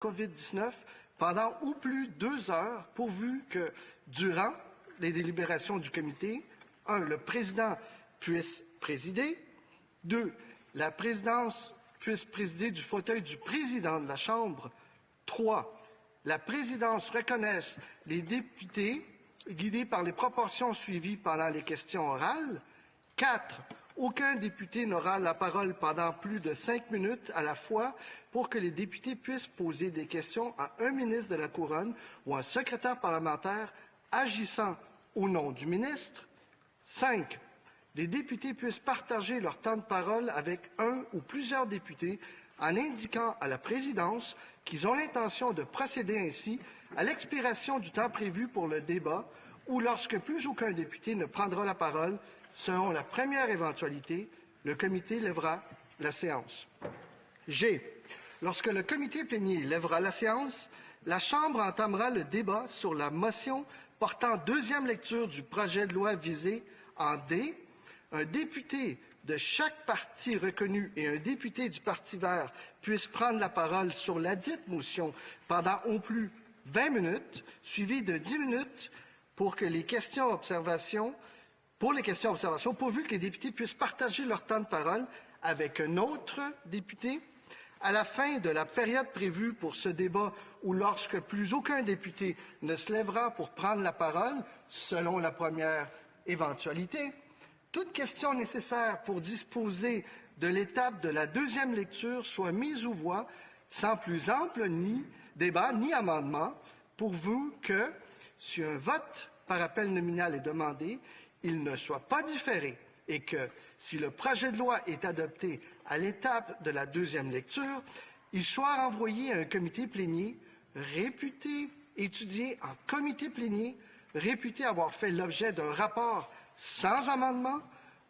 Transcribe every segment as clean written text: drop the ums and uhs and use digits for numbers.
COVID-19 pendant au plus 2 heures, pourvu que, durant les délibérations du comité, 1. Le président puisse présider, 2. La présidence puisse présider du fauteuil du président de la Chambre, 3. La présidence reconnaisse les députés guidés par les proportions suivies pendant les questions orales, 4. Aucun député n'aura la parole pendant plus de 5 minutes à la fois pour que les députés puissent poser des questions à un ministre de la Couronne ou un secrétaire parlementaire agissant au nom du ministre. 5. Les députés puissent partager leur temps de parole avec un ou plusieurs députés en indiquant à la présidence qu'ils ont l'intention de procéder ainsi à l'expiration du temps prévu pour le débat ou lorsque plus aucun député ne prendra la parole. Selon la première éventualité, le comité lèvera la séance. G. Lorsque le comité plénier lèvera la séance, la Chambre entamera le débat sur la motion portant deuxième lecture du projet de loi visé en D. Un député de chaque parti reconnu et un député du Parti vert puissent prendre la parole sur ladite motion pendant au plus 20 minutes, suivi de 10 minutes pour les questions-observations, pourvu que les députés puissent partager leur temps de parole avec un autre député. À la fin de la période prévue pour ce débat ou lorsque plus aucun député ne se lèvera pour prendre la parole, selon la première éventualité, toute question nécessaire pour disposer de l'étape de la deuxième lecture soit mise aux voix sans plus ample ni débat ni amendement, pourvu que, si un vote par appel nominal est demandé, il ne soit pas différé et que, si le projet de loi est adopté à l'étape de la deuxième lecture, il soit renvoyé à un comité plénier réputé, étudié en comité plénier, réputé avoir fait l'objet d'un rapport sans amendement,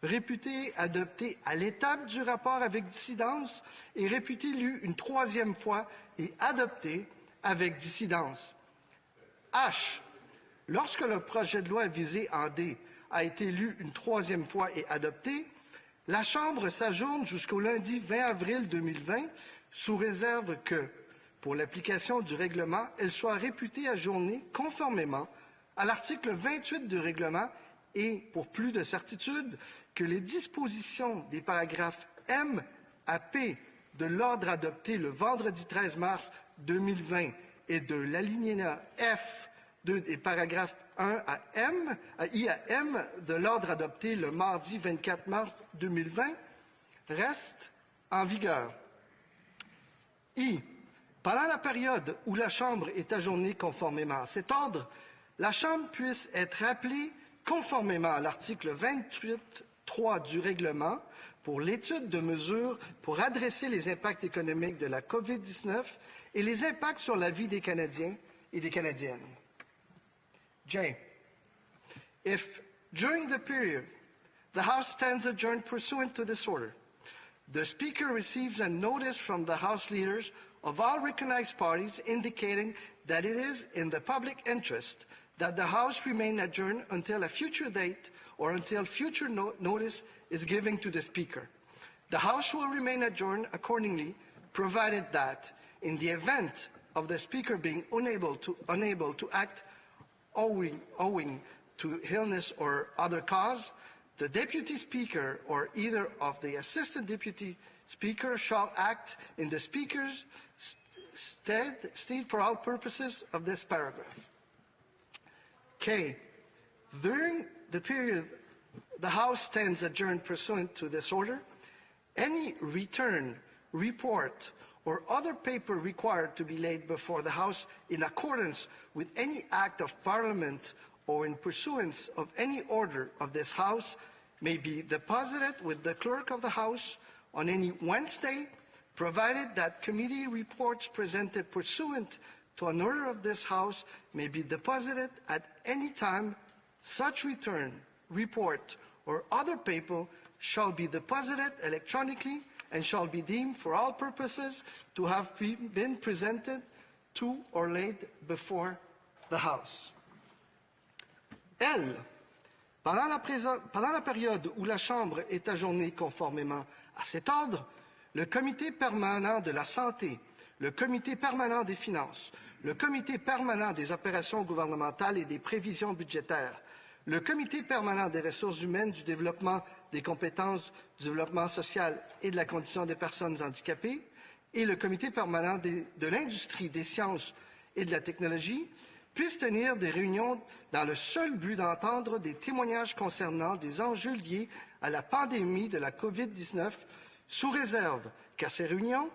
réputé adopté à l'étape du rapport avec dissidence et réputé lu une troisième fois et adopté avec dissidence. H. Lorsque le projet de loi visé en D a été lu une troisième fois et adopté, la Chambre s'ajourne jusqu'au lundi 20 avril 2020, sous réserve que, pour l'application du règlement, elle soit réputée ajournée conformément à l'article 28 du règlement et, pour plus de certitude, que les dispositions des paragraphes M à P de l'ordre adopté le vendredi 13 mars 2020 et de l'alinéa F des paragraphes 1 à I à M de l'ordre adopté le mardi 24 mars 2020 restent en vigueur. I. Pendant la période où la Chambre est ajournée conformément à cet ordre, la Chambre puisse être appelée conformément à l'article 28.3 du règlement pour l'étude de mesures pour adresser les impacts économiques de la COVID-19 et les impacts sur la vie des Canadiens et des Canadiennes. J. If, during the period the House stands adjourned pursuant to this order, the Speaker receives a notice from the House leaders of all recognized parties indicating that it is in the public interest that the House remain adjourned until a future date or until future notice is given to the Speaker. The House will remain adjourned accordingly, provided that, in the event of the Speaker being unable to act owing to illness or other cause, the Deputy Speaker or either of the Assistant Deputy Speaker shall act in the Speaker's stead for all purposes of this paragraph. K. During the period the House stands adjourned pursuant to this order, any return, report, or other paper required to be laid before the House in accordance with any act of Parliament or in pursuance of any order of this House may be deposited with the Clerk of the House on any Wednesday, provided that committee reports presented pursuant to an order of this House may be deposited at any time. Such return, report, or other paper shall be deposited electronically and shall be deemed for all purposes to have been presented to or laid before the House. L. Pendant la période où la Chambre est ajournée conformément à cet ordre, le Comité permanent de la santé le Comité permanent des finances, le Comité permanent des opérations gouvernementales et des prévisions budgétaires, le Comité permanent des ressources humaines, du développement des compétences, du développement social et de la condition des personnes handicapées, et le Comité permanent de l'industrie, des sciences et de la technologie, puissent tenir des réunions dans le seul but d'entendre des témoignages concernant des enjeux liés à la pandémie de la COVID-19, sous réserve qu'à ces réunions,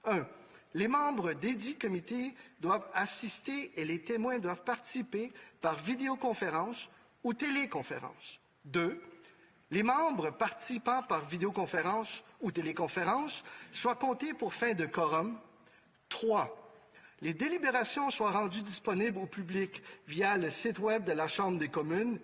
1. Les membres des dits comités doivent assister et les témoins doivent participer par vidéoconférence ou téléconférence. 2. Les membres participant par vidéoconférence ou téléconférence soient comptés pour fin de quorum. 3. Les délibérations soient rendues disponibles au public via le site Web de la Chambre des communes.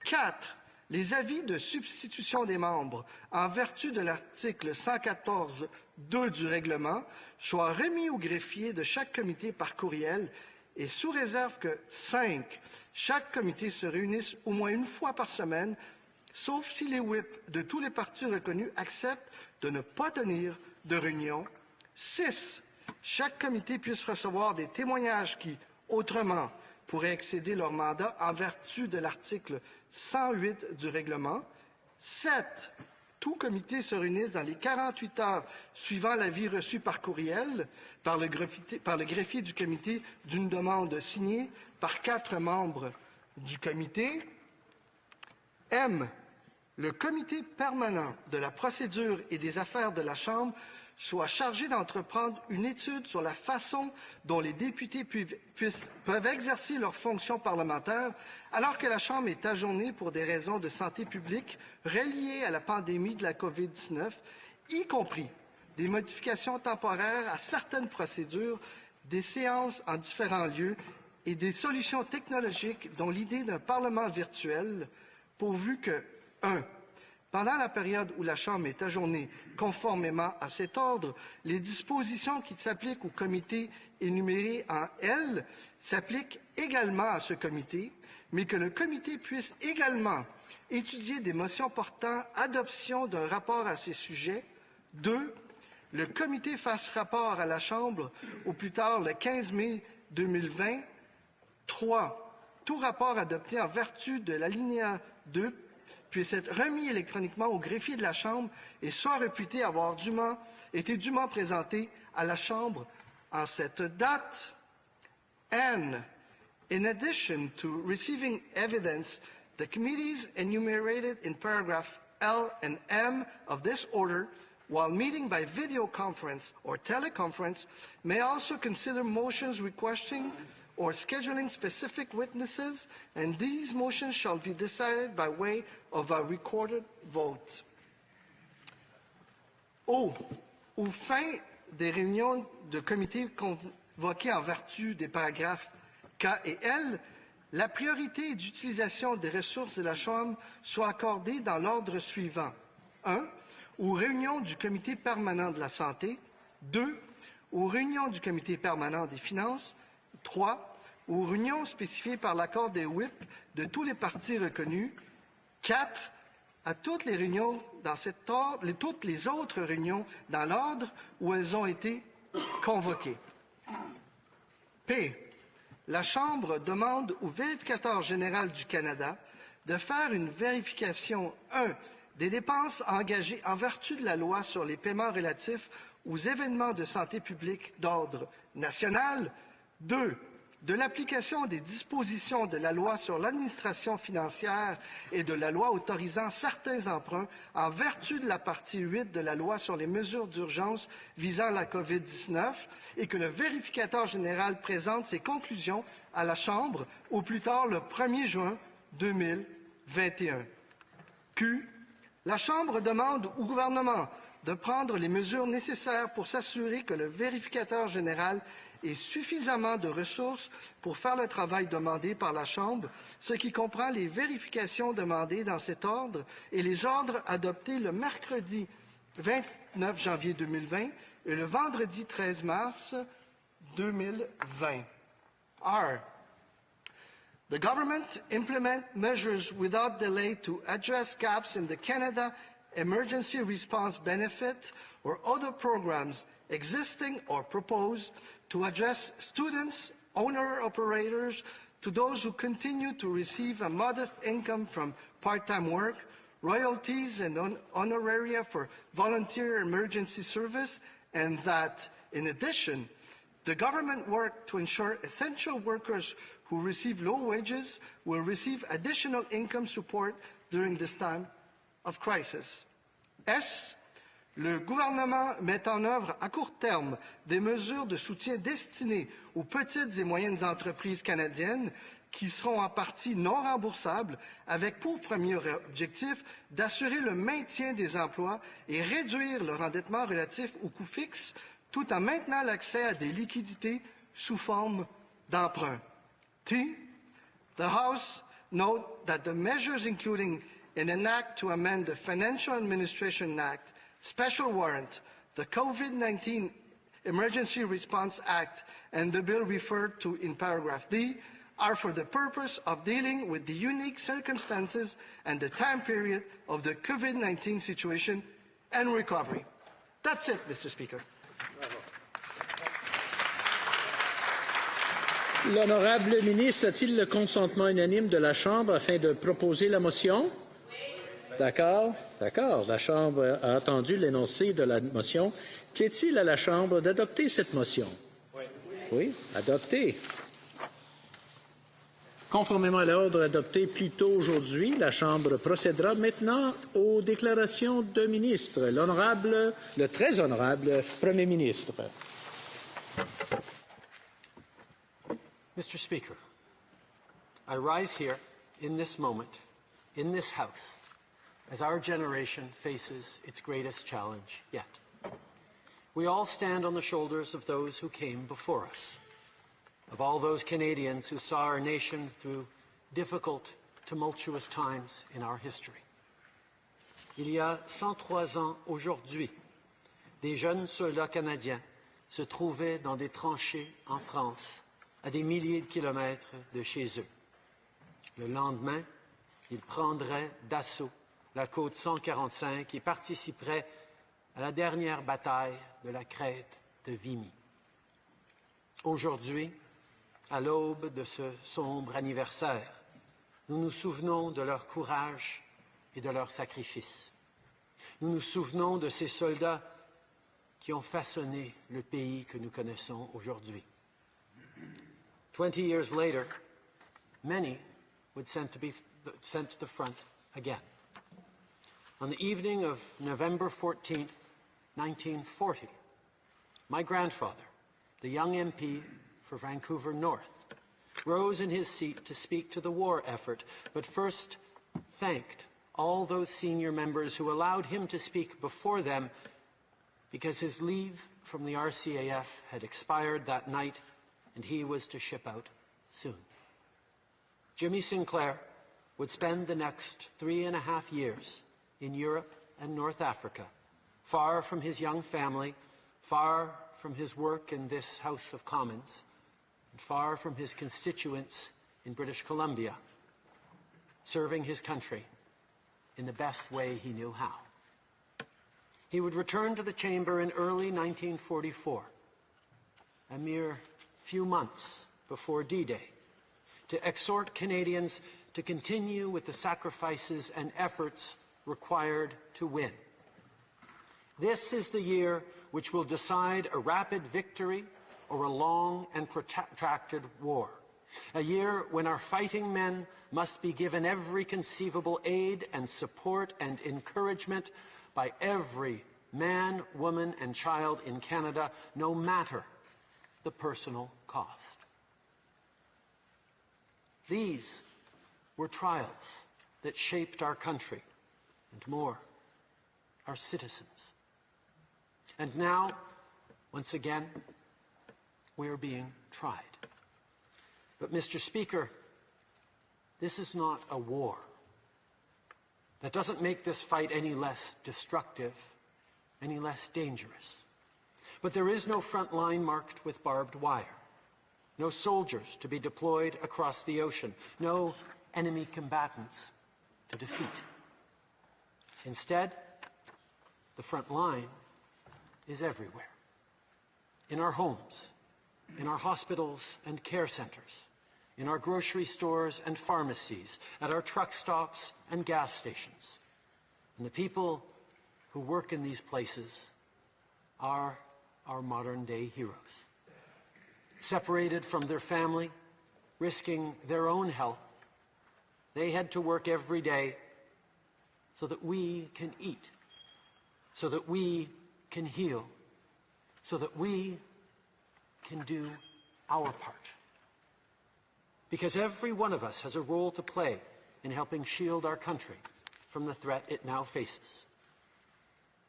4. Les avis de substitution des membres, en vertu de l'article 114.2 du règlement, soient remis au greffier de chaque comité par courriel et sous réserve que 5. Chaque comité se réunisse au moins une fois par semaine, sauf si les whips de tous les partis reconnus acceptent de ne pas tenir de réunion. 6. Chaque comité puisse recevoir des témoignages qui, autrement, pourraient excéder leur mandat en vertu de l'article 108 du règlement. 7. Tout comité se réunisse dans les 48 heures suivant l'avis reçu par courriel par le greffier du comité d'une demande signée par 4 membres du comité. M. Le comité permanent de la procédure et des affaires de la Chambre soit chargé d'entreprendre une étude sur la façon dont les députés peuvent exercer leurs fonctions parlementaires alors que la Chambre est ajournée pour des raisons de santé publique reliées à la pandémie de la COVID-19, y compris des modifications temporaires à certaines procédures, des séances en différents lieux et des solutions technologiques dont l'idée d'un Parlement virtuel, pourvu que 1. Pendant la période où la Chambre est ajournée conformément à cet ordre, les dispositions qui s'appliquent au comité énuméré en L s'appliquent également à ce comité, mais que le comité puisse également étudier des motions portant adoption d'un rapport à ces sujets. 2. Le comité fasse rapport à la Chambre au plus tard le 15 mai 2020. 3. Tout rapport adopté en vertu de l'alinéa 2 puisse être remis électroniquement au greffier de la Chambre et soit réputé avoir été dûment présenté à la Chambre en cette date. N. In addition to receiving evidence, the committees enumerated in paragraph L and M of this order, while meeting by video conference or teleconference, may also consider motions requesting or scheduling specific witnesses, and these motions shall be decided by way of a recorded vote. Aux fins des réunions de comités convoquées en vertu des paragraphes K et L, la priorité d'utilisation des ressources de la Chambre soit accordée dans l'ordre suivant. 1. Aux réunions du Comité permanent de la santé. 2. Aux réunions du Comité permanent des finances. 3. Aux réunions spécifiées par l'accord des whips de tous les partis reconnus. 4. À toutes les réunions dans cet ordre, toutes les autres réunions dans l'ordre où elles ont été convoquées. P. La Chambre demande au vérificateur général du Canada de faire une vérification 1. Des dépenses engagées en vertu de la loi sur les paiements relatifs aux événements de santé publique d'ordre national. 2. De l'application des dispositions de la loi sur l'administration financière et de la loi autorisant certains emprunts en vertu de la partie 8 de la loi sur les mesures d'urgence visant la COVID-19 et que le vérificateur général présente ses conclusions à la Chambre au plus tard le 1er juin 2021. Q. La Chambre demande au gouvernement de prendre les mesures nécessaires pour s'assurer que le vérificateur général ait suffisamment de ressources pour faire le travail demandé par la Chambre, ce qui comprend les vérifications demandées dans cet ordre et les ordres adoptés le mercredi 29 janvier 2020 et le vendredi 13 mars 2020. R. The government implement measures without delay to address gaps in the Canada Emergency Response Benefit or other programs existing or proposed, to address students, owner-operators, to those who continue to receive a modest income from part-time work, royalties and honoraria for volunteer emergency service, and that, in addition, the government work to ensure essential workers who receive low wages will receive additional income support during this time of crisis. S. Le gouvernement met en œuvre à court terme des mesures de soutien destinées aux petites et moyennes entreprises canadiennes qui seront en partie non remboursables, avec pour premier objectif d'assurer le maintien des emplois et réduire leur endettement relatif aux coûts fixes, tout en maintenant l'accès à des liquidités sous forme d'emprunt. T. The House note that the measures including in an act to amend the Financial Administration Act, Special Warrant, the COVID-19 Emergency Response Act, and the bill referred to in paragraph D are for the purpose of dealing with the unique circumstances and the time period of the COVID-19 situation and recovery. That's it, Mr. Speaker. L'honorable ministre a-t-il le consentement unanime de la Chambre afin de proposer la motion? D'accord. D'accord. La Chambre a entendu l'énoncé de la motion. Plaît-il à la Chambre d'adopter cette motion? Oui, adopter. Conformément à l'ordre adopté plus tôt aujourd'hui, la Chambre procédera maintenant aux déclarations de ministres. Le très honorable Premier ministre. Mr. Speaker, I rise here in this moment, in this House, as our generation faces its greatest challenge yet. We all stand on the shoulders of those who came before us, of all those Canadians who saw our nation through difficult, tumultuous times in our history. Il y a 103 ans aujourd'hui, des jeunes soldats canadiens se trouvaient dans des tranchées en France, à des milliers de kilomètres de chez eux. Le lendemain, ils prendraient d'assaut la côte 145 et participeraient à la dernière bataille de la crête de Vimy. Aujourd'hui, à l'aube de ce sombre anniversaire, nous nous souvenons de leur courage et de leur sacrifice. Nous nous souvenons de ces soldats qui ont façonné le pays que nous connaissons aujourd'hui. 20 years later, many would be sent to the front again. On the evening of November 14th, 1940, my grandfather, the young MP for Vancouver North, rose in his seat to speak to the war effort, but first thanked all those senior members who allowed him to speak before them because his leave from the RCAF had expired that night and he was to ship out soon. Jimmy Sinclair would spend the next 3.5 years in Europe and North Africa, far from his young family, far from his work in this House of Commons, and far from his constituents in British Columbia, serving his country in the best way he knew how. He would return to the chamber in early 1944, a mere few months before D-Day, to exhort Canadians to continue with the sacrifices and efforts required to win. This is the year which will decide a rapid victory or a long and protracted war. A year when our fighting men must be given every conceivable aid and support and encouragement by every man, woman, and child in Canada, no matter the personal cost. These were trials that shaped our country, and more, our citizens. And now, once again, we are being tried. But, Mr. Speaker, this is not a war. That doesn't make this fight any less destructive, any less dangerous. But there is no front line marked with barbed wire, no soldiers to be deployed across the ocean, no enemy combatants to defeat. Instead, the front line is everywhere. in our homes, in our hospitals and care centers, in our grocery stores and pharmacies, at our truck stops and gas stations. And the people who work in these places are our modern-day heroes. Separated from their family, risking their own health, they head to work every day so that we can eat, so that we can heal, so that we can do our part. Because every one of us has a role to play in helping shield our country from the threat it now faces.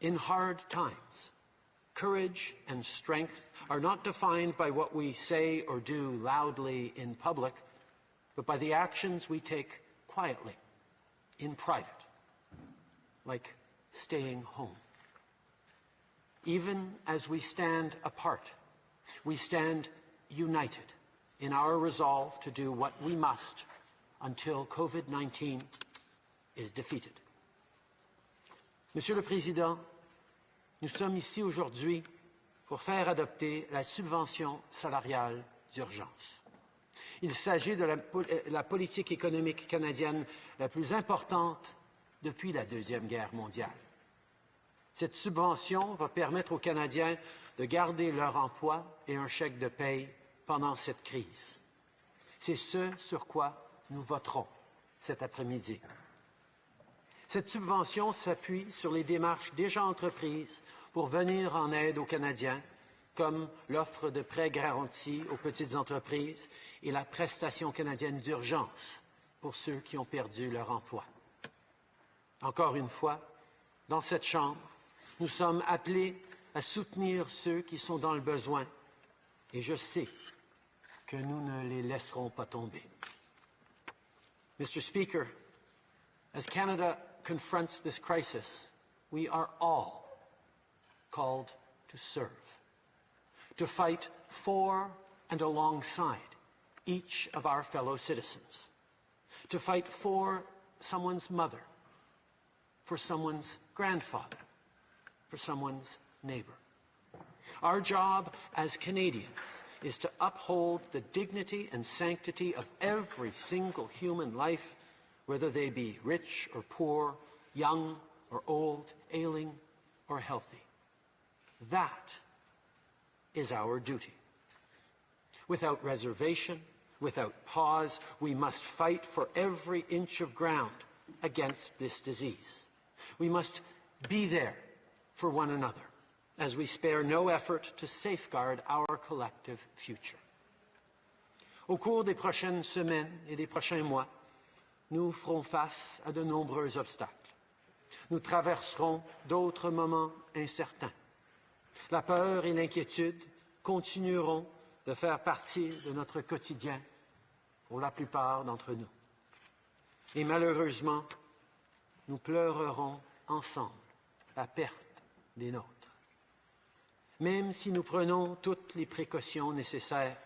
In hard times, courage and strength are not defined by what we say or do loudly in public, but by the actions we take quietly, in private, like staying home. Even as we stand apart, we stand united in our resolve to do what we must until COVID-19 is defeated. Monsieur le Président, nous sommes ici aujourd'hui pour faire adopter la subvention salariale d'urgence. Il s'agit de la politique économique canadienne la plus importante depuis la Deuxième Guerre mondiale. Cette subvention va permettre aux Canadiens de garder leur emploi et un chèque de paye pendant cette crise. C'est ce sur quoi nous voterons cet après-midi. Cette subvention s'appuie sur les démarches déjà entreprises pour venir en aide aux Canadiens, comme l'offre de prêts garantis aux petites entreprises et la prestation canadienne d'urgence pour ceux qui ont perdu leur emploi. Encore une fois, dans cette Chambre, nous sommes appelés à soutenir ceux qui sont dans le besoin, et je sais que nous ne les laisserons pas tomber. Mr. Speaker, as Canada confronts this crisis, we are all called to serve, to fight for and alongside each of our fellow citizens, to fight for someone's mother, for someone's grandfather, for someone's neighbor. Our job as Canadians is to uphold the dignity and sanctity of every single human life, whether they be rich or poor, young or old, ailing or healthy. That is our duty. Without reservation, without pause, we must fight for every inch of ground against this disease. We must be there for one another as we spare no effort to safeguard our collective future. Au cours des prochaines semaines et des prochains mois, nous ferons face à de nombreux obstacles. Nous traverserons d'autres moments incertains. La peur et l'inquiétude continueront de faire partie de notre quotidien pour la plupart d'entre nous. Et malheureusement, nous pleurerons ensemble la perte des nôtres. Même si nous prenons toutes les précautions nécessaires,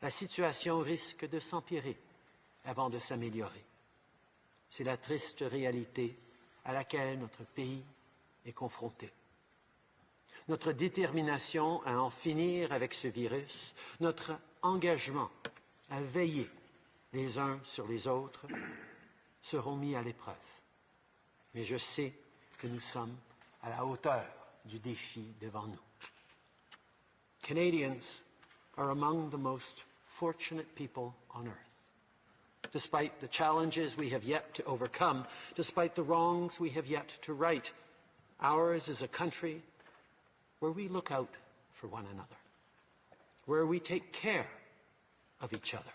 la situation risque de s'empirer avant de s'améliorer. C'est la triste réalité à laquelle notre pays est confronté. Notre détermination à en finir avec ce virus, notre engagement à veiller les uns sur les autres seront mis à l'épreuve. Mais je sais que nous sommes à la hauteur du défi devant nous. Canadians are among the most fortunate people on earth. Despite the challenges we have yet to overcome, despite the wrongs we have yet to right, ours is a country where we look out for one another, where we take care of each other.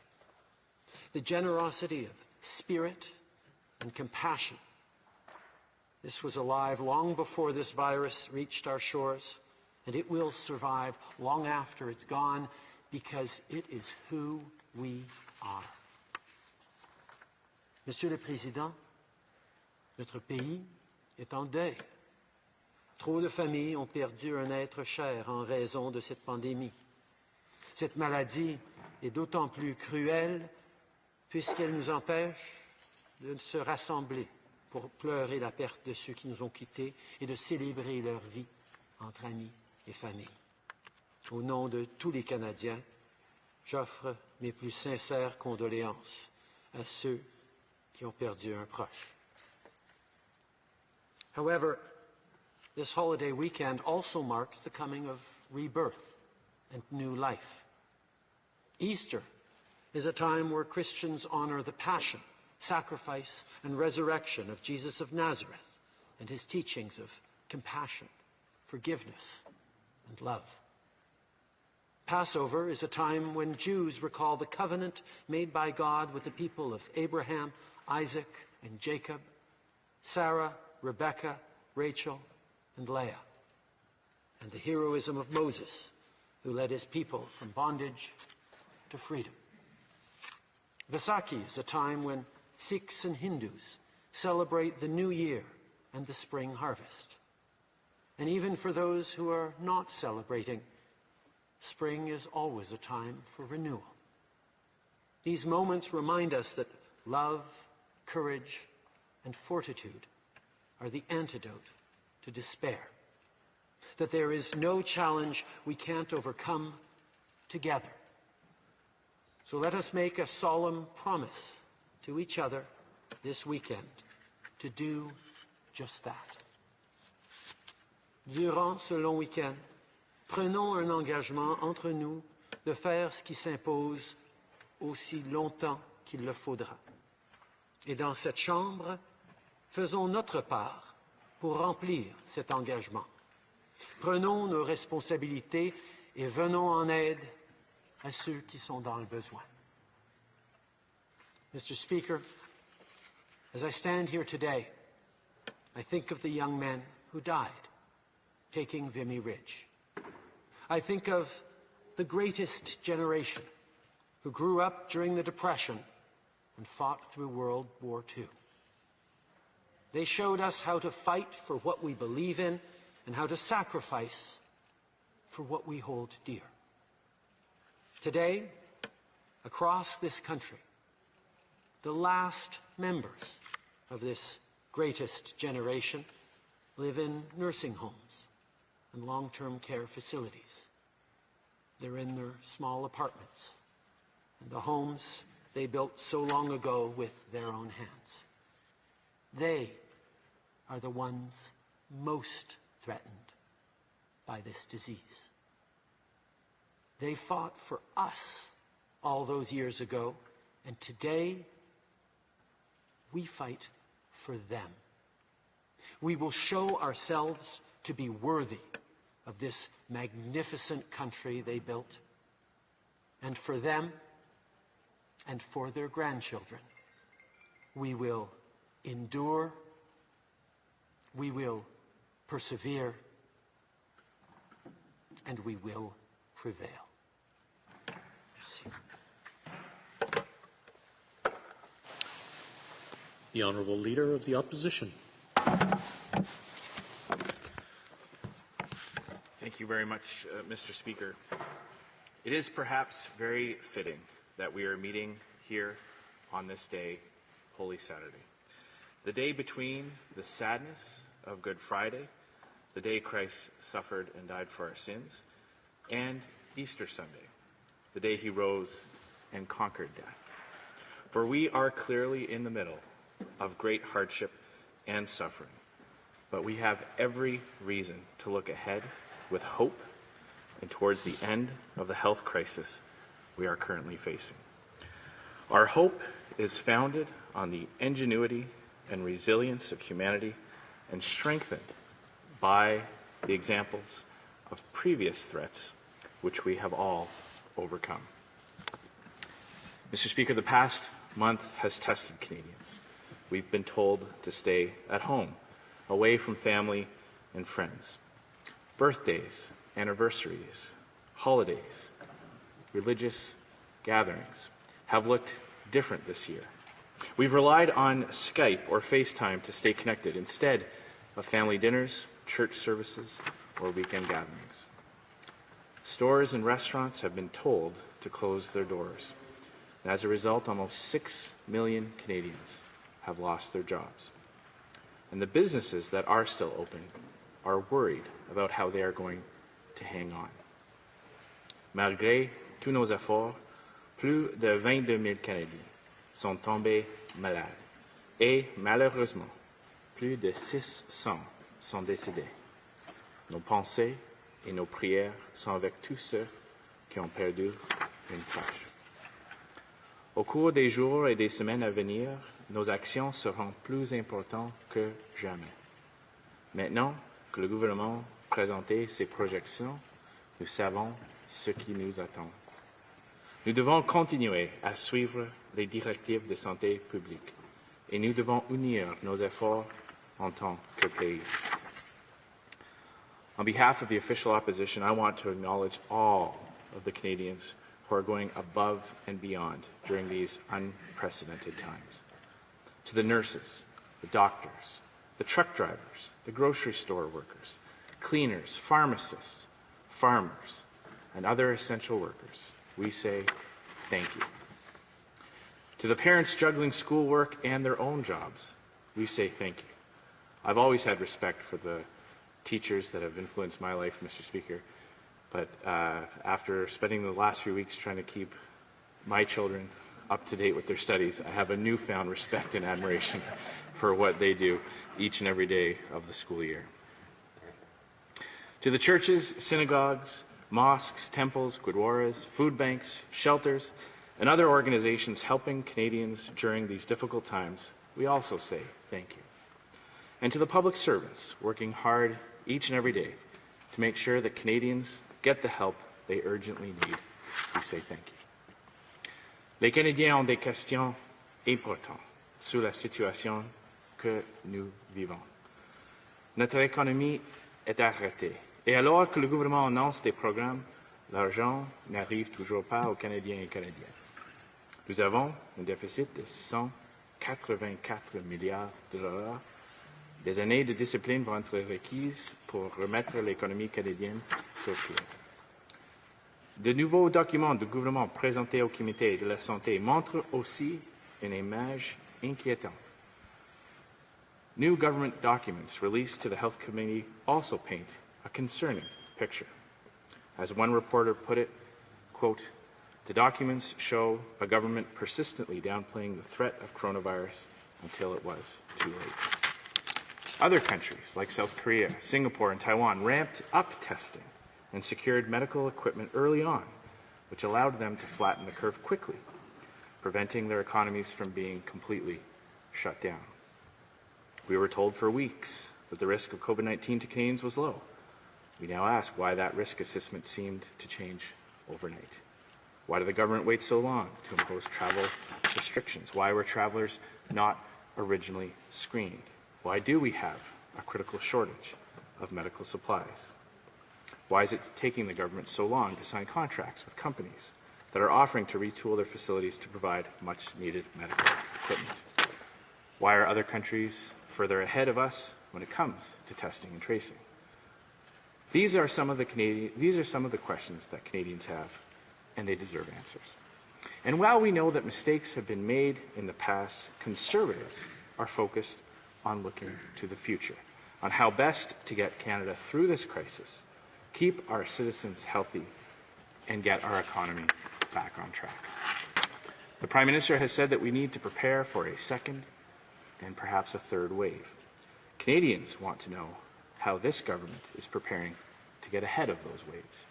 The generosity of spirit and compassion. This was alive long before this virus reached our shores, and it will survive long after it's gone because it is who we are. Monsieur le Président, notre pays est en deuil. Trop de familles ont perdu un être cher en raison de cette pandémie. Cette maladie est d'autant plus cruelle puisqu'elle nous empêche de se rassembler pour pleurer la perte de ceux qui nous ont quittés et de célébrer leur vie entre amis et famille. Au nom de tous les Canadiens, j'offre mes plus sincères condoléances à ceux qui ont perdu un proche. However, this holiday weekend also marks the coming of rebirth and new life. Easter is a time where Christians honor the passion, sacrifice, and resurrection of Jesus of Nazareth and his teachings of compassion, forgiveness, and love. Passover is a time when Jews recall the covenant made by God with the people of Abraham, Isaac, and Jacob, Sarah, Rebekah, Rachel, and Leah, and the heroism of Moses, who led his people from bondage to freedom. Vaisakhi is a time when Sikhs and Hindus celebrate the new year and the spring harvest. And even for those who are not celebrating, spring is always a time for renewal. These moments remind us that love, courage, and fortitude are the antidote to despair, that there is no challenge we can't overcome together. So let us make a solemn promise to each other this weekend to do just that. Durant ce long week-end, prenons un engagement entre nous de faire ce qui s'impose aussi longtemps qu'il le faudra. Et dans cette chambre, faisons notre part pour remplir cet engagement. Prenons nos responsabilités et venons en aide à ceux qui sont dans le besoin. Mr. Speaker, as I stand here today, I think of the young men who died taking Vimy Ridge. I think of the greatest generation who grew up during the Depression and fought through World War II. They showed us how to fight for what we believe in and how to sacrifice for what we hold dear. Today, across this country, the last members of this greatest generation live in nursing homes and long-term care facilities. They're in their small apartments and the homes they built so long ago with their own hands. They are the ones most threatened by this disease. They fought for us all those years ago, and today we fight for them. We will show ourselves to be worthy of this magnificent country they built, and for them and for their grandchildren, we will endure, we will persevere, and we will prevail. Merci. The Honourable Leader of the Opposition. Thank you very much, Mr. Speaker. It is perhaps very fitting that we are meeting here on this day, Holy Saturday, the day between the sadness of Good Friday, the day Christ suffered and died for our sins, and Easter Sunday, the day he rose and conquered death. For we are clearly in the middle of great hardship and suffering, but we have every reason to look ahead with hope and towards the end of the health crisis we are currently facing. Our hope is founded on the ingenuity and resilience of humanity and strengthened by the examples of previous threats which we have all overcome. Mr. Speaker, the past month has tested Canadians. We've been told to stay at home, away from family and friends. Birthdays, anniversaries, holidays, religious gatherings have looked different this year. We've relied on Skype or FaceTime to stay connected instead of family dinners, church services, or weekend gatherings. Stores and restaurants have been told to close their doors. And as a result, almost 6 million Canadians have lost their jobs. And the businesses that are still open are worried about how they are going to hang on. Malgré tous nos efforts, plus de 22 000 Canadiens sont tombés malades et malheureusement, plus de 600 sont décédés. Nos pensées et nos prières sont avec tous ceux qui ont perdu une proche. Au cours des jours et des semaines à venir, nos actions seront plus importantes que jamais. Maintenant que le gouvernement a présenté ses projections, nous savons ce qui nous attend. Nous devons continuer à suivre les directives de santé publique et nous devons unir nos efforts en tant que pays. On behalf of the official opposition, I want to acknowledge all of the Canadians who are going above and beyond during these unprecedented times. To the nurses, the doctors, the truck drivers, the grocery store workers, cleaners, pharmacists, farmers, and other essential workers, we say thank you. To the parents juggling schoolwork and their own jobs, we say thank you. I've always had respect for the teachers that have influenced my life, Mr. Speaker, but after spending the last few weeks trying to keep my children up to date with their studies, I have a newfound respect and admiration for what they do each and every day of the school year. To the churches, synagogues, mosques, temples, gurdwaras, food banks, shelters, and other organizations helping Canadians during these difficult times, we also say thank you. And to the public servants working hard each and every day to make sure that Canadians get the help they urgently need, we say thank you. Les Canadiens ont des questions importantes sur la situation que nous vivons. Notre économie est arrêtée. Et alors que le gouvernement annonce des programmes, l'argent n'arrive toujours pas aux Canadiens et Canadiennes. Nous avons un déficit de 184 milliards de dollars. Des années de discipline vont être requises pour remettre l'économie canadienne sur pied. De nouveaux documents du gouvernement présentés au Comité de la santé montrent aussi une image inquiétante. New government documents released to the Health Committee also paint a concerning picture. As one reporter put it, quote, "The documents show a government persistently downplaying the threat of coronavirus until it was too late." Other countries like South Korea, Singapore, and Taiwan ramped up testing and secured medical equipment early on, which allowed them to flatten the curve quickly, preventing their economies from being completely shut down. We were told for weeks that the risk of COVID-19 to Canadians was low. We now ask why that risk assessment seemed to change overnight. Why did the government wait so long to impose travel restrictions? Why were travelers not originally screened? Why do we have a critical shortage of medical supplies? Why is it taking the government so long to sign contracts with companies that are offering to retool their facilities to provide much-needed medical equipment? Why are other countries further ahead of us when it comes to testing and tracing? These are some of the questions that Canadians have, and they deserve answers. And while we know that mistakes have been made in the past, Conservatives are focused on looking to the future, on how best to get Canada through this crisis, keep our citizens healthy, and get our economy back on track. The Prime Minister has said that we need to prepare for a second and perhaps a third wave. Canadians want to know how this government is preparing to get ahead of those waves.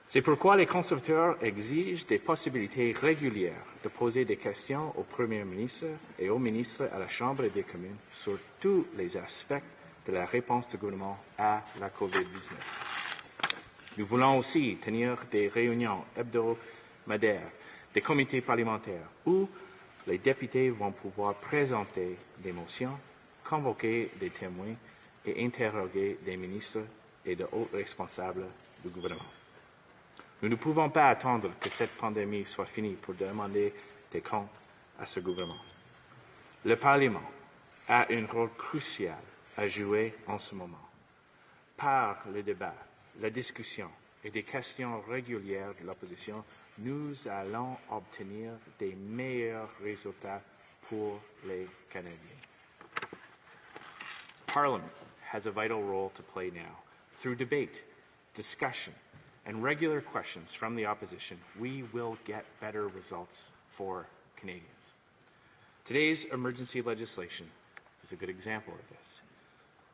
C'est pourquoi les conservateurs exigent des possibilités régulières de poser des questions au Premier ministre et au ministre à la Chambre des communes sur tous les aspects de la réponse du gouvernement à la COVID-19. Nous voulons aussi tenir des réunions hebdomadaires des comités parlementaires où les députés vont pouvoir présenter des motions, convoquer des témoins et interroger des ministres et de hauts responsables du gouvernement. Nous ne pouvons pas attendre que cette pandémie soit finie pour demander des comptes à ce gouvernement. Le Parlement a un rôle crucial à jouer en ce moment. Par le débat, la discussion et des questions régulières de l'opposition, nous allons obtenir des meilleurs résultats pour les Canadiens. Parliament has a vital role to play now through debate, discussion, and regular questions from the opposition, we will get better results for Canadians. Today's emergency legislation is a good example of this.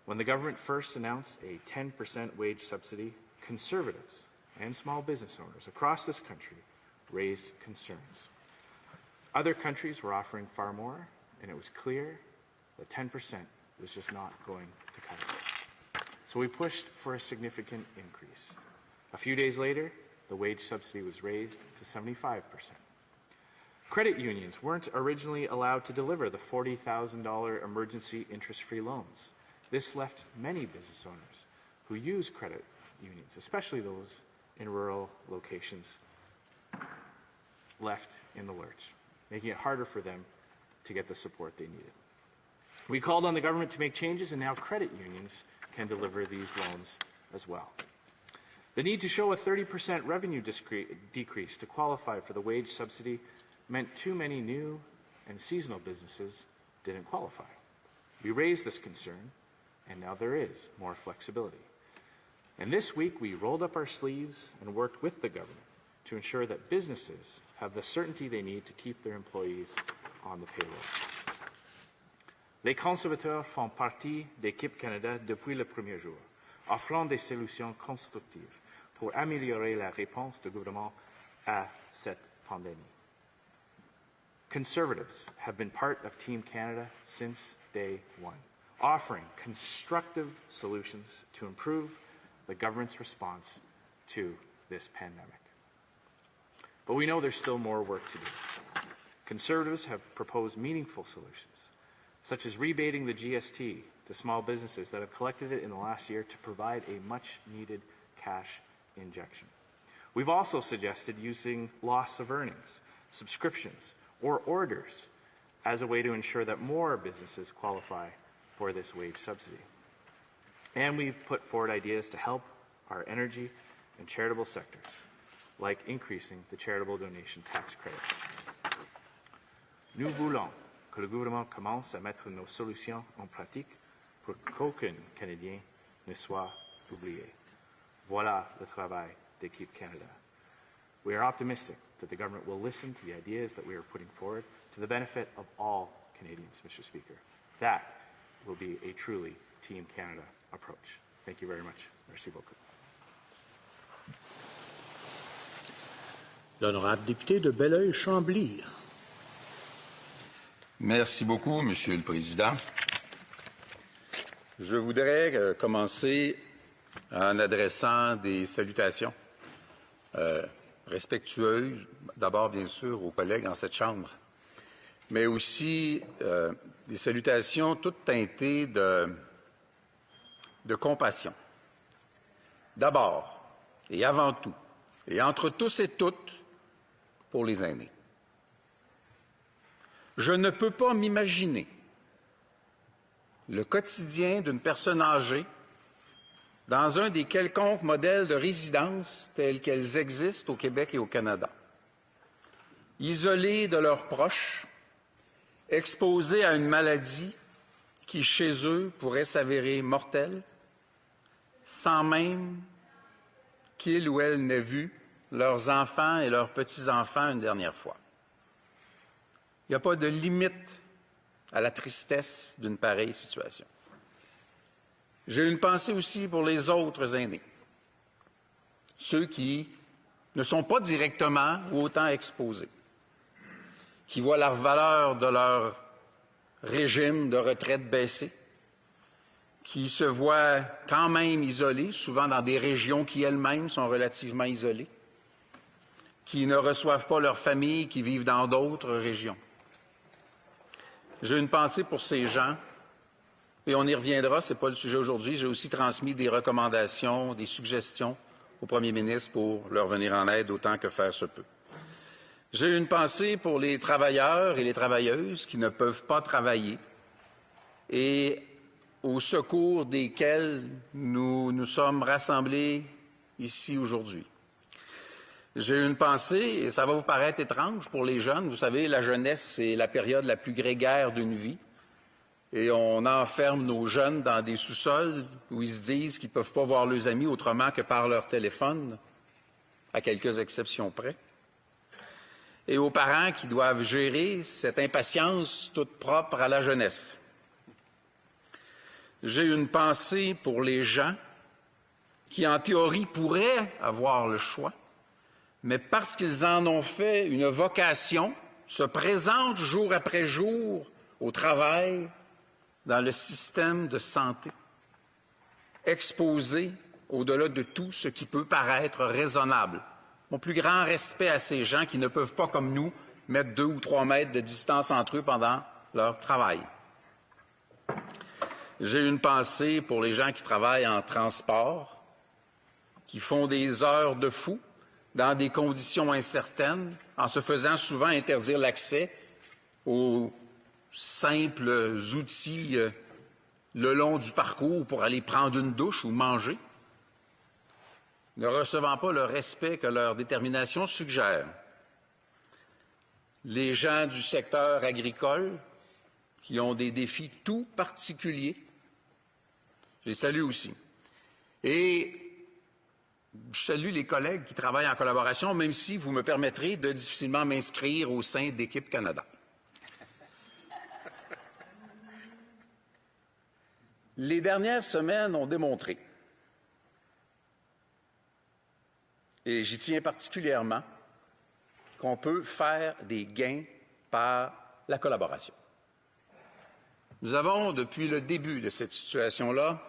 When the government first announced a 10% wage subsidy, Conservatives and small business owners across this country raised concerns. Other countries were offering far more, and it was clear that 10% was just not going to cut it. So we pushed for a significant increase. A few days later, the wage subsidy was raised to 75%. Credit unions weren't originally allowed to deliver the $40,000 emergency interest-free loans. This left many business owners who use credit unions, especially those in rural locations, left in the lurch, making it harder for them to get the support they needed. We called on the government to make changes, and now credit unions can deliver these loans as well. The need to show a 30% revenue decrease to qualify for the wage subsidy meant too many new and seasonal businesses didn't qualify. We raised this concern, and now there is more flexibility. And this week, we rolled up our sleeves and worked with the government to ensure that businesses have the certainty they need to keep their employees on the payroll. Les conservateurs font partie d'Équipe Canada depuis le premier jour, offrant des solutions constructives pour améliorer la réponse du gouvernement à cette pandémie. Conservatives have been part of Team Canada since day one, offering constructive solutions to improve the government's response to this pandemic. But we know there's still more work to do. Conservatives have proposed meaningful solutions, such as rebating the GST to small businesses that have collected it in the last year to provide a much-needed cash injection. We've also suggested using loss of earnings, subscriptions, or orders as a way to ensure that more businesses qualify for this wage subsidy. And we've put forward ideas to help our energy and charitable sectors, like increasing the charitable donation tax credit. Nous voulons que le gouvernement commence à mettre nos solutions en pratique pour qu'aucun Canadien ne soit oublié. Voilà le travail d'Équipe Canada. We are optimistic that the government will listen to the ideas that we are putting forward to the benefit of all Canadians, Mr. Speaker. That will be a truly Team Canada approach. Thank you very much. Merci beaucoup. L'honorable député de Belleuil-Chambly. Merci beaucoup, Monsieur le Président. Je voudrais commencer en adressant des salutations respectueuses, d'abord bien sûr aux collègues en cette Chambre, mais aussi des salutations toutes teintées de compassion. D'abord et avant tout, et entre tous et toutes, pour les aînés. Je ne peux pas m'imaginer le quotidien d'une personne âgée dans un des quelconques modèles de résidence tels qu'elles existent au Québec et au Canada. Isolés de leurs proches, exposés à une maladie qui, chez eux, pourrait s'avérer mortelle, sans même qu'ils ou elles n'aient vu leurs enfants et leurs petits-enfants une dernière fois. Il n'y a pas de limite à la tristesse d'une pareille situation. J'ai une pensée aussi pour les autres aînés, ceux qui ne sont pas directement ou autant exposés, qui voient la valeur de leur régime de retraite baisser, qui se voient quand même isolés, souvent dans des régions qui elles-mêmes sont relativement isolées, qui ne reçoivent pas leur famille, qui vivent dans d'autres régions. J'ai une pensée pour ces gens, et on y reviendra, ce n'est pas le sujet aujourd'hui. J'ai aussi transmis des recommandations, des suggestions au premier ministre pour leur venir en aide autant que faire se peut. J'ai une pensée pour les travailleurs et les travailleuses qui ne peuvent pas travailler et au secours desquels nous nous sommes rassemblés ici aujourd'hui. J'ai une pensée, et ça va vous paraître étrange pour les jeunes. Vous savez, la jeunesse, c'est la période la plus grégaire d'une vie. Et on enferme nos jeunes dans des sous-sols où ils se disent qu'ils ne peuvent pas voir leurs amis autrement que par leur téléphone. à quelques exceptions près, et aux parents qui doivent gérer cette impatience toute propre à la jeunesse. J'ai une pensée pour les gens qui, en théorie, pourraient avoir le choix, mais parce qu'ils en ont fait une vocation, se présentent jour après jour au travail dans le système de santé, exposés au-delà de tout ce qui peut paraître raisonnable. Mon plus grand respect à ces gens qui ne peuvent pas, comme nous, mettre 2 ou 3 mètres de distance entre eux pendant leur travail. J'ai une pensée pour les gens qui travaillent en transport, qui font des heures de fou dans des conditions incertaines, en se faisant souvent interdire l'accès aux simples outils le long du parcours pour aller prendre une douche ou manger, ne recevant pas le respect que leur détermination suggère. Les gens du secteur agricole qui ont des défis tout particuliers, je les salue aussi. Et je salue les collègues qui travaillent en collaboration, même si vous me permettrez de difficilement m'inscrire au sein d'Équipe Canada. Les dernières semaines ont démontré, et j'y tiens particulièrement, qu'on peut faire des gains par la collaboration. Nous avons, depuis le début de cette situation-là,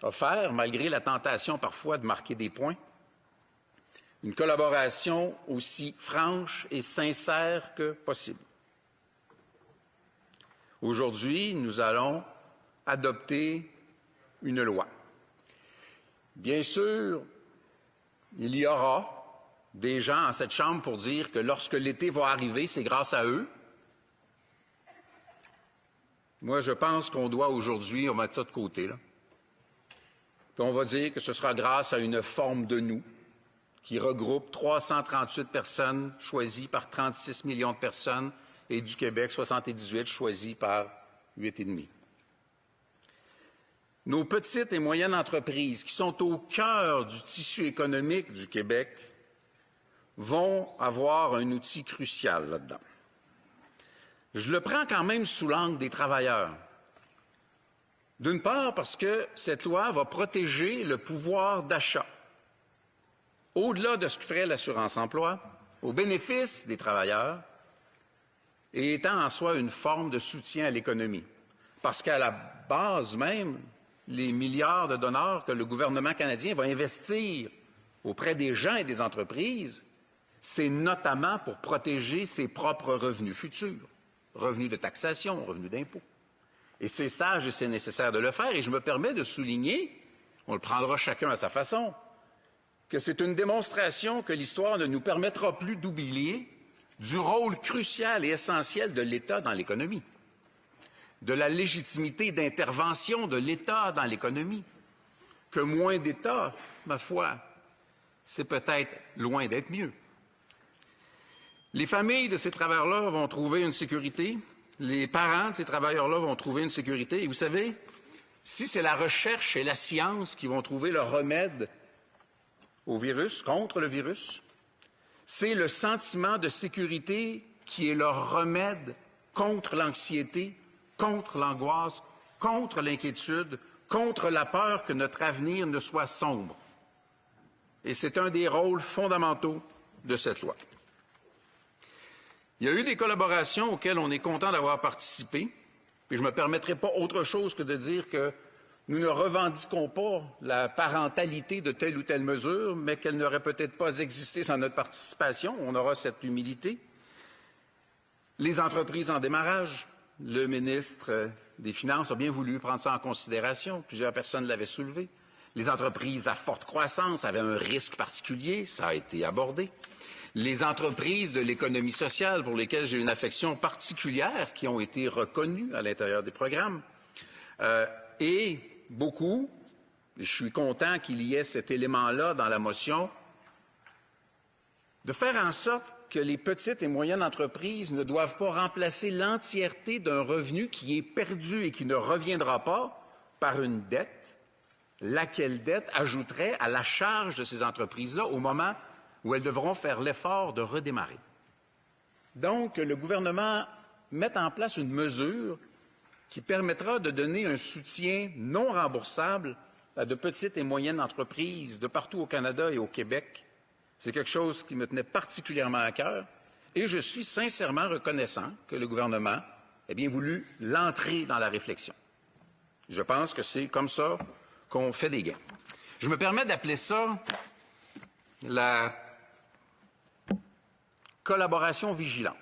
offert, malgré la tentation parfois de marquer des points, une collaboration aussi franche et sincère que possible. Aujourd'hui, nous allons adopter une loi. Bien sûr, il y aura des gens en cette Chambre pour dire que lorsque l'été va arriver, c'est grâce à eux. Moi, je pense qu'on doit aujourd'hui, on va mettre ça de côté, là. Puis on va dire que ce sera grâce à une forme de nous qui regroupe 338 personnes choisies par 36 millions de personnes et du Québec, 78 choisies par 8,5. Nos petites et moyennes entreprises qui sont au cœur du tissu économique du Québec vont avoir un outil crucial là-dedans. Je le prends quand même sous l'angle des travailleurs. D'une part, parce que cette loi va protéger le pouvoir d'achat, au-delà de ce que ferait l'assurance-emploi, au bénéfice des travailleurs, et étant en soi une forme de soutien à l'économie. Parce qu'à la base même, les milliards de dollars que le gouvernement canadien va investir auprès des gens et des entreprises, c'est notamment pour protéger ses propres revenus futurs, revenus de taxation, revenus d'impôt. Et c'est sage et c'est nécessaire de le faire. Et je me permets de souligner, on le prendra chacun à sa façon, que c'est une démonstration que l'histoire ne nous permettra plus d'oublier du rôle crucial et essentiel de l'État dans l'économie, de la légitimité d'intervention de l'État dans l'économie, que moins d'État, ma foi, c'est peut-être loin d'être mieux. Les familles de ces travailleurs-là vont trouver une sécurité, les parents de ces travailleurs-là vont trouver une sécurité. Et vous savez, si c'est la recherche et la science qui vont trouver le remède au virus, contre le virus, c'est le sentiment de sécurité qui est leur remède contre l'anxiété, contre l'angoisse, contre l'inquiétude, contre la peur que notre avenir ne soit sombre. Et c'est un des rôles fondamentaux de cette loi. Il y a eu des collaborations auxquelles on est content d'avoir participé, puis je ne me permettrai pas autre chose que de dire que nous ne revendiquons pas la parentalité de telle ou telle mesure, mais qu'elle n'aurait peut-être pas existé sans notre participation. On aura cette humilité. Les entreprises en démarrage, le ministre des Finances a bien voulu prendre ça en considération. Plusieurs personnes l'avaient soulevé. Les entreprises à forte croissance avaient un risque particulier, ça a été abordé. Les entreprises de l'économie sociale, pour lesquelles j'ai une affection particulière, qui ont été reconnues à l'intérieur des programmes. Et beaucoup, et je suis content qu'il y ait cet élément-là dans la motion, de faire en sorte que les petites et moyennes entreprises ne doivent pas remplacer l'entièreté d'un revenu qui est perdu et qui ne reviendra pas par une dette, laquelle dette ajouterait à la charge de ces entreprises-là au moment où elles devront faire l'effort de redémarrer. Donc, le gouvernement met en place une mesure qui permettra de donner un soutien non remboursable à de petites et moyennes entreprises de partout au Canada et au Québec. C'est quelque chose qui me tenait particulièrement à cœur et je suis sincèrement reconnaissant que le gouvernement ait bien voulu l'entrer dans la réflexion. Je pense que c'est comme ça qu'on fait des gains. Je me permets d'appeler ça la collaboration vigilante.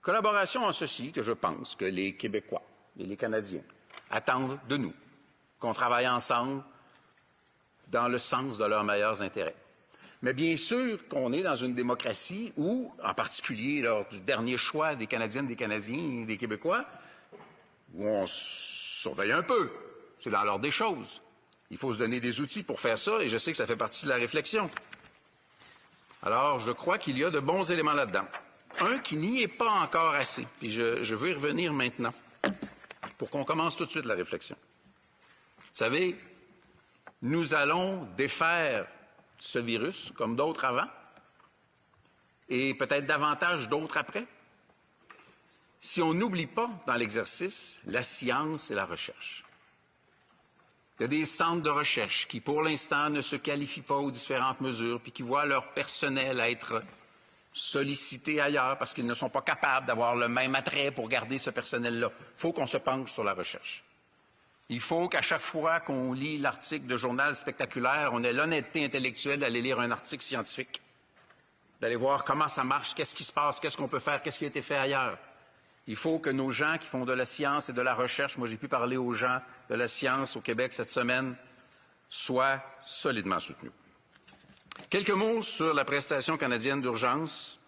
Collaboration en ceci que je pense que les Québécois et les Canadiens attendent de nous, qu'on travaille ensemble dans le sens de leurs meilleurs intérêts. Mais bien sûr qu'on est dans une démocratie où, en particulier lors du dernier choix des Canadiennes, des Canadiens et des Québécois, où on surveille un peu. C'est dans l'ordre des choses. Il faut se donner des outils pour faire ça, et je sais que ça fait partie de la réflexion. Alors, je crois qu'il y a de bons éléments là-dedans. Un qui n'y est pas encore assez, puis je veux y revenir maintenant, pour qu'on commence tout de suite la réflexion. Vous savez, nous allons défaire ce virus, comme d'autres avant, et peut-être davantage d'autres après, si on n'oublie pas dans l'exercice la science et la recherche. Il y a des centres de recherche qui, pour l'instant, ne se qualifient pas aux différentes mesures, puis qui voient leur personnel être sollicité ailleurs parce qu'ils ne sont pas capables d'avoir le même attrait pour garder ce personnel-là. Il faut qu'on se penche sur la recherche. Il faut qu'à chaque fois qu'on lit l'article de journal spectaculaire, on ait l'honnêteté intellectuelle d'aller lire un article scientifique, d'aller voir comment ça marche, qu'est-ce qui se passe, qu'est-ce qu'on peut faire, qu'est-ce qui a été fait ailleurs. Il faut que nos gens qui font de la science et de la recherche, moi j'ai pu parler aux gens de la science au Québec cette semaine, soient solidement soutenus. Quelques mots sur la prestation canadienne d'urgence,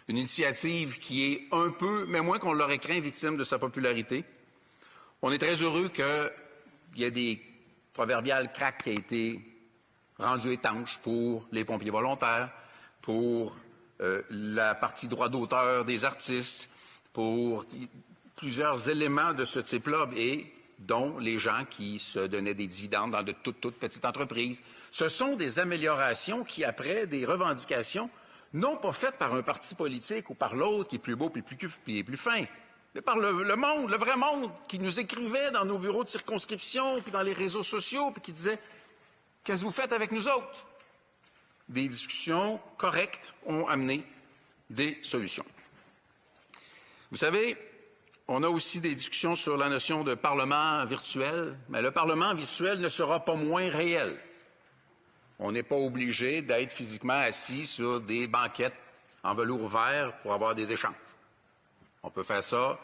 une initiative qui est un peu, mais moins qu'on l'aurait craint, victime de sa popularité. On est très heureux qu'il y ait des proverbiales cracks qui a été rendu étanche pour les pompiers volontaires, pour la partie droit d'auteur des artistes, pour plusieurs éléments de ce type-là et dont les gens qui se donnaient des dividendes dans de toutes petites entreprises. Ce sont des améliorations qui, après des revendications, non pas faites par un parti politique ou par l'autre qui est plus beau puis plus fin, mais par le monde, le vrai monde, qui nous écrivait dans nos bureaux de circonscription puis dans les réseaux sociaux puis qui disait « Qu'est-ce que vous faites avec nous autres? » Des discussions correctes ont amené des solutions. Vous savez, on a aussi des discussions sur la notion de parlement virtuel, mais le parlement virtuel ne sera pas moins réel. On n'est pas obligé d'être physiquement assis sur des banquettes en velours vert pour avoir des échanges. On peut faire ça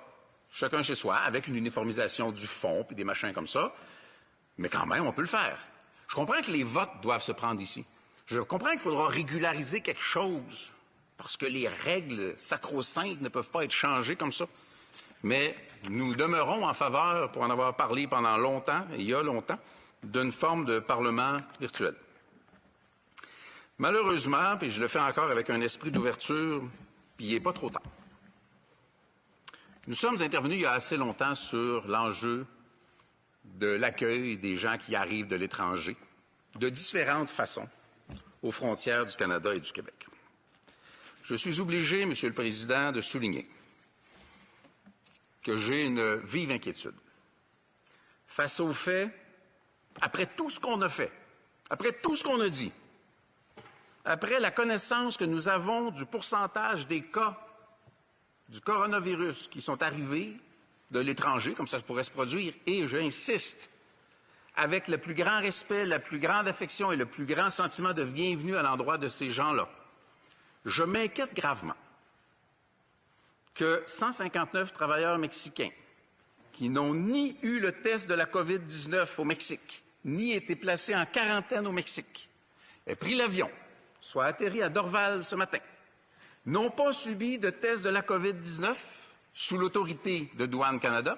chacun chez soi, avec une uniformisation du fond puis des machins comme ça, mais quand même, on peut le faire. Je comprends que les votes doivent se prendre ici. Je comprends qu'il faudra régulariser quelque chose, parce que les règles sacro-saintes ne peuvent pas être changées comme ça. Mais nous demeurons en faveur, pour en avoir parlé pendant longtemps, et il y a longtemps, d'une forme de parlement virtuel. Malheureusement, puis je le fais encore avec un esprit d'ouverture, puis il n'est pas trop tard. Nous sommes intervenus il y a assez longtemps sur l'enjeu de l'accueil des gens qui arrivent de l'étranger, de différentes façons, aux frontières du Canada et du Québec. Je suis obligé, Monsieur le Président, de souligner que j'ai une vive inquiétude face au fait, après tout ce qu'on a fait, après tout ce qu'on a dit, après la connaissance que nous avons du pourcentage des cas du coronavirus qui sont arrivés de l'étranger, comme ça pourrait se produire, et j'insiste, avec le plus grand respect, la plus grande affection et le plus grand sentiment de bienvenue à l'endroit de ces gens-là, je m'inquiète gravement que 159 travailleurs mexicains qui n'ont ni eu le test de la COVID-19 au Mexique, ni été placés en quarantaine au Mexique, aient pris l'avion, soient atterris à Dorval ce matin, n'ont pas subi de test de la COVID-19 sous l'autorité de Douane Canada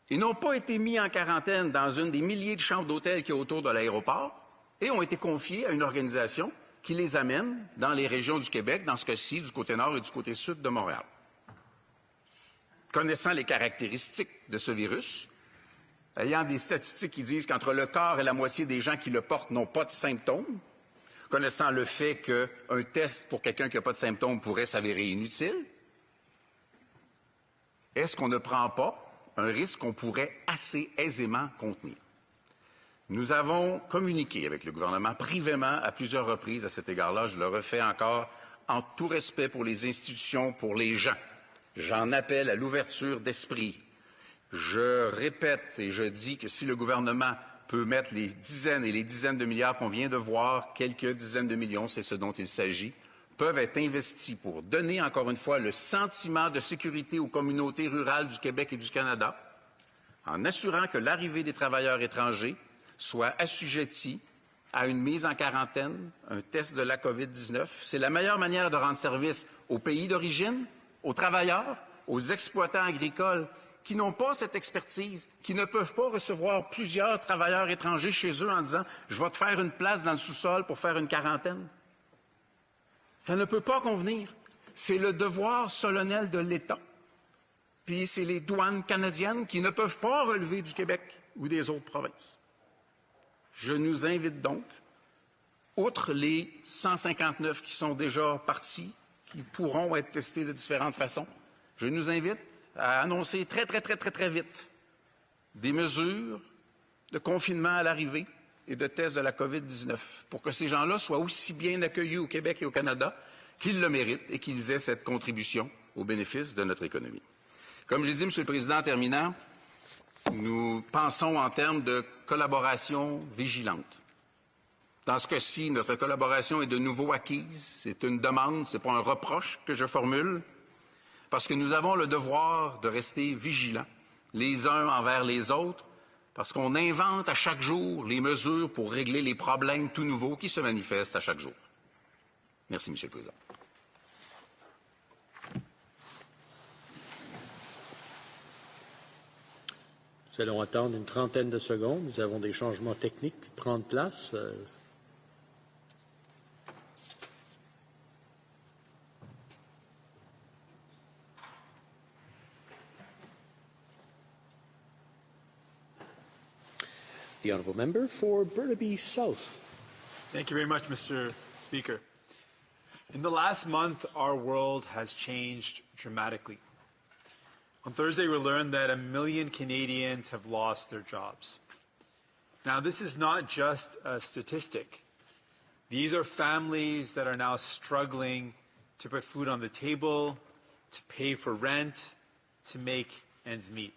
et n'ont pas été mis en quarantaine dans une des milliers de chambres d'hôtel qui est autour de l'aéroport et ont été confiés à une organisation qui les amène dans les régions du Québec, dans ce cas-ci, du côté nord et du côté sud de Montréal. Connaissant les caractéristiques de ce virus, ayant des statistiques qui disent qu'entre le quart et la moitié des gens qui le portent n'ont pas de symptômes, connaissant le fait qu'un test pour quelqu'un qui n'a pas de symptômes pourrait s'avérer inutile? Est-ce qu'on ne prend pas un risque qu'on pourrait assez aisément contenir? Nous avons communiqué avec le gouvernement privément à plusieurs reprises à cet égard-là. Je le refais encore en tout respect pour les institutions, pour les gens. J'en appelle à l'ouverture d'esprit. Je répète et je dis que si le gouvernement peut mettre les dizaines et les dizaines de milliards qu'on vient de voir, quelques dizaines de millions, c'est ce dont il s'agit, peuvent être investis pour donner, encore une fois, le sentiment de sécurité aux communautés rurales du Québec et du Canada, en assurant que l'arrivée des travailleurs étrangers soit assujettie à une mise en quarantaine, un test de la COVID-19. C'est la meilleure manière de rendre service aux pays d'origine, aux travailleurs, aux exploitants agricoles qui n'ont pas cette expertise, qui ne peuvent pas recevoir plusieurs travailleurs étrangers chez eux en disant « je vais te faire une place dans le sous-sol pour faire une quarantaine ». Ça ne peut pas convenir. C'est le devoir solennel de l'État. Puis c'est les douanes canadiennes qui ne peuvent pas relever du Québec ou des autres provinces. Je nous invite donc, outre les 159 qui sont déjà partis, qui pourront être testés de différentes façons, je nous invite à annoncer très vite des mesures de confinement à l'arrivée et de tests de la COVID-19 pour que ces gens-là soient aussi bien accueillis au Québec et au Canada qu'ils le méritent et qu'ils aient cette contribution au bénéfice de notre économie. Comme j'ai dit, Monsieur le Président, en terminant, nous pensons en termes de collaboration vigilante. Dans ce cas-ci, notre collaboration est de nouveau acquise. C'est une demande, ce n'est pas un reproche que je formule, parce que nous avons le devoir de rester vigilants, les uns envers les autres, parce qu'on invente à chaque jour les mesures pour régler les problèmes tout nouveaux qui se manifestent à chaque jour. Merci, Monsieur le Président. Nous allons attendre une trentaine de secondes. Nous avons des changements techniques qui prennent place. The honourable member for Burnaby South. Thank you very much, Mr. Speaker. In the last month, our world has changed dramatically. On Thursday, we learned that 1 million Canadians have lost their jobs. Now, this is not just a statistic. These are families that are now struggling to put food on the table, to pay for rent, to make ends meet.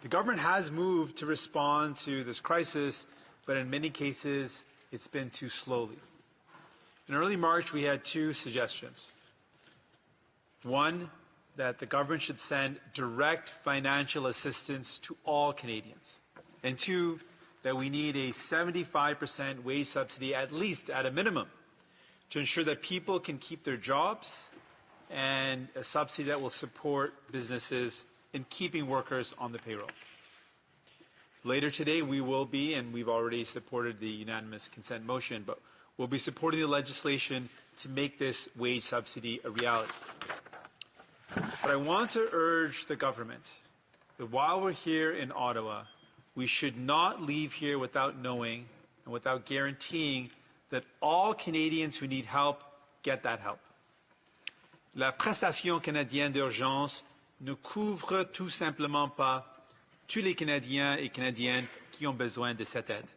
The government has moved to respond to this crisis, but in many cases, it's been too slowly. In early March, we had two suggestions. One, that the government should send direct financial assistance to all Canadians. And two, that we need a 75% wage subsidy, at least at a minimum, to ensure that people can keep their jobs, and a subsidy that will support businesses in keeping workers on the payroll. Later today, we will be, and we've already supported the unanimous consent motion, but we'll be supporting the legislation to make this wage subsidy a reality. But I want to urge the government that while we're here in Ottawa, we should not leave here without knowing and without guaranteeing that all Canadians who need help get that help. La prestation canadienne d'urgence ne couvre tout simplement pas tous les Canadiens et Canadiennes qui ont besoin de cette aide.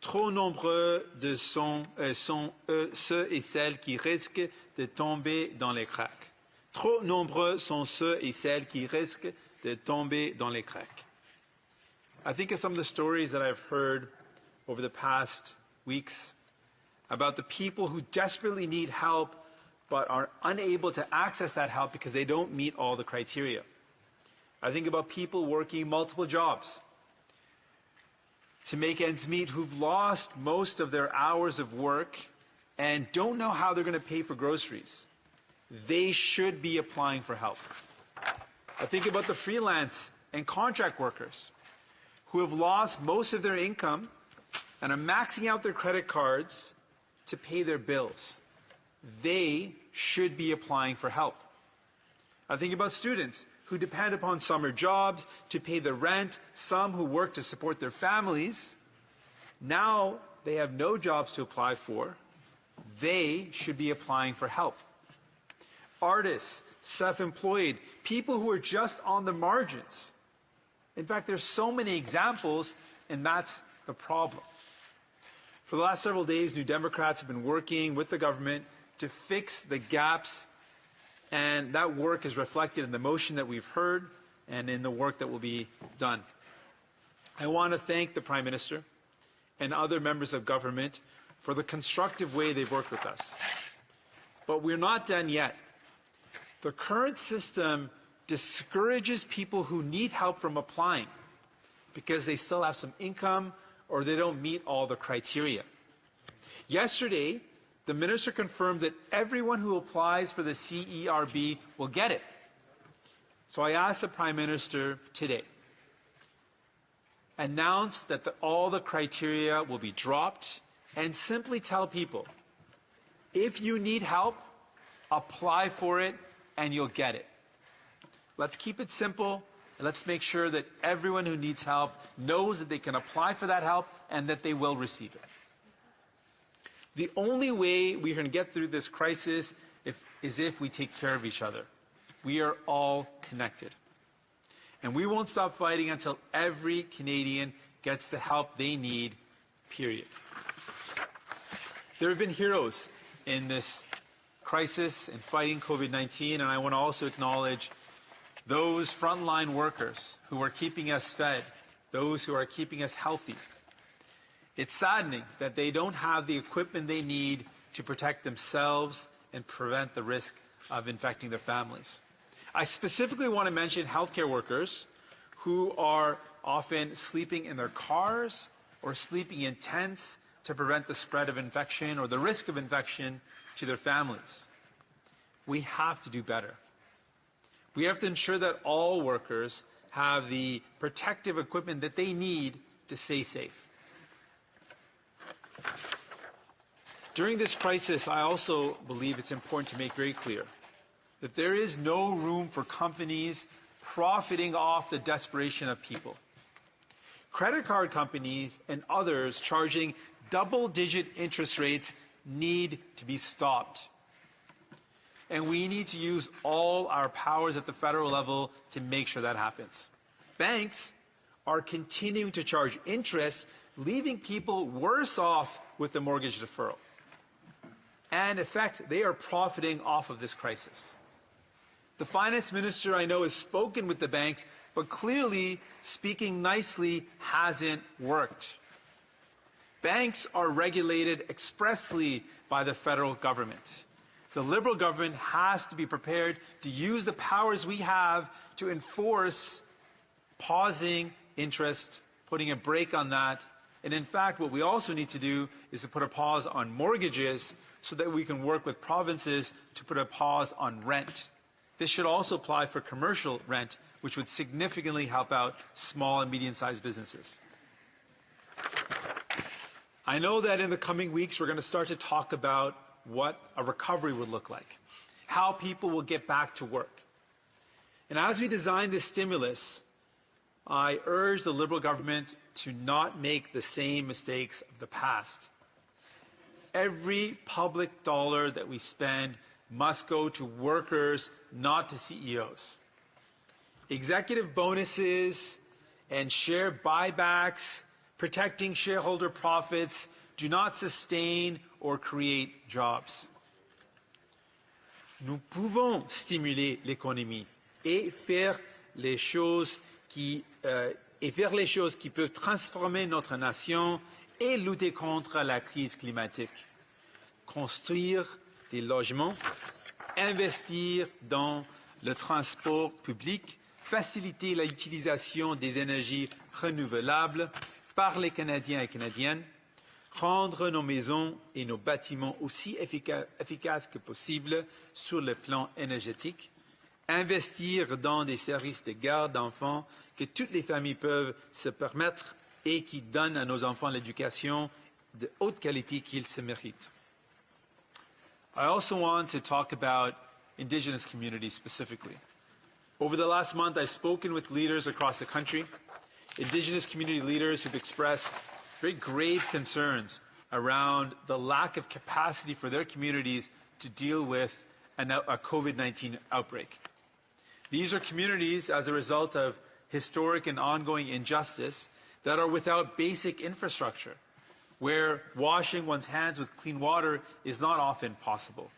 Trop nombreux sont ceux et celles qui risquent de tomber dans les cracks. Trop nombreux sont ceux et celles qui risquent de tomber dans les cracks. I think of some of the stories that I've heard over the past weeks about the people who desperately need help but are unable to access that help because they don't meet all the criteria. I think about people working multiple jobs to make ends meet who've lost most of their hours of work and don't know how they're going to pay for groceries. They should be applying for help. I think about the freelance and contract workers who have lost most of their income and are maxing out their credit cards to pay their bills. They should be applying for help. I think about students who depend upon summer jobs to pay the rent, some who work to support their families. Now they have no jobs to apply for, they should be applying for help. Artists, self-employed, people who are just on the margins. In fact, there's so many examples, and that's the problem. For the last several days, New Democrats have been working with the government to fix the gaps, and that work is reflected in the motion that we've heard and in the work that will be done. I want to thank the Prime Minister and other members of government for the constructive way they've worked with us. But we're not done yet. The current system discourages people who need help from applying because they still have some income or they don't meet all the criteria. Yesterday, the Minister confirmed that everyone who applies for the CERB will get it. So I asked the Prime Minister today, announce that all the criteria will be dropped and simply tell people, if you need help, apply for it and you'll get it. Let's keep it simple, and let's make sure that everyone who needs help knows that they can apply for that help and that they will receive it. The only way we're going to get through this crisis is if we take care of each other. We are all connected. And we won't stop fighting until every Canadian gets the help they need, period. There have been heroes in this crisis in fighting COVID-19, and I want to also acknowledge those frontline workers who are keeping us fed, those who are keeping us healthy. It's saddening that they don't have the equipment they need to protect themselves and prevent the risk of infecting their families. I specifically want to mention healthcare workers who are often sleeping in their cars or sleeping in tents to prevent the spread of infection or the risk of infection to their families. We have to do better. We have to ensure that all workers have the protective equipment that they need to stay safe. During this crisis, I also believe it's important to make very clear that there is no room for companies profiting off the desperation of people. Credit card companies and others charging double-digit interest rates need to be stopped. And we need to use all our powers at the federal level to make sure that happens. Banks are continuing to charge interest, leaving people worse off with the mortgage deferral. And in fact, they are profiting off of this crisis. The finance minister, I know, has spoken with the banks, but clearly speaking nicely hasn't worked. Banks are regulated expressly by the federal government. The Liberal government has to be prepared to use the powers we have to enforce pausing interest, putting a brake on that. And in fact, what we also need to do is to put a pause on mortgages so that we can work with provinces to put a pause on rent. This should also apply for commercial rent, which would significantly help out small and medium-sized businesses. I know that in the coming weeks, we're going to start to talk about what a recovery would look like, how people will get back to work. And as we design this stimulus, I urge the Liberal government to not make the same mistakes of the past. Every public dollar that we spend must go to workers, not to CEOs. Executive bonuses and share buybacks, protecting shareholder profits, do not sustain or create jobs. Nous pouvons stimuler l'économie et faire les choses qui peuvent transformer notre nation et lutter contre la crise climatique. Construire des logements, investir dans le transport public, faciliter l'utilisation des énergies renouvelables par les Canadiens et Canadiennes, rendre nos maisons et nos bâtiments aussi efficaces que possible sur le plan énergétique, investir dans des services de garde d'enfants que toutes les familles peuvent se permettre et qui donnent à nos enfants l'éducation de haute qualité qu'ils se méritent. I also want to talk about Indigenous communities specifically. Over the last month, I've spoken with leaders across the country, Indigenous community leaders who've expressed very grave concerns around the lack of capacity for their communities to deal with a COVID-19 outbreak. These are communities as a result of historic and ongoing injustice that are without basic infrastructure, where washing one's hands with clean water is not often possible,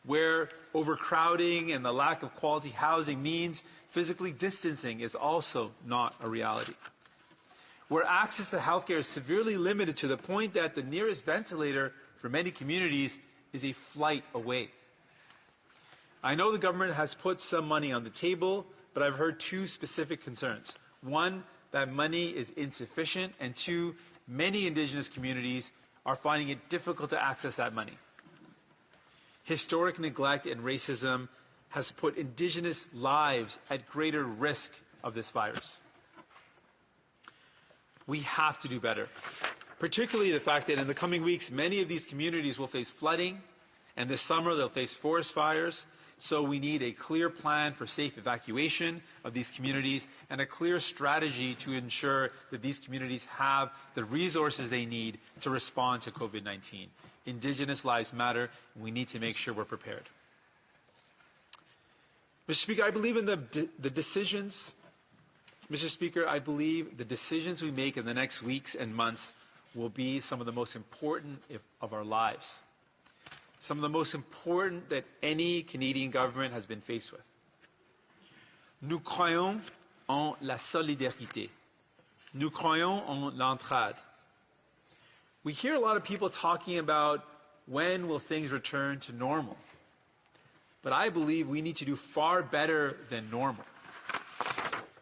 where overcrowding and the lack of quality housing means physically distancing is also not a reality, where access to healthcare is severely limited to the point that the nearest ventilator for many communities is a flight away. I know the government has put some money on the table, but I've heard two specific concerns. One, that money is insufficient, and two, many Indigenous communities are finding it difficult to access that money. Historic neglect and racism has put Indigenous lives at greater risk of this virus. We have to do better, particularly the fact that in the coming weeks, many of these communities will face flooding, and this summer they'll face forest fires. So we need a clear plan for safe evacuation of these communities and a clear strategy to ensure that these communities have the resources they need to respond to COVID-19. Indigenous lives matter, and we need to make sure we're prepared. Mr. Speaker, I believe in the decisions. Mr. Speaker, I believe the decisions we make in the next weeks and months will be some of the most important of our lives. Some of the most important that any Canadian government has been faced with. Nous croyons en la solidarité. Nous croyons en l'entraide. We hear a lot of people talking about when will things return to normal. But I believe we need to do far better than normal.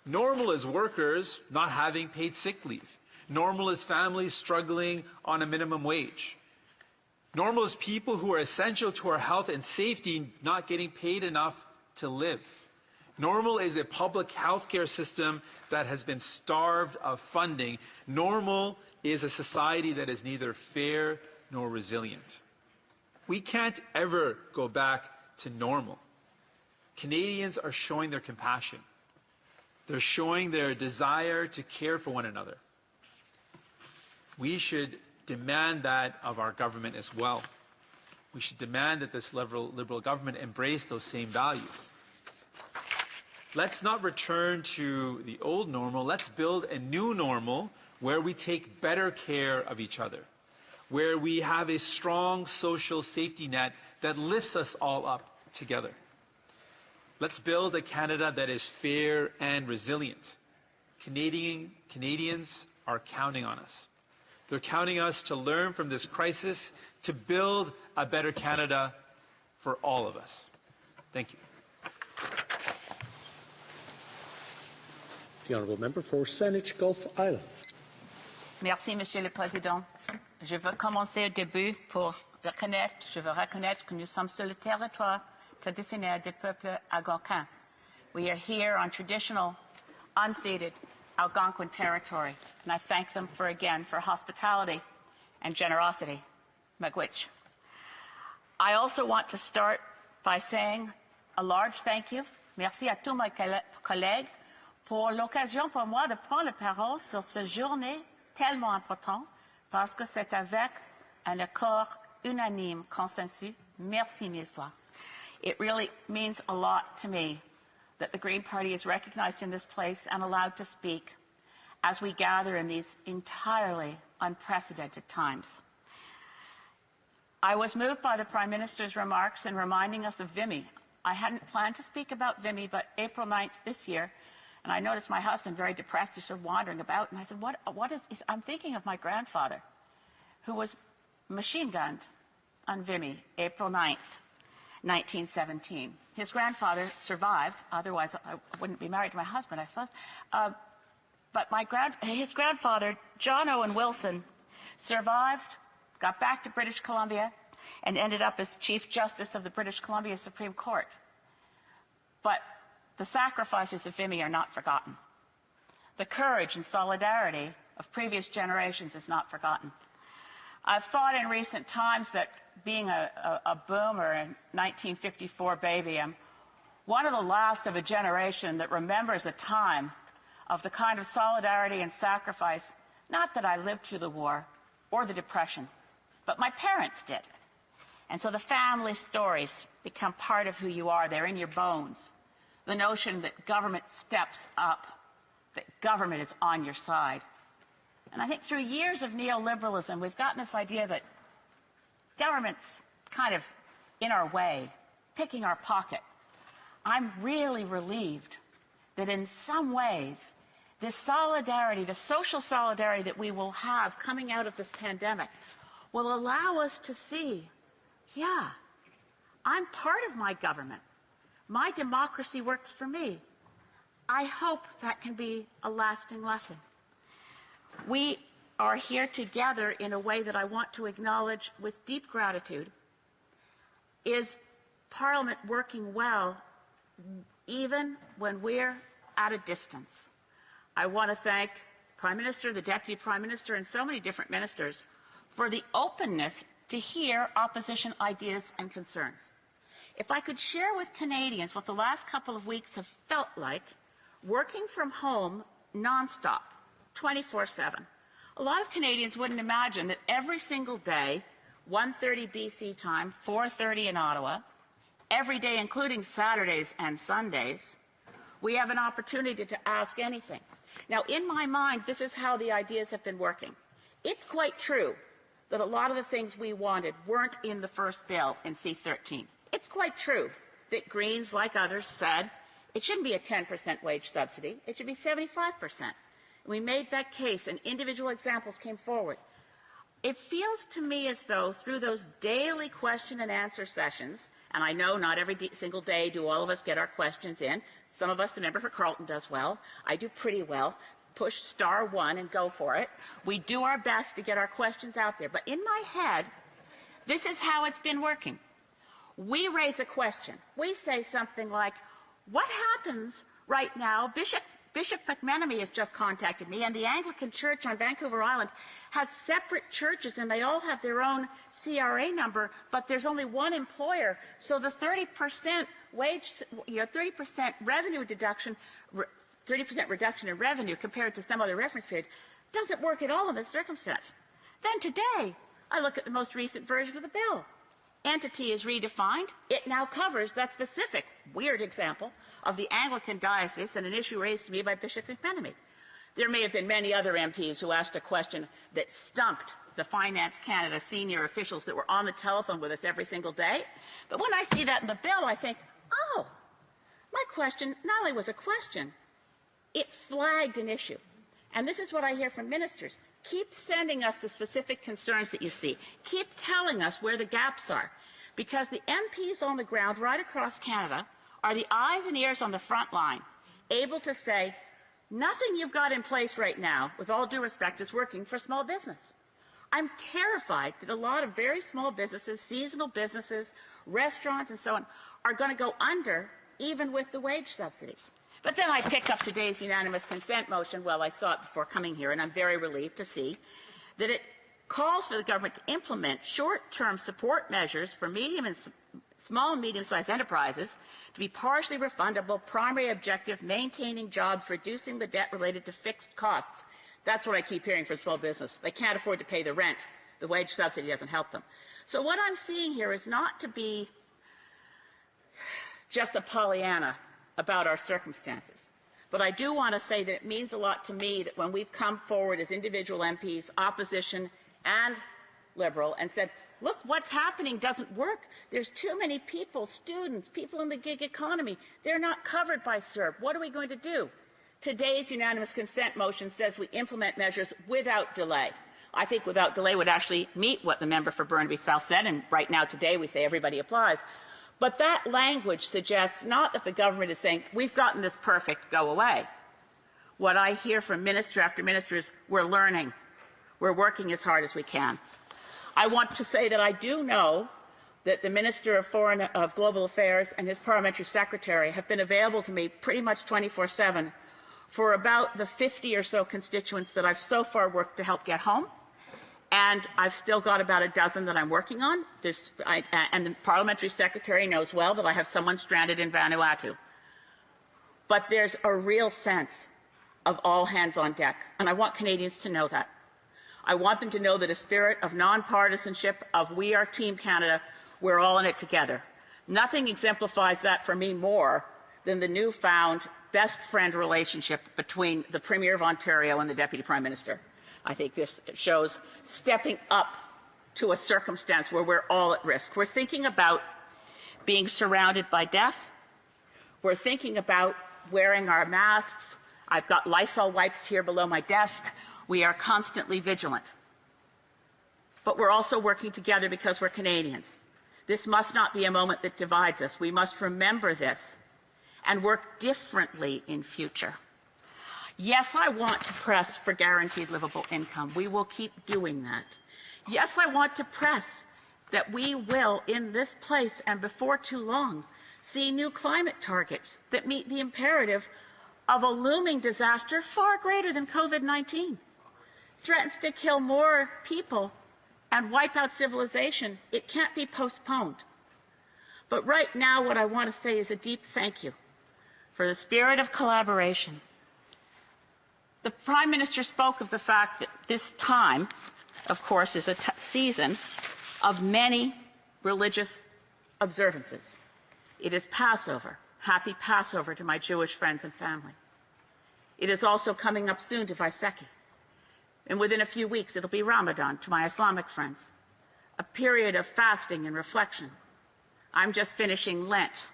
Normal is workers not having paid sick leave. Normal is families struggling on a minimum wage. Normal is people who are essential to our health and safety not getting paid enough to live. Normal is a public health care system that has been starved of funding. Normal is a society that is neither fair nor resilient. We can't ever go back to normal. Canadians are showing their compassion. They're showing their desire to care for one another. We should demand that of our government as well. We should demand that this Liberal government embrace those same values. Let's not return to the old normal. Let's build a new normal where we take better care of each other, where we have a strong social safety net that lifts us all up together. Let's build a Canada that is fair and resilient. Canadians are counting on us. They're counting us to learn from this crisis, to build a better Canada for all of us. Thank you. The Honourable Member for Saanich Gulf Islands. Merci, Monsieur le Président. Je veux commencer au début pour je veux reconnaître que nous sommes sur le territoire traditionnel des peuples algonquins. We are here on traditional, unceded Algonquin territory, and I thank them for hospitality and generosity. Miigwech. I also want to start by saying a large thank you. Merci à tous mes collègues pour l'occasion pour moi de prendre la parole sur cette journée tellement importante parce que c'est avec un accord unanime, consensus. Merci mille fois. It really means a lot to me that the Green Party is recognized in this place and allowed to speak as we gather in these entirely unprecedented times. I was moved by the Prime Minister's remarks in reminding us of VIMI. I hadn't planned to speak about VIMI, but April 9th this year, and I noticed my husband very depressed, he's sort of wandering about, and I said, what is I'm thinking of my grandfather, who was machine gunned on VIMI, April 9th. 1917. His grandfather survived, otherwise I wouldn't be married to my husband, I suppose. But his grandfather, John Owen Wilson, survived, got back to British Columbia, and ended up as Chief Justice of the British Columbia Supreme Court. But the sacrifices of VIMI are not forgotten. The courage and solidarity of previous generations is not forgotten. I've thought in recent times that being a boomer and 1954 baby, I'm one of the last of a generation that remembers a time of the kind of solidarity and sacrifice, not that I lived through the war or the Depression, but my parents did. And so the family stories become part of who you are. They're in your bones. The notion that government steps up, that government is on your side. And I think through years of neoliberalism, we've gotten this idea that government's kind of in our way, picking our pocket. I'm really relieved that in some ways, this solidarity, the social solidarity that we will have coming out of this pandemic will allow us to see, yeah, I'm part of my government. My democracy works for me. I hope that can be a lasting lesson. We are here together in a way that I want to acknowledge with deep gratitude. Is Parliament working well even when we're at a distance? I want to thank Prime Minister, the Deputy Prime Minister, and so many different ministers for the openness to hear opposition ideas and concerns. If I could share with Canadians what the last couple of weeks have felt like, working from home nonstop, 24/7. A lot of Canadians wouldn't imagine that every single day, 1:30 BC time, 4:30 in Ottawa, every day including Saturdays and Sundays, we have an opportunity to ask anything. Now, in my mind, this is how the ideas have been working. It's quite true that a lot of the things we wanted weren't in the first bill in C-13. It's quite true that Greens, like others, said it shouldn't be a 10% wage subsidy. It should be 75%. We made that case, and individual examples came forward. It feels to me as though through those daily question and answer sessions, and I know not every single day do all of us get our questions in. Some of us, the member for Carleton, does well. I do pretty well. Push *1 and go for it. We do our best to get our questions out there. But in my head, this is how it's been working. We raise a question. We say something like, what happens right now? Bishop McMenemy has just contacted me, and the Anglican Church on Vancouver Island has separate churches, and they all have their own CRA number, but there's only one employer. So the 30% wage, 30% revenue deduction, 30% reduction in revenue compared to some other reference period doesn't work at all in this circumstance. Then today, I look at the most recent version of the bill. Entity is redefined. It now covers that specific weird example of the Anglican diocese and an issue raised to me by Bishop McMenemy. There may have been many other MPs who asked a question that stumped the Finance Canada senior officials that were on the telephone with us every single day. But when I see that in the bill, I think, oh, my question not only was a question, it flagged an issue. And this is what I hear from ministers. Keep sending us the specific concerns that you see. Keep telling us where the gaps are. Because the MPs on the ground right across Canada are the eyes and ears on the front line, able to say, nothing you've got in place right now, with all due respect, is working for small business. I'm terrified that a lot of very small businesses, seasonal businesses, restaurants and so on, are going to go under even with the wage subsidies. But then I pick up today's unanimous consent motion. Well, I saw it before coming here, and I'm very relieved to see that it calls for the government to implement short-term support measures for small and medium-sized enterprises to be partially refundable, primary objective, maintaining jobs, reducing the debt related to fixed costs. That's what I keep hearing from small business. They can't afford to pay the rent. The wage subsidy doesn't help them. So what I'm seeing here is not to be just a Pollyanna about our circumstances. But I do want to say that it means a lot to me that when we've come forward as individual MPs, opposition and Liberal, and said, look, what's happening doesn't work. There's too many people, students, people in the gig economy. They're not covered by CERB. What are we going to do? Today's unanimous consent motion says we implement measures without delay. I think without delay would actually meet what the member for Burnaby South said, and right now today we say everybody applies. But that language suggests not that the government is saying, we've gotten this perfect, go away. What I hear from minister after minister is, we're learning. We're working as hard as we can. I want to say that I do know that the Minister of Global Affairs and his parliamentary secretary have been available to me pretty much 24/7 for about the 50 or so constituents that I've so far worked to help get home. And I've still got about a dozen that I'm working on. And the parliamentary secretary knows well that I have someone stranded in Vanuatu. But there's a real sense of all hands on deck, and I want Canadians to know that. I want them to know that a spirit of nonpartisanship, of we are Team Canada, we're all in it together. Nothing exemplifies that for me more than the newfound best friend relationship between the Premier of Ontario and the Deputy Prime Minister. I think this shows stepping up to a circumstance where we're all at risk. We're thinking about being surrounded by death. We're thinking about wearing our masks. I've got Lysol wipes here below my desk. We are constantly vigilant. But we're also working together because we're Canadians. This must not be a moment that divides us. We must remember this and work differently in future. Yes, I want to press for guaranteed livable income. We will keep doing that. Yes, I want to press that we will, in this place and before too long, see new climate targets that meet the imperative of a looming disaster far greater than COVID-19. Threatens to kill more people and wipe out civilization. It can't be postponed. But right now, what I want to say is a deep thank you for the spirit of collaboration. The Prime Minister spoke of the fact that this time, of course, is a season of many religious observances. It is Passover. Happy Passover to my Jewish friends and family. It is also coming up soon to Vaisakhi. And within a few weeks, it'll be Ramadan to my Islamic friends, a period of fasting and reflection. I'm just finishing Lent,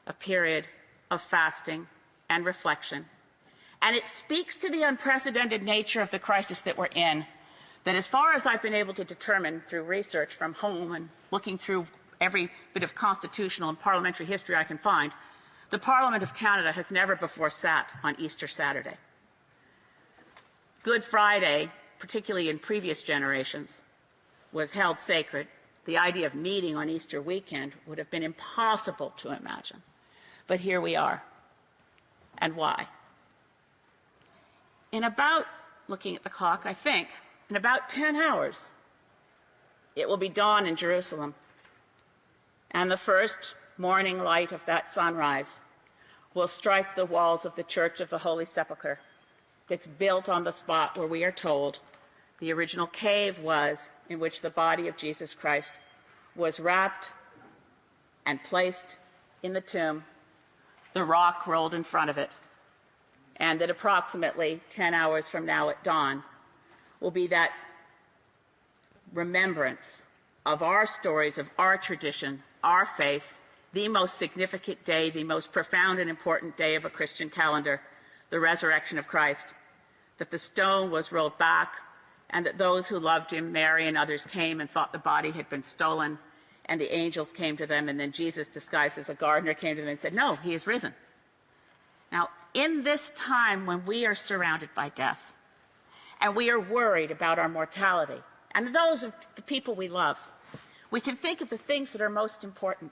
a period of fasting and reflection. And it speaks to the unprecedented nature of the crisis that we're in, that as far as I've been able to determine through research from home and looking through every bit of constitutional and parliamentary history I can find, the Parliament of Canada has never before sat on Easter Saturday. Good Friday, particularly in previous generations, was held sacred. The idea of meeting on Easter weekend would have been impossible to imagine. But here we are. And why? In about, looking at the clock, I think, in about 10 hours, it will be dawn in Jerusalem. And the first morning light of that sunrise will strike the walls of the Church of the Holy Sepulchre. It's built on the spot where we are told the original cave was, in which the body of Jesus Christ was wrapped and placed in the tomb, the rock rolled in front of it, and that approximately 10 hours from now at dawn will be that remembrance of our stories, of our tradition, our faith, the most significant day, the most profound and important day of a Christian calendar, the resurrection of Christ, that the stone was rolled back, and that those who loved him, Mary and others, came and thought the body had been stolen, and the angels came to them, and then Jesus, disguised as a gardener, came to them and said, no, he is risen. Now, in this time when we are surrounded by death, and we are worried about our mortality, and those of the people we love, we can think of the things that are most important.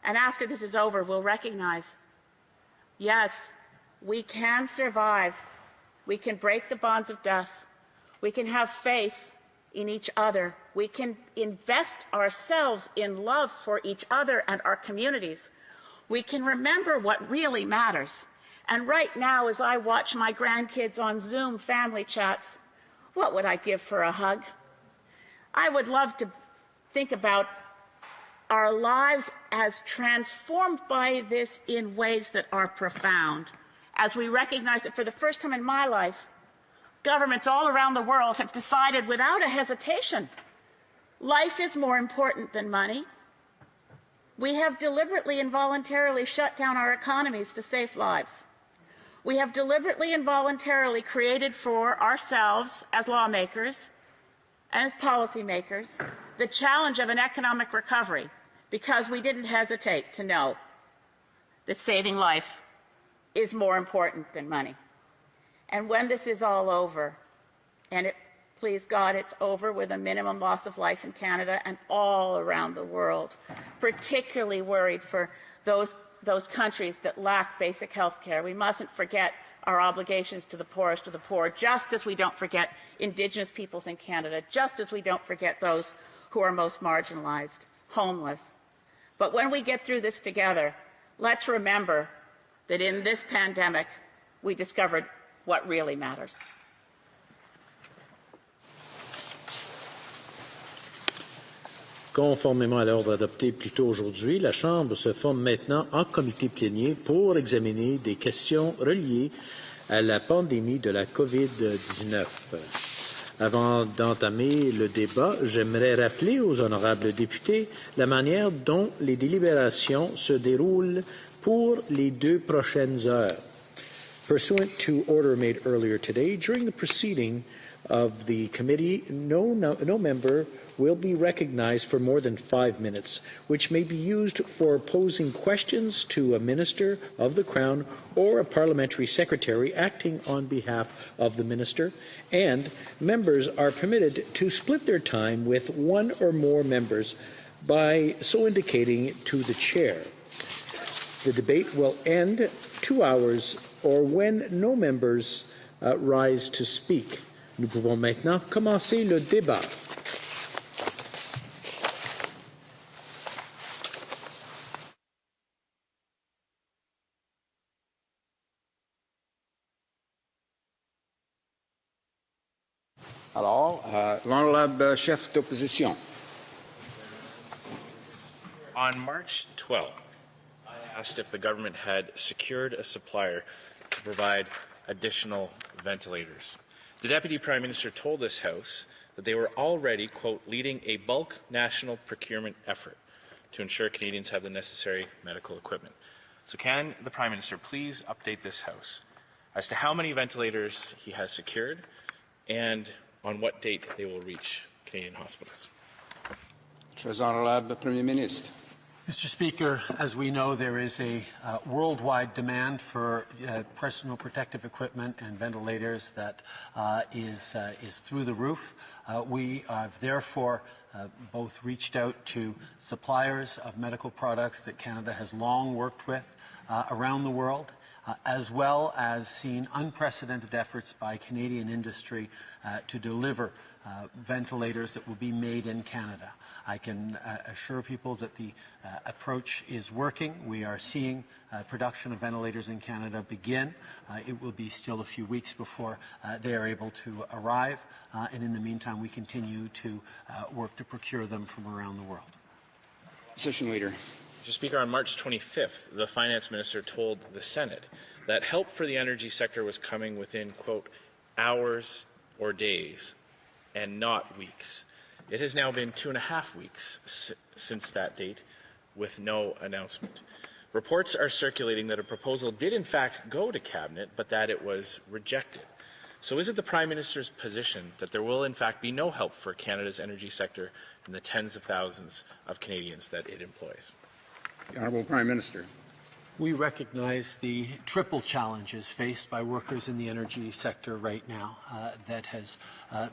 And after this is over, we'll recognize, yes, we can survive. We can break the bonds of death. We can have faith in each other. We can invest ourselves in love for each other and our communities. We can remember what really matters. And right now, as I watch my grandkids on Zoom family chats, what would I give for a hug? I would love to think about our lives as transformed by this in ways that are profound, as we recognize that for the first time in my life, governments all around the world have decided without a hesitation, life is more important than money. We have deliberately and voluntarily shut down our economies to save lives. We have deliberately and voluntarily created for ourselves as lawmakers and as policymakers the challenge of an economic recovery because we didn't hesitate to know that saving life is more important than money. And when this is all over, and please God, it's over with a minimum loss of life in Canada and all around the world, particularly worried for those countries that lack basic health care. We mustn't forget our obligations to the poorest of the poor, just as we don't forget Indigenous peoples in Canada, just as we don't forget those who are most marginalized, homeless. But when we get through this together, let's remember that in this pandemic, we discovered what really matters. Conformément à l'ordre adopté plus tôt aujourd'hui, la Chambre se forme maintenant en comité plénier pour examiner des questions reliées à la pandémie de la COVID-19. Avant d'entamer le débat, j'aimerais rappeler aux honorables députés la manière dont les délibérations se déroulent pour les 2 prochaines heures. Pursuant to order made earlier today, during the proceeding of the committee, no member will be recognized for more than 5 minutes, which may be used for posing questions to a minister of the Crown or a parliamentary secretary acting on behalf of the minister, and members are permitted to split their time with 1 or more members by so indicating to the chair. The debate will end 2 hours or when no members rise to speak. Nous pouvons maintenant commencer le débat. Alors, l'honorable chef d'opposition. On March 12th, I asked if the government had secured a supplier to provide additional ventilators. The Deputy Prime Minister told this House that they were already, quote, leading a bulk national procurement effort to ensure Canadians have the necessary medical equipment. So can the Prime Minister please update this House as to how many ventilators he has secured and on what date they will reach Canadian hospitals? Très honorable Premier Ministre. Mr. Speaker, as we know, there is a worldwide demand for personal protective equipment and ventilators that is through the roof. We have therefore both reached out to suppliers of medical products that Canada has long worked with around the world, as well as seen unprecedented efforts by Canadian industry to deliver ventilators that will be made in Canada. I can assure people that the approach is working. We are seeing production of ventilators in Canada begin. It will be still a few weeks before they are able to arrive, and in the meantime we continue to work to procure them from around the world. Opposition Leader. Mr. Speaker, on March 25th, the Finance Minister told the Senate that help for the energy sector was coming within, quote, hours or days and not weeks. It has now been 2.5 weeks since that date with no announcement. Reports are circulating that a proposal did in fact go to Cabinet, but that it was rejected. So is it the Prime Minister's position that there will in fact be no help for Canada's energy sector and the tens of thousands of Canadians that it employs? The Honourable Prime Minister. We recognize the triple challenges faced by workers in the energy sector right now that has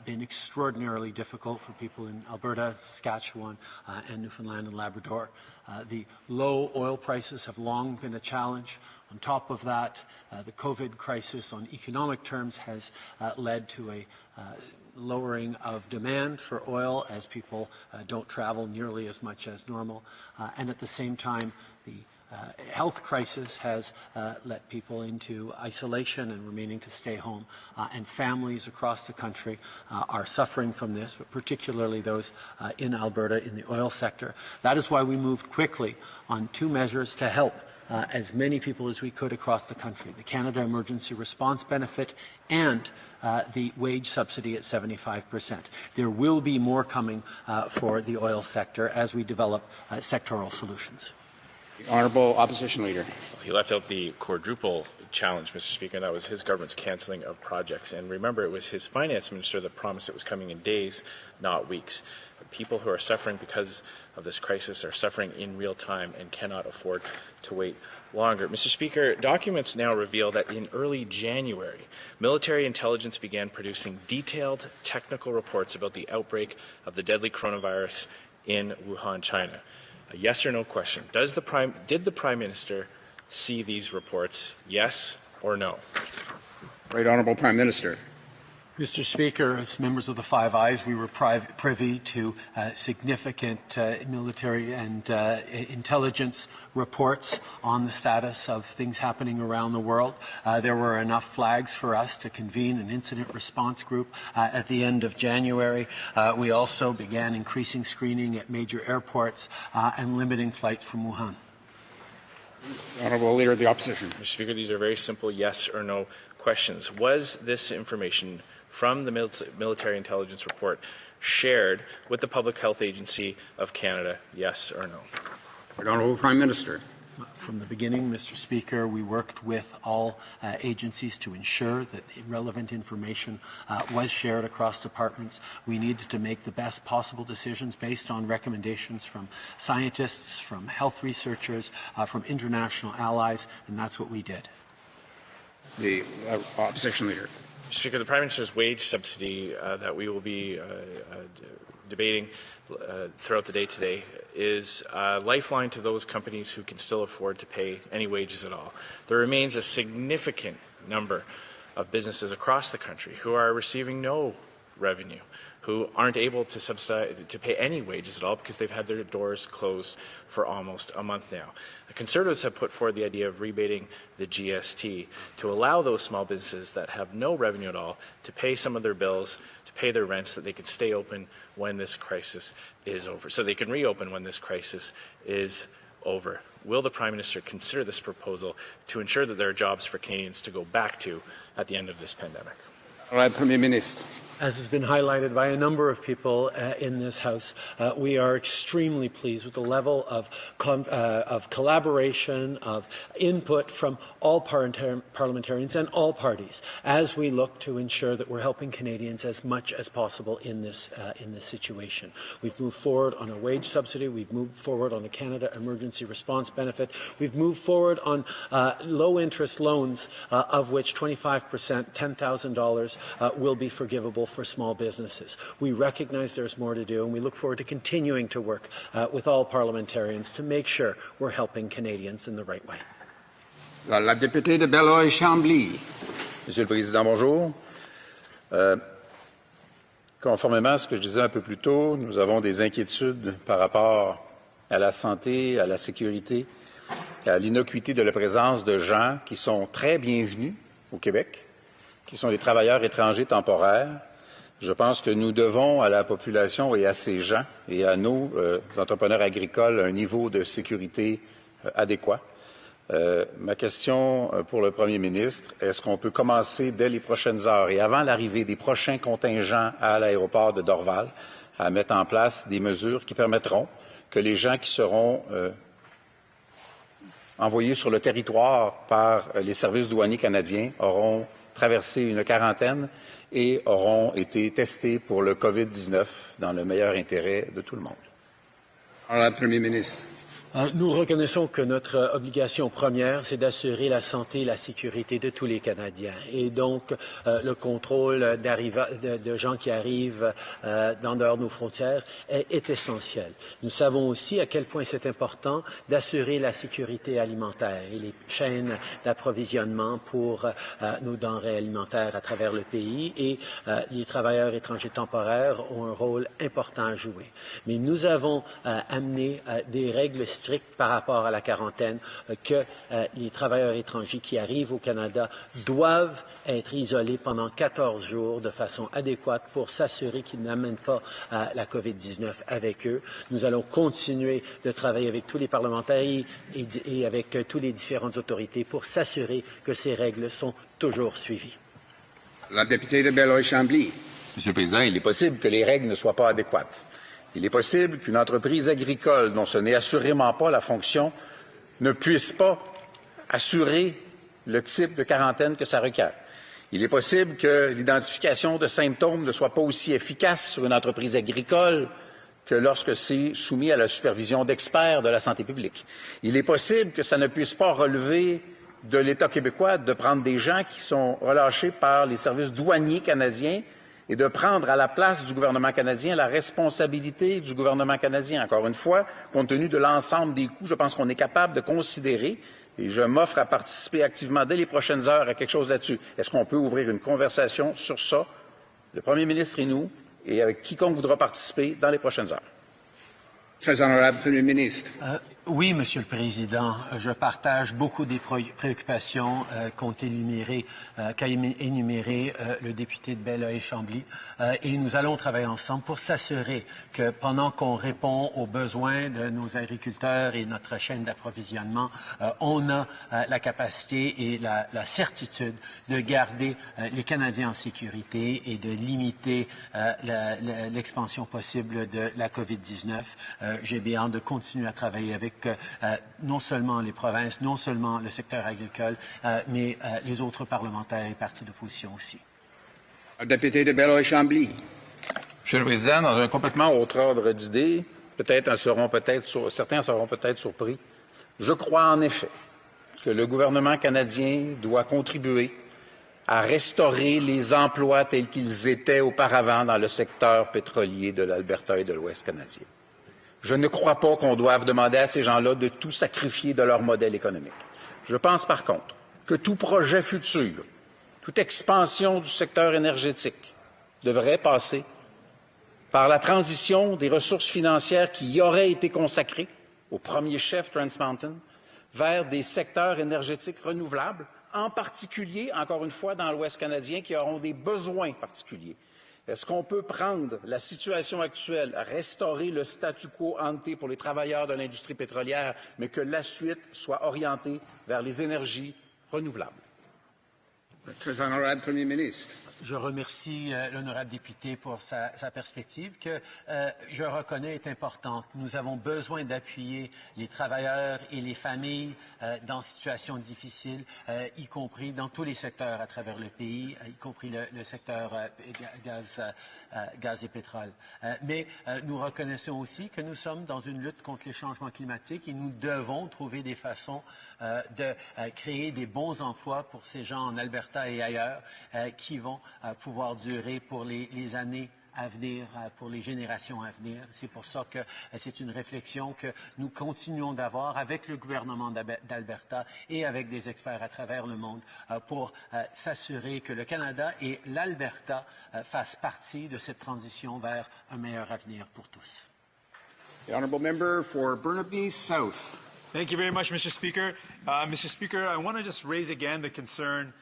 been extraordinarily difficult for people in Alberta, Saskatchewan, and Newfoundland and Labrador. The low oil prices have long been a challenge. On top of that, the COVID crisis on economic terms has led to a lowering of demand for oil as people don't travel nearly as much as normal. And at the same time, the health crisis has let people into isolation and remaining to stay home, and families across the country are suffering from this, but particularly those in Alberta in the oil sector. That is why we moved quickly on 2 measures to help as many people as we could across the country: the Canada Emergency Response Benefit and the wage subsidy at 75%. There will be more coming for the oil sector as we develop sectoral solutions. The Honourable Opposition Leader. He left out the quadruple challenge, Mr. Speaker, and that was his government's cancelling of projects. And remember, it was his finance minister that promised it was coming in days, not weeks. People who are suffering because of this crisis are suffering in real time and cannot afford to wait longer. Mr. Speaker, documents now reveal that in early January, military intelligence began producing detailed technical reports about the outbreak of the deadly coronavirus in Wuhan, China. A yes or no question. Did the Prime Minister see these reports? Yes or no? Right Honourable Prime Minister. Mr. Speaker, as members of the Five Eyes, we were privy to significant military and intelligence reports on the status of things happening around the world. There were enough flags for us to convene an incident response group at the end of January. We also began increasing screening at major airports and limiting flights from Wuhan. Honourable Leader of the Opposition. Mr. Speaker, these are very simple yes or no questions. Was this information from the military intelligence report shared with the Public Health Agency of Canada, yes or no? Honourable Prime Minister. From the beginning, Mr. Speaker, we worked with all agencies to ensure that relevant information was shared across departments. We needed to make the best possible decisions based on recommendations from scientists, from health researchers, from international allies, and that's what we did. The Opposition Leader. Mr. Speaker, the Prime Minister's wage subsidy that we will be debating throughout the day today is a lifeline to those companies who can still afford to pay any wages at all. There remains a significant number of businesses across the country who are receiving no revenue, who aren't able to pay any wages at all because they've had their doors closed for almost a month now. The Conservatives have put forward the idea of rebating the GST to allow those small businesses that have no revenue at all to pay some of their bills, to pay their rent, so that they can stay open when this crisis is over, so they can reopen when this crisis is over. Will the Prime Minister consider this proposal to ensure that there are jobs for Canadians to go back to at the end of this pandemic? Premier Ministre. As has been highlighted by a number of people in this House, we are extremely pleased with the level of collaboration, of input from all parliamentarians and all parties as we look to ensure that we're helping Canadians as much as possible in this situation. We've moved forward on a wage subsidy. We've moved forward on a Canada Emergency Response Benefit. We've moved forward on low-interest loans, of which 25%, $10,000, will be forgivable for small businesses. We recognize there's more to do, and we look forward to continuing to work with all parliamentarians to make sure we're helping Canadians in the right way. La députée de Beloeil-Chambly. Monsieur le Président, bonjour. Conformément à ce que je disais un peu plus tôt, nous avons des inquiétudes par rapport à la santé, à la sécurité, à l'innocuité de la présence de gens qui sont très bienvenus au Québec, qui sont des travailleurs étrangers temporaires. Je pense que nous devons à la population et à ces gens et à nos entrepreneurs agricoles un niveau de sécurité adéquat. Ma question pour le Premier ministre, est-ce qu'on peut commencer dès les prochaines heures et avant l'arrivée des prochains contingents à l'aéroport de Dorval à mettre en place des mesures qui permettront que les gens qui seront envoyés sur le territoire par les services douaniers canadiens auront traversé une quarantaine et auront été testés pour le COVID-19 dans le meilleur intérêt de tout le monde. Alors, le Premier ministre. Nous reconnaissons que notre obligation première, c'est d'assurer la santé et la sécurité de tous les Canadiens. Et donc, le contrôle de gens qui arrivent dans dehors de nos frontières est essentiel. Nous savons aussi à quel point c'est important d'assurer la sécurité alimentaire et les chaînes d'approvisionnement pour nos denrées alimentaires à travers le pays. Et les travailleurs étrangers temporaires ont un rôle important à jouer. Mais nous avons amené des règles strictes par rapport à la quarantaine, que les travailleurs étrangers qui arrivent au Canada doivent être isolés pendant 14 jours de façon adéquate pour s'assurer qu'ils n'amènent pas la COVID-19 avec eux. Nous allons continuer de travailler avec tous les parlementaires et avec toutes les différentes autorités pour s'assurer que ces règles sont toujours suivies. La députée de Beloeil-Chambly. Monsieur le Président, il est possible que les règles ne soient pas adéquates. Il est possible qu'une entreprise agricole dont ce n'est assurément pas la fonction ne puisse pas assurer le type de quarantaine que ça requiert. Il est possible que l'identification de symptômes ne soit pas aussi efficace sur une entreprise agricole que lorsque c'est soumis à la supervision d'experts de la santé publique. Il est possible que ça ne puisse pas relever de l'État québécois de prendre des gens qui sont relâchés par les services douaniers canadiens et de prendre à la place du gouvernement canadien la responsabilité du gouvernement canadien. Encore une fois, compte tenu de l'ensemble des coûts, je pense qu'on est capable de considérer, et je m'offre à participer activement dès les prochaines heures à quelque chose là-dessus. Est-ce qu'on peut ouvrir une conversation sur ça le premier ministre et nous, et avec quiconque voudra participer dans les prochaines heures. Très honorable Premier ministre. Oui, Monsieur le Président, je partage beaucoup des préoccupations qu'a énuméré le député de Belleuil-Chambly et nous allons travailler ensemble pour s'assurer que pendant qu'on répond aux besoins de nos agriculteurs et notre chaîne d'approvisionnement, on a la capacité et la certitude de garder les Canadiens en sécurité et de limiter l'expansion possible de la COVID-19. J'ai bien hâte de continuer à travailler avec non seulement les provinces, non seulement le secteur agricole, mais les autres parlementaires et partis d'opposition aussi. Le député de Belleuil-Chambly. Monsieur le Président, dans un complètement autre ordre d'idées, certains seront peut-être surpris. Je crois en effet que le gouvernement canadien doit contribuer à restaurer les emplois tels qu'ils étaient auparavant dans le secteur pétrolier de l'Alberta et de l'Ouest canadien. Je ne crois pas qu'on doive demander à ces gens-là de tout sacrifier de leur modèle économique. Je pense par contre que tout projet futur, toute expansion du secteur énergétique devrait passer par la transition des ressources financières qui y auraient été consacrées, au premier chef Trans Mountain, vers des secteurs énergétiques renouvelables, en particulier, encore une fois, dans l'Ouest canadien, qui auront des besoins particuliers. Est-ce qu'on peut prendre la situation actuelle, restaurer le statu quo ante pour les travailleurs de l'industrie pétrolière, mais que la suite soit orientée vers les énergies renouvelables? Très honorable Premier ministre. Je remercie l'honorable député pour sa perspective que je reconnais est importante. Nous avons besoin d'appuyer les travailleurs et les familles dans situations difficiles, y compris dans tous les secteurs à travers le pays, y compris le secteur gaz et pétrole. Mais nous reconnaissons aussi que nous sommes dans une lutte contre les changements climatiques et nous devons trouver des façons de créer des bons emplois pour ces gens en Alberta et ailleurs qui vont pouvoir durer pour les années à venir, pour les générations à venir. C'est pour ça que c'est une réflexion que nous continuons d'avoir avec le gouvernement d'Alberta et avec des experts à travers le monde pour s'assurer que le Canada et l'Alberta fassent partie de cette transition vers un meilleur avenir pour tous. The honourable member for Burnaby South. Thank you very much, Mr. Speaker. Mr. Speaker, I want to just raise again the concern.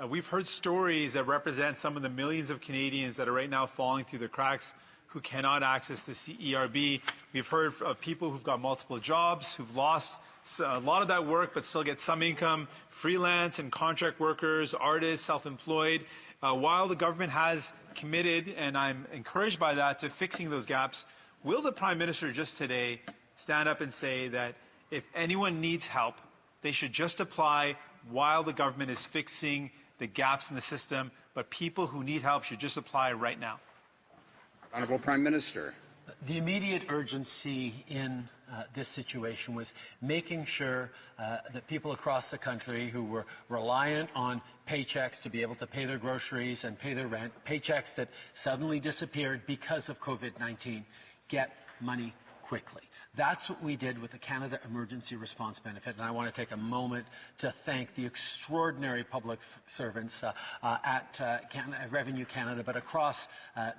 We've heard stories that represent some of the millions of Canadians that are right now falling through the cracks who cannot access the CERB. We've heard of people who've got multiple jobs, who've lost a lot of that work but still get some income, freelance and contract workers, artists, self-employed. While the government has committed, and I'm encouraged by that, to fixing those gaps, will the Prime Minister just today stand up and say that if anyone needs help, they should just apply while the government is fixing the gaps in the system, but people who need help should just apply right now? Honourable Prime Minister. The immediate urgency in this situation was making sure that people across the country who were reliant on paychecks to be able to pay their groceries and pay their rent, paychecks that suddenly disappeared because of COVID-19, get money quickly. That's what we did with the Canada Emergency Response Benefit, and I want to take a moment to thank the extraordinary public servants at Revenue Canada, but across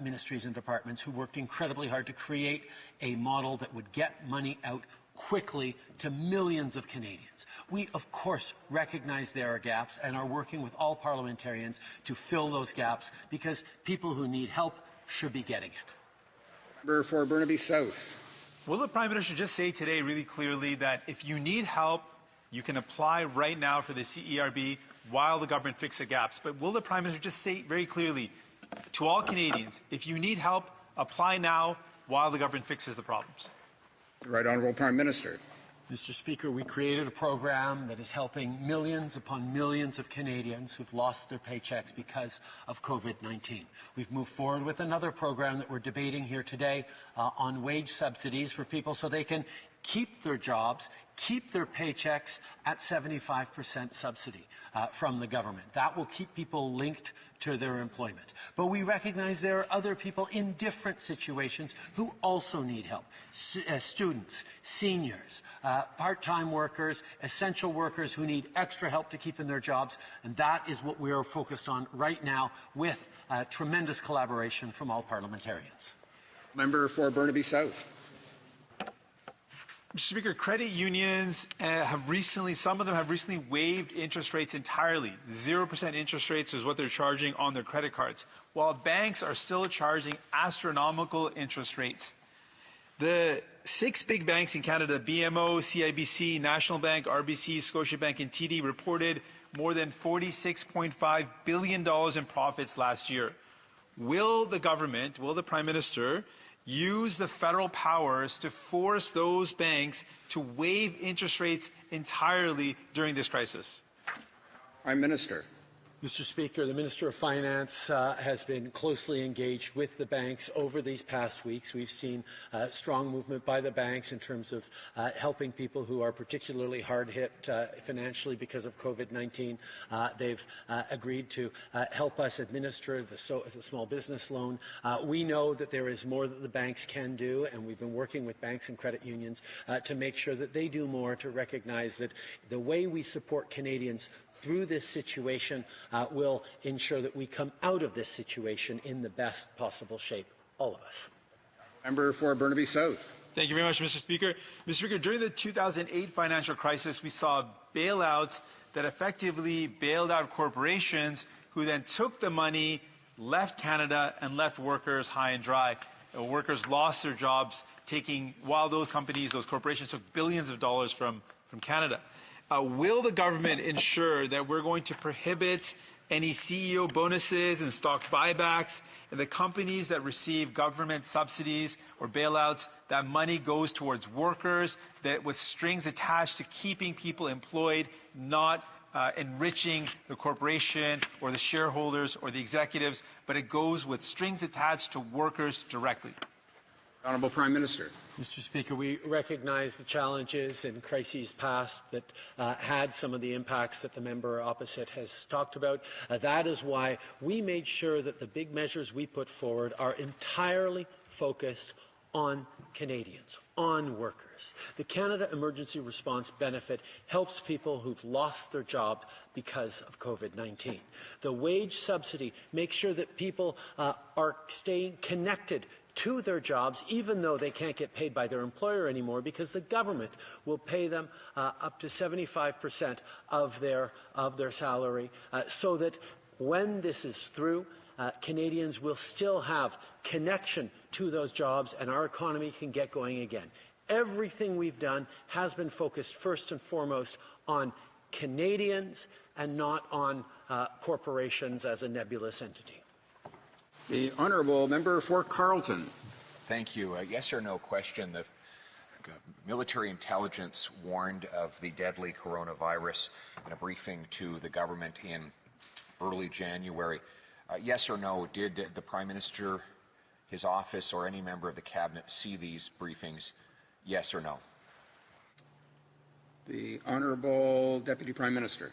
ministries and departments who worked incredibly hard to create a model that would get money out quickly to millions of Canadians. We, of course, recognize there are gaps and are working with all parliamentarians to fill those gaps because people who need help should be getting it. Member for Burnaby South. Will the Prime Minister just say today really clearly that if you need help, you can apply right now for the CERB while the government fixes the gaps? But will the Prime Minister just say very clearly to all Canadians, if you need help, apply now while the government fixes the problems? The Right Honourable Prime Minister. Mr. Speaker, we created a program that is helping millions upon millions of Canadians who've lost their paychecks because of COVID-19. We've moved forward with another program that we're debating here today on wage subsidies for people so they can keep their jobs, keep their paychecks at 75% subsidy from the government. That will keep people linked to their employment. But we recognize there are other people in different situations who also need help. Students, seniors, part-time workers, essential workers who need extra help to keep in their jobs. And that is what we are focused on right now with tremendous collaboration from all parliamentarians. Member for Burnaby South. Mr. Speaker, credit unions some of them have recently waived interest rates entirely. 0% interest rates is what they're charging on their credit cards, while banks are still charging astronomical interest rates. The 6 big banks in Canada, BMO, CIBC, National Bank, RBC, Scotiabank, and TD, reported more than $46.5 billion in profits last year. Will the government, will the Prime Minister, use the federal powers to force those banks to waive interest rates entirely during this crisis? Prime Minister. Mr. Speaker, the Minister of Finance has been closely engaged with the banks over these past weeks. We've seen strong movement by the banks in terms of helping people who are particularly hard hit financially because of COVID-19. They've agreed to help us administer the small business loan. We know that there is more that the banks can do, and we've been working with banks and credit unions to make sure that they do more to recognize that the way we support Canadians through this situation will ensure that we come out of this situation in the best possible shape, all of us. Member for Burnaby South. Thank you very much, Mr. Speaker. Mr. Speaker, during the 2008 financial crisis, we saw bailouts that effectively bailed out corporations who then took the money, left Canada, and left workers high and dry. Workers lost their jobs while those companies, those corporations took billions of dollars from Canada. Will the government ensure that we're going to prohibit any CEO bonuses and stock buybacks, and the companies that receive government subsidies or bailouts, that money goes towards workers, that with strings attached to keeping people employed, not enriching the corporation or the shareholders or the executives, but it goes with strings attached to workers directly? Honourable Prime Minister. Mr. Speaker, we recognize the challenges in crises past that had some of the impacts that the member opposite has talked about. That is why we made sure that the big measures we put forward are entirely focused on Canadians, on workers. The Canada Emergency Response Benefit helps people who've lost their job because of COVID-19. The wage subsidy makes sure that people are staying connected to their jobs, even though they can't get paid by their employer anymore, because the government will pay them up to 75% of their salary, so that when this is through, Canadians will still have connection to those jobs and our economy can get going again. Everything we've done has been focused first and foremost on Canadians and not on corporations as a nebulous entity. The Honourable Member for Carleton. Thank you. Yes or no question. The military intelligence warned of the deadly coronavirus in a briefing to the government in early January. Yes or no, did the Prime Minister, his office, or any member of the Cabinet see these briefings? Yes or no? The Honourable Deputy Prime Minister.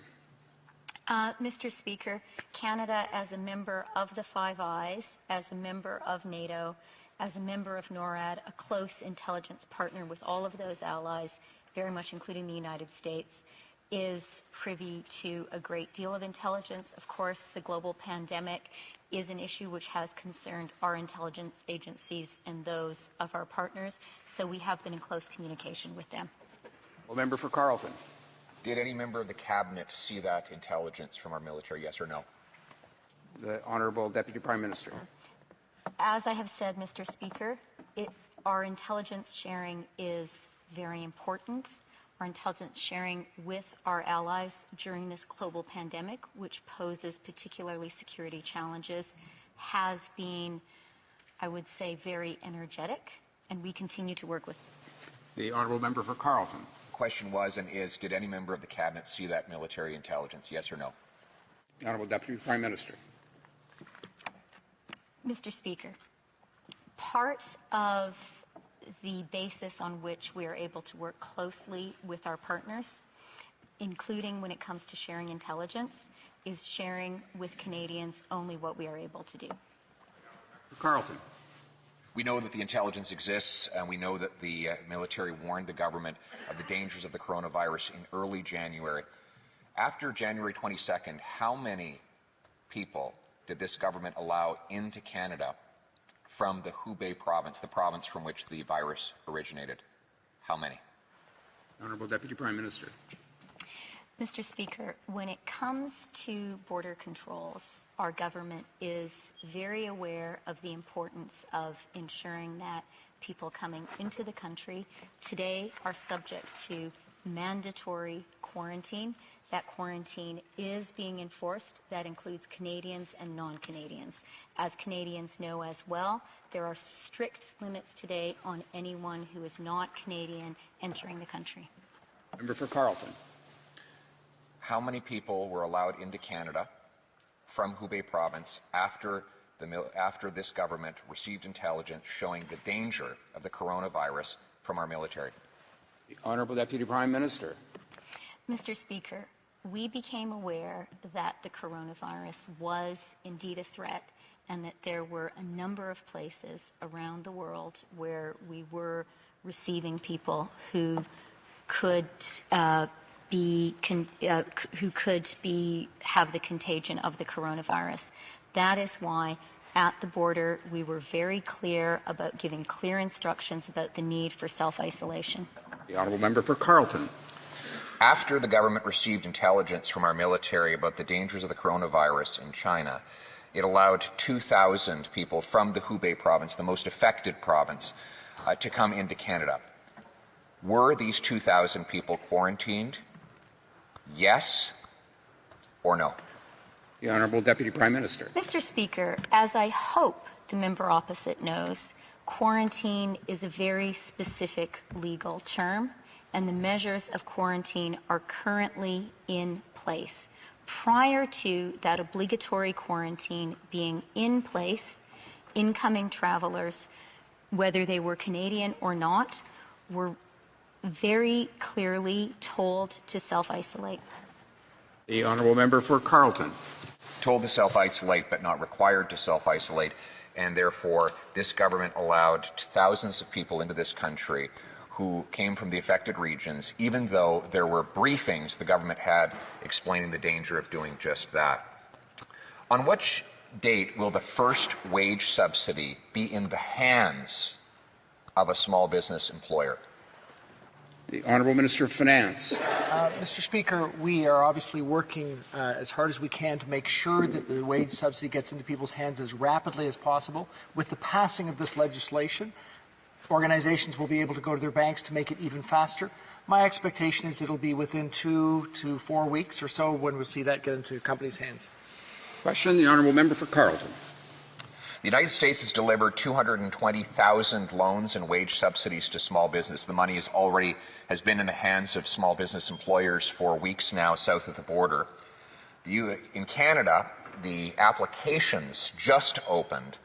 Mr. Speaker, Canada, as a member of the Five Eyes, as a member of NATO, as a member of NORAD, a close intelligence partner with all of those allies, very much including the United States, is privy to a great deal of intelligence. Of course, the global pandemic is an issue which has concerned our intelligence agencies and those of our partners, so we have been in close communication with them. Well, Member for Carleton. Did any member of the Cabinet see that intelligence from our military, yes or no? The Honourable Deputy Prime Minister. As I have said, Mr. Speaker, our intelligence sharing is very important. Our intelligence sharing with our allies during this global pandemic, which poses particularly security challenges, has been, I would say, very energetic, and we continue to work with. The Honourable Member for Carleton. Question was and is, did any member of the Cabinet see that military intelligence, yes or no? The Honourable Deputy Prime Minister. Mr. Speaker, part of the basis on which we are able to work closely with our partners, including when it comes to sharing intelligence, is sharing with Canadians only what we are able to do. Carleton. We know that the intelligence exists, and we know that the military warned the government of the dangers of the coronavirus in early January. After January 22nd, how many people did this government allow into Canada from the Hubei province, the province from which the virus originated? How many? Honourable Deputy Prime Minister. Mr. Speaker, when it comes to border controls, our government is very aware of the importance of ensuring that people coming into the country today are subject to mandatory quarantine. That quarantine is being enforced. That includes Canadians and non-Canadians. As Canadians know as well, there are strict limits today on anyone who is not Canadian entering the country. Member for Carleton. How many people were allowed into Canada from Hubei province after this government received intelligence showing the danger of the coronavirus from our military? The Honourable Deputy Prime Minister. Mr. Speaker, we became aware that the coronavirus was indeed a threat and that there were a number of places around the world where we were receiving people who could have the contagion of the coronavirus. That is why at the border we were very clear about giving clear instructions about the need for self-isolation. The Honourable Member for Carleton. After the government received intelligence from our military about the dangers of the coronavirus in China, it allowed 2,000 people from the Hubei province, the most affected province, to come into Canada. Were these 2,000 people quarantined? Yes or no? The Honourable Deputy Prime Minister. Mr. Speaker, as I hope the member opposite knows, quarantine is a very specific legal term, and the measures of quarantine are currently in place. Prior to that obligatory quarantine being in place, incoming travelers, whether they were Canadian or not, were very clearly told to self-isolate. The Honourable Member for Carleton. Told to self-isolate but not required to self-isolate, and therefore this government allowed thousands of people into this country who came from the affected regions, even though there were briefings the government had explaining the danger of doing just that. On which date will the first wage subsidy be in the hands of a small business employer? The Honourable Minister of Finance. Mr. Speaker, we are obviously working as hard as we can to make sure that the wage subsidy gets into people's hands as rapidly as possible. With the passing of this legislation, organizations will be able to go to their banks to make it even faster. My expectation is it'll be within 2 to 4 weeks or so when we'll see that get into companies' hands. Question, the Honourable Member for Carleton. The United States has delivered 220,000 loans and wage subsidies to small business. The money has been in the hands of small business employers for weeks now south of the border. In Canada, the applications just opened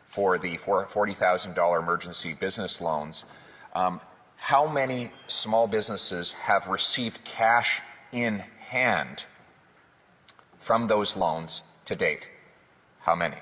for the $40,000 emergency business loans. How many small businesses have received cash in hand from those loans to date? How many?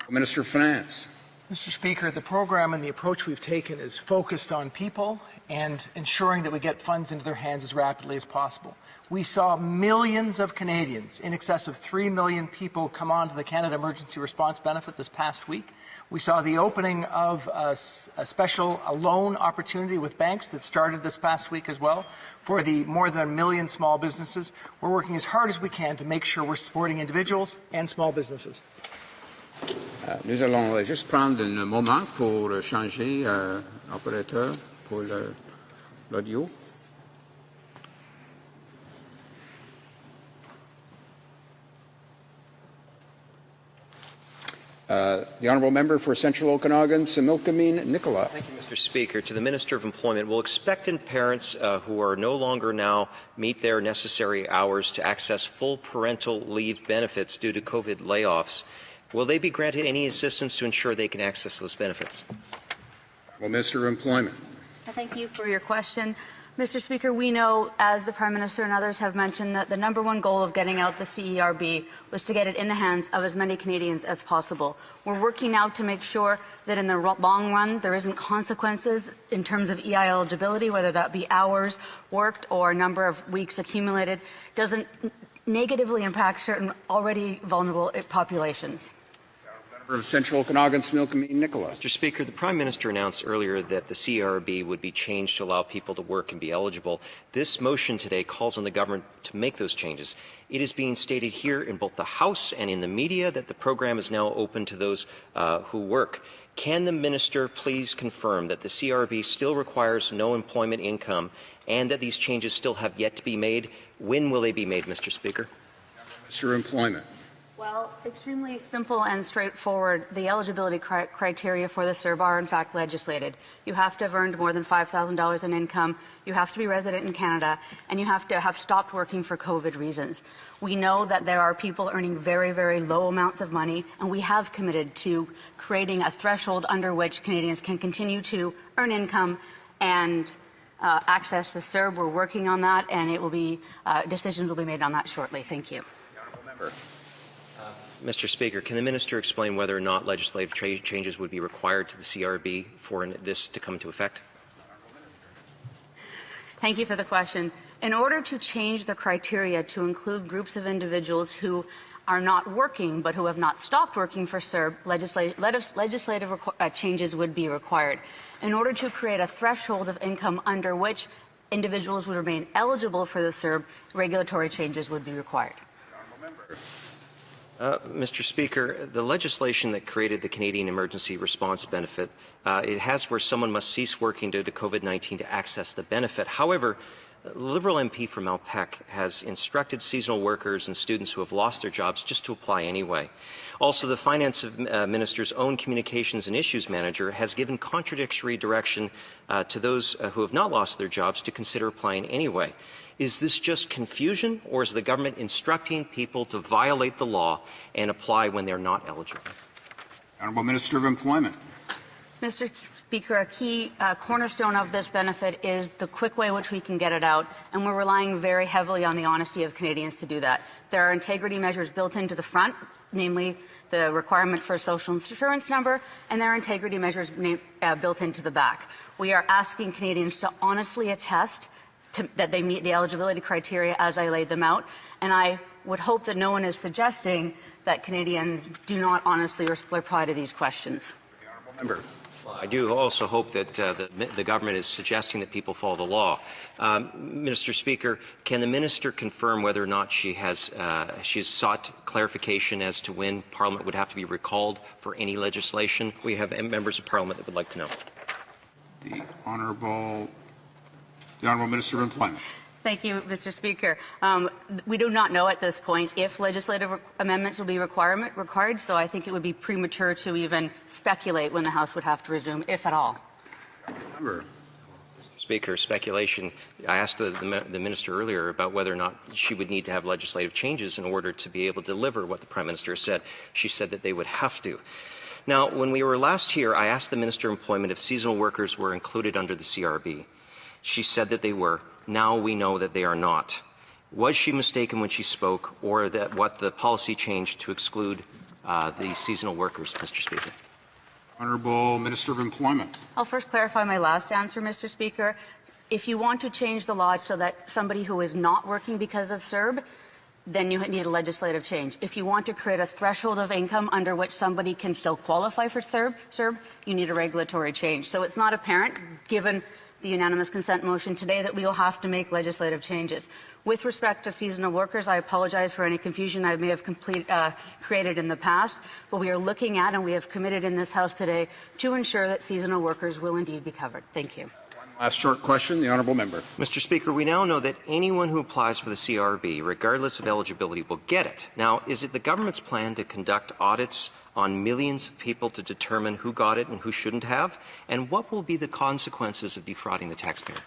Minister of Finance. Mr. Speaker, the program and the approach we've taken is focused on people and ensuring that we get funds into their hands as rapidly as possible. We saw millions of Canadians, in excess of 3 million people, come on to the Canada Emergency Response Benefit this past week. We saw the opening of a special loan opportunity with banks that started this past week as well for the more than 1 million small businesses. We're working as hard as we can to make sure we're supporting individuals and small businesses. Nous allons juste prendre un moment pour changer opérateur pour l'audio. The Honourable Member for Central Okanagan, Similkameen Nicola. Thank you, Mr. Speaker. To the Minister of Employment, will expectant parents who are no longer now meet their necessary hours to access full parental leave benefits due to COVID layoffs, will they be granted any assistance to ensure they can access those benefits? Well, Minister of Employment. Thank you for your question. Mr. Speaker, we know, as the Prime Minister and others have mentioned, that the #1 goal of getting out the CERB was to get it in the hands of as many Canadians as possible. We're working now to make sure that in the long run there isn't consequences in terms of EI eligibility, whether that be hours worked or number of weeks accumulated, doesn't negatively impact certain already vulnerable populations. Of Central Okanagan, Smilkameen, Nicola. Mr. Speaker, the Prime Minister announced earlier that the CERB would be changed to allow people to work and be eligible. This motion today calls on the government to make those changes. It is being stated here in both the House and in the media that the program is now open to those who work. Can the Minister please confirm that the CERB still requires no employment income and that these changes still have yet to be made? When will they be made, Mr. Speaker? Minister of Employment. Well, extremely simple and straightforward. The eligibility criteria for the CERB are, in fact, legislated. You have to have earned more than $5,000 in income, you have to be resident in Canada, and you have to have stopped working for COVID reasons. We know that there are people earning very, very low amounts of money, and we have committed to creating a threshold under which Canadians can continue to earn income and access the CERB. We're working on that, and it will be decisions will be made on that shortly. Thank you. The honourable member. Mr. Speaker, can the Minister explain whether or not legislative changes would be required to the CERB for this to come into effect? Thank you for the question. In order to change the criteria to include groups of individuals who are not working but who have not stopped working for CERB, legislative changes would be required. In order to create a threshold of income under which individuals would remain eligible for the CERB, regulatory changes would be required. Mr. Speaker, the legislation that created the Canadian Emergency Response Benefit, it has where someone must cease working due to COVID-19 to access the benefit. However, the Liberal MP from Malpeque has instructed seasonal workers and students who have lost their jobs just to apply anyway. Also, the Finance Minister's own Communications and Issues Manager has given contradictory direction to those who have not lost their jobs to consider applying anyway. Is this just confusion, or is the government instructing people to violate the law and apply when they're not eligible? Honourable Minister of Employment. Mr. Speaker, a key cornerstone of this benefit is the quick way in which we can get it out, and we're relying very heavily on the honesty of Canadians to do that. There are integrity measures built into the front, namely the requirement for a social insurance number, and there are integrity measures built into the back. We are asking Canadians to honestly attest that they meet the eligibility criteria as I laid them out, and I would hope that no one is suggesting that Canadians do not honestly reply to these questions. Member. Well, I do also hope that the government is suggesting that people follow the law. Mr. Speaker, can the minister confirm whether or not she has she's sought clarification as to when Parliament would have to be recalled for any legislation? We have members of Parliament that would like to know. The Honourable Minister of Employment. Thank you, Mr. Speaker. We do not know at this point if legislative amendments will be required, so I think it would be premature to even speculate when the House would have to resume, if at all. Member. Mr. Speaker, speculation. I asked the minister earlier about whether or not she would need to have legislative changes in order to be able to deliver what the Prime Minister said. She said that they would have to. Now, when we were last here, I asked the Minister of Employment if seasonal workers were included under the CRB. She said that they were. Now we know that they are not. Was she mistaken when she spoke, or that what the policy changed to exclude the seasonal workers, Mr. Speaker? Honourable Minister of Employment. I'll first clarify my last answer, Mr. Speaker. If you want to change the law so that somebody who is not working because of CERB, then you need a legislative change. If you want to create a threshold of income under which somebody can still qualify for CERB, you need a regulatory change. So it's not apparent, given the unanimous consent motion today, that we will have to make legislative changes. With respect to seasonal workers, I apologize for any confusion I may have created in the past, but we are looking at and we have committed in this House today to ensure that seasonal workers will indeed be covered. Thank you. Last short question, the Honourable Member. Mr. Speaker, we now know that anyone who applies for the CRB, regardless of eligibility, will get it. Now, is it the government's plan to conduct audits on millions of people to determine who got it and who shouldn't have? And what will be the consequences of defrauding the taxpayer?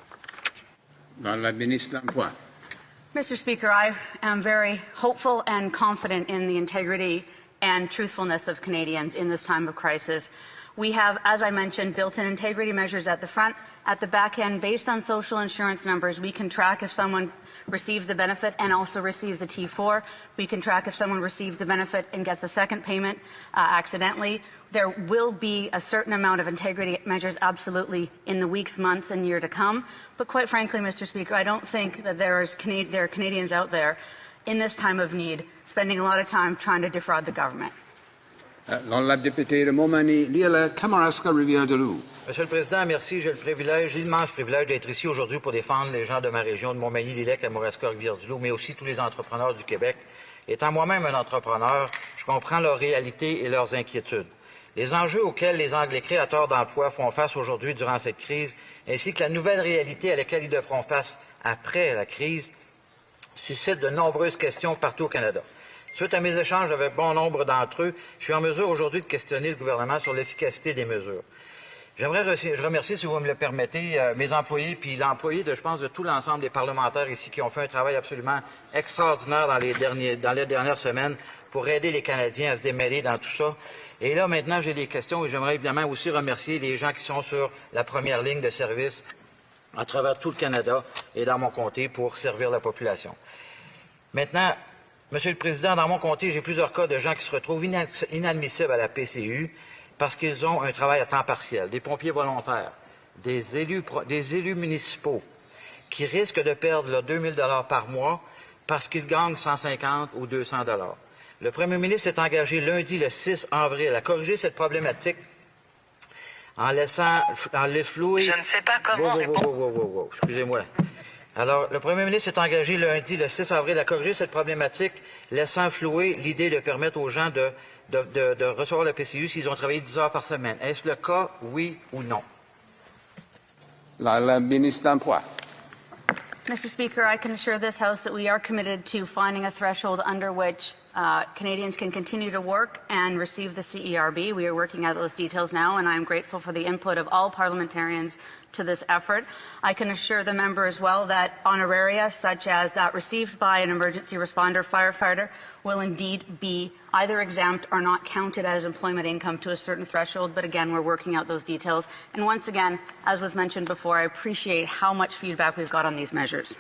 Mr. Speaker, I am very hopeful and confident in the integrity and truthfulness of Canadians in this time of crisis. We have, as I mentioned, built-in integrity measures at the front. At the back end, based on social insurance numbers, we can track if someone receives the benefit and also receives a T4. We can track if someone receives the benefit and gets a second payment accidentally. There will be a certain amount of integrity measures absolutely in the weeks, months, and year to come. But quite frankly, Mr. Speaker, I don't think that there are Canadians out there in this time of need spending a lot of time trying to defraud the government. L'honorable député de Montmagny, Lille, Kamouraska, Rivière-du-Loup. Monsieur le Président, merci. J'ai l'immense privilège d'être ici aujourd'hui pour défendre les gens de ma région de Montmagny, Lille, Kamouraska, Rivière-du-Loup, mais aussi tous les entrepreneurs du Québec. Étant moi-même un entrepreneur, je comprends leurs réalités et leurs inquiétudes. Les enjeux auxquels les créateurs d'emplois font face aujourd'hui durant cette crise, ainsi que la nouvelle réalité à laquelle ils devront face après la crise, suscitent de nombreuses questions partout au Canada. Suite à mes échanges avec bon nombre d'entre eux, je suis en mesure aujourd'hui de questionner le gouvernement sur l'efficacité des mesures. Je remercie, si vous me le permettez, mes employés, puis l'employé, je pense, de tout l'ensemble des parlementaires ici qui ont fait un travail absolument extraordinaire dans les dernières semaines pour aider les Canadiens à se démêler dans tout ça. Et là, maintenant, j'ai des questions et j'aimerais évidemment aussi remercier les gens qui sont sur la première ligne de service à travers tout le Canada et dans mon comté pour servir la population. Maintenant, Monsieur le Président, dans mon comté, j'ai plusieurs cas de gens qui se retrouvent inadmissibles à la PCU parce qu'ils ont un travail à temps partiel, des pompiers volontaires, des élus municipaux qui risquent de perdre leurs 2 000 $ par mois parce qu'ils gagnent 150 ou 200 $. Le premier ministre s'est engagé lundi, le 6 avril, à corriger cette problématique en laissant flouer... Je ne sais pas comment répondre. Excusez-moi. Alors, le premier ministre s'est engagé lundi, le 6 avril, à corriger cette problématique, laissant flouer l'idée de permettre aux gens de recevoir le PCU s'ils ont travaillé 10 heures par semaine. Est-ce le cas, oui ou non? La ministre d'Emploi. Mr. Speaker, I can assure this House that we are committed to finding a threshold under which Canadians can continue to work and receive the CERB. We are working out those details now, and I am grateful for the input of all parliamentarians to this effort. I can assure the member as well that honoraria, such as that received by an emergency responder firefighter, will indeed be either exempt or not counted as employment income to a certain threshold. But again, we're working out those details. And once again, as was mentioned before, I appreciate how much feedback we've got on these measures.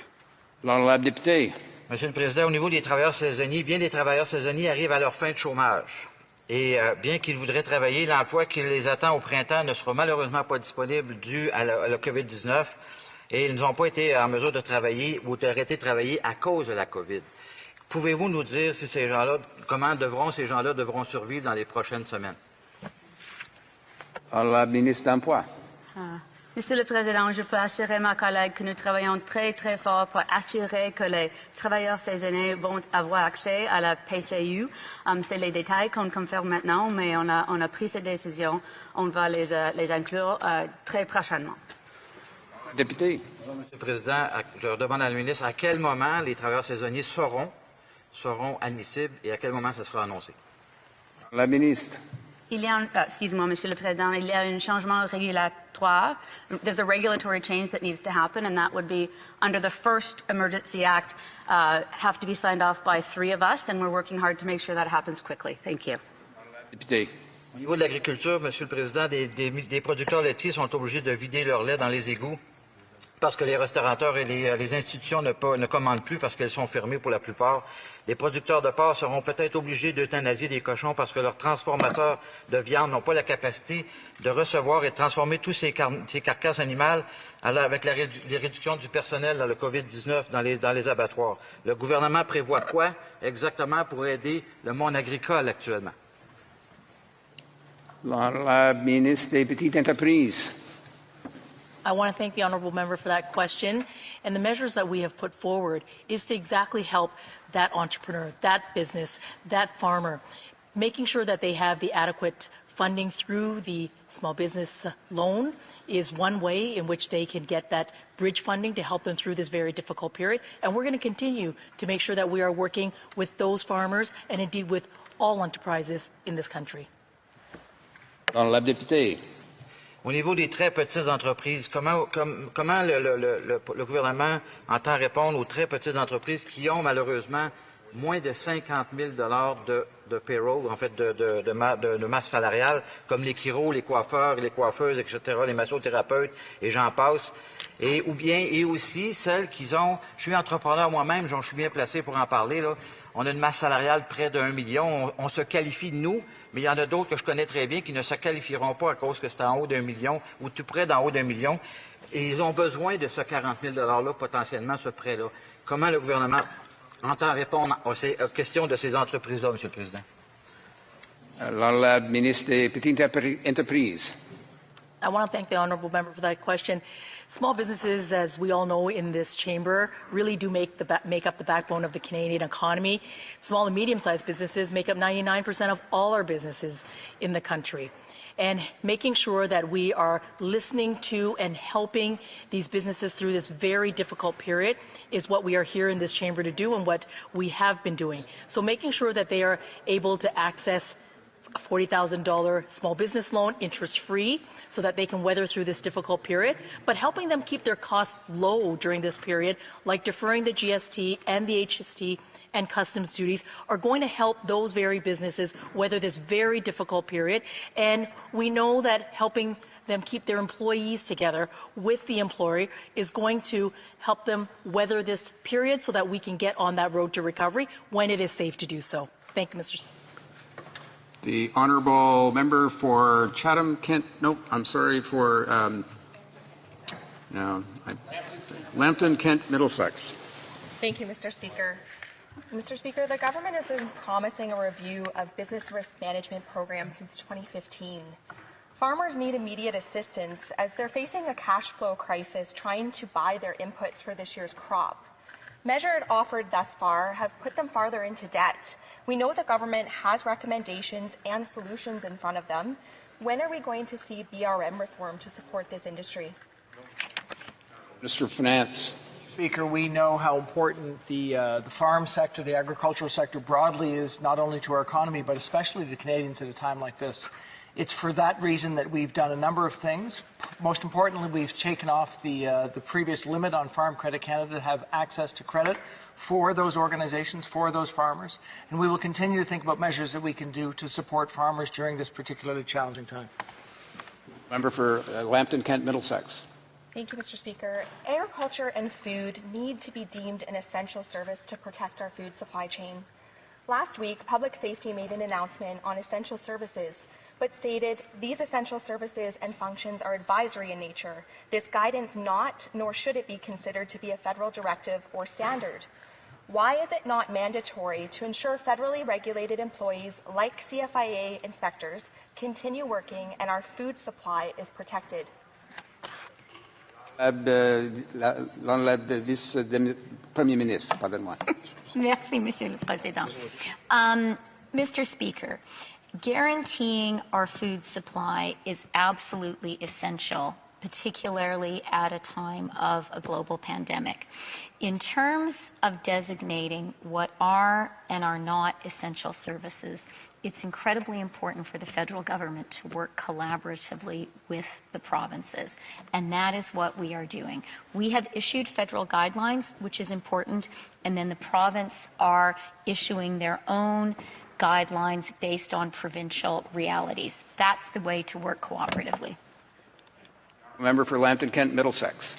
L'honorable député. Monsieur le Président, au niveau des travailleurs saisonniers, bien des travailleurs saisonniers arrivent à leur fin de chômage. Et bien qu'ils voudraient travailler, l'emploi qui les attend au printemps ne sera malheureusement pas disponible dû à la COVID-19. Et ils n'ont pas été en mesure de travailler ou d'arrêter de travailler à cause de la COVID. Pouvez-vous nous dire si ces gens-là, comment ces gens-là devront survivre dans les prochaines semaines? La ministre d'Emploi. Monsieur le Président, je peux assurer ma collègue que nous travaillons très, très fort pour assurer que les travailleurs saisonniers vont avoir accès à la PCU. C'est les détails qu'on confirme maintenant, mais on a pris cette décision. On va les inclure très prochainement. Député. Monsieur le Président, je demande à la ministre à quel moment les travailleurs saisonniers seront admissibles et à quel moment ça sera annoncé. La ministre. Excusez-moi, Monsieur le Président, il y a un changement régulatoire. There's a regulatory change that needs to happen, and that would be under the first Emergency Act, have to be signed off by 3 of us, and we're working hard to make sure that happens quickly. Thank you. Député. Au niveau de l'agriculture, Monsieur le Président, des producteurs laitiers sont obligés de vider leur lait dans les égouts parce que les restaurateurs et les institutions ne commandent plus parce qu'elles sont fermées pour la plupart. Les producteurs de porc seront peut-être obligés d'euthanasier des cochons parce que leurs transformateurs de viande n'ont pas la capacité de recevoir et de transformer tous ces carcasses animales avec les réductions du personnel dans le COVID-19 dans les abattoirs. Le gouvernement prévoit quoi exactement pour aider le monde agricole actuellement? La ministre des Petites Entreprises. I want to thank the honourable member for that question. And the measures that we have put forward is to exactly help that entrepreneur, that business, that farmer, making sure that they have the adequate funding through the small business loan is one way in which they can get that bridge funding to help them through this very difficult period. And we're going to continue to make sure that we are working with those farmers and indeed with all enterprises in this country. Honorable député. Au niveau des très petites entreprises, comment le gouvernement entend répondre aux très petites entreprises qui ont malheureusement moins de 50 000 $ de payroll, en fait de masse salariale, comme les chiro, les coiffeurs, les coiffeuses, etc., les massothérapeutes, et j'en passe. Et aussi celles qui ont... Je suis entrepreneur moi-même, je suis bien placé pour en parler, là. On a une masse salariale près de 1 million. On se qualifie, nous, mais il y en a d'autres que je connais très bien qui ne se qualifieront pas à cause que c'est en haut d'1 million ou tout près d'en haut d'1 million. Et ils ont besoin de ce 40 000 $-là, potentiellement, ce prêt-là. Comment le gouvernement entend répondre aux questions de ces entreprises-là, M. le Président? La ministre des Petites Entreprises. I want to thank the honourable member for that question. Small businesses, as we all know in this chamber, really do make up the backbone of the Canadian economy. Small and medium-sized businesses make up 99% of all our businesses in the country. And making sure that we are listening to and helping these businesses through this very difficult period is what we are here in this chamber to do and what we have been doing. So making sure that they are able to access a $40,000 small business loan, interest-free, so that they can weather through this difficult period, but helping them keep their costs low during this period, like deferring the GST and the HST and customs duties, are going to help those very businesses weather this very difficult period. And we know that helping them keep their employees together with the employer is going to help them weather this period so that we can get on that road to recovery when it is safe to do so. Thank you, Mr. Speaker. The honourable member for Chatham, Kent. No, I'm sorry for Lambton, Kent, Middlesex. Thank you, Mr. Speaker. Mr. Speaker, the government has been promising a review of business risk management programs since 2015. Farmers need immediate assistance as they're facing a cash flow crisis trying to buy their inputs for this year's crop. Measures offered thus far have put them farther into debt. We know the government has recommendations and solutions in front of them. When are we going to see BRM reform to support this industry? Minister of Finance. Speaker, we know how important the farm sector, the agricultural sector broadly is not only to our economy, but especially to Canadians at a time like this. It's for that reason that we've done a number of things. Most importantly, we've taken off the previous limit on Farm Credit Canada to have access to credit for those organizations, for those farmers. And we will continue to think about measures that we can do to support farmers during this particularly challenging time. Member for Lambton, Kent, Middlesex. Thank you, Mr. Speaker. Agriculture and food need to be deemed an essential service to protect our food supply chain. Last week, Public Safety made an announcement on essential services, but stated these essential services and functions are advisory in nature. This guidance not, nor should it be considered to be a federal directive or standard. Why is it not mandatory to ensure federally regulated employees like CFIA inspectors continue working and our food supply is protected? L'honorable vice-premier ministre, pardonne-moi. Merci, Monsieur le Président. Mr. Speaker, guaranteeing our food supply is absolutely essential, particularly at a time of a global pandemic. In terms of designating what are and are not essential services, it's incredibly important for the federal government to work collaboratively with the provinces, and that is what we are doing. We have issued federal guidelines, which is important, and then the province are issuing their own guidelines based on provincial realities. That's the way to work cooperatively. Member for Lambton, Kent, Middlesex.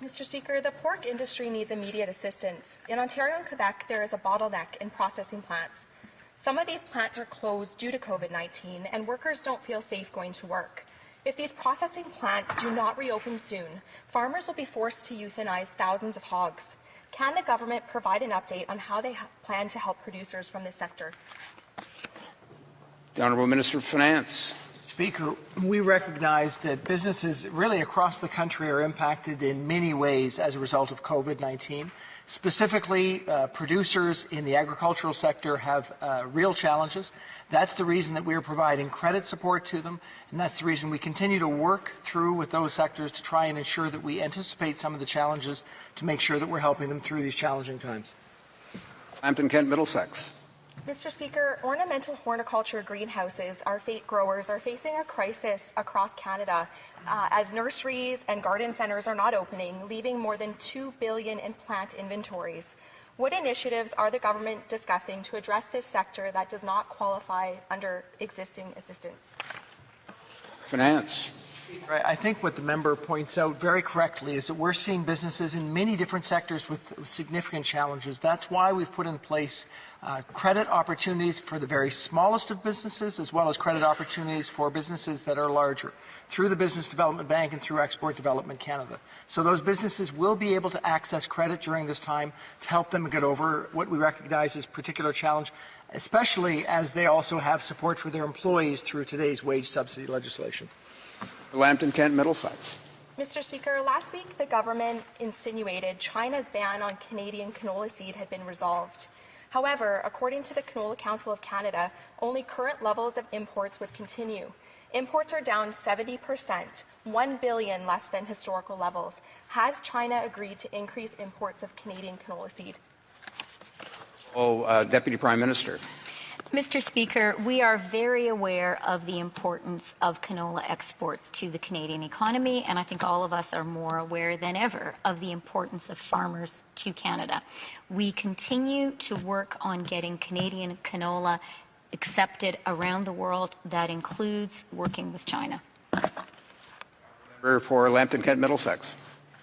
Mr. Speaker, the pork industry needs immediate assistance. In Ontario and Quebec, there is a bottleneck in processing plants. Some of these plants are closed due to COVID-19, and workers don't feel safe going to work. If these processing plants do not reopen soon, farmers will be forced to euthanize thousands of hogs. Can the government provide an update on how they plan to help producers from this sector? The Honourable Minister of Finance. Speaker, we recognize that businesses really across the country are impacted in many ways as a result of COVID-19. Specifically, producers in the agricultural sector have real challenges. That's the reason that we are providing credit support to them, and that's the reason we continue to work through with those sectors to try and ensure that we anticipate some of the challenges to make sure that we're helping them through these challenging times. Lambton, Kent, Middlesex. Mr. Speaker, ornamental horticulture greenhouses, growers are facing a crisis across Canada as nurseries and garden centres are not opening, leaving more than $2 billion in plant inventories. What initiatives are the government discussing to address this sector that does not qualify under existing assistance? Finance. I think what the member points out very correctly is that we're seeing businesses in many different sectors with significant challenges. That's why we've put in place credit opportunities for the very smallest of businesses, as well as credit opportunities for businesses that are larger, through the Business Development Bank and through Export Development Canada. So those businesses will be able to access credit during this time to help them get over what we recognize as particular challenge, especially as they also have support for their employees through today's wage subsidy legislation. Lambton Kent Middlesex. Mr. Speaker, last week the government insinuated China's ban on Canadian canola seed had been resolved. However, according to the Canola Council of Canada, only current levels of imports would continue. Imports are down 70%, 1 billion less than historical levels. Has China agreed to increase imports of Canadian canola seed? Deputy Prime Minister. Mr. Speaker, we are very aware of the importance of canola exports to the Canadian economy, and I think all of us are more aware than ever of the importance of farmers to Canada. We continue to work on getting Canadian canola accepted around the world. That includes working with China. For Lambton Kent Middlesex.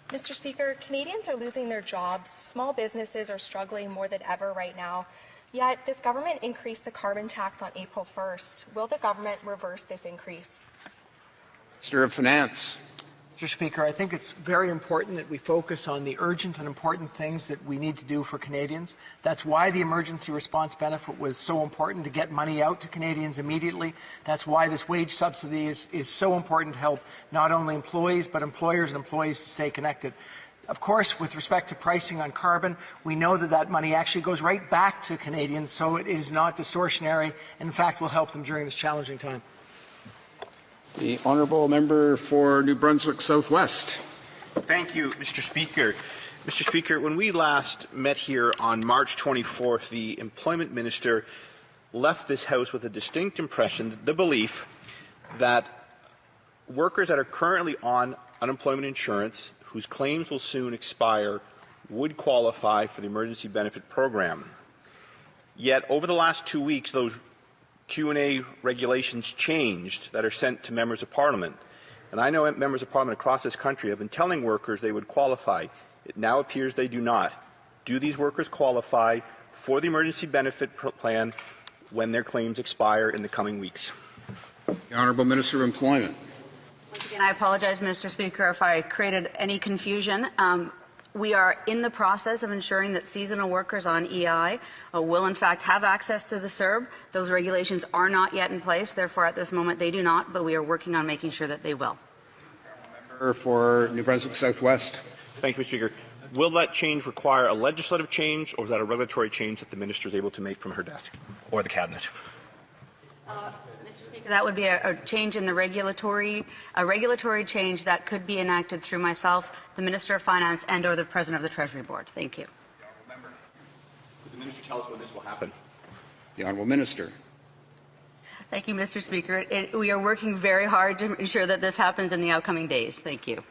Mr. Speaker, Canadians are losing their jobs. Small businesses are struggling more than ever right now. Yet, this government increased the carbon tax on April 1st. Will the government reverse this increase? Minister of Finance. Mr. Speaker, I think it's very important that we focus on the urgent and important things that we need to do for Canadians. That's why the emergency response benefit was so important, to get money out to Canadians immediately. That's why this wage subsidy is so important to help not only employees, but employers and employees to stay connected. Of course, with respect to pricing on carbon, we know that that money actually goes right back to Canadians, so it is not distortionary, and in fact will help them during this challenging time. The honourable member for New Brunswick Southwest. Thank you, Mr. Speaker. Mr. Speaker, when we last met here on March 24th, the Employment Minister left this House with a distinct impression, the belief that workers that are currently on unemployment insurance, whose claims will soon expire, would qualify for the emergency benefit program. Yet, over the last 2 weeks, those Q&A regulations changed that are sent to members of Parliament. And I know members of Parliament across this country have been telling workers they would qualify. It now appears they do not. Do these workers qualify for the emergency benefit plan when their claims expire in the coming weeks? The Honourable Minister of Employment. Once again, I apologize, Mr. Speaker, if I created any confusion. We are in the process of ensuring that seasonal workers on EI will, in fact, have access to the CERB. Those regulations are not yet in place. Therefore, at this moment, they do not, but we are working on making sure that they will. Member for New Brunswick Southwest. Thank you, Mr. Speaker. Will that change require a legislative change, or is that a regulatory change that the Minister is able to make from her desk or the Cabinet? That would be a change in the regulatory change that could be enacted through myself, the Minister of Finance, and or the President of the Treasury Board. Thank you. Could the Minister tell us when this will happen? The Honourable Minister. Thank you, Mr. Speaker. We are working very hard to ensure that this happens in the upcoming days. Thank you.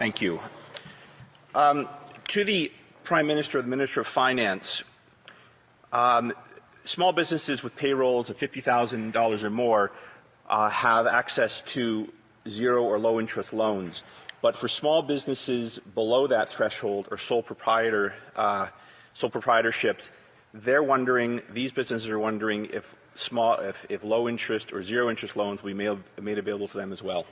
Thank you. To the Prime Minister or the Minister of Finance, small businesses with payrolls of $50,000 or more have access to zero or low interest loans. But for small businesses below that threshold or sole proprietorships, these businesses are wondering if low interest or zero interest loans will be made available to them as well.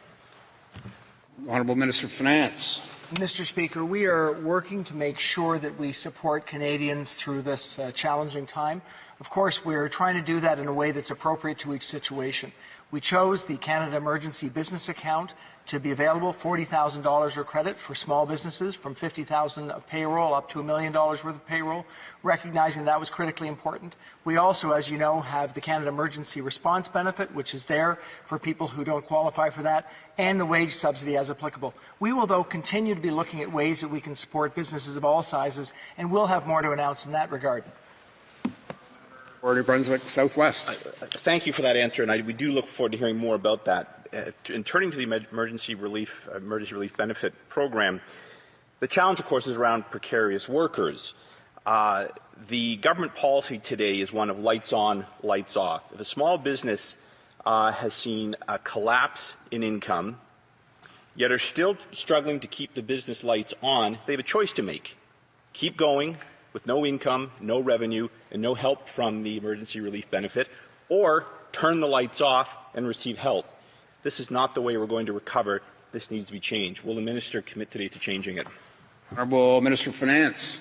Honourable Minister of Finance. Mr. Speaker, we are working to make sure that we support Canadians through this challenging time. Of course, we're trying to do that in a way that's appropriate to each situation. We chose the Canada Emergency Business Account to be available, $40,000 of credit for small businesses from $50,000 of payroll up to $1 million worth of payroll, recognizing that was critically important. We also, as you know, have the Canada Emergency Response Benefit, which is there for people who don't qualify for that, and the wage subsidy as applicable. We will, though, continue to be looking at ways that we can support businesses of all sizes, and we'll have more to announce in that regard. For New Brunswick Southwest. Thank you for that answer, and we do look forward to hearing more about that. In turning to the emergency relief benefit program, The challenge, of course, is around precarious workers. The government policy today is one of lights on, lights off. If a small business has seen a collapse in income, yet are still struggling to keep the business lights on, they have a choice to make. Keep going with no income, no revenue, and no help from the emergency relief benefit, or turn the lights off and receive help. This is not the way we're going to recover. This needs to be changed. Will the minister commit today to changing it? Honourable Minister of Finance.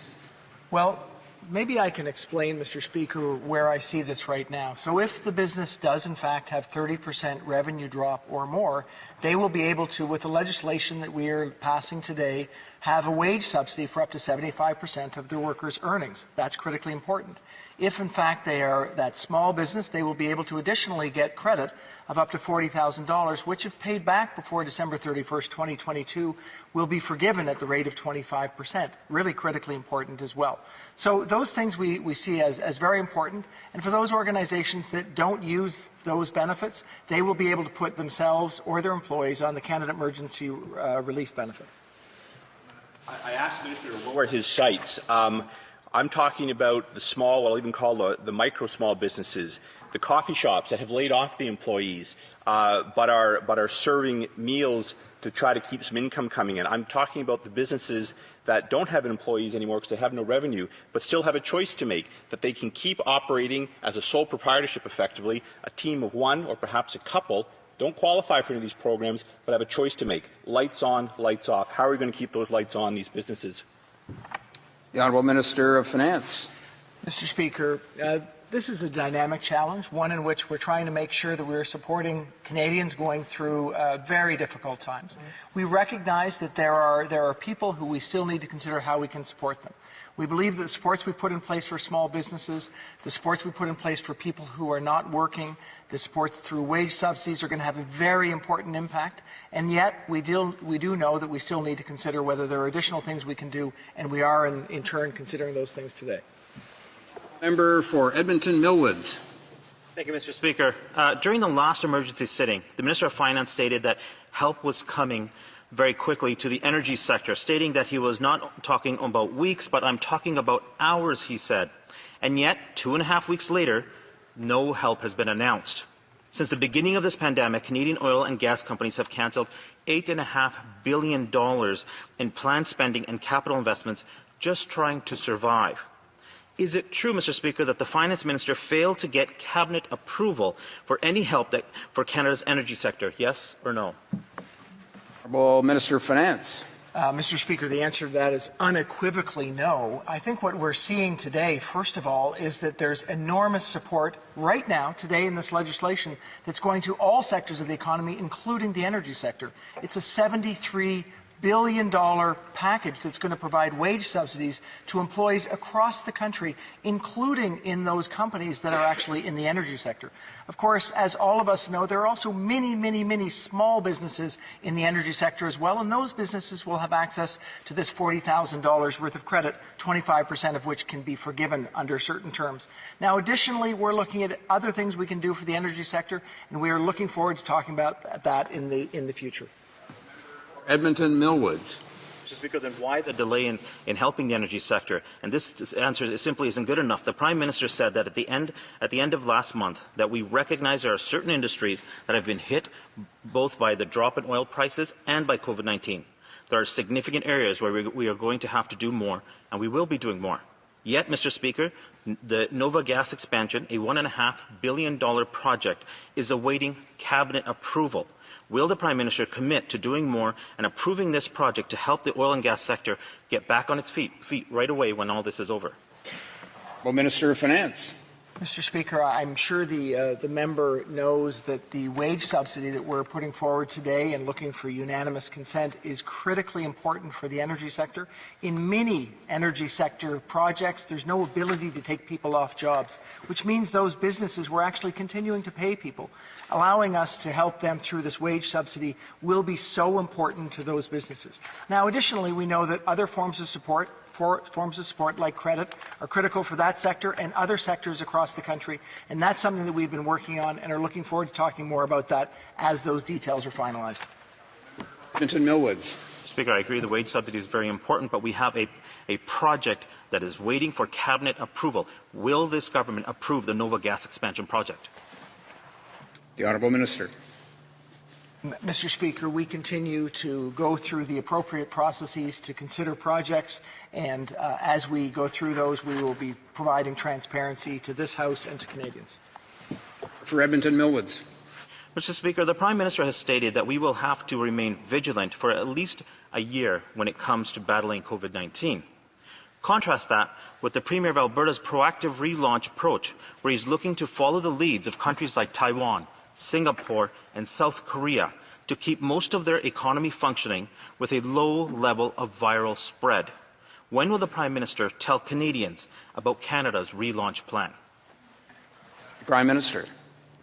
Well, maybe I can explain, Mr. Speaker, where I see this right now. So if the business does, in fact, have 30% revenue drop or more, they will be able to, with the legislation that we are passing today, have a wage subsidy for up to 75% of their workers' earnings. That's critically important. If, in fact, they are that small business, they will be able to additionally get credit of up to $40,000, which, if paid back before December 31st, 2022, will be forgiven at the rate of 25%. Really critically important as well. So those things we see as very important. And for those organizations that don't use those benefits, they will be able to put themselves or their employees on the Canada Emergency Relief Benefit. I asked the minister where his sites. I'm talking about the small, what I'll even call the micro small businesses, the coffee shops that have laid off the employees, but are serving meals to try to keep some income coming in. I'm talking about the businesses that don't have employees anymore because they have no revenue, but still have a choice to make, that they can keep operating as a sole proprietorship effectively, a team of one or perhaps a couple, don't qualify for any of these programs, but have a choice to make. Lights on, lights off. How are we going to keep those lights on, these businesses? The Honourable Minister of Finance. Mr. Speaker, this is a dynamic challenge, one in which we're trying to make sure that we're supporting Canadians going through very difficult times. We recognize that there are people who we still need to consider how we can support them. We believe that the supports we put in place for small businesses, the supports we put in place for people who are not working, the supports through wage subsidies are going to have a very important impact. And yet, we do know that we still need to consider whether there are additional things we can do, and we are, in turn, considering those things today. Member for Edmonton Millwoods. Thank you, Mr. Speaker. During the last emergency sitting, the Minister of Finance stated that help was coming very quickly to the energy sector, stating that he was not talking about weeks, but I'm talking about hours, he said. And yet, 2.5 weeks later, no help has been announced. Since the beginning of this pandemic, Canadian oil and gas companies have cancelled $8.5 billion in planned spending and capital investments just trying to survive. Is it true, Mr. Speaker, that the Finance Minister failed to get Cabinet approval for any help for Canada's energy sector? Yes or no? Honourable Minister of Finance. Mr. Speaker, the answer to that is unequivocally no. I think what we're seeing today, first of all, is that there's enormous support right now, today in this legislation, that's going to all sectors of the economy, including the energy sector. It's a $73 billion package that's going to provide wage subsidies to employees across the country, including in those companies that are actually in the energy sector. Of course, as all of us know, there are also many, many, many small businesses in the energy sector as well, and those businesses will have access to this $40,000 worth of credit, 25% of which can be forgiven under certain terms. Now, additionally, we're looking at other things we can do for the energy sector, and we are looking forward to talking about that in the future. Edmonton Millwoods. Mr. Speaker, then why the delay in helping the energy sector? And this answer simply isn't good enough. The Prime Minister said that at the end of last month that we recognize there are certain industries that have been hit both by the drop in oil prices and by COVID-19. There are significant areas where we are going to have to do more, and we will be doing more. Yet, Mr. Speaker, the Nova Gas expansion, a $1.5 billion project, is awaiting Cabinet approval. Will the Prime Minister commit to doing more and approving this project to help the oil and gas sector get back on its feet right away when all this is over? Well, Minister of Finance. Mr. Speaker, I'm sure the member knows that the wage subsidy that we're putting forward today and looking for unanimous consent is critically important for the energy sector. In many energy sector projects, there's no ability to take people off jobs, which means those businesses were actually continuing to pay people. Allowing us to help them through this wage subsidy will be so important to those businesses. Now, additionally, we know that other forms of support like credit are critical for that sector and other sectors across the country, and that's something that we've been working on and are looking forward to talking more about that as those details are finalized. Edmonton Millwoods. Mr. Speaker, I agree the wage subsidy is very important, but we have a project that is waiting for cabinet approval. Will this government approve the Nova Gas expansion project? The Honourable Minister. Mr. Speaker, we continue to go through the appropriate processes to consider projects, and as we go through those, we will be providing transparency to this House and to Canadians. For Edmonton Millwoods. Mr. Speaker, the Prime Minister has stated that we will have to remain vigilant for at least a year when it comes to battling COVID-19. Contrast that with the Premier of Alberta's proactive relaunch approach, where he's looking to follow the leads of countries like Taiwan, Singapore, and South Korea to keep most of their economy functioning with a low level of viral spread. When will the Prime Minister tell Canadians about Canada's relaunch plan? Prime Minister.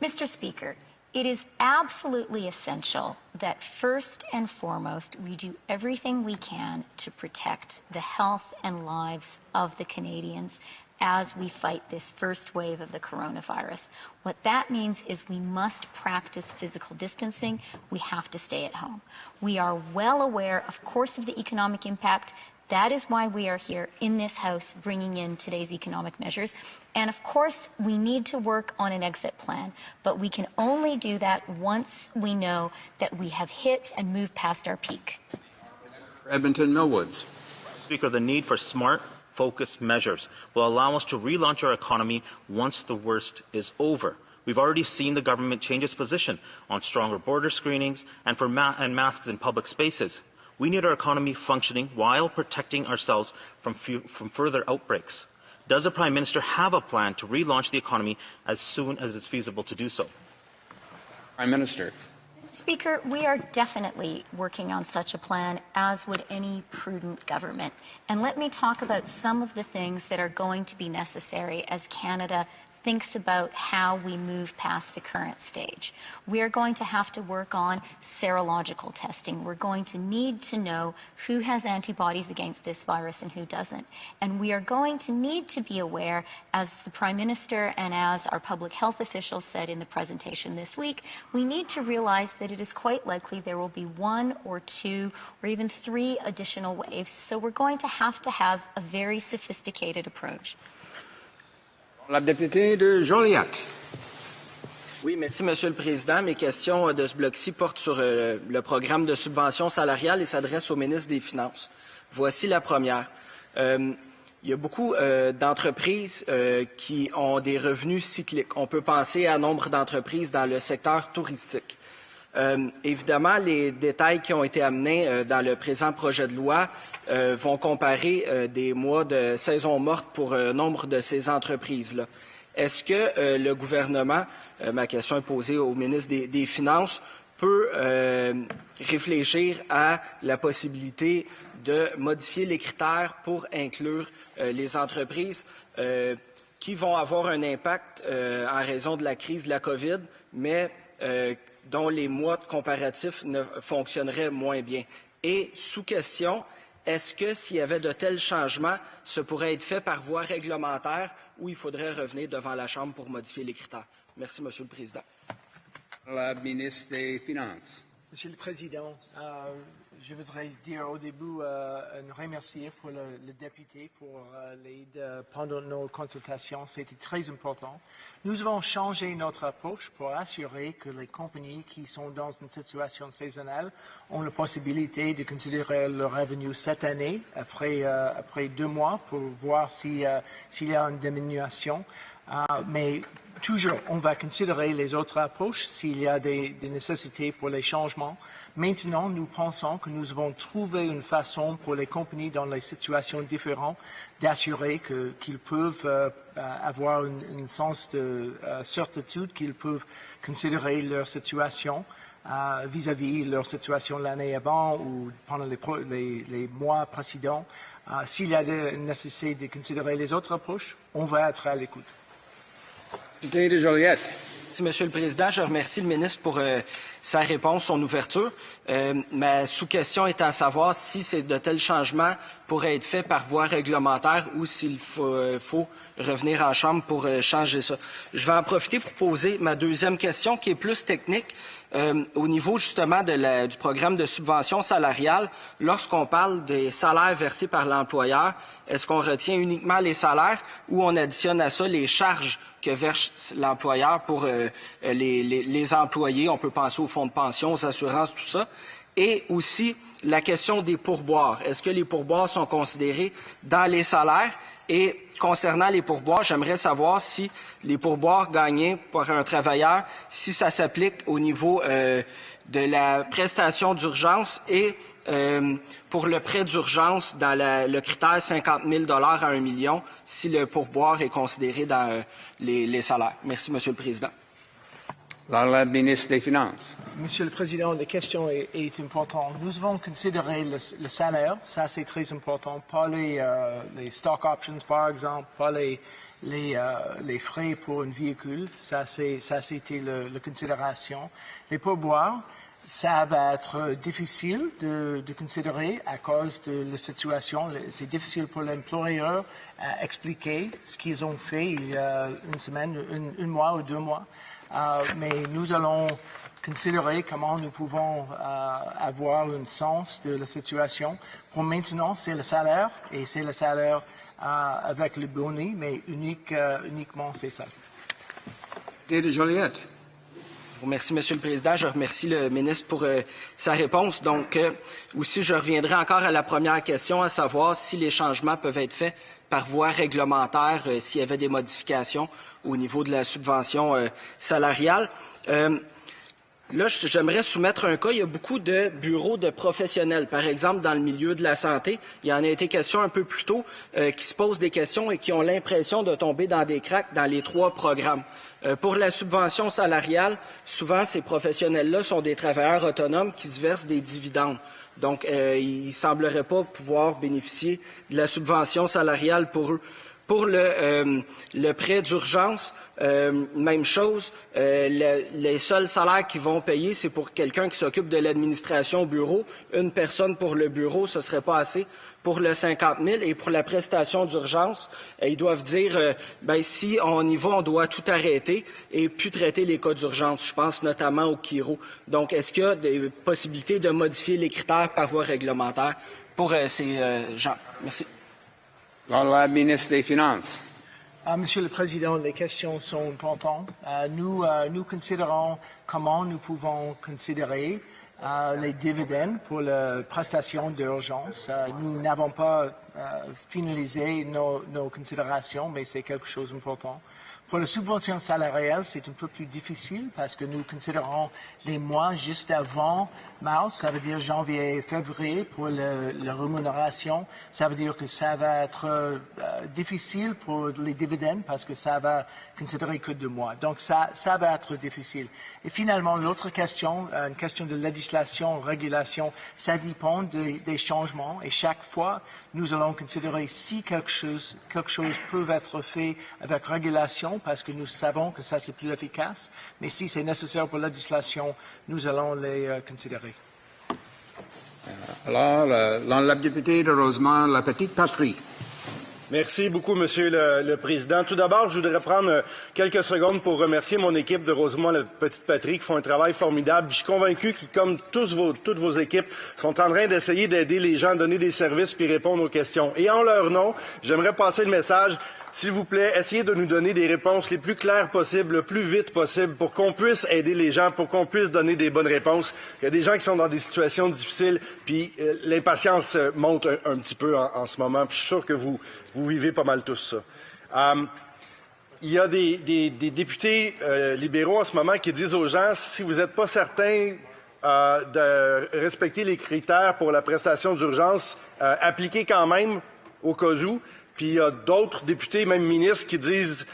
Mr. Speaker, it is absolutely essential that first and foremost we do everything we can to protect the health and lives of the Canadians as we fight this first wave of the coronavirus. What that means is we must practice physical distancing. We have to stay at home. We are well aware, of course, of the economic impact. That is why we are here in this House bringing in today's economic measures. And of course, we need to work on an exit plan, but we can only do that once we know that we have hit and moved past our peak. Edmonton Millwoods. Speaker, the need for smart, focused measures will allow us to relaunch our economy once the worst is over. We've already seen the government change its position on stronger border screenings and for masks in public spaces. We need our economy functioning while protecting ourselves from further outbreaks. Does the Prime Minister have a plan to relaunch the economy as soon as it is feasible to do so? Prime Minister. Speaker, we are definitely working on such a plan, as would any prudent government. And let me talk about some of the things that are going to be necessary as Canada thinks about how we move past the current stage. We are going to have to work on serological testing. We're going to need to know who has antibodies against this virus and who doesn't. And we are going to need to be aware, as the Prime Minister and as our public health officials said in the presentation this week, we need to realize that it is quite likely there will be 1 or 2 or even 3 additional waves. So we're going to have a very sophisticated approach. La députée de Joliette. Oui, merci, Monsieur le Président. Mes questions de ce bloc-ci portent sur le programme de subvention salariale et s'adressent au ministre des Finances. Voici la première. Il y a beaucoup d'entreprises qui ont des revenus cycliques. On peut penser à nombre d'entreprises dans le secteur touristique. Évidemment, les détails qui ont été amenés dans le présent projet de loi vont comparer des mois de saison morte pour nombre de ces entreprises-là. Est-ce que le gouvernement, ma question est posée au ministre des Finances, peut réfléchir à la possibilité de modifier les critères pour inclure les entreprises qui vont avoir un impact en raison de la crise de la COVID, mais dont les mois comparatifs ne fonctionneraient moins bien. Et sous question, est-ce que s'il y avait de tels changements, ce pourrait être fait par voie réglementaire ou il faudrait revenir devant la Chambre pour modifier les critères? Merci, Monsieur le Président. La ministre des Finances. Monsieur le Président, je voudrais dire au début remercier pour le député pour l'aide pendant nos consultations. C'était très important. Nous avons changé notre approche pour assurer que les compagnies qui sont dans une situation saisonnelle ont la possibilité de considérer leur revenu cette année, après 2 mois, pour voir s'il y a une diminution. Mais toujours, on va considérer les autres approches s'il y a des nécessités pour les changements. Maintenant, nous pensons que nous avons trouvé une façon pour les compagnies dans les situations différentes d'assurer qu'ils peuvent avoir un sens de certitude, qu'ils peuvent considérer leur situation vis-à-vis leur situation l'année avant ou pendant les mois précédents. S'il y a une nécessité de considérer les autres approches, on va être à l'écoute. Député de Joliette. Merci, Monsieur le Président. Je remercie le ministre pour sa réponse, son ouverture. Ma sous-question est à savoir si de tels changements pourraient être faits par voie réglementaire ou s'il faut revenir en Chambre pour changer ça. Je vais en profiter pour poser ma deuxième question qui est plus technique. Au niveau justement du programme de subvention salariale, lorsqu'on parle des salaires versés par l'employeur, est-ce qu'on retient uniquement les salaires ou on additionne à ça les charges que verse l'employeur pour les employés? On peut penser aux fonds de pension, aux assurances, tout ça. Et aussi la question des pourboires. Est-ce que les pourboires sont considérés dans les salaires? Et concernant les pourboires, j'aimerais savoir si les pourboires gagnés par un travailleur, si ça s'applique au niveau de la prestation d'urgence et pour le prêt d'urgence dans le critère 50 000 à 1 million, si le pourboire est considéré dans les salaires. Merci, Monsieur le Président. La ministre des Finances. Monsieur le Président, la question est importante. Nous avons considéré le salaire, ça c'est très important, pas les stock options par exemple, pas les frais pour un véhicule, ça c'était la considération. Les pourboires, ça va être difficile de considérer à cause de la situation. C'est difficile pour l'employeur à expliquer ce qu'ils ont fait il y a une semaine, un mois ou 2 mois. Mais nous allons considérer comment nous pouvons avoir un sens de la situation. Pour maintenant, c'est le salaire, et c'est le salaire avec le bonus, mais uniquement c'est ça. Député Joliette. Merci, Monsieur le Président. Je remercie le ministre pour sa réponse. Donc, aussi, je reviendrai encore à la première question, à savoir si les changements peuvent être faits par voie réglementaire, s'il y avait des modifications au niveau de la subvention salariale. Là, j'aimerais soumettre un cas. Il y a beaucoup de bureaux de professionnels, par exemple dans le milieu de la santé. Il y en a été question un peu plus tôt, qui se posent des questions et qui ont l'impression de tomber dans des cracks dans les 3 programmes. Pour la subvention salariale, souvent, ces professionnels-là sont des travailleurs autonomes qui se versent des dividendes. Donc, ils ne sembleraient pas pouvoir bénéficier de la subvention salariale pour eux. Pour le prêt d'urgence, même chose. Les seuls salaires qu'ils vont payer, c'est pour quelqu'un qui s'occupe de l'administration au bureau. Une personne pour le bureau, ce ne serait pas assez pour le 50 000. Et pour la prestation d'urgence, ils doivent dire, si on y va, on doit tout arrêter et plus traiter les cas d'urgence. Je pense notamment au chiro. Donc, est-ce qu'il y a des possibilités de modifier les critères par voie réglementaire pour ces gens? Merci. La ministre des Finances. Monsieur le Président, les questions sont importantes. Nous considérons comment nous pouvons considérer les dividendes pour la prestation d'urgence. Nous n'avons pas finalisé nos considérations, mais c'est quelque chose d'important. Pour la subvention salariale, c'est un peu plus difficile parce que nous considérons les mois juste avant mars, ça veut dire janvier et février pour la rémunération. Ça veut dire que ça va être difficile pour les dividendes parce que ça va considérer que 2 mois. Donc ça va être difficile. Et finalement, l'autre question, une question de législation, régulation, ça dépend des changements. Et chaque fois, nous allons considérer si quelque chose peut être fait avec régulation parce que nous savons que ça c'est plus efficace. Mais si c'est nécessaire pour la législation, nous allons les considérer. Alors, la députée de Rosemont, la petite patrie. Merci beaucoup, Monsieur le Président. Tout d'abord, je voudrais prendre quelques secondes pour remercier mon équipe de Rosemont, la petite patrie, qui font un travail formidable. Je suis convaincu qu'ils, comme toutes vos équipes, sont en train d'essayer d'aider les gens, donner des services puis répondre aux questions. Et en leur nom, j'aimerais passer le message. S'il vous plaît, essayez de nous donner des réponses les plus claires possibles, le plus vite possible, pour qu'on puisse aider les gens, pour qu'on puisse donner des bonnes réponses. Il y a des gens qui sont dans des situations difficiles, puis l'impatience monte un petit peu en ce moment. Puis je suis sûr que vous vivez pas mal tous ça. Il y a des députés libéraux en ce moment qui disent aux gens, si vous n'êtes pas certains de respecter les critères pour la prestation d'urgence, appliquez quand même au cas où. Puis il y a d'autres députés, même ministres, qui disent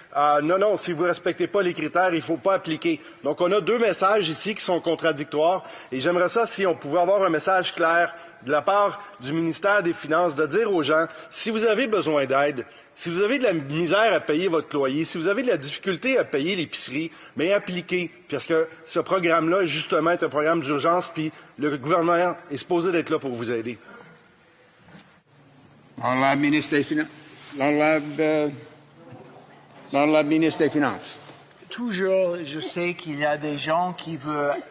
non, si vous ne respectez pas les critères, il ne faut pas appliquer. Donc on a 2 messages ici qui sont contradictoires. Et j'aimerais ça si on pouvait avoir un message clair de la part du ministère des Finances, de dire aux gens, si vous avez besoin d'aide, si vous avez de la misère à payer votre loyer, si vous avez de la difficulté à payer l'épicerie, mais appliquez. Parce que ce programme-là, justement, est un programme d'urgence, puis le gouvernement est supposé d'être là pour vous aider. Alors, la ministre des Finances. La ministre des Finances. toujours, je sais qu'il y a des gens qui veulent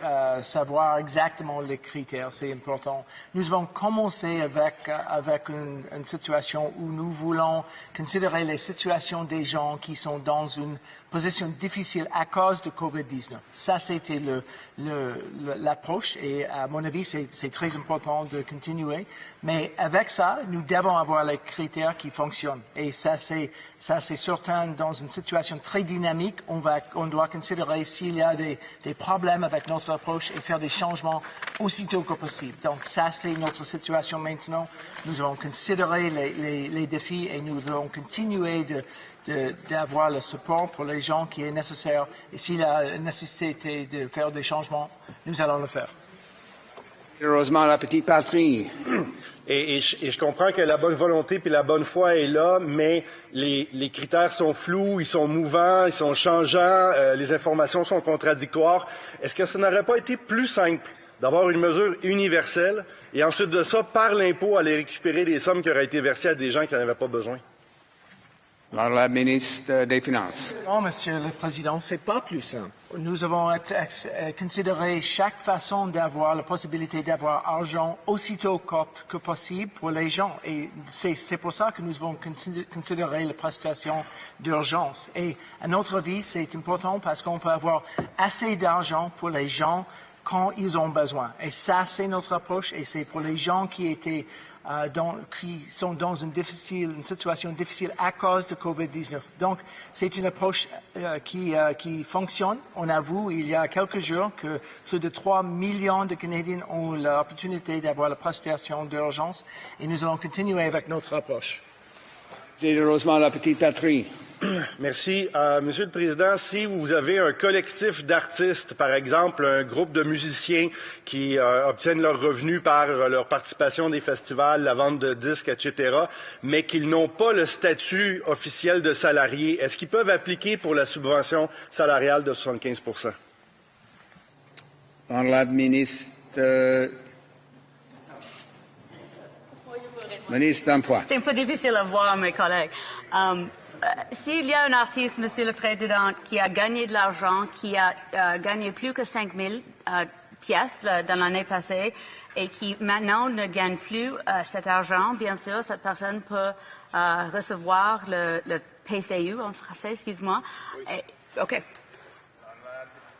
savoir exactement les critères, c'est important. Nous avons commencé avec une situation où nous voulons considérer les situations des gens qui sont dans une position difficile à cause de COVID-19. Ça, c'était l'approche et à mon avis, c'est très important de continuer. Mais avec ça, nous devons avoir les critères qui fonctionnent. Et ça, c'est certain, dans une situation très dynamique, on doit considérer s'il y a des problèmes avec notre approche et faire des changements aussitôt que possible. Donc ça, c'est notre situation maintenant. Nous allons considérer les défis et nous allons continuer d'avoir le support pour les gens qui est nécessaire. Et s'il y a nécessité de faire des changements, nous allons le faire. Heureusement, la petite patrie. Et je comprends que la bonne volonté puis la bonne foi est là, mais les critères sont flous, ils sont mouvants, ils sont changeants, les informations sont contradictoires. Est-ce que ça n'aurait pas été plus simple d'avoir une mesure universelle et ensuite de ça, par l'impôt, aller récupérer des sommes qui auraient été versées à des gens qui n'en avaient pas besoin? Alors, la ministre des Finances. Non, Monsieur le Président, c'est pas plus simple. Nous avons considéré chaque façon d'avoir la possibilité d'avoir argent aussitôt que possible pour les gens. Et c'est pour ça que nous avons considéré les prestations d'urgence. Et à notre avis, c'est important parce qu'on peut avoir assez d'argent pour les gens quand ils ont besoin. Et ça, c'est notre approche et c'est pour les gens qui sont dans une situation difficile à cause de COVID-19. Donc, c'est une approche qui fonctionne. On a vu il y a quelques jours que plus de 3 millions de Canadiens ont l'opportunité d'avoir la prestation d'urgence et nous allons continuer avec notre approche. Heureusement, la petite patrie. Merci. Monsieur le Président, si vous avez un collectif d'artistes, par exemple un groupe de musiciens qui obtiennent leurs revenus par leur participation des festivals, la vente de disques, etc., mais qu'ils n'ont pas le statut officiel de salarié, est-ce qu'ils peuvent appliquer pour la subvention salariale de 75 %? Honorable ministre d'Emploi. C'est un peu difficile à voir, mes collègues. S'il y a un artiste, Monsieur le Président, qui a gagné de l'argent, qui a gagné plus que 5 000 pièces dans l'année passée et qui maintenant ne gagne plus cet argent, bien sûr, cette personne peut recevoir le PCU en français, excuse-moi. OK.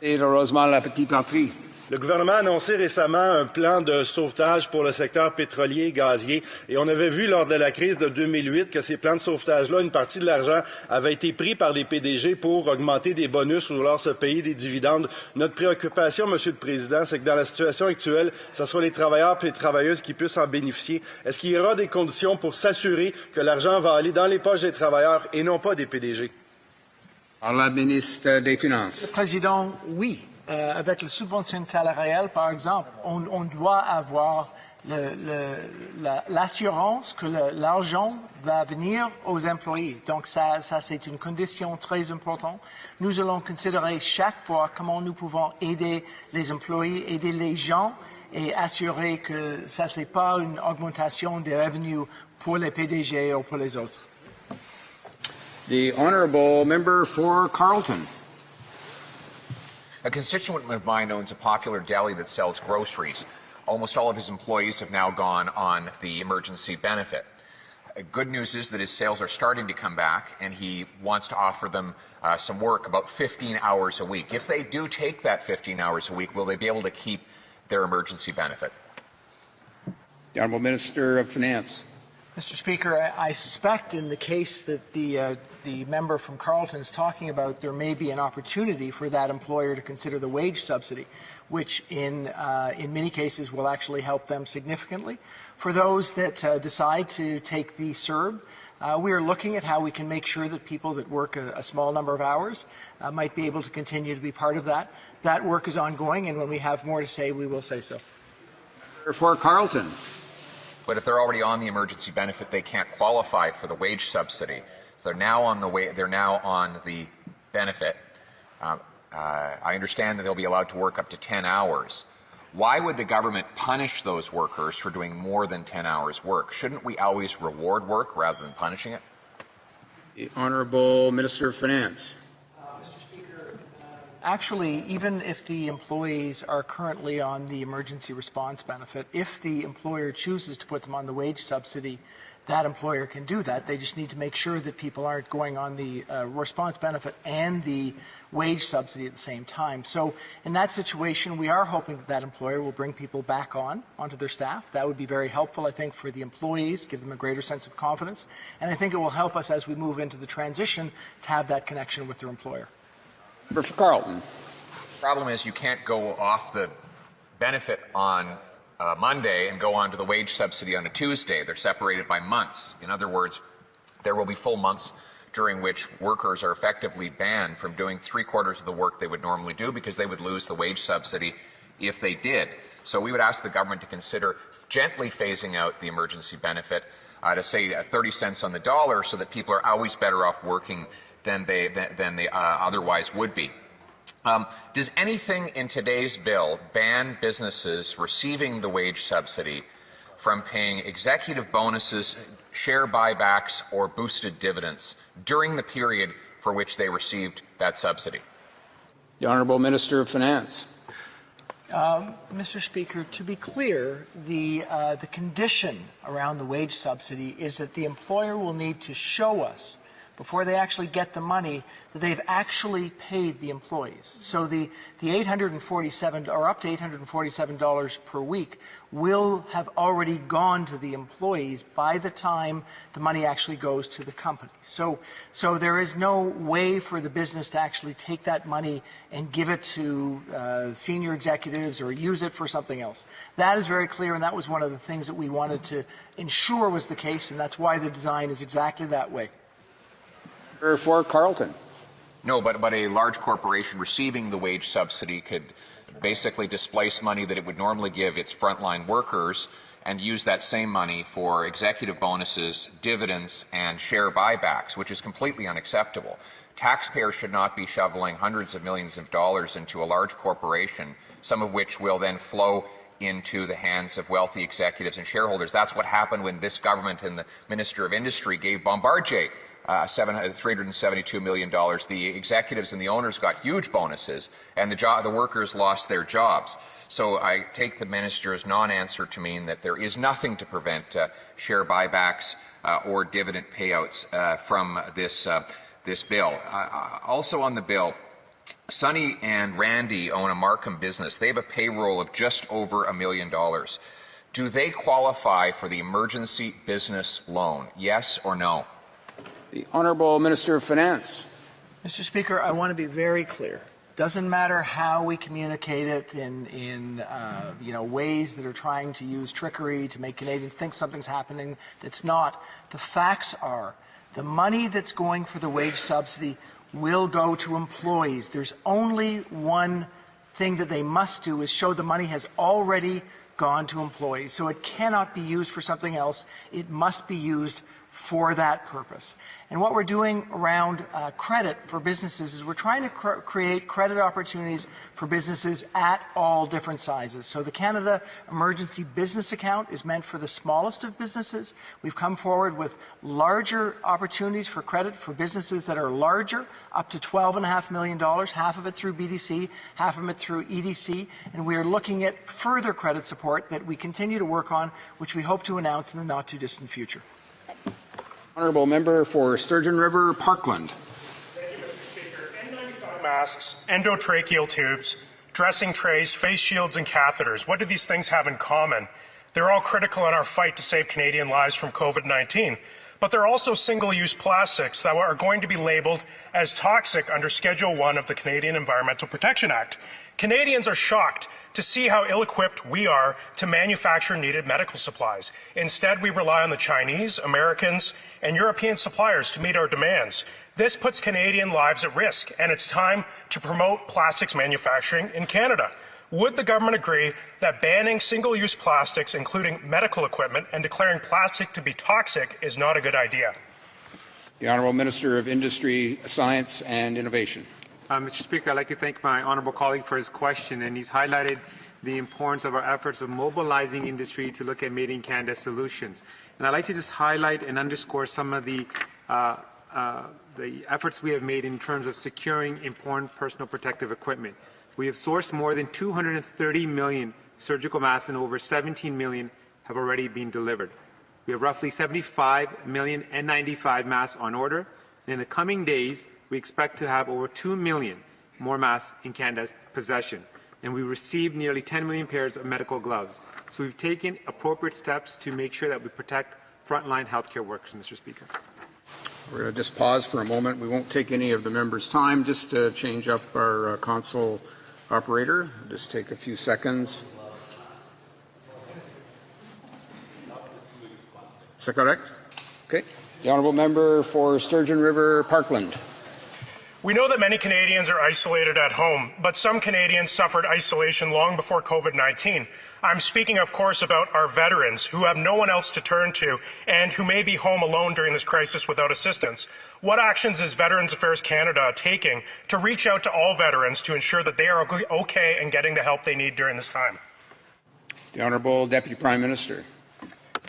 Et heureusement, la petite patrie. Le gouvernement a annoncé récemment un plan de sauvetage pour le secteur pétrolier et gazier. Et on avait vu lors de la crise de 2008 que ces plans de sauvetage-là, une partie de l'argent avait été pris par les PDG pour augmenter des bonus ou alors se payer des dividendes. Notre préoccupation, Monsieur le Président, c'est que dans la situation actuelle, ce soit les travailleurs et les travailleuses qui puissent en bénéficier. Est-ce qu'il y aura des conditions pour s'assurer que l'argent va aller dans les poches des travailleurs et non pas des PDG? Alors, la ministre des Finances. Le Président, oui. Avec la subvention salariale, par exemple, on doit avoir l'assurance que l'argent va venir aux employés. Donc ça c'est une condition très importante. Nous allons considérer chaque fois comment nous pouvons aider les employés, aider les gens et assurer que ça c'est pas une augmentation des revenus pour les PDG ou pour les autres. The Honourable Member for Carleton. A constituent of mine owns a popular deli that sells groceries. Almost all of his employees have now gone on the emergency benefit. Good news is that his sales are starting to come back, and he wants to offer them some work, about 15 hours a week. If they do take that 15 hours a week, will they be able to keep their emergency benefit? The Honourable Minister of Finance. Mr. Speaker, I suspect in the case that the member from Carleton is talking about, there may be an opportunity for that employer to consider the wage subsidy, which in many cases will actually help them significantly. For those that decide to take the CERB, we are looking at how we can make sure that people that work a small number of hours might be able to continue to be part of that. That work is ongoing, and when we have more to say, we will say so. For Carleton. But if they're already on the emergency benefit, they can't qualify for the wage subsidy. So they're now on the benefit. I understand that they'll be allowed to work up to 10 hours. Why would the government punish those workers for doing more than 10 hours work? Shouldn't we always reward work rather than punishing it? The Honourable Minister of Finance. Mr. Speaker, Actually, even if the employees are currently on the emergency response benefit, if the employer chooses to put them on the wage subsidy, that employer can do that. They just need to make sure that people aren't going on the response benefit and the wage subsidy at the same time. So in that situation, we are hoping that that employer will bring people back onto their staff. That would be very helpful, I think, for the employees, give them a greater sense of confidence. And I think it will help us as we move into the transition to have that connection with their employer. For Carleton. The problem is you can't go off the benefit on Monday and go on to the wage subsidy on a Tuesday. They're separated by months. In other words, there will be full months during which workers are effectively banned from doing 3/4 of the work they would normally do because they would lose the wage subsidy if they did. So we would ask the government to consider gently phasing out the emergency benefit to say 30 cents on the dollar so that people are always better off working than they otherwise would be. Does anything in today's bill ban businesses receiving the wage subsidy from paying executive bonuses, share buybacks, or boosted dividends during the period for which they received that subsidy? The Honourable Minister of Finance. Mr. Speaker, to be clear, the condition around the wage subsidy is that the employer will need to show us before they actually get the money that they've actually paid the employees. So the $847 or up to $847 per week will have already gone to the employees by the time the money actually goes to the company. So there is no way for the business to actually take that money and give it to senior executives or use it for something else. That is very clear, and that was one of the things that we wanted to ensure was the case, and that's why the design is exactly that way. For Carleton. No, but a large corporation receiving the wage subsidy could basically displace money that it would normally give its frontline workers and use that same money for executive bonuses, dividends, and share buybacks, which is completely unacceptable. Taxpayers should not be shoveling hundreds of millions of dollars into a large corporation, some of which will then flow into the hands of wealthy executives and shareholders. That's what happened when this government and the Minister of Industry gave Bombardier $372 million. The executives and the owners got huge bonuses, and the workers lost their jobs. So I take the minister's non-answer to mean that there is nothing to prevent share buybacks or dividend payouts from this bill. Also on the bill, Sonny and Randy own a Markham business. They have a payroll of just over $1 million. Do they qualify for the emergency business loan? Yes or no? The Honourable Minister of Finance. Mr. Speaker, I want to be very clear. Doesn't matter how we communicate it in ways that are trying to use trickery to make Canadians think something's happening that's not. The facts are the money that's going for the wage subsidy will go to employees. There's only one thing that they must do is show the money has already gone to employees. So it cannot be used for something else. It must be used for that purpose. And what we're doing around credit for businesses is we're trying to create credit opportunities for businesses at all different sizes. So the Canada Emergency Business Account is meant for the smallest of businesses. We've come forward with larger opportunities for credit for businesses that are larger, up to $12.5 million, half of it through BDC, half of it through EDC. And we are looking at further credit support that we continue to work on, which we hope to announce in the not-too-distant future. Honourable Member for Sturgeon River, Parkland. Thank you, Mr. Speaker. N95 masks, endotracheal tubes, dressing trays, face shields, and catheters. What do these things have in common? They're all critical in our fight to save Canadian lives from COVID-19. But they're also single-use plastics that are going to be labelled as toxic under Schedule 1 of the Canadian Environmental Protection Act. Canadians are shocked to see how ill-equipped we are to manufacture needed medical supplies. Instead, we rely on the Chinese, Americans, and European suppliers to meet our demands. This puts Canadian lives at risk, and it's time to promote plastics manufacturing in Canada. Would the government agree that banning single-use plastics, including medical equipment, and declaring plastic to be toxic is not a good idea? The Honourable Minister of Industry, Science and Innovation. Mr. Speaker, I'd like to thank my honourable colleague for his question, and he's highlighted the importance of our efforts of mobilizing industry to look at Made in Canada solutions. And I'd like to just highlight and underscore some of the the efforts we have made in terms of securing important personal protective equipment. We have sourced more than 230 million surgical masks, and over 17 million have already been delivered. We have roughly 75 million N95 masks on order, and in the coming days, we expect to have over 2 million more masks in Canada's possession. And we received nearly 10 million pairs of medical gloves. So we've taken appropriate steps to make sure that we protect frontline healthcare workers, Mr. Speaker. We're going to just pause for a moment. We won't take any of the members' time. Just to change up our console operator. Just take a few seconds. Is that correct? Okay. The honourable member for Sturgeon River Parkland. We know that many Canadians are isolated at home, but some Canadians suffered isolation long before COVID-19. I'm speaking, of course, about our veterans who have no one else to turn to and who may be home alone during this crisis without assistance. What actions is Veterans Affairs Canada taking to reach out to all veterans to ensure that they are okay and getting the help they need during this time? The Honourable Deputy Prime Minister.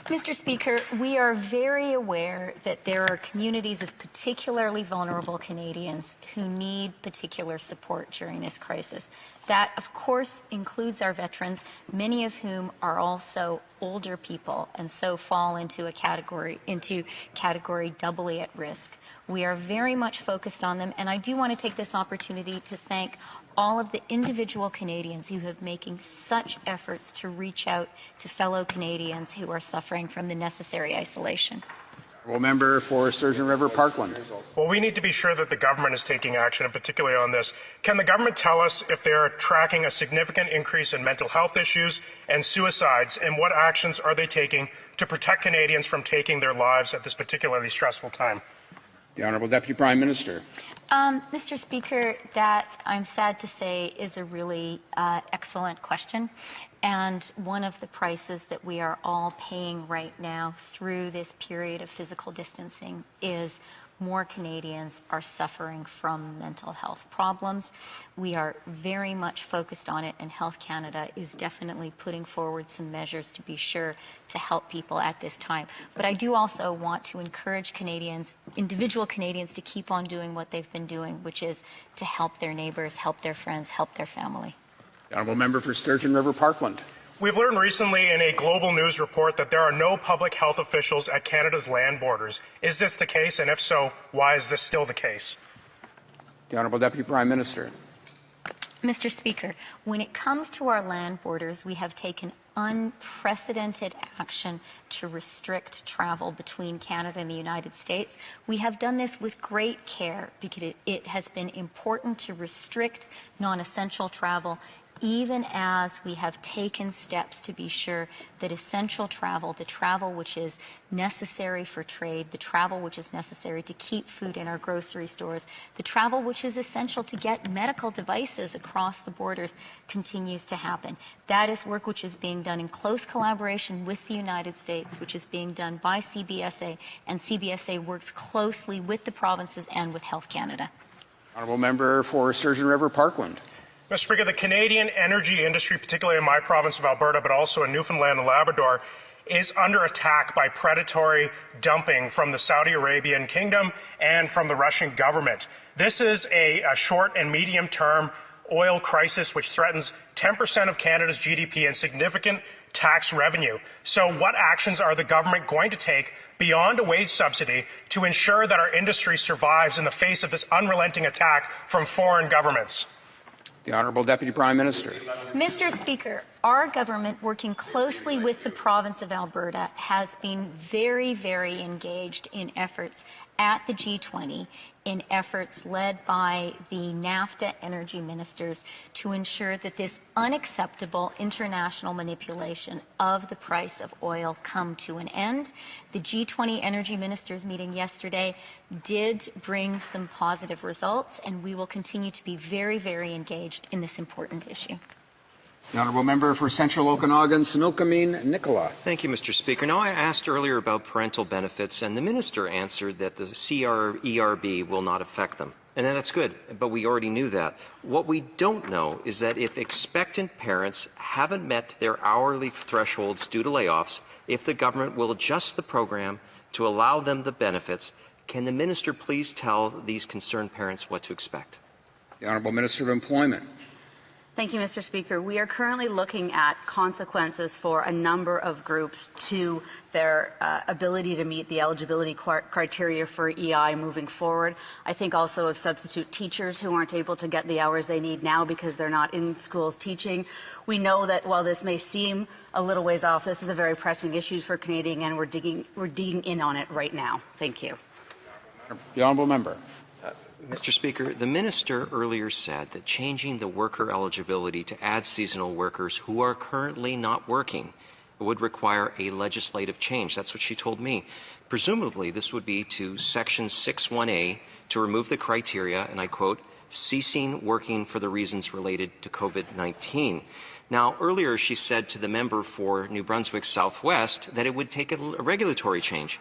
Mr. Speaker, we are very aware that there are communities of particularly vulnerable Canadians who need particular support during this crisis. That, of course, includes our veterans, many of whom are also older people and so fall into category doubly at risk. We are very much focused on them, and I do want to take this opportunity to thank all of the individual Canadians who have making such efforts to reach out to fellow Canadians who are suffering from the necessary isolation. Honourable member for Sturgeon River Parkland. Well, we need to be sure that the government is taking action, and particularly on this. Can the government tell us if they're tracking a significant increase in mental health issues and suicides, and what actions are they taking to protect Canadians from taking their lives at this particularly stressful time? The Honourable Deputy Prime Minister. Mr. Speaker, that, I'm sad to say, is a really excellent question. And one of the prices that we are all paying right now through this period of physical distancing is more Canadians are suffering from mental health problems. We are very much focused on it, and Health Canada is definitely putting forward some measures to be sure to help people at this time. But I do also want to encourage Canadians, individual Canadians, to keep on doing what they've been doing, which is to help their neighbours, help their friends, help their family. The Honourable Member for Sturgeon River Parkland. We've learned recently in a global news report that there are no public health officials at Canada's land borders. Is this the case? And if so, why is this still the case? The Honourable Deputy Prime Minister. Mr. Speaker, when it comes to our land borders, we have taken unprecedented action to restrict travel between Canada and the United States. We have done this with great care because it has been important to restrict non-essential travel, even as we have taken steps to be sure that essential travel, the travel which is necessary for trade, the travel which is necessary to keep food in our grocery stores, the travel which is essential to get medical devices across the borders, continues to happen. That is work which is being done in close collaboration with the United States, which is being done by CBSA, and CBSA works closely with the provinces and with Health Canada. Honourable Member for Sturgeon River Parkland. Mr. Speaker, the Canadian energy industry, particularly in my province of Alberta, but also in Newfoundland and Labrador, is under attack by predatory dumping from the Saudi Arabian kingdom and from the Russian government. This is a short and medium-term oil crisis which threatens 10% of Canada's GDP and significant tax revenue. So what actions are the government going to take beyond a wage subsidy to ensure that our industry survives in the face of this unrelenting attack from foreign governments? The Honourable Deputy Prime Minister. Mr. Speaker, our government, working closely with the province of Alberta, has been very, very engaged in efforts at the G20, in efforts led by the NAFTA energy ministers to ensure that this unacceptable international manipulation of the price of oil come to an end. The G20 energy ministers meeting yesterday did bring some positive results, and we will continue to be very, very engaged in this important issue. The Honourable Member for Central Okanagan, Similkameen Nicola. Thank you, Mr. Speaker. Now, I asked earlier about parental benefits, and the Minister answered that the CRERB will not affect them. And that's good, but we already knew that. What we don't know is that if expectant parents haven't met their hourly thresholds due to layoffs, if the government will adjust the program to allow them the benefits, Can the minister please tell these concerned parents what to expect? The Honourable Minister of Employment. Thank you, Mr. Speaker. We are currently looking at consequences for a number of groups to their ability to meet the eligibility criteria for EI moving forward. I think also of substitute teachers who aren't able to get the hours they need now because they're not in schools teaching. We know that while this may seem a little ways off, this is a very pressing issue for Canadians, and we're digging in on it right now. Thank you. The Honourable Member. Mr. Speaker, the minister earlier said that changing the worker eligibility to add seasonal workers who are currently not working would require a legislative change. That's what she told me. Presumably, this would be to Section 6(1)(a) to remove the criteria, and I quote, ceasing working for the reasons related to COVID-19. Now, earlier she said to the member for New Brunswick Southwest that it would take a regulatory change.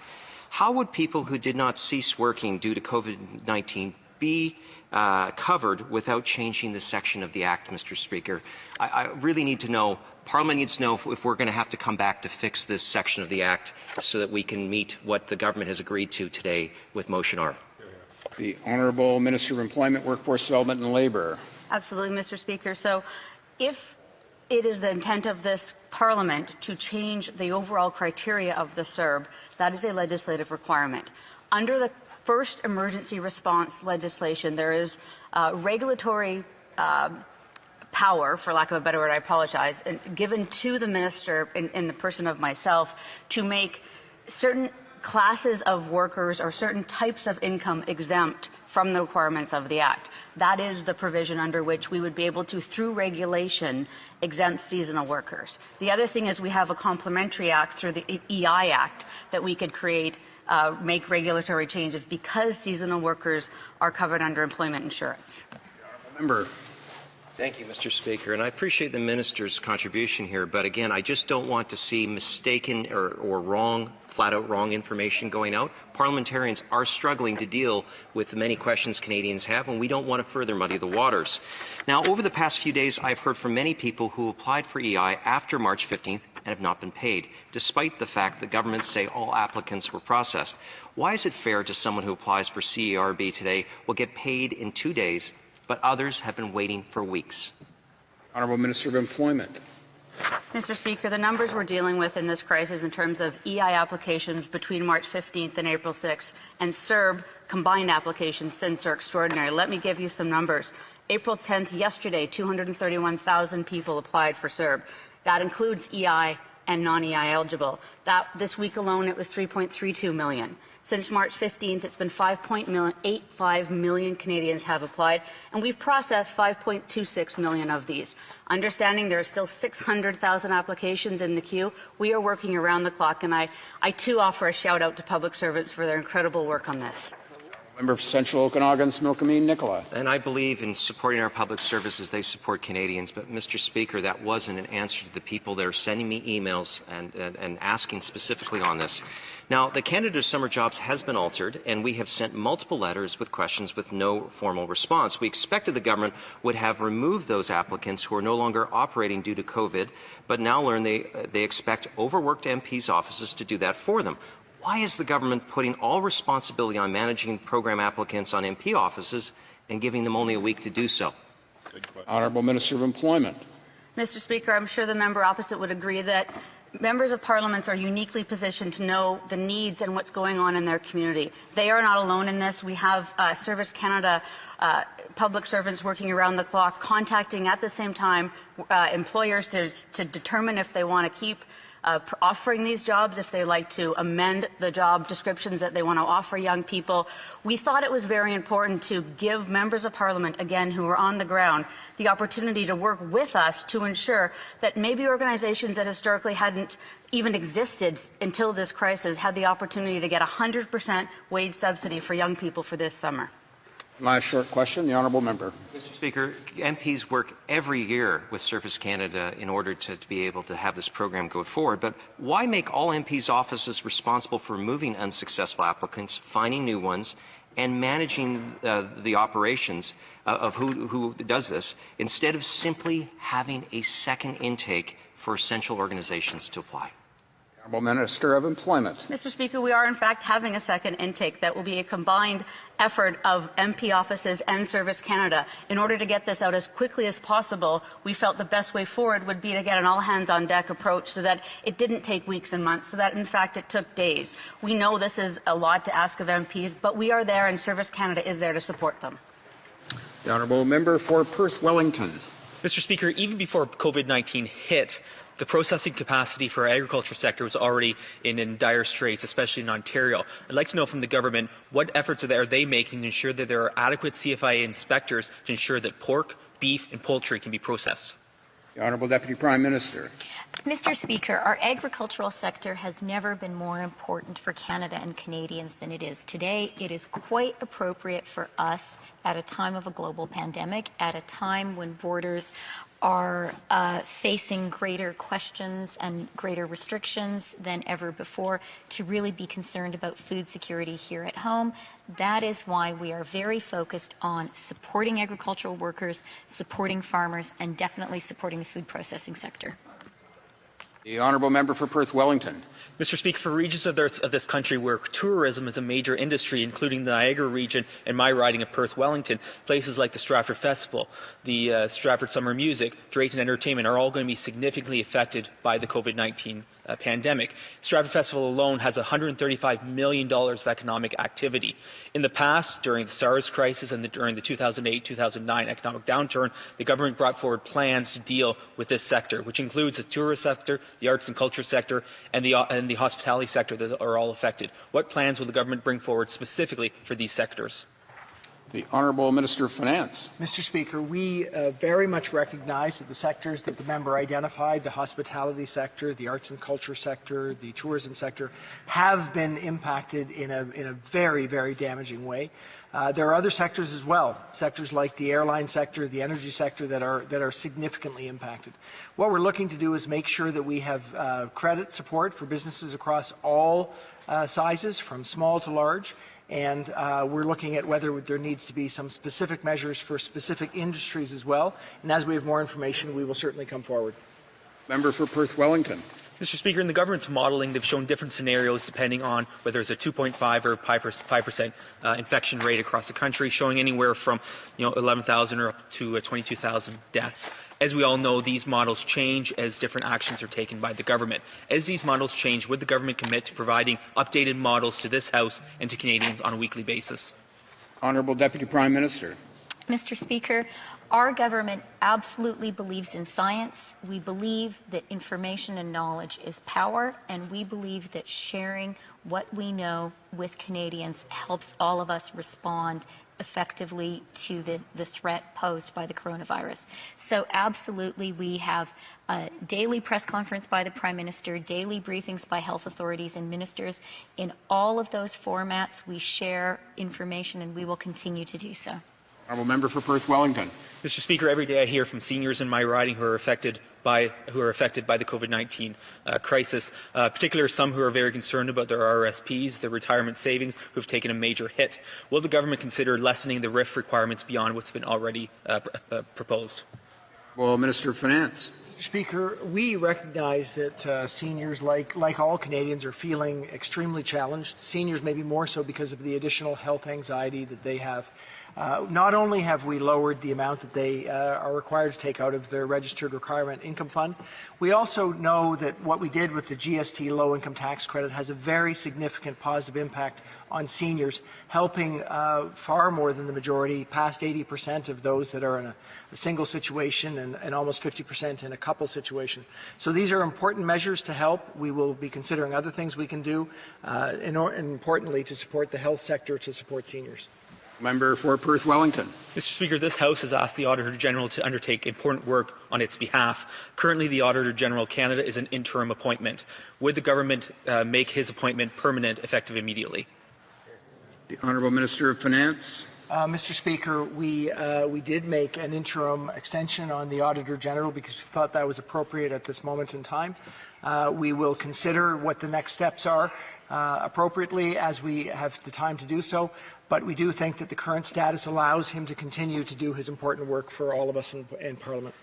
How would people who did not cease working due to COVID-19 be covered without changing the section of the Act, Mr. Speaker? I really need to know, Parliament needs to know if we're going to have to come back to fix this section of the Act so that we can meet what the government has agreed to today with Motion R. The Honourable Minister of Employment, Workforce Development and Labour. Absolutely, Mr. Speaker. So if it is the intent of this Parliament to change the overall criteria of the CERB, that is a legislative requirement. Under the first emergency response legislation, there is regulatory power, for lack of a better word, I apologize, given to the minister in the person of myself to make certain classes of workers or certain types of income exempt from the requirements of the Act. That is the provision under which we would be able to, through regulation, exempt seasonal workers. The other thing is we have a complementary act through the EI Act that we could create, make regulatory changes because seasonal workers are covered under employment insurance. Member. Thank you, Mr. Speaker, and I appreciate the minister's contribution here, but again, I just don't want to see mistaken or wrong, flat-out wrong information going out. Parliamentarians are struggling to deal with the many questions Canadians have, and we don't want to further muddy the waters. Now, over the past few days, I've heard from many people who applied for EI after March 15th and have not been paid, despite the fact that governments say all applicants were processed. Why is it fair to someone who applies for CERB today will get paid in 2 days, but others have been waiting for weeks? Honourable Minister of Employment. Mr. Speaker, the numbers we're dealing with in this crisis in terms of EI applications between March 15th and April 6th and CERB combined applications since are extraordinary. Let me give you some numbers. April 10th, yesterday, 231,000 people applied for CERB. That includes EI and non-EI eligible. This week alone, it was 3.32 million. Since March 15th, it's been 5.85 million Canadians have applied, and we've processed 5.26 million of these. Understanding there are still 600,000 applications in the queue, we are working around the clock, and I too offer a shout-out to public servants for their incredible work on this. Member for Central Okanagan, Smilkameen, Nicola. And I believe in supporting our public services. They support Canadians. But, Mr. Speaker, that wasn't an answer to the people that are sending me emails and asking specifically on this. Now, the Canada Summer Jobs has been altered, and we have sent multiple letters with questions with no formal response. We expected the government would have removed those applicants who are no longer operating due to COVID, but now learn they expect overworked MPs' offices to do that for them. Why is the government putting all responsibility on managing program applicants on MP offices and giving them only a week to do so? Honourable Minister of Employment. Mr. Speaker, I'm sure the member opposite would agree that members of parliaments are uniquely positioned to know the needs and what's going on in their community. They are not alone in this. We have Service Canada public servants working around the clock, contacting at the same time employers to determine if they want to keep offering these jobs, if they like to amend the job descriptions that they want to offer young people. We thought it was very important to give members of Parliament, again, who are on the ground, the opportunity to work with us to ensure that maybe organizations that historically hadn't even existed until this crisis had the opportunity to get 100% wage subsidy for young people for this summer. Last short question, the Honourable Member. Mr. Speaker, MPs work every year with Service Canada in order to be able to have this program go forward, but why make all MPs' offices responsible for removing unsuccessful applicants, finding new ones, and managing the operations of who does this, instead of simply having a second intake for essential organizations to apply? Honourable Minister of Employment. Mr. Speaker, we are in fact having a second intake that will be a combined effort of MP offices and Service Canada. In order to get this out as quickly as possible, we felt the best way forward would be to get an all-hands-on-deck approach so that it didn't take weeks and months, so that in fact it took days. We know this is a lot to ask of MPs, but we are there and Service Canada is there to support them. The Honourable Member for Perth Wellington. Mr. Speaker, even before COVID-19 hit, the processing capacity for our agriculture sector was already in dire straits, especially in Ontario. I'd like to know from the government what efforts are they making to ensure that there are adequate CFIA inspectors to ensure that pork, beef and poultry can be processed. The Honourable Deputy Prime Minister. Mr. Speaker, our agricultural sector has never been more important for Canada and Canadians than it is today. It is quite appropriate for us at a time of a global pandemic, at a time when borders are facing greater questions and greater restrictions than ever before, to really be concerned about food security here at home. That is why we are very focused on supporting agricultural workers, supporting farmers, and definitely supporting the food processing sector. The Honourable Member for Perth Wellington. Mr. Speaker, for regions of this country where tourism is a major industry, including the Niagara region and my riding of Perth Wellington, places like the Stratford Festival, the Stratford Summer Music, Drayton Entertainment are all going to be significantly affected by the COVID-19 pandemic. Stratford Festival alone has $135 million of economic activity. In the past, during the SARS crisis and during the 2008-2009 economic downturn, the government brought forward plans to deal with this sector, which includes the tourist sector, the arts and culture sector, and the hospitality sector that are all affected. What plans will the government bring forward specifically for these sectors? The Honourable Minister of Finance. Mr. Speaker, we very much recognize that the sectors that the member identified, the hospitality sector, the arts and culture sector, the tourism sector, have been impacted in a very, very damaging way. There are other sectors as well, sectors like the airline sector, the energy sector that are significantly impacted. What we're looking to do is make sure that we have credit support for businesses across all sizes, from small to large. And we're looking at whether there needs to be some specific measures for specific industries as well. And as we have more information, we will certainly come forward. Member for Perth Wellington. Mr. Speaker, in the government's modelling, they've shown different scenarios depending on whether it's a 2.5 or 5% infection rate across the country, showing anywhere from 11,000 or up to 22,000 deaths. As we all know, these models change as different actions are taken by the government. As these models change, would the government commit to providing updated models to this House and to Canadians on a weekly basis? Honourable Deputy Prime Minister. Mr. Speaker, our government absolutely believes in science. We believe that information and knowledge is power, and we believe that sharing what we know with Canadians helps all of us respond effectively to the threat posed by the coronavirus. So absolutely, we have a daily press conference by the Prime Minister, daily briefings by health authorities and ministers. In all of those formats, we share information, and we will continue to do so. Honourable Member for Perth Wellington. Mr. Speaker, every day I hear from seniors in my riding who are affected by the COVID-19 crisis, particularly some who are very concerned about their RRSPs, their retirement savings, who have taken a major hit. Will the government consider lessening the RIF requirements beyond what's been already proposed? Well, Minister of Finance. Mr. Speaker, we recognize that seniors, like all Canadians, are feeling extremely challenged. Seniors maybe more so because of the additional health anxiety that they have. Not only have we lowered the amount that they are required to take out of their registered retirement income fund, we also know that what we did with the GST low-income tax credit has a very significant positive impact on seniors, helping far more than the majority, past 80% of those that are in a single situation and almost 50% in a couple situation. So these are important measures to help. We will be considering other things we can do, and importantly, to support the health sector, to support seniors. Member for Perth Wellington. Mr. Speaker, this House has asked the Auditor General to undertake important work on its behalf. Currently, the Auditor General of Canada is an interim appointment. Would the government make his appointment permanent, effective immediately? The Honourable Minister of Finance. Mr. Speaker, we did make an interim extension on the Auditor General because we thought that was appropriate at this moment in time. We will consider what the next steps are appropriately as we have the time to do so, but we do think that the current status allows him to continue to do his important work for all of us in Parliament.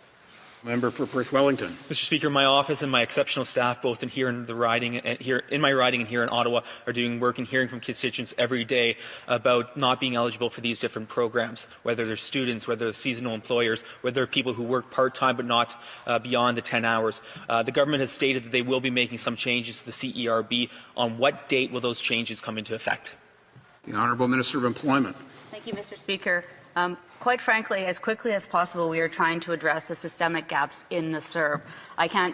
Member for Perth Wellington. Mr. Speaker, my office and my exceptional staff, both in the riding and here in my riding and here in Ottawa, are doing work and hearing from constituents every day about not being eligible for these different programs, whether they're students, whether they're seasonal employers, whether they're people who work part-time but not beyond the 10 hours. The government has stated that they will be making some changes to the CERB. On what date will those changes come into effect? The Honourable Minister of Employment. Thank you, Mr. Speaker. Quite frankly, as quickly as possible, we are trying to address the systemic gaps in the CERB. I can't,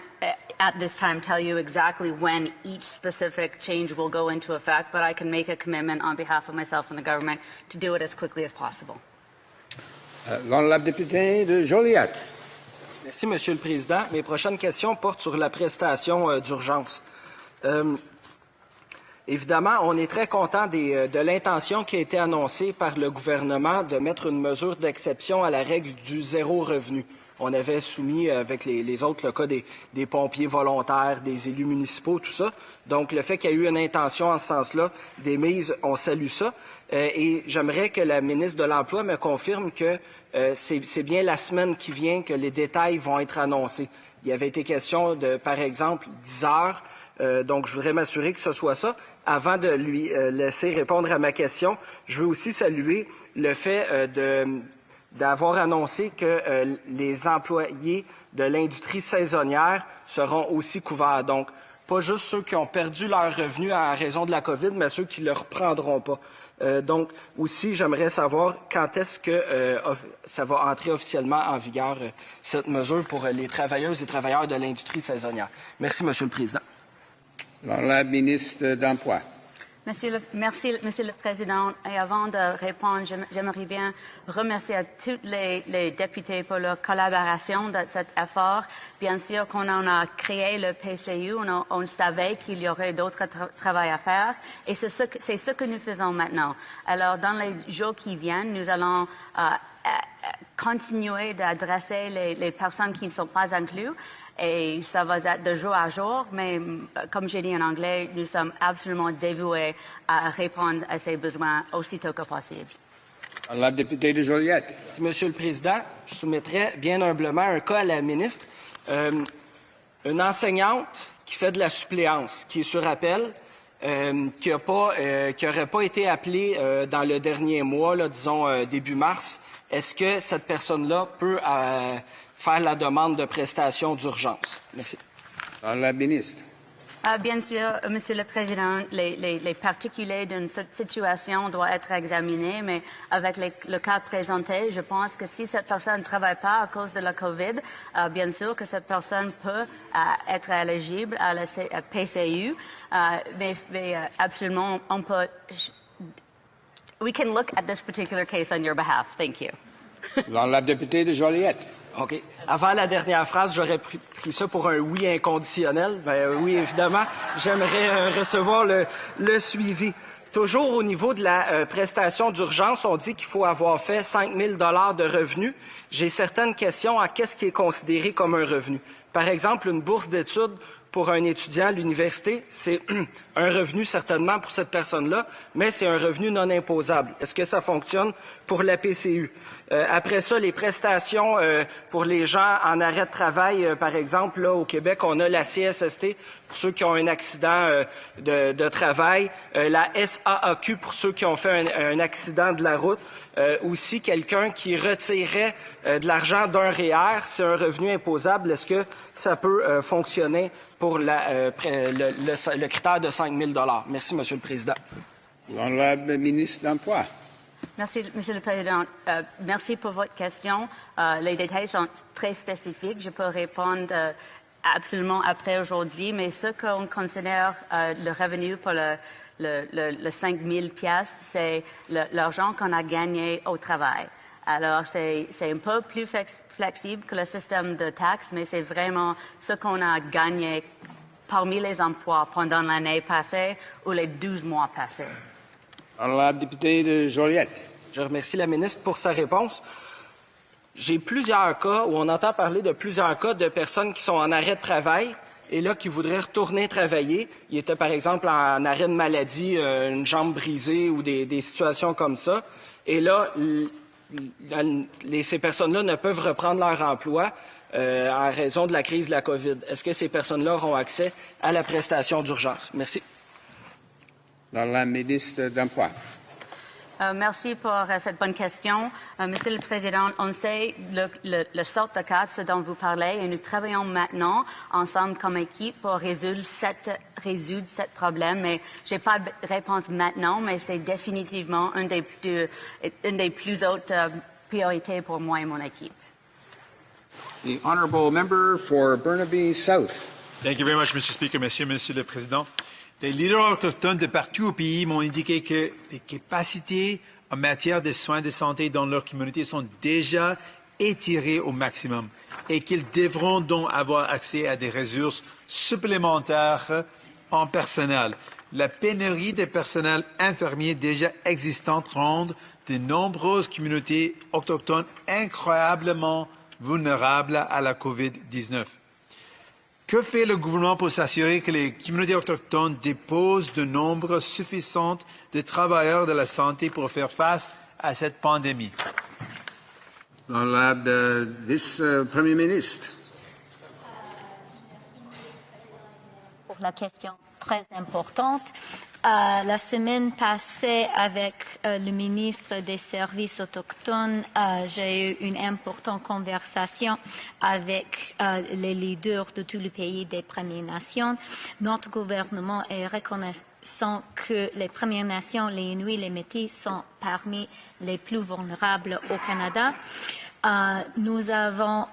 at this time, tell you exactly when each specific change will go into effect, but I can make a commitment on behalf of myself and the government to do it as quickly as possible. L'honorable député de Joliette. Merci, Monsieur le Président. Mes prochaines questions portent sur la prestation d'urgence. Évidemment, on est très content de l'intention qui a été annoncée par le gouvernement de mettre une mesure d'exception à la règle du zéro revenu. On avait soumis avec les autres le cas des pompiers volontaires, des élus municipaux, tout ça. Donc, le fait qu'il y ait eu une intention en ce sens-là d'émise, on salue ça. Et j'aimerais que la ministre de l'Emploi me confirme que c'est bien la semaine qui vient que les détails vont être annoncés. Il y avait été question de, par exemple, 10 heures. Donc, je voudrais m'assurer que ce soit ça. Avant de lui laisser répondre à ma question, je veux aussi saluer le fait d'avoir annoncé que les employés de l'industrie saisonnière seront aussi couverts. Donc, pas juste ceux qui ont perdu leur revenu à raison de la COVID, mais ceux qui ne le reprendront pas. Donc, aussi, j'aimerais savoir quand est-ce que ça va entrer officiellement en vigueur, cette mesure pour les travailleuses et travailleurs de l'industrie saisonnière. Merci, Monsieur le Président. La ministre d'Emploi. Merci, Monsieur le Président. Et avant de répondre, j'aimerais bien remercier à tous les députés pour leur collaboration dans cet effort. Bien sûr, quand on a créé le PCU, on savait qu'il y aurait d'autres travail à faire, et c'est ce que nous faisons maintenant. Alors, dans les jours qui viennent, nous allons continuer d'adresser les personnes qui ne sont pas incluses. Et ça va être de jour à jour, mais comme j'ai dit en anglais, nous sommes absolument dévoués à répondre à ces besoins aussitôt que possible. La députée de Joliette. Monsieur le Président, je soumettrai bien humblement un cas à la ministre. Une enseignante qui fait de la suppléance, qui est sur appel, qui n'aurait pas été appelée dans le dernier mois, là, disons début mars, est-ce que cette personne-là peut faire la demande de prestation d'urgence? Merci. La ministre. Bien sûr, Monsieur le Président, les particulars d'une situation doivent être examinés, mais avec le cas présenté, je pense que si cette personne ne travaille pas à cause de la COVID, bien sûr que cette personne peut être éligible à la PCU, mais absolument, on peut... We can look at this particular case on your behalf. Thank you. La députée de Joliette. OK. Avant la dernière phrase, j'aurais pris ça pour un oui inconditionnel. Ben oui, évidemment, j'aimerais recevoir le suivi. Toujours au niveau de la prestation d'urgence, on dit qu'il faut avoir fait 5 000 $ de revenus. J'ai certaines questions à qu'est-ce qui est considéré comme un revenu. Par exemple, une bourse d'études pour un étudiant à l'université, c'est un revenu certainement pour cette personne-là, mais c'est un revenu non imposable. Est-ce que ça fonctionne pour la PCU? Après ça, les prestations pour les gens en arrêt de travail, par exemple, là, au Québec, on a la CSST pour ceux qui ont un accident de travail, la SAAQ pour ceux qui ont fait un accident de la route, aussi quelqu'un qui retirait de l'argent d'un REER, c'est un revenu imposable. Est-ce que ça peut fonctionner pour le critère de 5 000 $? Merci, Monsieur le Président. L'honorable ministre d'Emploi. Merci, Monsieur le Président. Merci pour votre question. Les détails sont très spécifiques. Je peux répondre absolument après aujourd'hui, mais ce qu'on considère le revenu pour le 5 000 $, c'est l'argent qu'on a gagné au travail. Alors, c'est un peu plus flexible que le système de taxes, mais c'est vraiment ce qu'on a gagné parmi les emplois pendant l'année passée ou les 12 mois passés. Alors, la députée de Joliette. Je remercie la ministre pour sa réponse. J'ai plusieurs cas où on entend parler de plusieurs cas de personnes qui sont en arrêt de travail et là qui voudraient retourner travailler. Il était par exemple en arrêt de maladie, une jambe brisée ou des situations comme ça. Et là, ces personnes-là ne peuvent reprendre leur emploi en raison de la crise de la COVID. Est-ce que ces personnes-là auront accès à la prestation d'urgence? Merci. La ministre d'Emploi. Merci pour cette bonne question. Monsieur le Président, on sait le sort de cas dont vous parlez et nous travaillons maintenant ensemble comme équipe pour résoudre ce problème. Mais je n'ai pas de réponse maintenant, mais c'est définitivement une des plus hautes priorités pour moi et mon équipe. The honourable member for Burnaby South. Thank you very much, Mr. Speaker. Monsieur le Président. Les leaders autochtones de partout au pays m'ont indiqué que les capacités en matière de soins de santé dans leur communauté sont déjà étirées au maximum et qu'ils devront donc avoir accès à des ressources supplémentaires en personnel. La pénurie de personnel infirmier déjà existante rend de nombreuses communautés autochtones incroyablement vulnérables à la COVID-19. Que fait le gouvernement pour s'assurer que les communautés autochtones disposent de nombre suffisant de travailleurs de la santé pour faire face à cette pandémie? Premier ministre. Pour la question très importante. La semaine passée, avec le ministre des Services autochtones, j'ai eu une importante conversation avec les leaders de tous les pays des Premières Nations. Notre gouvernement est reconnaissant que les Premières Nations, les Inuits, les Métis sont parmi les plus vulnérables au Canada. Nous avons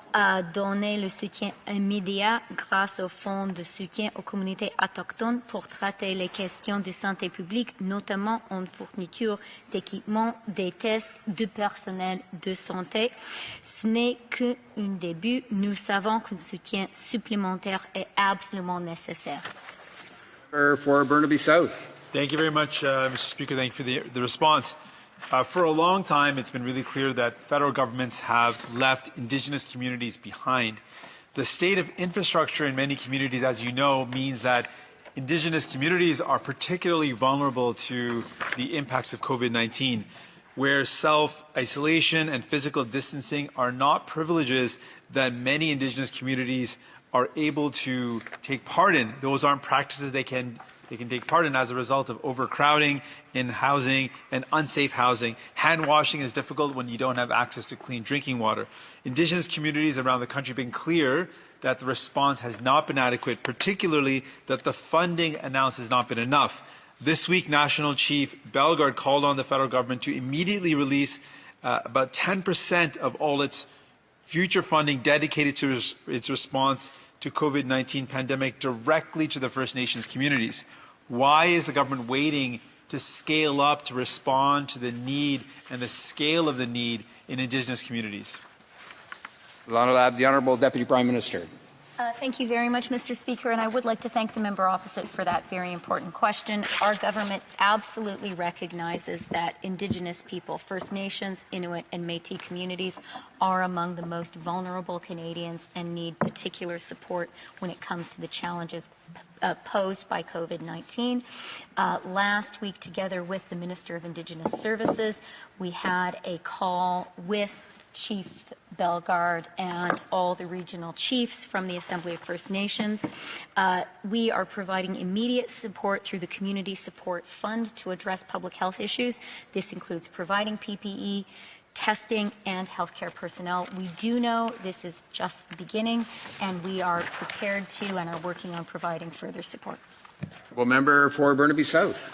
donné le soutien immédiat grâce au Fonds de soutien aux communautés autochtones pour traiter les questions de santé publique, notamment en fourniture d'équipements, des tests, de personnel de santé. Ce n'est qu'un début. Nous savons qu'un soutien supplémentaire est absolument nécessaire. For Burnaby South. Thank you very much, Mr. Speaker. Thank you for the response. For a long time, it's been really clear that federal governments have left Indigenous communities behind. The state of infrastructure in many communities, as you know, means that Indigenous communities are particularly vulnerable to the impacts of COVID-19, where self-isolation and physical distancing are not privileges that many Indigenous communities are able to take part in. Those aren't practices they can take part in as a result of overcrowding in housing and unsafe housing. Hand washing is difficult when you don't have access to clean drinking water. Indigenous communities around the country have been clear that the response has not been adequate, particularly that the funding announced has not been enough. This week, National Chief Bellegarde called on the federal government to immediately release about 10% of all its future funding dedicated to its response to COVID-19 pandemic directly to the First Nations communities. Why is the government waiting to scale up to respond to the need and the scale of the need in Indigenous communities? The Honourable Deputy Prime Minister. Thank you very much, Mr. Speaker, and I would like to thank the member opposite for that very important question. Our government absolutely recognizes that Indigenous people, First Nations, Inuit, and Métis communities are among the most vulnerable Canadians and need particular support when it comes to the challenges posed by COVID-19. Last week, together with the Minister of Indigenous Services, we had a call with Chief Bellegarde and all the regional chiefs from the Assembly of First Nations. We are providing immediate support through the Community Support Fund to address public health issues. This includes providing PPE, testing, and healthcare personnel. We do know this is just the beginning, and we are prepared to and are working on providing further support. Well, member for Burnaby South.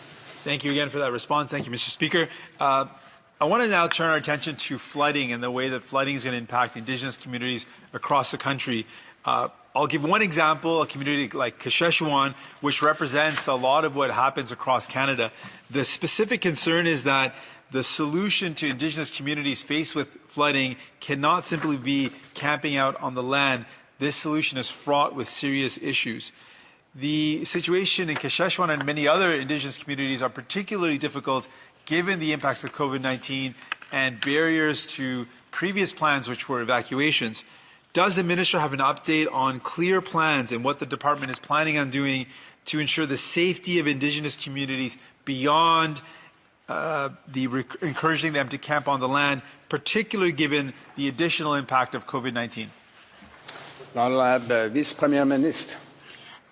Thank you again for that response. Thank you, Mr. Speaker. I want to now turn our attention to flooding and the way that flooding is going to impact Indigenous communities across the country. I'll give one example, a community like Saskatchewan, which represents a lot of what happens across Canada. The specific concern is that the solution to Indigenous communities faced with flooding cannot simply be camping out on the land. This solution is fraught with serious issues. The situation in Saskatchewan and many other Indigenous communities are particularly difficult given the impacts of COVID-19 and barriers to previous plans, which were evacuations. Does the Minister have an update on clear plans and what the Department is planning on doing to ensure the safety of Indigenous communities beyond encouraging them to camp on the land, particularly given the additional impact of COVID-19? L'honorable Vice-Première Ministre.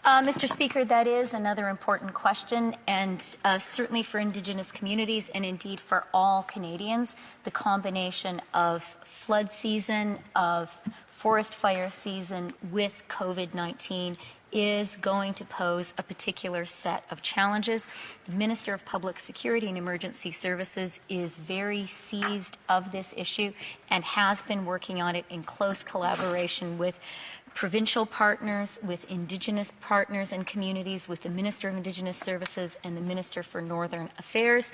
Mr. Speaker, that is another important question, and certainly for Indigenous communities and indeed for all Canadians, the combination of flood season, of forest fire season with COVID-19 is going to pose a particular set of challenges. The Minister of Public Security and Emergency Services is very seized of this issue and has been working on it in close collaboration with provincial partners, with Indigenous partners and communities, with the Minister of Indigenous Services and the Minister for Northern Affairs.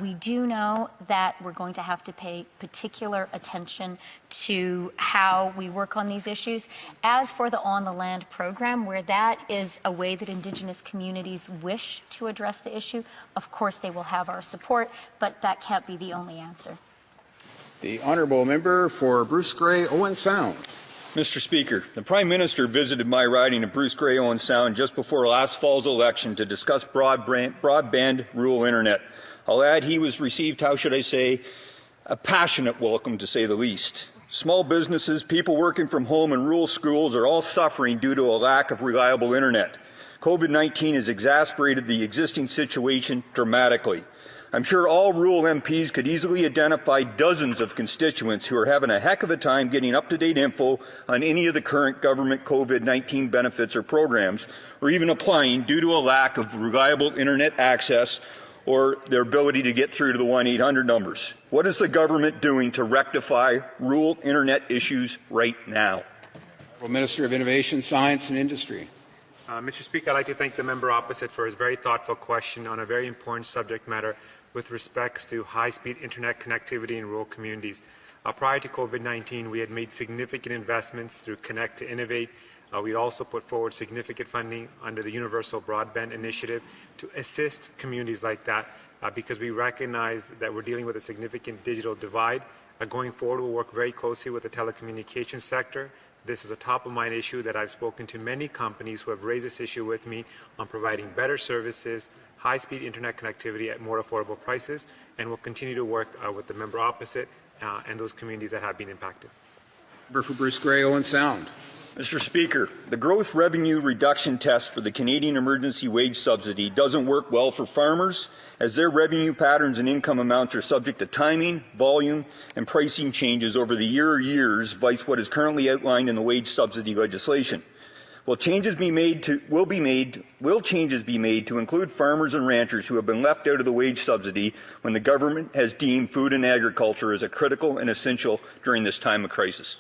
We do know that we're going to have to pay particular attention to how we work on these issues. As for the On the Land program, where that is a way that Indigenous communities wish to address the issue, of course they will have our support, but that can't be the only answer. The Honourable Member for Bruce Grey, Owen Sound. Mr. Speaker, the Prime Minister visited my riding of Bruce Grey, Owen Sound just before last fall's election to discuss broadband rural internet. I'll add he was received, how should I say, a passionate welcome to say the least. Small businesses, people working from home and rural schools are all suffering due to a lack of reliable internet. COVID-19 has exacerbated the existing situation dramatically. I'm sure all rural MPs could easily identify dozens of constituents who are having a heck of a time getting up-to-date info on any of the current government COVID-19 benefits or programs, or even applying due to a lack of reliable internet access or their ability to get through to the 1-800 numbers. What is the government doing to rectify rural internet issues right now? Minister of Innovation, Science and Industry. Mr. Speaker, I'd like to thank the member opposite for his very thoughtful question on a very important subject matter with respects to high-speed internet connectivity in rural communities. Prior to COVID-19, we had made significant investments through Connect to Innovate. We also put forward significant funding under the Universal Broadband Initiative to assist communities like that because we recognize that we're dealing with a significant digital divide. Going forward, we'll work very closely with the telecommunications sector. This is a top-of-mind issue that I've spoken to many companies who have raised this issue with me on providing better services, high-speed internet connectivity at more affordable prices, and we'll continue to work with the member opposite and those communities that have been impacted. Member for Bruce Grey, Owen Sound. Mr. Speaker, the gross revenue reduction test for the Canadian Emergency Wage Subsidy doesn't work well for farmers, as their revenue patterns and income amounts are subject to timing, volume, and pricing changes over the years, vice what is currently outlined in the wage subsidy legislation. Will changes be made to include farmers and ranchers who have been left out of the wage subsidy when the government has deemed food and agriculture as a critical and essential during this time of crisis?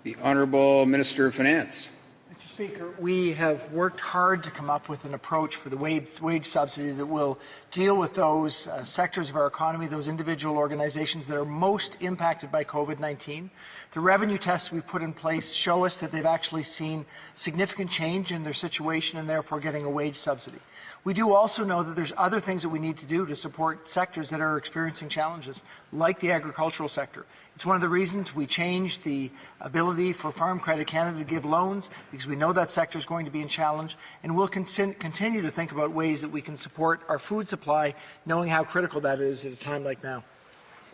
The Honourable Minister of Finance. Mr. Speaker, we have worked hard to come up with an approach for the wage subsidy that will deal with those sectors of our economy, those individual organizations that are most impacted by COVID-19. The revenue tests we've put in place show us that they've actually seen significant change in their situation and therefore getting a wage subsidy. We do also know that there's other things that we need to do to support sectors that are experiencing challenges, like the agricultural sector. It's one of the reasons we changed the ability for Farm Credit Canada to give loans, because we know that sector is going to be in challenge, and we'll continue to think about ways that we can support our food supply, knowing how critical that is at a time like now.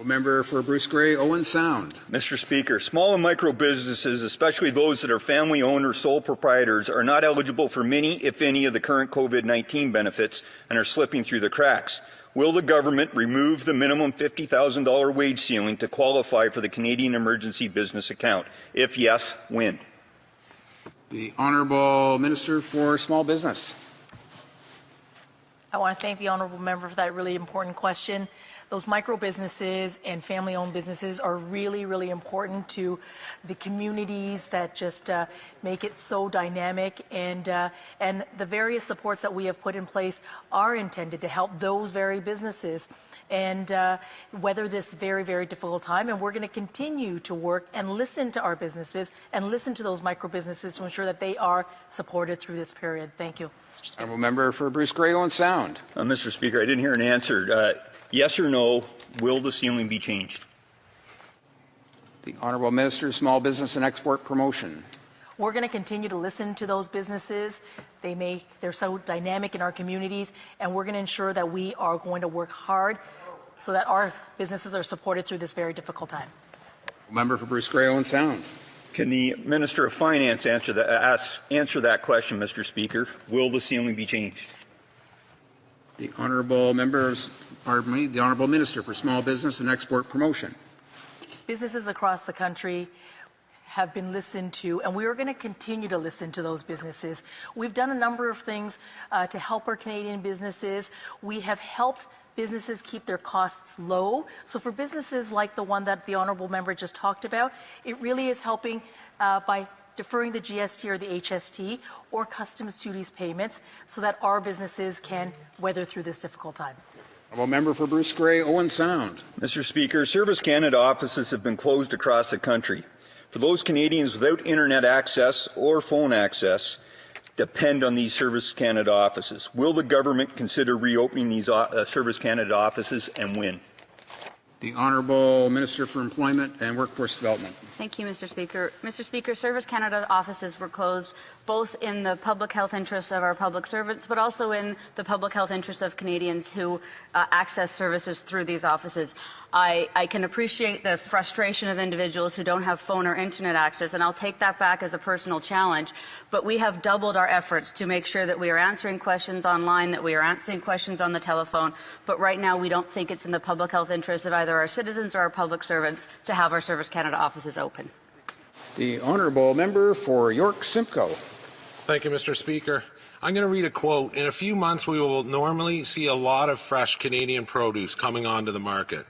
Member for Bruce Grey, Owen Sound. Mr. Speaker, small and micro businesses, especially those that are family-owned or sole proprietors, are not eligible for many, if any, of the current COVID-19 benefits and are slipping through the cracks. Will the government remove the minimum $50,000 wage ceiling to qualify for the Canadian Emergency Business Account? If yes, when? The Honourable Minister for Small Business. I want to thank the honourable member for that really important question. Those micro businesses and family-owned businesses are really, really important to the communities that just make it so dynamic, and the various supports that we have put in place are intended to help those very businesses and weather this very, very difficult time. And we're going to continue to work and listen to our businesses and listen to those micro businesses to ensure that they are supported through this period. Thank you, Mr. Speaker. Honourable Member for Bruce Grey, Owen Sound. Mr. Speaker, I didn't hear an answer. Yes or no, will the ceiling be changed? The Honourable Minister of Small Business and Export Promotion. We're going to continue to listen to those businesses. They're so dynamic in our communities, and we're going to ensure that we are going to work hard so that our businesses are supported through this very difficult time. Member for Bruce Grey, Owen Sound. Can the Minister of Finance answer that question, Mr. Speaker? Will the ceiling be changed? The honourable members, pardon me, the honourable Minister for Small Business and Export Promotion. Businesses across the country have been listened to, and we are going to continue to listen to those businesses. We've done a number of things to help our Canadian businesses. We have helped businesses keep their costs low. So for businesses like the one that the honourable member just talked about, it really is helping by deferring the GST or the HST or customs duties payments so that our businesses can weather through this difficult time. Honourable member for Bruce Grey, Owen Sound. Mr. Speaker, Service Canada offices have been closed across the country. For those Canadians without internet access or phone access, depend on these Service Canada offices. Will the government consider reopening these Service Canada offices, and when? The Honourable Minister for Employment and Workforce Development. Thank you, Mr. Speaker. Mr. Speaker, Service Canada offices were closed both in the public health interest of our public servants, but also in the public health interest of Canadians who access services through these offices. I can appreciate the frustration of individuals who don't have phone or internet access, and I'll take that back as a personal challenge. But we have doubled our efforts to make sure that we are answering questions online, that we are answering questions on the telephone. But right now, we don't think it's in the public health interest of either our citizens or our public servants to have our Service Canada offices open. The Honourable Member for York Simcoe. Thank you, Mr. Speaker. I'm going to read a quote. In a few months, we will normally see a lot of fresh Canadian produce coming onto the market.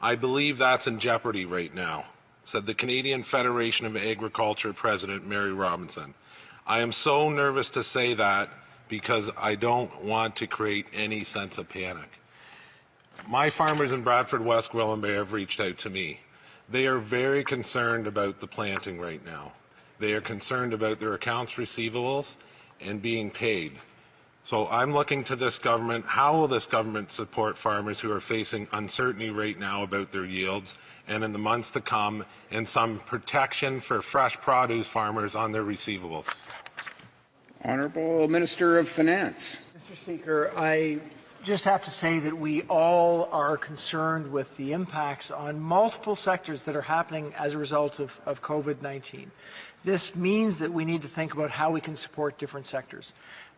I believe that's in jeopardy right now, said the Canadian Federation of Agriculture President Mary Robinson. I am so nervous to say that because I don't want to create any sense of panic. My farmers in Bradford, West Gwillimbury Bay have reached out to me. They are very concerned about the planting right now. They are concerned about their accounts receivables and being paid. So I'm looking to this government. How will this government support farmers who are facing uncertainty right now about their yields, and in the months to come, and some protection for fresh produce farmers on their receivables? Honourable Minister of Finance. Mr. Speaker, I just have to say that we all are concerned with the impacts on multiple sectors that are happening as a result of COVID-19. This means that we need to think about how we can support different sectors.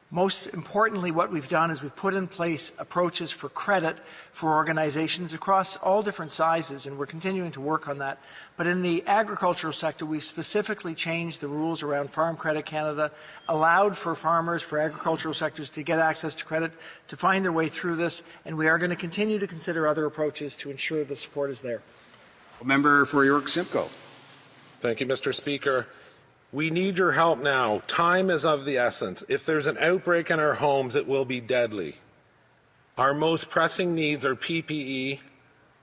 Most importantly, what we've done is we've put in place approaches for credit for organizations across all different sizes, and we're continuing to work on that. But in the agricultural sector, we've specifically changed the rules around Farm Credit Canada, allowed for farmers, for agricultural sectors to get access to credit, to find their way through this, and we are going to continue to consider other approaches to ensure the support is there. Member for York Simcoe. Thank you, Mr. Speaker. We need your help now. Time is of the essence. If there's an outbreak in our homes, it will be deadly. Our most pressing needs are PPE,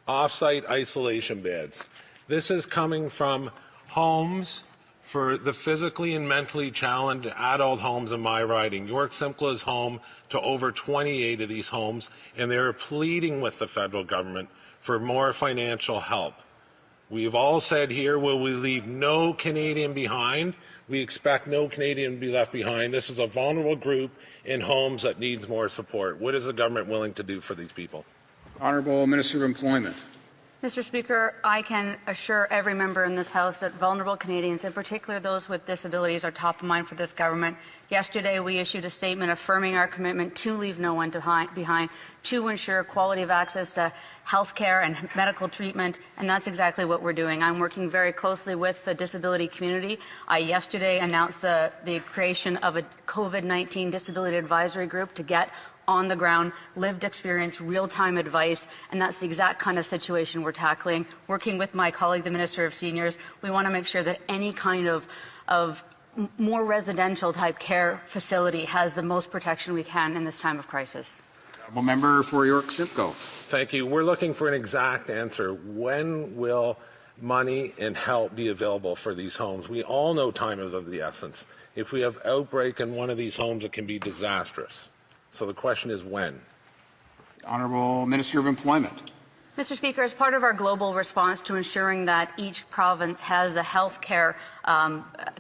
off-site isolation beds. This is coming from homes for the physically and mentally challenged adult homes in my riding. York Simcoe is home to over 28 of these homes, and they're pleading with the federal government for more financial help. We've all said here, will we leave no Canadian behind? We expect no Canadian to be left behind. This is a vulnerable group in homes that needs more support. What is the government willing to do for these people? Honourable Minister of Employment. Mr. Speaker, I can assure every member in this House that vulnerable Canadians, in particular those with disabilities, are top of mind for this government. Yesterday, we issued a statement affirming our commitment to leave no one behind, to ensure quality of access to health care and medical treatment, and that's exactly what we're doing. I'm working very closely with the disability community. I yesterday announced the creation of a COVID-19 disability advisory group to get on-the-ground, lived experience, real-time advice, and that's the exact kind of situation we're tackling. Working with my colleague, the Minister of Seniors, we want to make sure that any kind of more residential-type care facility has the most protection we can in this time of crisis. Honourable Member for York Simcoe. Thank you. We're looking for an exact answer. When will money and help be available for these homes? We all know time is of the essence. If we have outbreak in one of these homes, it can be disastrous. So the question is when? Honourable Minister of Employment. Mr. Speaker, as part of our global response to ensuring that each province has the health care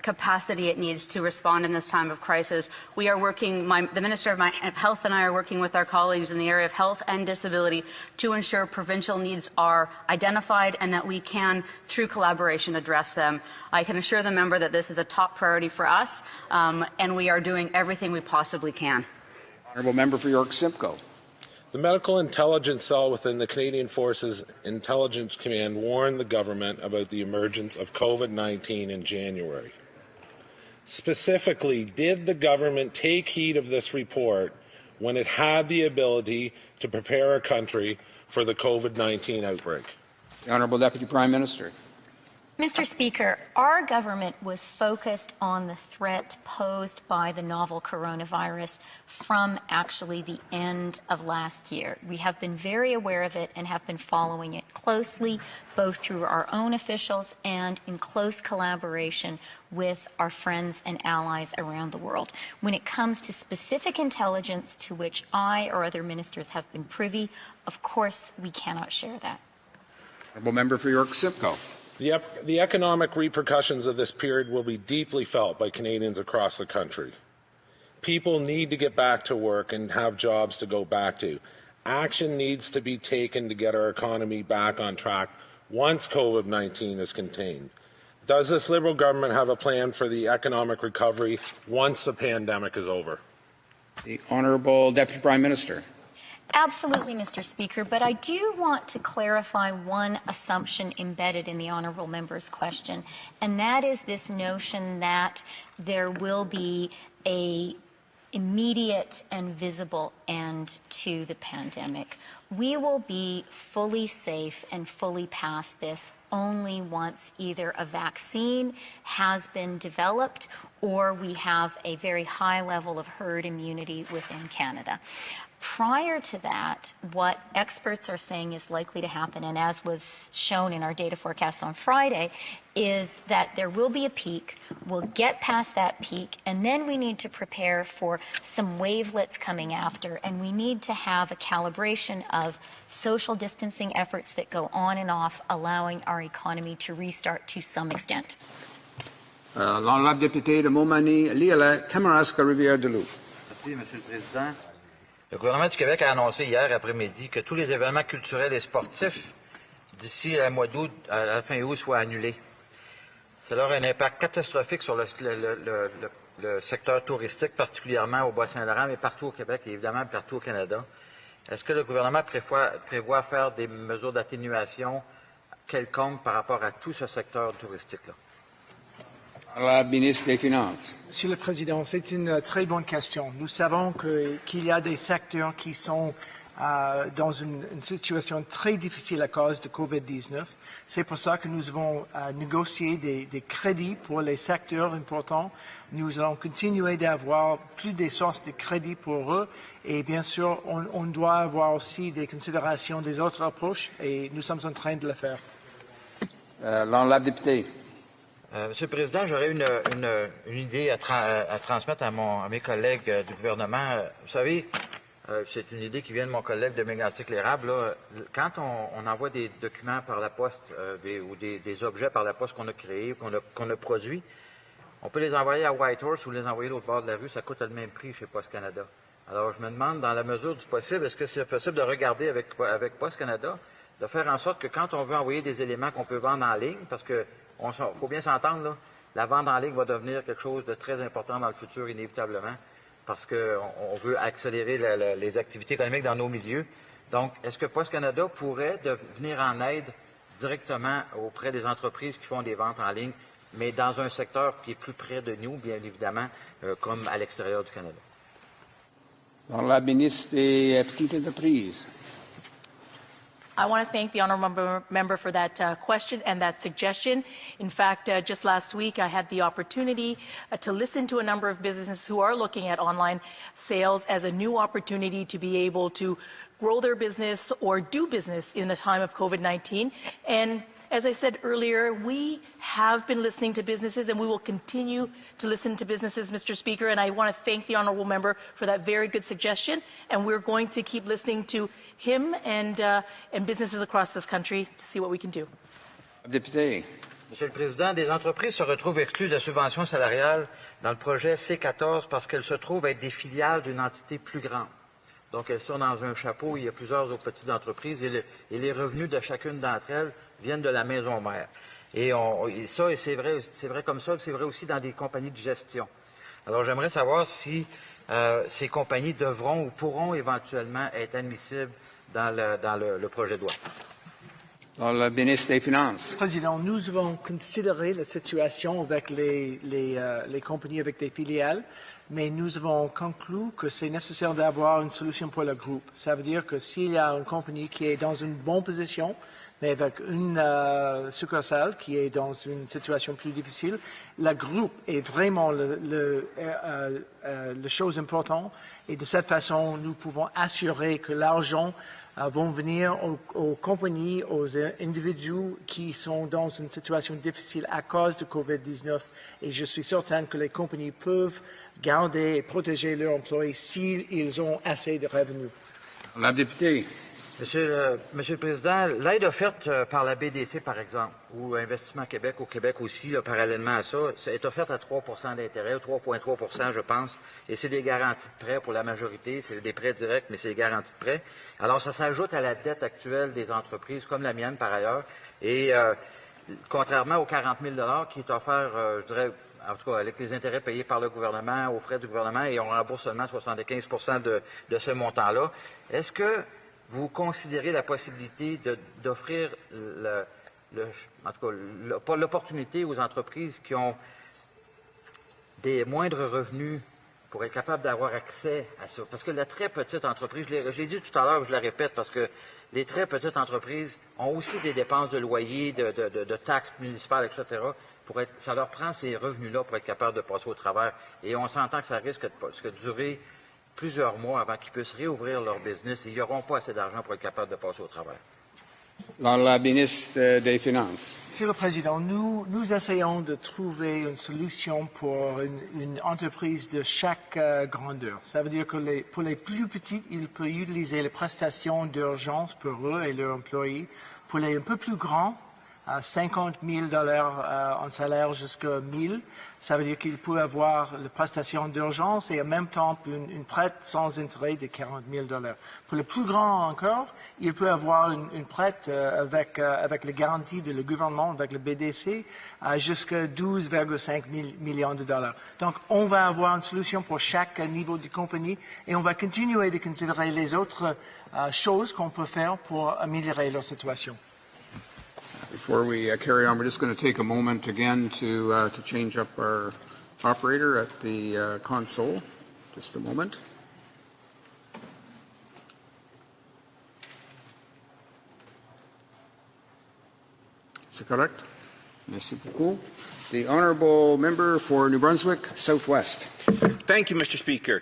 capacity it needs to respond in this time of crisis, we are working, the Minister of Health and I are working with our colleagues in the area of health and disability to ensure provincial needs are identified and that we can, through collaboration, address them. I can assure the member that this is a top priority for us, and we are doing everything we possibly can. Honourable Member for York Simcoe. The Medical Intelligence Cell within the Canadian Forces Intelligence Command warned the government about the emergence of COVID-19 in January. Specifically, did the government take heed of this report when it had the ability to prepare our country for the COVID-19 outbreak? The Honourable Deputy Prime Minister. Mr. Speaker, our government was focused on the threat posed by the novel coronavirus from actually the end of last year. We have been very aware of it and have been following it closely, both through our own officials and in close collaboration with our friends and allies around the world. When it comes to specific intelligence to which I or other ministers have been privy, of course we cannot share that. Honourable Member for York Simcoe. The economic repercussions of this period will be deeply felt by Canadians across the country. People need to get back to work and have jobs to go back to. Action needs to be taken to get our economy back on track once COVID-19 is contained. Does this Liberal government have a plan for the economic recovery once the pandemic is over? The Honourable Deputy Prime Minister. Absolutely, Mr. Speaker, but I do want to clarify one assumption embedded in the honourable member's question, and that is this notion that there will be a immediate and visible end to the pandemic. We will be fully safe and fully past this only once either a vaccine has been developed or we have a very high level of herd immunity within Canada. Prior to that, what experts are saying is likely to happen, and as was shown in our data forecasts on Friday, is that there will be a peak, we'll get past that peak, and then we need to prepare for some wavelets coming after, and we need to have a calibration of social distancing efforts that go on and off, allowing our economy to restart to some extent. L'honorable député de Montmagny-Lilley, Kamouraska-Rivière-du-Loup. Merci, Monsieur le Président. Le gouvernement du Québec a annoncé hier après-midi que tous les événements culturels et sportifs d'ici à mois d'août, à la fin août, soient annulés. Cela aura un impact catastrophique sur le secteur touristique, particulièrement au Bas-Saint-Laurent, mais partout au Québec et évidemment partout au Canada. Est-ce que le gouvernement prévoit faire des mesures d'atténuation quelconques par rapport à tout ce secteur touristique-là? La ministre des Finances. Monsieur le Président, c'est une très bonne question. Nous savons qu'il y a des secteurs qui sont dans une situation très difficile à cause de COVID-19. C'est pour ça que nous avons négocié des crédits pour les secteurs importants. Nous allons continuer d'avoir plus des sources de crédits pour eux. Et bien sûr, on doit avoir aussi des considérations des autres approches et nous sommes en train de le faire. L'honorable député. Monsieur le Président, j'aurais une idée à transmettre à mes collègues du gouvernement. Vous savez, c'est une idée qui vient de mon collègue de Mégantic-l'Érable. Quand on envoie des documents par la poste ou des objets par la poste qu'on a créés, qu'on a produits, on peut les envoyer à Whitehorse ou les envoyer de l'autre bord de la rue. Ça coûte le même prix chez Poste Canada. Alors, je me demande, dans la mesure du possible, est-ce que c'est possible de regarder avec Poste Canada, de faire en sorte que quand on veut envoyer des éléments qu'on peut vendre en ligne, parce que il faut bien s'entendre, là, la vente en ligne va devenir quelque chose de très important dans le futur, inévitablement, parce qu'on veut accélérer les activités économiques dans nos milieux. Donc, est-ce que Poste Canada pourrait venir en aide directement auprès des entreprises qui font des ventes en ligne, mais dans un secteur qui est plus près de nous, bien évidemment, comme à l'extérieur du Canada? Dans la ministre des Petites Entreprises. I want to thank the honourable member for that question and that suggestion. In fact, just last week I had the opportunity to listen to a number of businesses who are looking at online sales as a new opportunity to be able to grow their business or do business in the time of COVID-19. And as I said earlier, we have been listening to businesses and we will continue to listen to businesses, Mr. Speaker, and I want to thank the honourable member for that very good suggestion, and we're going to keep listening to him and businesses across this country to see what we can do. Député. Monsieur le Président, des entreprises se retrouvent exclues de la subvention salariale dans le projet C14 parce qu'elles se trouvent être des filiales d'une entité plus grande. Donc, elles sont dans un chapeau où il y a plusieurs autres petites entreprises et les revenus de chacune d'entre elles viennent de la maison mère. Et c'est vrai comme ça, c'est vrai aussi dans des compagnies de gestion. Alors, j'aimerais savoir si ces compagnies devront ou pourront éventuellement être admissibles dans le projet de loi. Le ministre des Finances. Président, nous avons considéré la situation avec les compagnies avec des filiales, mais nous avons conclu que c'est nécessaire d'avoir une solution pour le groupe. Ça veut dire que s'il y a une compagnie qui est dans une bonne position, mais avec une succursale qui est dans une situation plus difficile, le groupe est vraiment la chose importante. Et de cette façon, nous pouvons assurer que l'argent vont venir aux compagnies, aux individus qui sont dans une situation difficile à cause de COVID-19. Et je suis certain que les compagnies peuvent garder et protéger leurs employés s'ils ont assez de revenus. La députée. Monsieur le Président, l'aide offerte par la BDC, par exemple, ou Investissement Québec, au Québec aussi, là, parallèlement à ça, est offerte à 3 d'intérêt, 3,3 je pense, et c'est des garanties de prêt pour la majorité, c'est des prêts directs, mais c'est des garanties de prêt. Alors, ça s'ajoute à la dette actuelle des entreprises, comme la mienne par ailleurs, et contrairement aux 40 000 $ qui est offert, je dirais, en tout cas, avec les intérêts payés par le gouvernement, aux frais du gouvernement, et on rembourse seulement 75 de ce montant-là. Est-ce que vous considérez la possibilité d'offrir l'opportunité aux entreprises qui ont des moindres revenus pour être capables d'avoir accès à ça? Parce que la très petite entreprise, je l'ai dit tout à l'heure, je le répète, parce que les très petites entreprises ont aussi des dépenses de loyer, de taxes municipales, etc. Ça leur prend ces revenus-là pour être capable de passer au travers. Et on s'entend que ça risque de durer plusieurs mois avant qu'ils puissent réouvrir leur business et ils n'auront pas assez d'argent pour être capables de passer au travers. La ministre des Finances. Monsieur le Président, nous essayons de trouver une solution pour une entreprise de chaque grandeur. Ça veut dire que pour les plus petites, ils peuvent utiliser les prestations d'urgence pour eux et leurs employés. Pour les un peu plus grands, à 50 000 $ en salaire jusqu'à 1 000. Ça veut dire qu'il peut avoir la prestation d'urgence et en même temps une prête sans intérêt de 40 000 $. Pour le plus grand encore, il peut avoir une prête avec les garanties de le gouvernement, avec le BDC, jusqu'à 12,5 millions de $. Donc, on va avoir une solution pour chaque niveau de compagnie et on va continuer de considérer les autres choses qu'on peut faire pour améliorer leur situation. Before we carry on, we're just going to take a moment again to change up our operator at the console. Just a moment. Is it correct? Merci beaucoup. The honourable member for New Brunswick Southwest. Thank you, Mr. Speaker.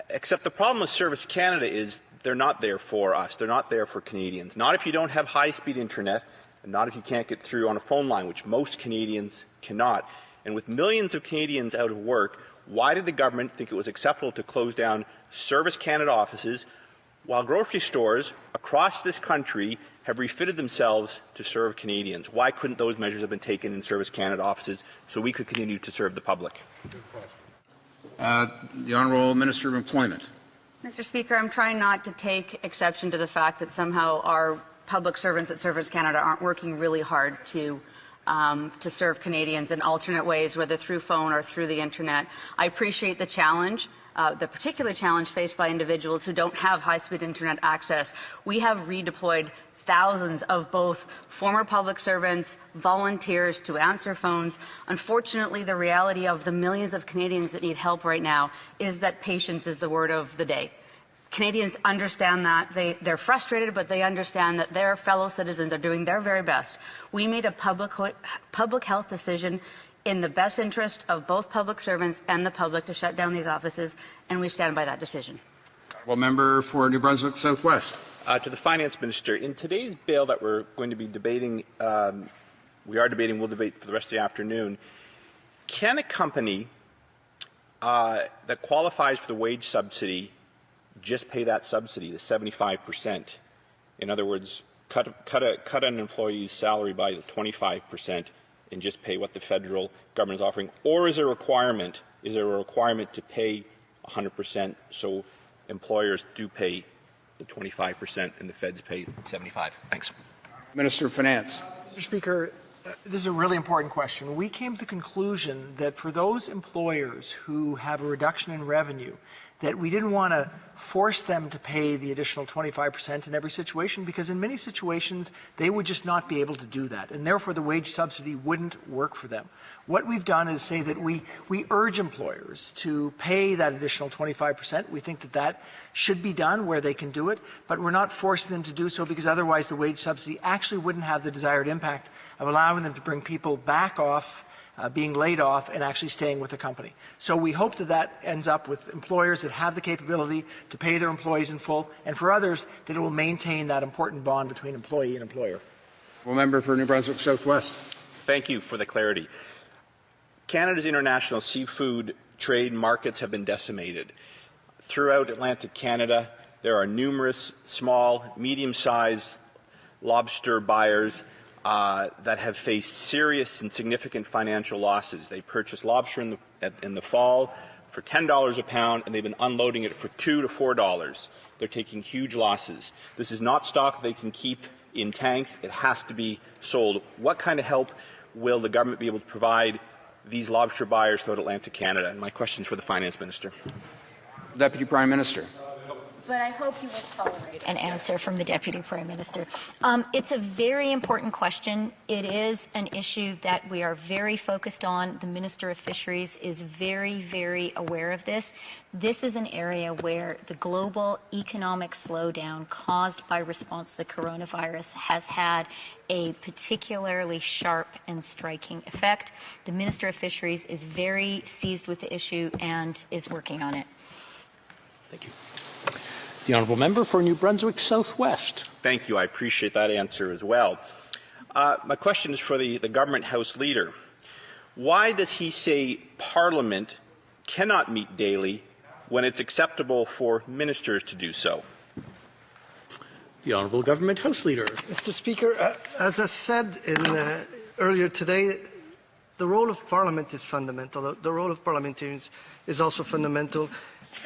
Except the problem with Service Canada is they're not there for us. They're not there for Canadians. Not if you don't have high-speed internet, and not if you can't get through on a phone line, which most Canadians cannot. And with millions of Canadians out of work, why did the government think it was acceptable to close down Service Canada offices while grocery stores across this country have refitted themselves to serve Canadians? Why couldn't those measures have been taken in Service Canada offices so we could continue to serve the public? The Honourable Minister of Employment. Mr. Speaker, I'm trying not to take exception to the fact that somehow our public servants at Service Canada aren't working really hard to serve Canadians in alternate ways, whether through phone or through the internet. I appreciate the challenge, the particular challenge faced by individuals who don't have high-speed internet access. We have redeployed thousands of both former public servants, volunteers to answer phones. Unfortunately, the reality of the millions of Canadians that need help right now is that patience is the word of the day. Canadians understand that. They're frustrated, but they understand that their fellow citizens are doing their very best. We made a public health decision in the best interest of both public servants and the public to shut down these offices, and we stand by that decision. Member for New Brunswick Southwest. To the Finance Minister, in today's bill that we're going to be debating, we'll debate for the rest of the afternoon, can a company that qualifies for the wage subsidy just pay that subsidy, the 75%? In other words, cut an employee's salary by 25% and just pay what the federal government is offering? Or is there a requirement to pay 100% so employers do pay the 25% and the feds pay 75%? Thanks. Minister of Finance. Mr. Speaker, this is a really important question. We came to the conclusion that for those employers who have a reduction in revenue, that we didn't want to force them to pay the additional 25% in every situation, because in many situations they would just not be able to do that, and therefore the wage subsidy wouldn't work for them. What we've done is say that we urge employers to pay that additional 25%. We think that that should be done where they can do it, but we're not forcing them to do so, because otherwise the wage subsidy actually wouldn't have the desired impact of allowing them to bring people back off being laid off and actually staying with the company. So we hope that that ends up with employers that have the capability to pay their employees in full, and for others that it will maintain that important bond between employee and employer. Well, member for New Brunswick Southwest. Thank you for the clarity. Canada's international seafood trade markets have been decimated. Throughout Atlantic Canada, there are numerous small, medium-sized lobster buyers that have faced serious and significant financial losses. They purchase lobster in the fall for $10 a pound, and they've been unloading it for $2 to $4. They're taking huge losses. This is not stock they can keep in tanks. It has to be sold. What kind of help will the government be able to provide these lobster buyers throughout Atlantic Canada? And my question is for the Finance Minister. Deputy Prime Minister. But I hope you will tolerate an answer from the Deputy Prime Minister. It's a very important question. It is an issue that we are very focused on. The Minister of Fisheries is very, very aware of this. This is an area where the global economic slowdown caused by response to the coronavirus has had a particularly sharp and striking effect. The Minister of Fisheries is very seized with the issue and is working on it. Thank you. The honourable member for New Brunswick Southwest. Thank you. I appreciate that answer as well. My question is for the Government House Leader. Why does he say Parliament cannot meet daily when it's acceptable for ministers to do so? The honourable Government House Leader. Mr. Speaker, as I said earlier today, the role of Parliament is fundamental. The role of parliamentarians is also fundamental.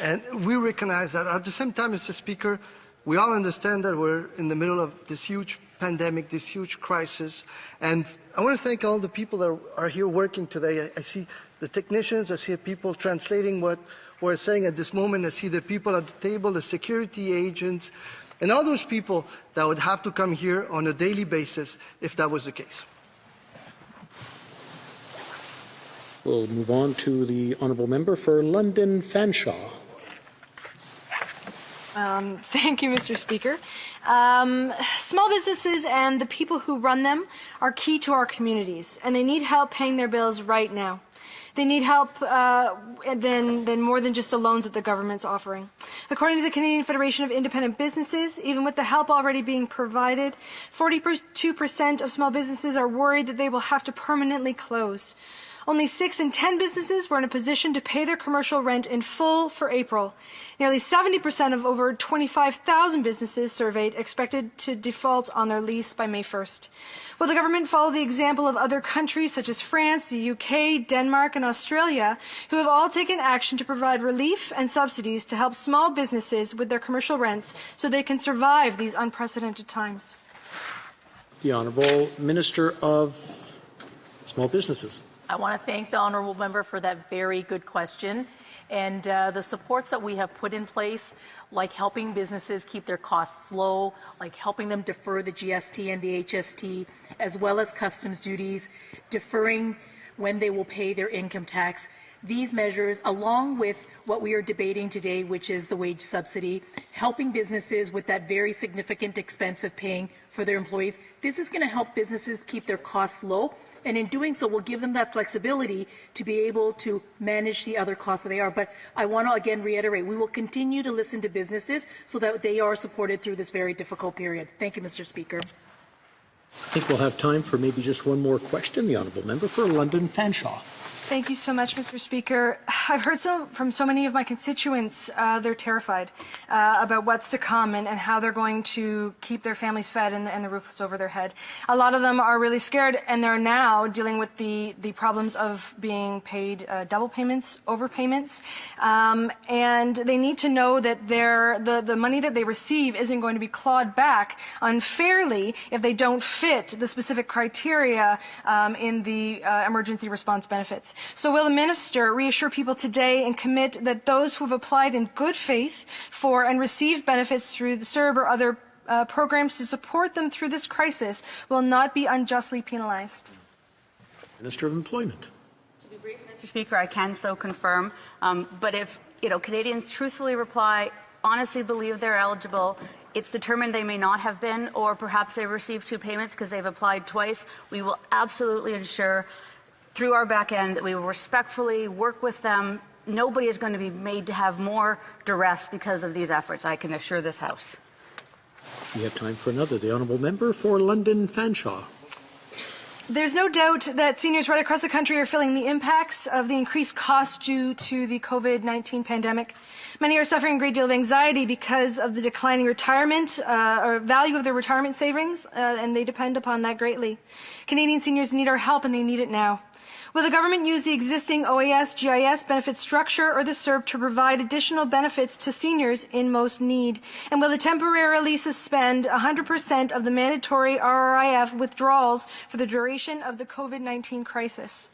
And we recognize that. At the same time, Mr. Speaker, we all understand that we're in the middle of this huge pandemic, this huge crisis. And I want to thank all the people that are here working today. I see the technicians, I see people translating what we're saying at this moment. I see the people at the table, the security agents, and all those people that would have to come here on a daily basis if that was the case. We'll move on to the honourable member for London Fanshawe. Thank you, Mr. Speaker. Small businesses and the people who run them are key to our communities, and they need help paying their bills right now. They need help than more than just the loans that the government's offering. According to the Canadian Federation of Independent Businesses, even with the help already being provided, 42% of small businesses are worried that they will have to permanently close. Only 6 in 10 businesses were in a position to pay their commercial rent in full for April. Nearly 70% of over 25,000 businesses surveyed expected to default on their lease by May 1st. Will the government follow the example of other countries such as France, the UK, Denmark, and Australia, who have all taken action to provide relief and subsidies to help small businesses with their commercial rents so they can survive these unprecedented times? The Honourable Minister of Small Businesses. I want to thank the honourable member for that very good question. And the supports that we have put in place, like helping businesses keep their costs low, like helping them defer the GST and the HST, as well as customs duties, deferring when they will pay their income tax. These measures, along with what we are debating today, which is the wage subsidy, helping businesses with that very significant expense of paying for their employees, this is going to help businesses keep their costs low And in doing so, we'll give them that flexibility to be able to manage the other costs that they are. But I want to again reiterate, we will continue to listen to businesses so that they are supported through this very difficult period. Thank you, Mr. Speaker. I think we'll have time for maybe just one more question. The honourable member for London Fanshawe. Thank you so much, Mr. Speaker. I've heard from so many of my constituents, they're terrified about what's to come and how they're going to keep their families fed and the roofs over their head. A lot of them are really scared, and they're now dealing with the problems of being paid double payments, overpayments, and they need to know that the money that they receive isn't going to be clawed back unfairly if they don't fit the specific criteria in the emergency response benefits. So will the Minister reassure people today and commit that those who have applied in good faith for and received benefits through the SCHEER or other programs to support them through this crisis will not be unjustly penalized? Minister of Employment. To be brief, Mr. Speaker, I can so confirm. But if Canadians truthfully reply, honestly believe they're eligible, it's determined they may not have been, or perhaps they received 2 payments because they've applied twice, we will absolutely ensure through our back end that we will respectfully work with them. Nobody is going to be made to have more duress because of these efforts, I can assure this House. We have time for another. The honourable member for London Fanshawe. There's no doubt that seniors right across the country are feeling the impacts of the increased costs due to the COVID-19 pandemic. Many are suffering a great deal of anxiety because of the declining retirement or value of their retirement savings, and they depend upon that greatly. Canadian seniors need our help, and they need it now. Will the government use the existing OAS-GIS benefit structure or the SERB to provide additional benefits to seniors in most need? And will it temporarily suspend 100% of the mandatory RRIF withdrawals for the duration of the COVID-19 crisis?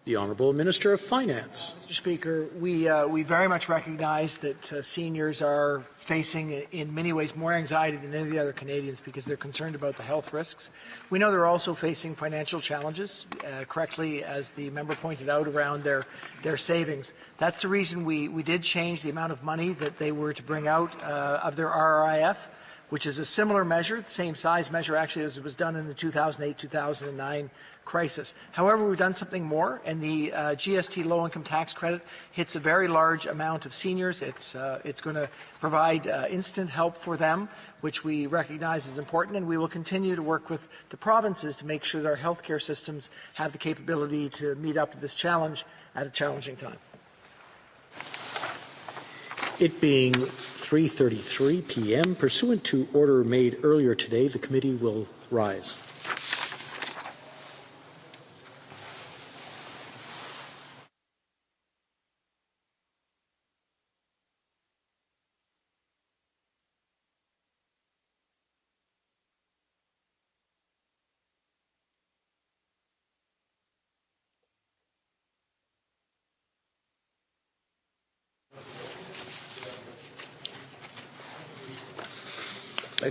The Honourable Minister of Finance. Mr. Speaker, we very much recognize that seniors are facing, in many ways, more anxiety than any of the other Canadians because they're concerned about the health risks. We know they're also facing financial challenges, correctly, as the member pointed out, around their savings. That's the reason we did change the amount of money that they were to bring out of their RRIF, which is a similar measure, the same size measure actually as it was done in the 2008-2009 crisis. However, we've done something more, and the GST low-income tax credit hits a very large amount of seniors. It's going to provide instant help for them, which we recognize is important, and we will continue to work with the provinces to make sure that our healthcare systems have the capability to meet up to this challenge at a challenging time. It being 3:33 p.m., pursuant to order made earlier today, the committee will rise.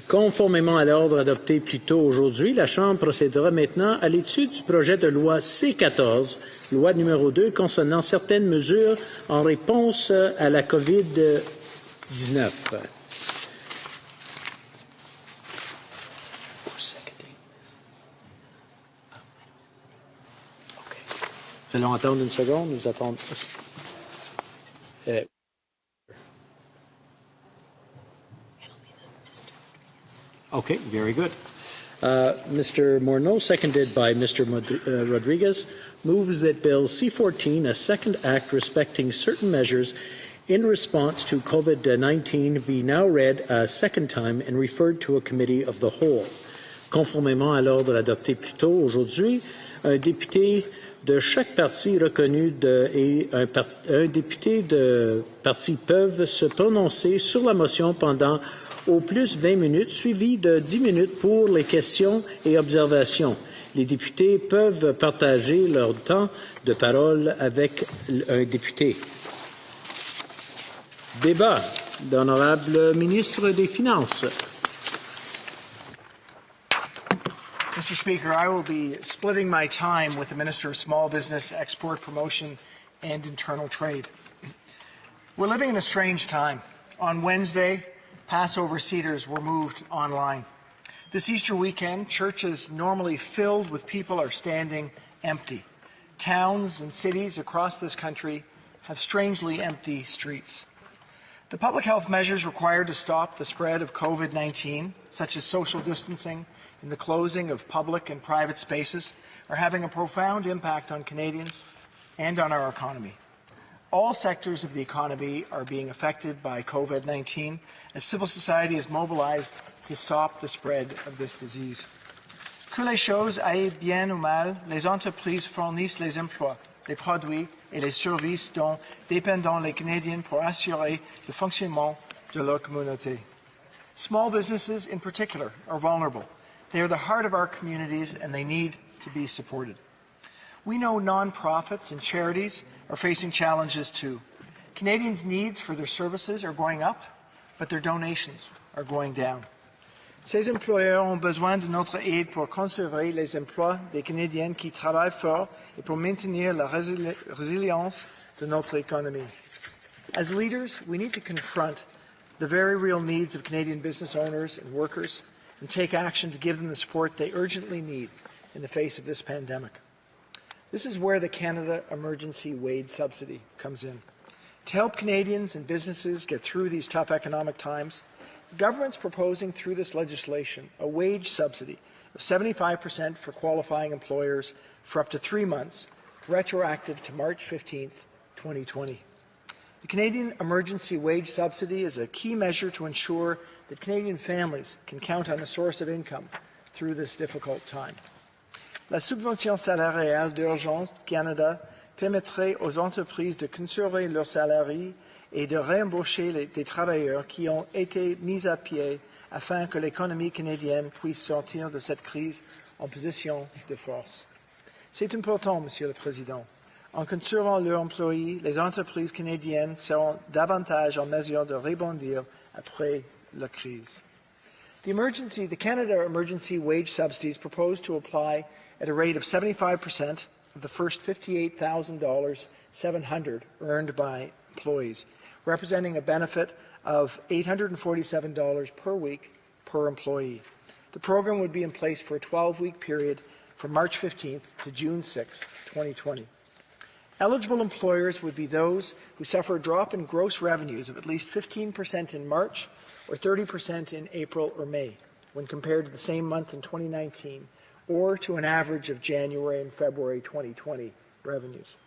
Conformément à l'ordre adopté plus tôt aujourd'hui, la Chambre procédera maintenant à l'étude du projet de loi C-14, loi numéro 2 concernant certaines mesures en réponse à la COVID-19. Nous allons attendre une seconde, nous attendons. Okay, very good. Mr. Morneau, seconded by Mr. Rodriguez, moves that Bill C-14, a second act respecting certain measures in response to COVID-19, be now read a second time and referred to a committee of the whole. Conformément à l'ordre adopté plus tôt aujourd'hui, un député de chaque parti reconnu et un député de parti peuvent se prononcer sur la motion pendant au plus 20 minutes, suivi de 10 minutes pour les questions et observations. Les députés peuvent partager leur temps de parole avec un député. Débat d'honorable ministre des Finances. Mr. Speaker, I will be splitting my time with the Minister of Small Business, Export Promotion and Internal Trade. We're living in a strange time. On Wednesday, Passover Seder's were moved online. This Easter weekend, churches normally filled with people are standing empty. Towns and cities across this country have strangely empty streets. The public health measures required to stop the spread of COVID-19, such as social distancing and the closing of public and private spaces, are having a profound impact on Canadians and on our economy. All sectors of the economy are being affected by COVID-19 as civil society is mobilized to stop the spread of this disease. Que les choses aillent bien ou mal, les entreprises fournissent les emplois, les produits et les services dont dépendent les Canadiens pour assurer le fonctionnement de leur communauté. Small businesses, in particular, are vulnerable. They are the heart of our communities and they need to be supported. We know non-profits and charities are facing challenges too. Canadians' needs for their services are going up, but their donations are going down. Ces employeurs ont besoin de notre aide pour conserver les emplois des Canadiens qui travaillent fort et pour maintenir la résilience de notre économie. As leaders, we need to confront the very real needs of Canadian business owners and workers and take action to give them the support they urgently need in the face of this pandemic. This is where the Canada Emergency Wage Subsidy comes in. To help Canadians and businesses get through these tough economic times, the government's proposing through this legislation a wage subsidy of 75% for qualifying employers for up to 3 months, retroactive to March 15, 2020. The Canadian Emergency Wage Subsidy is a key measure to ensure that Canadian families can count on a source of income through this difficult time. La subvention salariale d'urgence Canada permettrait aux entreprises de conserver leurs salariés et de réembaucher des travailleurs qui ont été mis à pied afin que l'économie canadienne puisse sortir de cette crise en position de force. C'est important, Monsieur le Président. En conservant leurs employés, les entreprises canadiennes seront davantage en mesure de rebondir après la crise. The Canada Emergency Wage Subsidies proposed to apply at a rate of 75% of the first $58,700 earned by employees, representing a benefit of $847 per week per employee. The program would be in place for a 12-week period from March 15th to June 6th, 2020. Eligible employers would be those who suffer a drop in gross revenues of at least 15% in March or 30% in April or May when compared to the same month in 2019 or to an average of January and February 2020 revenues.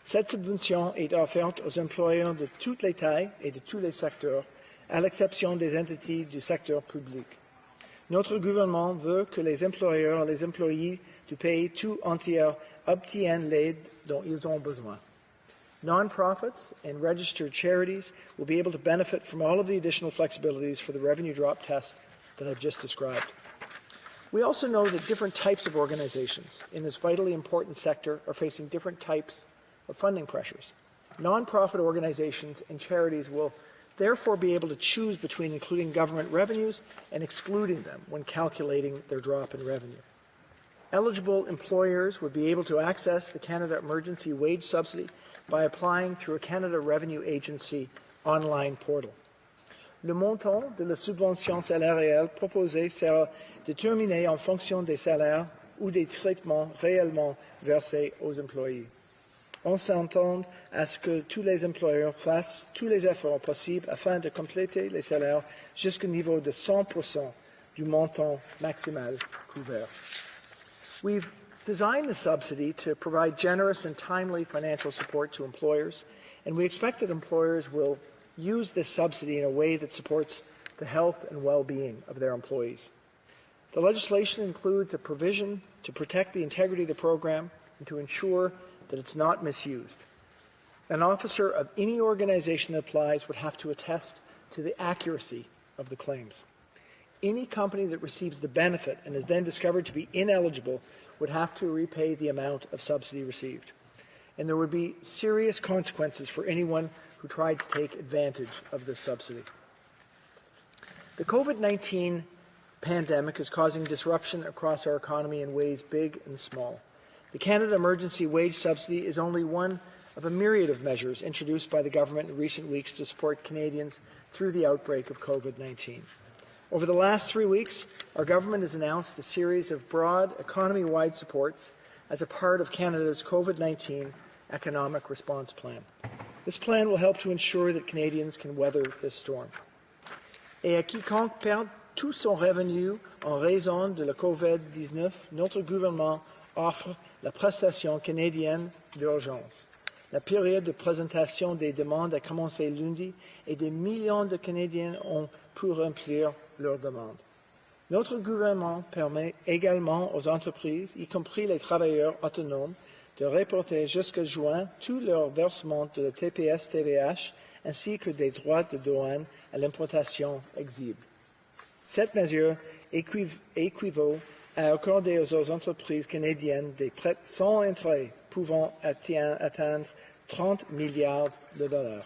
Cette subvention est offerte aux employeurs de toutes les tailles et de tous les secteurs, à l'exception des entités du secteur public. Notre gouvernement veut que les employeurs et les employés du pays tout entier obtiennent l'aide dont ils ont besoin. Non-profits and registered charities will be able to benefit from all of the additional flexibilities for the revenue drop test that I've just described. We also know that different types of organizations in this vitally important sector are facing different types of funding pressures. Non-profit organizations and charities will therefore be able to choose between including government revenues and excluding them when calculating their drop in revenue. Eligible employers would be able to access the Canada Emergency Wage Subsidy by applying through a Canada Revenue Agency online portal. Le montant de la subvention salariale proposée sera déterminé en fonction des salaires ou des traitements réellement versés aux employés. On s'entend à ce que tous les employeurs fassent tous les efforts possibles afin de compléter les salaires jusqu'au niveau de 100% du montant maximal couvert. We've designed the subsidy to provide generous and timely financial support to employers, and we expect that employers will use this subsidy in a way that supports the health and well-being of their employees. The legislation includes a provision to protect the integrity of the program and to ensure that it's not misused. An officer of any organization that applies would have to attest to the accuracy of the claims. Any company that receives the benefit and is then discovered to be ineligible would have to repay the amount of subsidy received. And there would be serious consequences for anyone who tried to take advantage of this subsidy. The COVID-19 pandemic is causing disruption across our economy in ways big and small. The Canada Emergency Wage Subsidy is only one of a myriad of measures introduced by the government in recent weeks to support Canadians through the outbreak of COVID-19. Over the last 3 weeks, our government has announced a series of broad economy-wide supports as a part of Canada's COVID-19 economic response plan. This plan will help to ensure that Canadians can weather this storm. Et à quiconque perd tout son revenu en raison de la COVID-19, notre gouvernement offre la prestation canadienne d'urgence. La période de présentation des demandes a commencé lundi et des millions de Canadiens ont pu remplir leurs demandes. Notre gouvernement permet également aux entreprises, y compris les travailleurs autonomes, de reporter jusqu'à juin tous leurs versements de la TPS-TVH ainsi que des droits de douane à l'importation exigibles. Cette mesure équivaut à accorder aux entreprises canadiennes des prêts sans intérêt pouvant atteindre 30 milliards de dollars.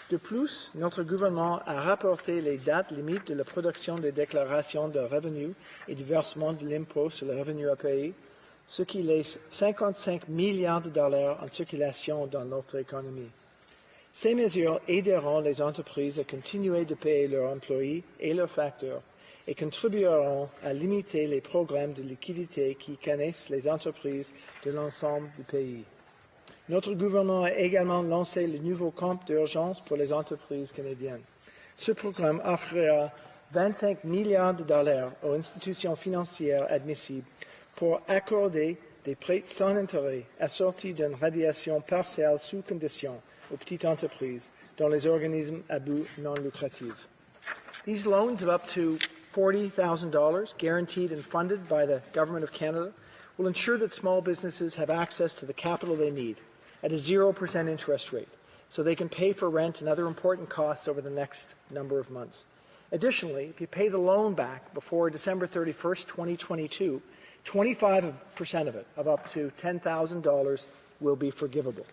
De plus, notre gouvernement a rapporté les dates limites de la production des déclarations de revenus et du versement de l'impôt sur le revenu à payer, ce qui laisse 55 milliards de dollars en circulation dans notre économie. Ces mesures aideront les entreprises à continuer de payer leurs employés et leurs facteurs et contribueront à limiter les programmes de liquidité qui connaissent les entreprises de l'ensemble du pays. Notre gouvernement a également lancé le nouveau compte d'urgence pour les entreprises canadiennes. Ce programme offrira 25 milliards de dollars aux institutions financières admissibles pour accorder des prêts sans intérêt assortis d'une radiation partielle sous condition aux petites entreprises dont les organismes à but non lucratif. These loans of up to $40,000, guaranteed and funded by the Government of Canada, will ensure that small businesses have access to the capital they need at a 0% interest rate, so they can pay for rent and other important costs over the next number of months. Additionally, if you pay the loan back before December 31st, 2022, 25% of it, of up to $10,000, will be forgivable.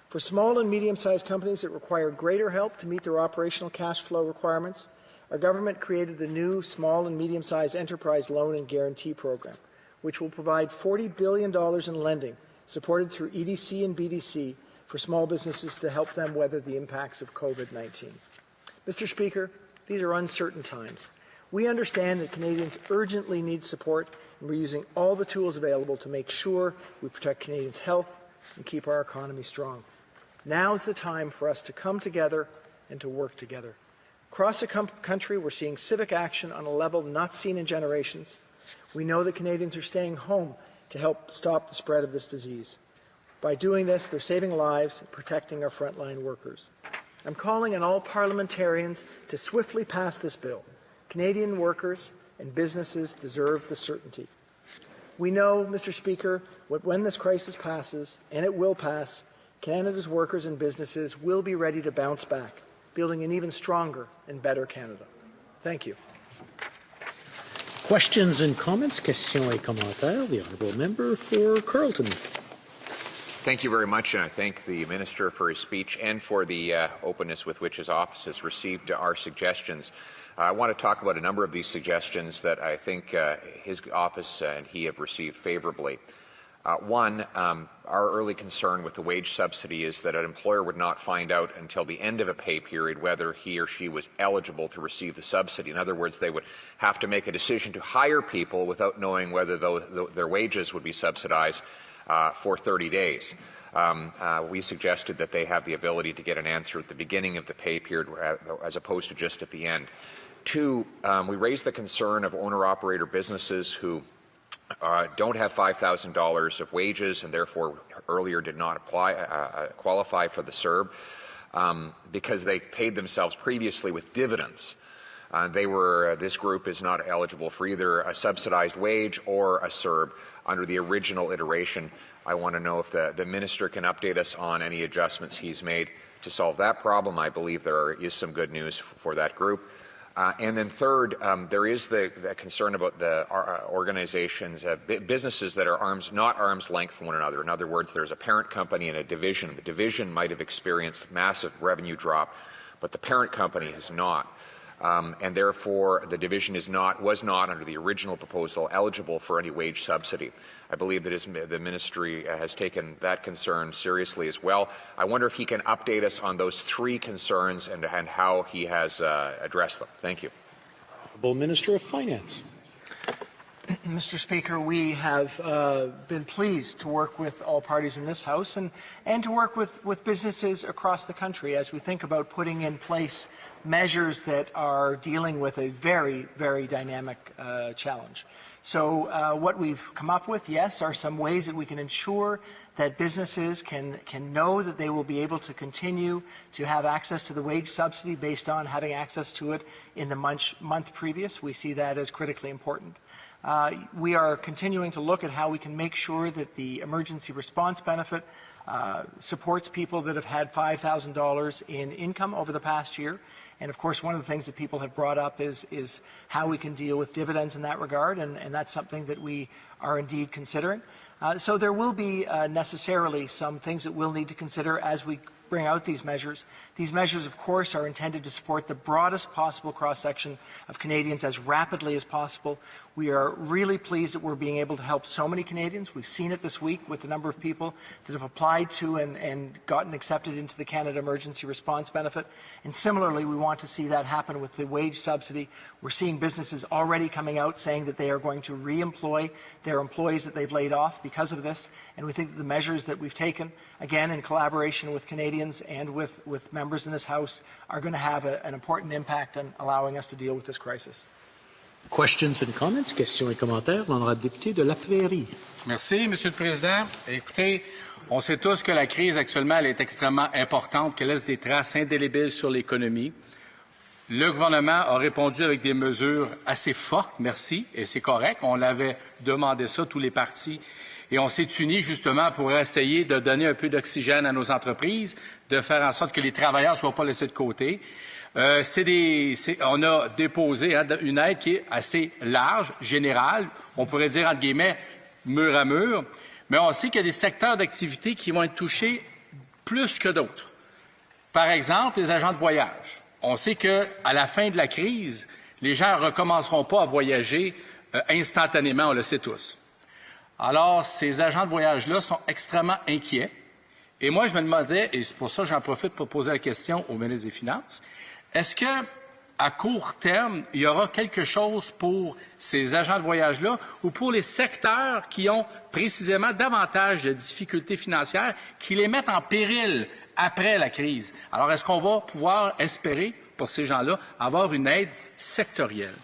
For small and medium-sized companies that require greater help to meet their operational cash flow requirements, our government created the new Small and Medium-Sized Enterprise Loan and Guarantee Program, which will provide $40 billion in lending supported through EDC and BDC for small businesses to help them weather the impacts of COVID-19. Mr. Speaker, these are uncertain times. We understand that Canadians urgently need support, and we're using all the tools available to make sure we protect Canadians' health and keep our economy strong. Now is the time for us to come together and to work together. Across the country, we're seeing civic action on a level not seen in generations. We know that Canadians are staying home to help stop the spread of this disease. By doing this, they're saving lives and protecting our frontline workers. I'm calling on all parliamentarians to swiftly pass this bill. Canadian workers and businesses deserve the certainty. We know, Mr. Speaker, when this crisis passes, and it will pass, Canada's workers and businesses will be ready to bounce back, building an even stronger and better Canada. Thank you. Questions and comments? Questions et commentaires. The honourable member for Carleton. Thank you very much, and I thank the Minister for his speech and for the openness with which his office has received our suggestions. I want to talk about a number of these suggestions that I think his office and he have received favorably. One, our early concern with the wage subsidy is that an employer would not find out until the end of a pay period whether he or she was eligible to receive the subsidy. In other words, they would have to make a decision to hire people without knowing whether their wages would be subsidized for 30 days. We suggested that they have the ability to get an answer at the beginning of the pay period as opposed to just at the end. Two, we raised the concern of owner-operator businesses who don't have $5,000 of wages and therefore earlier did not qualify for the CERB because they paid themselves previously with dividends. This group is not eligible for either a subsidized wage or a CERB under the original iteration. I want to know if the Minister can update us on any adjustments he's made to solve that problem. I believe there is some good news for that group. And then third, there is the concern about the organizations, businesses that are not arm's length from one another. In other words, there's a parent company and a division. The division might have experienced massive revenue drop, but the parent company has not. And therefore, the division was not, under the original proposal, eligible for any wage subsidy. I believe that the Ministry has taken that concern seriously as well. I wonder if he can update us on those three concerns and how he has addressed them. Thank you. Honourable Minister of Finance. Mr. Speaker, we have been pleased to work with all parties in this House and to work with businesses across the country as we think about putting in place measures that are dealing with a very, very dynamic challenge. So what we've come up with, yes, are some ways that we can ensure that businesses can know that they will be able to continue to have access to the wage subsidy based on having access to it in the month previous. We see that as critically important. We are continuing to look at how we can make sure that the emergency response benefit supports people that have had $5,000 in income over the past year. And of course, one of the things that people have brought up is how we can deal with dividends in that regard, and that's something that we are indeed considering. So there will be necessarily some things that we'll need to consider as we bring out these measures. These measures, of course, are intended to support the broadest possible cross-section of Canadians as rapidly as possible. We are really pleased that we're being able to help so many Canadians. We've seen it this week with the number of people that have applied to and gotten accepted into the Canada Emergency Response Benefit. And similarly, we want to see that happen with the wage subsidy. We're seeing businesses already coming out saying that they are going to re-employ their employees that they've laid off because of this. And we think that the measures that we've taken, again, in collaboration with Canadians and with members in this House, are going to have an important impact on allowing us to deal with this crisis. Questions and comments? Questions et commentaires. L'honorable député de La Prairie. Merci, Monsieur le Président. Écoutez, on sait tous que la crise actuellement elle est extrêmement importante, qu'elle laisse des traces indélébiles sur l'économie. Le gouvernement a répondu avec des mesures assez fortes, merci, et c'est correct. On l'avait demandé ça, tous les partis. Et on s'est unis justement pour essayer de donner un peu d'oxygène à nos entreprises, de faire en sorte que les travailleurs ne soient pas laissés de côté. On a déposé une aide qui est assez large, générale, on pourrait dire entre guillemets mur à mur, mais on sait qu'il y a des secteurs d'activité qui vont être touchés plus que d'autres. Par exemple, les agents de voyage. On sait qu'à la fin de la crise, les gens ne recommenceront pas à voyager instantanément, on le sait tous. Alors, ces agents de voyage-là sont extrêmement inquiets. Et moi, je me demandais, et c'est pour ça que j'en profite pour poser la question au ministre des Finances, est-ce qu'à court terme, il y aura quelque chose pour ces agents de voyage-là ou pour les secteurs qui ont précisément davantage de difficultés financières qui les mettent en péril après la crise? Alors, est-ce qu'on va pouvoir espérer, pour ces gens-là, avoir une aide sectorielle?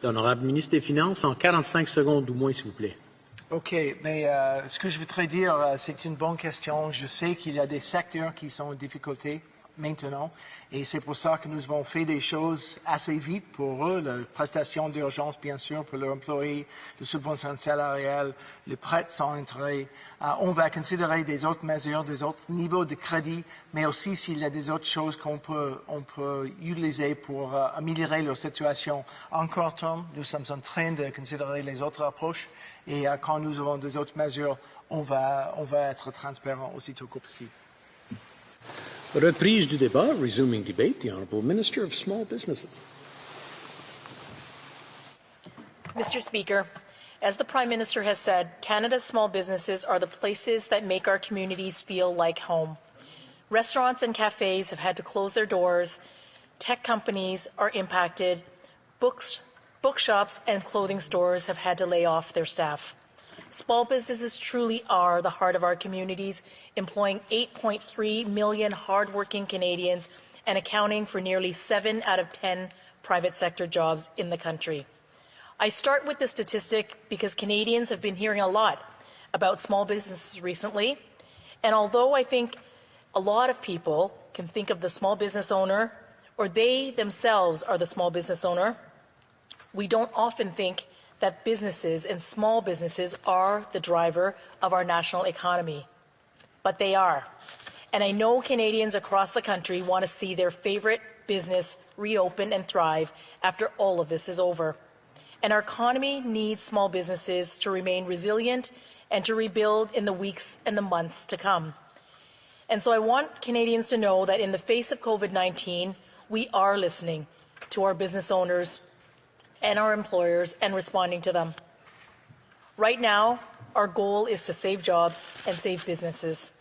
L'honorable ministre des Finances, en 45 secondes ou moins, s'il vous plaît. OK, mais ce que je voudrais dire, c'est une bonne question. Je sais qu'il y a des secteurs qui sont en difficulté maintenant, et c'est pour ça que nous avons fait des choses assez vite pour eux, la prestation d'urgence, bien sûr, pour leurs employés, les subventions salariales, les prêts sans intérêt. On va considérer des autres mesures, des autres niveaux de crédit, mais aussi s'il y a des autres choses qu'on peut utiliser pour améliorer leur situation en court terme. Nous sommes en train de considérer les autres approches, et quand nous avons des autres mesures, on va être transparent aussitôt que possible. Reprise du débat, resuming debate, the Honourable Minister of Small Businesses. Mr. Speaker, as the Prime Minister has said, Canada's small businesses are the places that make our communities feel like home. Restaurants and cafes have had to close their doors, tech companies are impacted, bookshops and clothing stores have had to lay off their staff. Small businesses truly are the heart of our communities, employing 8.3 million hardworking Canadians and accounting for nearly 7 out of 10 private sector jobs in the country. I start with this statistic because Canadians have been hearing a lot about small businesses recently, and although I think a lot of people can think of the small business owner, or they themselves are the small business owner, we don't often think that businesses and small businesses are the driver of our national economy. But they are. And I know Canadians across the country want to see their favorite business reopen and thrive after all of this is over. And our economy needs small businesses to remain resilient and to rebuild in the weeks and the months to come. And so I want Canadians to know that in the face of COVID-19, we are listening to our business owners and our employers and responding to them. Right now, our goal is to save jobs and save businesses.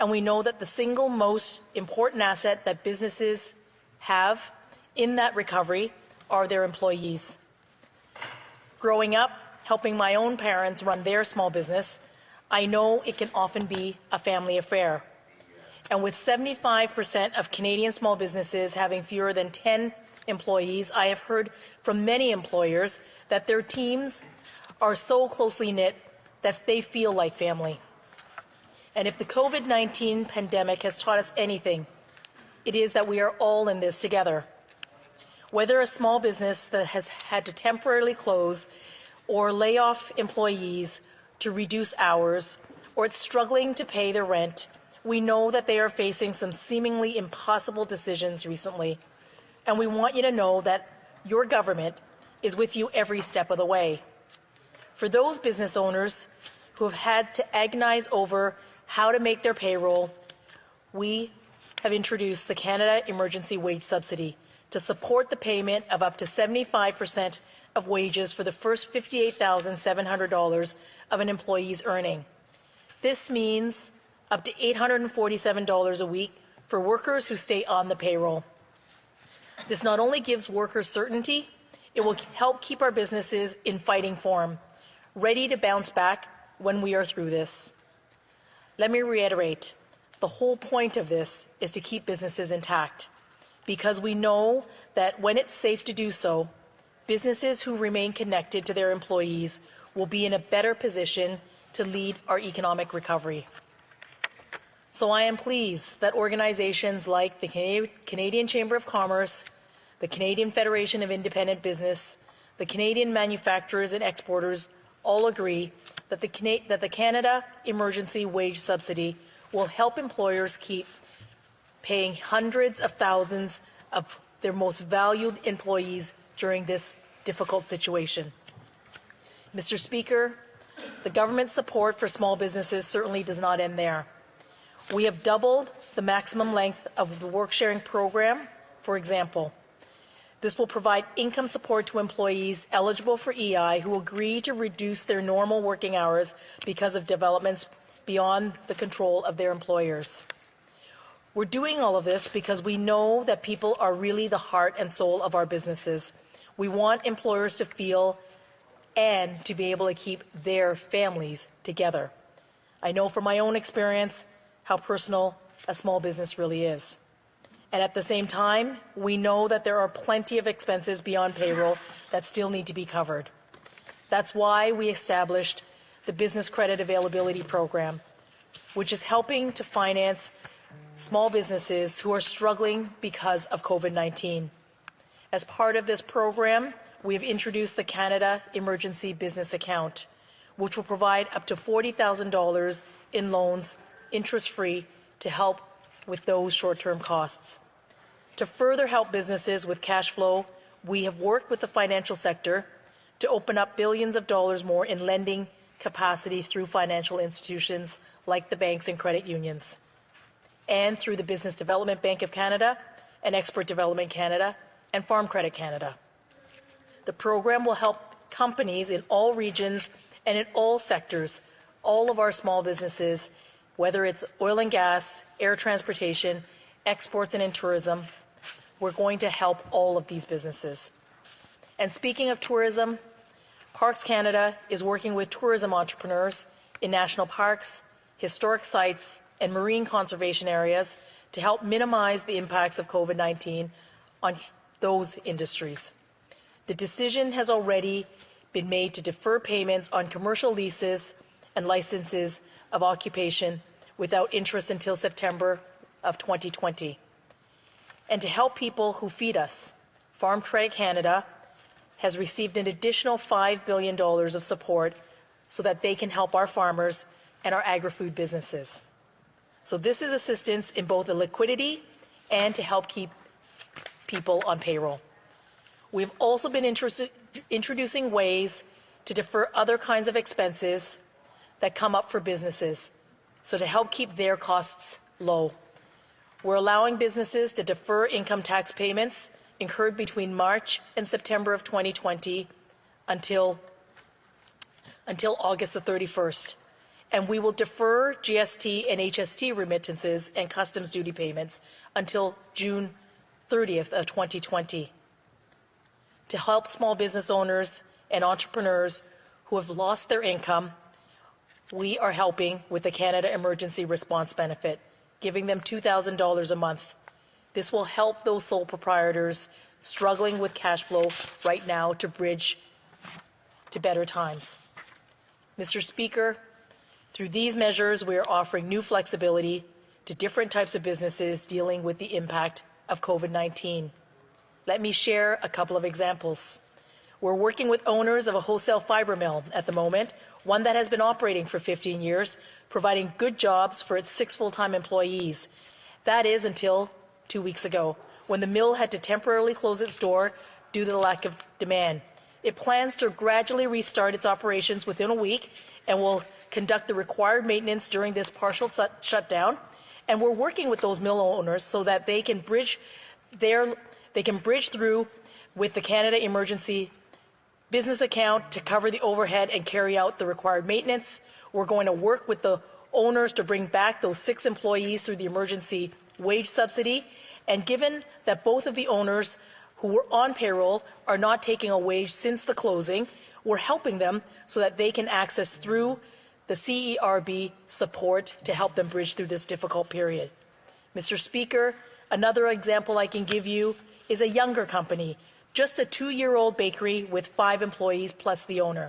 And we know that the single most important asset that businesses have in that recovery are their employees. Growing up, helping my own parents run their small business, I know it can often be a family affair. And with 75% of Canadian small businesses having fewer than 10 employees, I have heard from many employers that their teams are so closely knit that they feel like family. And if the COVID-19 pandemic has taught us anything, it is that we are all in this together. Whether a small business that has had to temporarily close or lay off employees to reduce hours, or it's struggling to pay their rent, we know that they are facing some seemingly impossible decisions recently. And we want you to know that your government is with you every step of the way. For those business owners who have had to agonize over how to make their payroll, we have introduced the Canada Emergency Wage Subsidy to support the payment of up to 75% of wages for the first $58,700 of an employee's earning. This means up to $847 a week for workers who stay on the payroll. This not only gives workers certainty, it will help keep our businesses in fighting form, ready to bounce back when we are through this. Let me reiterate, the whole point of this is to keep businesses intact, because we know that when it's safe to do so, businesses who remain connected to their employees will be in a better position to lead our economic recovery. So I am pleased that organizations like the Canadian Chamber of Commerce, the Canadian Federation of Independent Business, the Canadian Manufacturers and Exporters all agree that the Canada Emergency Wage Subsidy will help employers keep paying hundreds of thousands of their most valued employees during this difficult situation. Mr. Speaker, the government's support for small businesses certainly does not end there. We have doubled the maximum length of the work-sharing program, for example. This will provide income support to employees eligible for EI who agree to reduce their normal working hours because of developments beyond the control of their employers. We're doing all of this because we know that people are really the heart and soul of our businesses. We want employers to feel and to be able to keep their families together. I know from my own experience how personal a small business really is. And at the same time, we know that there are plenty of expenses beyond payroll that still need to be covered. That's why we established the Business Credit Availability Program, which is helping to finance small businesses who are struggling because of COVID-19. As part of this program, we have introduced the Canada Emergency Business Account, which will provide up to $40,000 in loans, interest-free, to help with those short-term costs. To further help businesses with cash flow, we have worked with the financial sector to open up billions of dollars more in lending capacity through financial institutions like the banks and credit unions, and through the Business Development Bank of Canada and Export Development Canada and Farm Credit Canada. The program will help companies in all regions and in all sectors, all of our small businesses, whether it's oil and gas, air transportation, exports and in tourism. We're going to help all of these businesses. And speaking of tourism, Parks Canada is working with tourism entrepreneurs in national parks, historic sites, and marine conservation areas to help minimize the impacts of COVID-19 on those industries. The decision has already been made to defer payments on commercial leases and licenses of occupation without interest until September of 2020. And to help people who feed us, Farm Credit Canada has received an additional $5 billion of support so that they can help our farmers and our agri-food businesses. So this is assistance in both the liquidity and to help keep people on payroll. We've also been introducing ways to defer other kinds of expenses that come up for businesses, so to help keep their costs low. We're allowing businesses to defer income tax payments incurred between March and September of 2020 until August the 31st. And we will defer GST and HST remittances and customs duty payments until June 30th of 2020. To help small business owners and entrepreneurs who have lost their income, we are helping with the Canada Emergency Response Benefit, giving them $2,000 a month. This will help those sole proprietors struggling with cash flow right now to bridge to better times. Mr. Speaker, through these measures, we are offering new flexibility to different types of businesses dealing with the impact of COVID-19. Let me share a couple of examples. We're working with owners of a wholesale fibre mill at the moment, one that has been operating for 15 years, providing good jobs for its 6 full-time employees. That is until 2 weeks ago, when the mill had to temporarily close its door due to the lack of demand. It plans to gradually restart its operations within a week and will conduct the required maintenance during this partial shutdown. And we're working with those mill owners so that they can bridge through with the Canada Emergency Business Account to cover the overhead and carry out the required maintenance. We're going to work with the owners to bring back those 6 employees through the emergency wage subsidy. And given that both of the owners who were on payroll are not taking a wage since the closing, we're helping them so that they can access through the CERB support to help them bridge through this difficult period. Mr. Speaker, another example I can give you is a younger company, just a 2-year-old bakery with 5 employees plus the owner.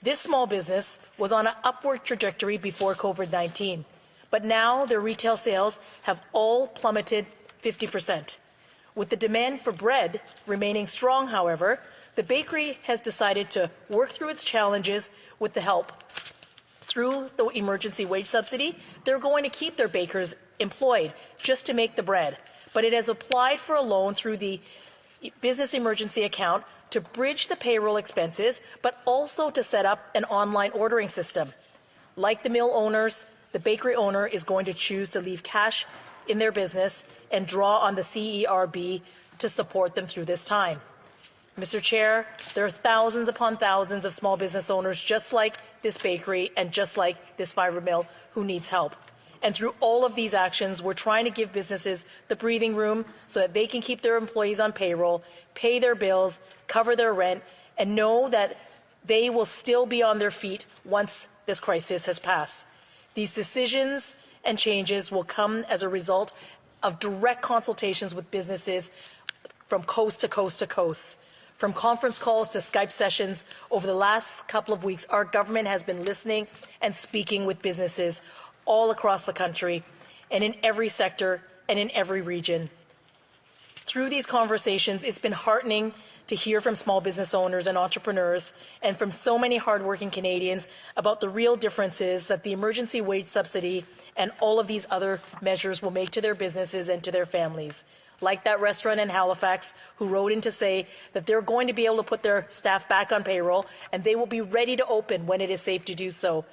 This small business was on an upward trajectory before COVID-19, but now their retail sales have all plummeted 50%. With the demand for bread remaining strong, however, the bakery has decided to work through its challenges with the help. Through the emergency wage subsidy, they're going to keep their bakers employed just to make the bread, but it has applied for a loan through the business emergency account to bridge the payroll expenses, but also to set up an online ordering system. Like the mill owners, the bakery owner is going to choose to leave cash in their business and draw on the CERB to support them through this time. Mr. Chair, there are thousands upon thousands of small business owners just like this bakery and just like this fibre mill who needs help. And through all of these actions, we're trying to give businesses the breathing room so that they can keep their employees on payroll, pay their bills, cover their rent, and know that they will still be on their feet once this crisis has passed. These decisions and changes will come as a result of direct consultations with businesses from coast to coast to coast. From conference calls to Skype sessions, over the last couple of weeks, our government has been listening and speaking with businesses all across the country and in every sector and in every region. Through these conversations, it's been heartening to hear from small business owners and entrepreneurs and from so many hardworking Canadians about the real differences that the emergency wage subsidy and all of these other measures will make to their businesses and to their families. Like that restaurant in Halifax who wrote in to say that they're going to be able to put their staff back on payroll and they will be ready to open when it is safe to do so.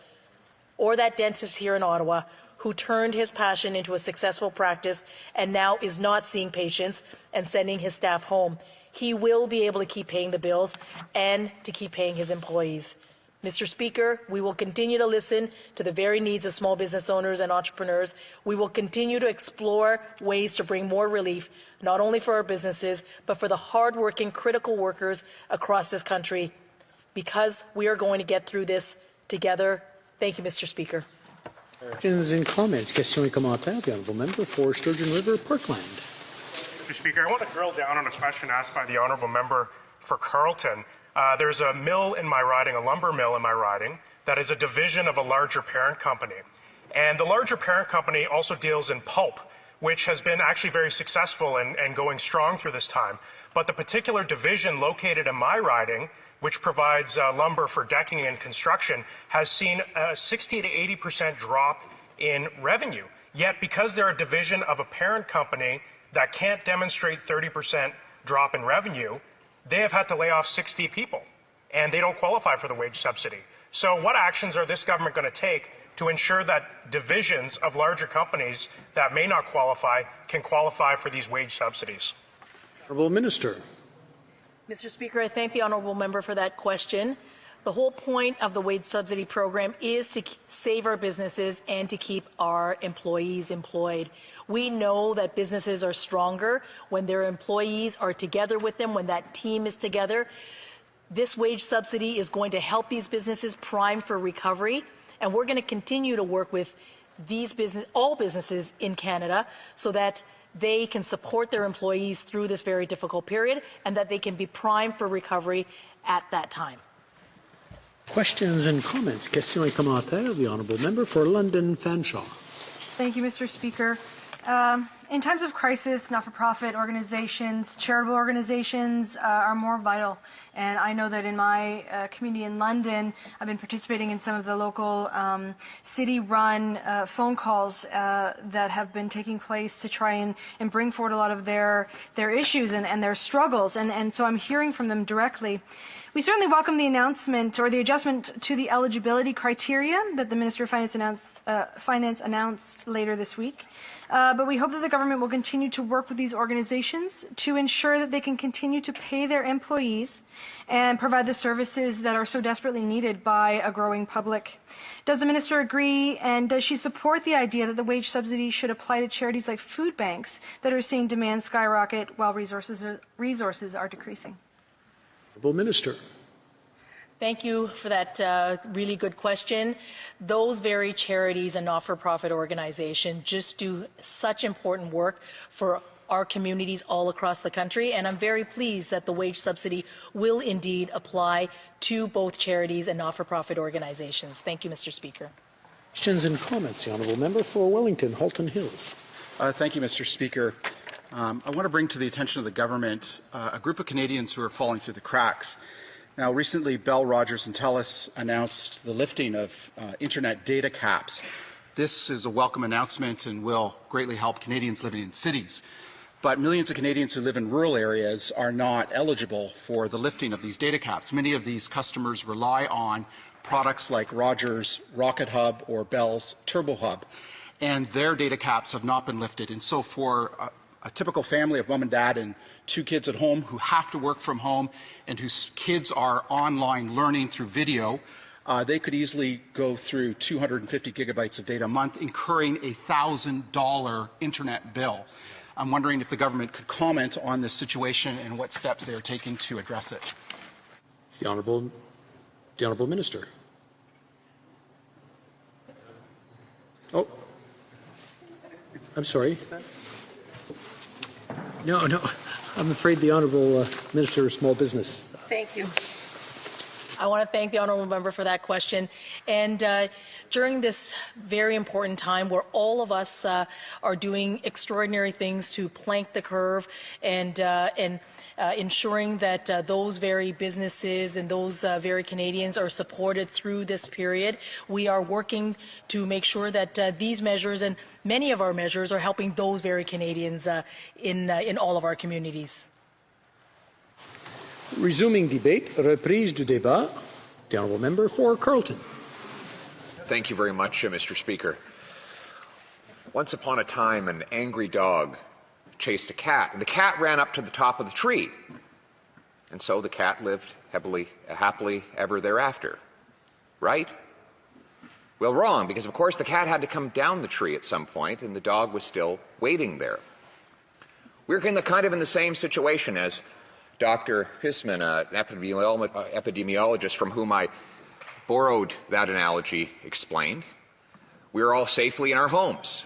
Or that dentist here in Ottawa who turned his passion into a successful practice and now is not seeing patients and sending his staff home. He will be able to keep paying the bills and to keep paying his employees. Mr. Speaker, we will continue to listen to the very needs of small business owners and entrepreneurs. We will continue to explore ways to bring more relief, not only for our businesses, but for the hard-working, critical workers across this country, because we are going to get through this together. Thank you, Mr. Speaker. Questions and comments. Questions et commentaires. The honourable member for Sturgeon River, Parkland. Mr. Speaker, I want to drill down on a question asked by the honourable member for Carleton. There's a mill in my riding, a lumber mill in my riding, that is a division of a larger parent company. And the larger parent company also deals in pulp, which has been actually very successful and going strong through this time. But the particular division located in my riding, which provides lumber for decking and construction, has seen a 60 to 80% drop in revenue. Yet because they're a division of a parent company that can't demonstrate 30% drop in revenue, they have had to lay off 60 people, and they don't qualify for the wage subsidy. So what actions are this government going to take to ensure that divisions of larger companies that may not qualify can qualify for these wage subsidies? Honourable Minister. Mr. Speaker, I thank the honourable member for that question. The whole point of the wage subsidy program is to save our businesses and to keep our employees employed. We know that businesses are stronger when their employees are together with them, when that team is together. This wage subsidy is going to help these businesses prime for recovery, and we're going to continue to work with all businesses in Canada so that they can support their employees through this very difficult period and that they can be primed for recovery at that time. Questions and comments. Questions et commentaires. The Honourable Member for London Fanshawe. Thank you, Mr. Speaker. In times of crisis, not-for-profit organizations, charitable organizations are more vital. And I know that in my community in London, I've been participating in some of the local city-run phone calls that have been taking place to try and bring forward a lot of their issues and their struggles. And so I'm hearing from them directly. We certainly welcome the announcement or the adjustment to the eligibility criteria that the Minister of Finance announced later this week. But we hope that the government will continue to work with these organizations to ensure that they can continue to pay their employees and provide the services that are so desperately needed by a growing public. Does the Minister agree, and does she support the idea that the wage subsidy should apply to charities like food banks that are seeing demand skyrocket while resources are decreasing? Honourable Minister. Thank you for that really good question. Those very charities and not-for-profit organizations just do such important work for our communities all across the country, and I'm very pleased that the wage subsidy will indeed apply to both charities and not-for-profit organizations. Thank you, Mr. Speaker. Questions and comments. The Honourable Member for Wellington, Halton Hills. Thank you, Mr. Speaker. I want to bring to the attention of the government a group of Canadians who are falling through the cracks. Now, recently, Bell, Rogers and Telus announced the lifting of internet data caps. This is a welcome announcement and will greatly help Canadians living in cities. But millions of Canadians who live in rural areas are not eligible for the lifting of these data caps. Many of these customers rely on products like Rogers' Rocket Hub or Bell's Turbo Hub, and their data caps have not been lifted. And so for a typical family of mom and dad and 2 kids at home who have to work from home and whose kids are online learning through video, they could easily go through 250 gigabytes of data a month, incurring a $1,000 internet bill. I'm wondering if the government could comment on this situation and what steps they are taking to address it. The Honourable Minister. Oh, I'm sorry. No, I'm afraid the Honourable Minister of Small Business. Thank you. I want to thank the Honourable Member for that question. And during this very important time where all of us are doing extraordinary things to plank the curve and ensuring that those very businesses and those very Canadians are supported through this period, we are working to make sure that these measures and many of our measures are helping those very Canadians in all of our communities. Resuming debate, reprise du débat. The Honourable Member for Carleton. Thank you very much, Mr. Speaker. Once upon a time, an angry dog chased a cat, and the cat ran up to the top of the tree. And so the cat lived happily ever thereafter. Right? Well, wrong, because of course the cat had to come down the tree at some point, and the dog was still waiting there. We're kind of in the same situation as Dr. Fisman, an epidemiologist from whom I borrowed that analogy, explained. We're all safely in our homes,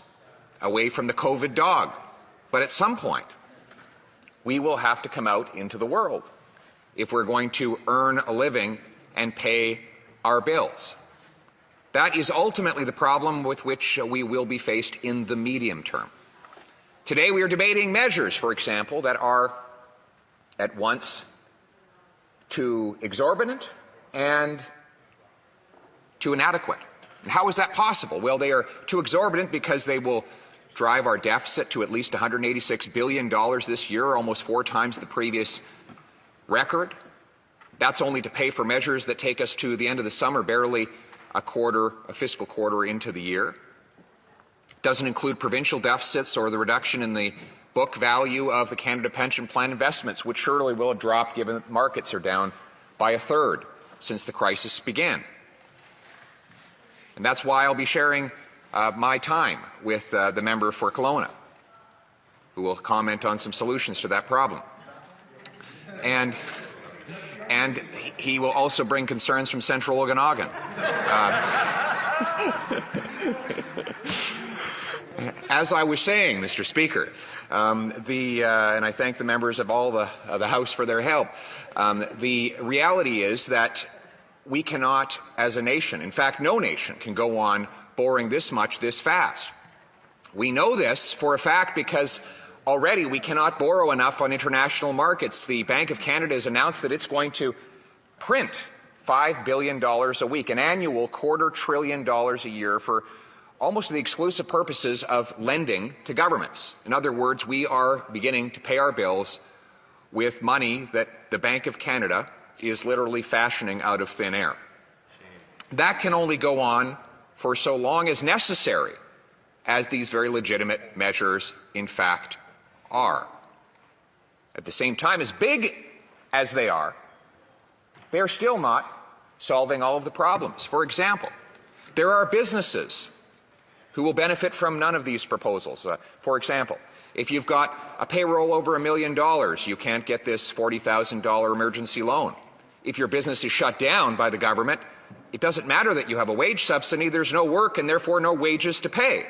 away from the COVID dog. But at some point, we will have to come out into the world if we're going to earn a living and pay our bills. That is ultimately the problem with which we will be faced in the medium term. Today we are debating measures, for example, that are at once too exorbitant and too inadequate. And how is that possible? Well, they are too exorbitant because they will drive our deficit to at least $186 billion this year, almost 4 times the previous record. That's only to pay for measures that take us to the end of the summer, barely a fiscal quarter into the year. Doesn't include provincial deficits or the reduction in the book value of the Canada Pension Plan investments, which surely will have dropped given that markets are down by 1/3 since the crisis began. And that's why I'll be sharing my time with the member for Kelowna, who will comment on some solutions to that problem. And And he will also bring concerns from Central Okanagan. As I was saying, Mr. Speaker, and I thank the members of all the House for their help, the reality is that we cannot, as a nation, in fact, no nation can go on borrowing this much this fast. We know this for a fact because already we cannot borrow enough on international markets. The Bank of Canada has announced that it's going to print $5 billion a week, an annual $250 billion a year for almost the exclusive purposes of lending to governments. In other words, we are beginning to pay our bills with money that the Bank of Canada is literally fashioning out of thin air. That can only go on for so long as necessary, as these very legitimate measures, in fact, are. At the same time, as big as they are still not solving all of the problems. For example, there are businesses who will benefit from none of these proposals. For example, if you've got a payroll over $1 million, you can't get this $40,000 emergency loan. If your business is shut down by the government, it doesn't matter that you have a wage subsidy, there's no work and therefore no wages to pay.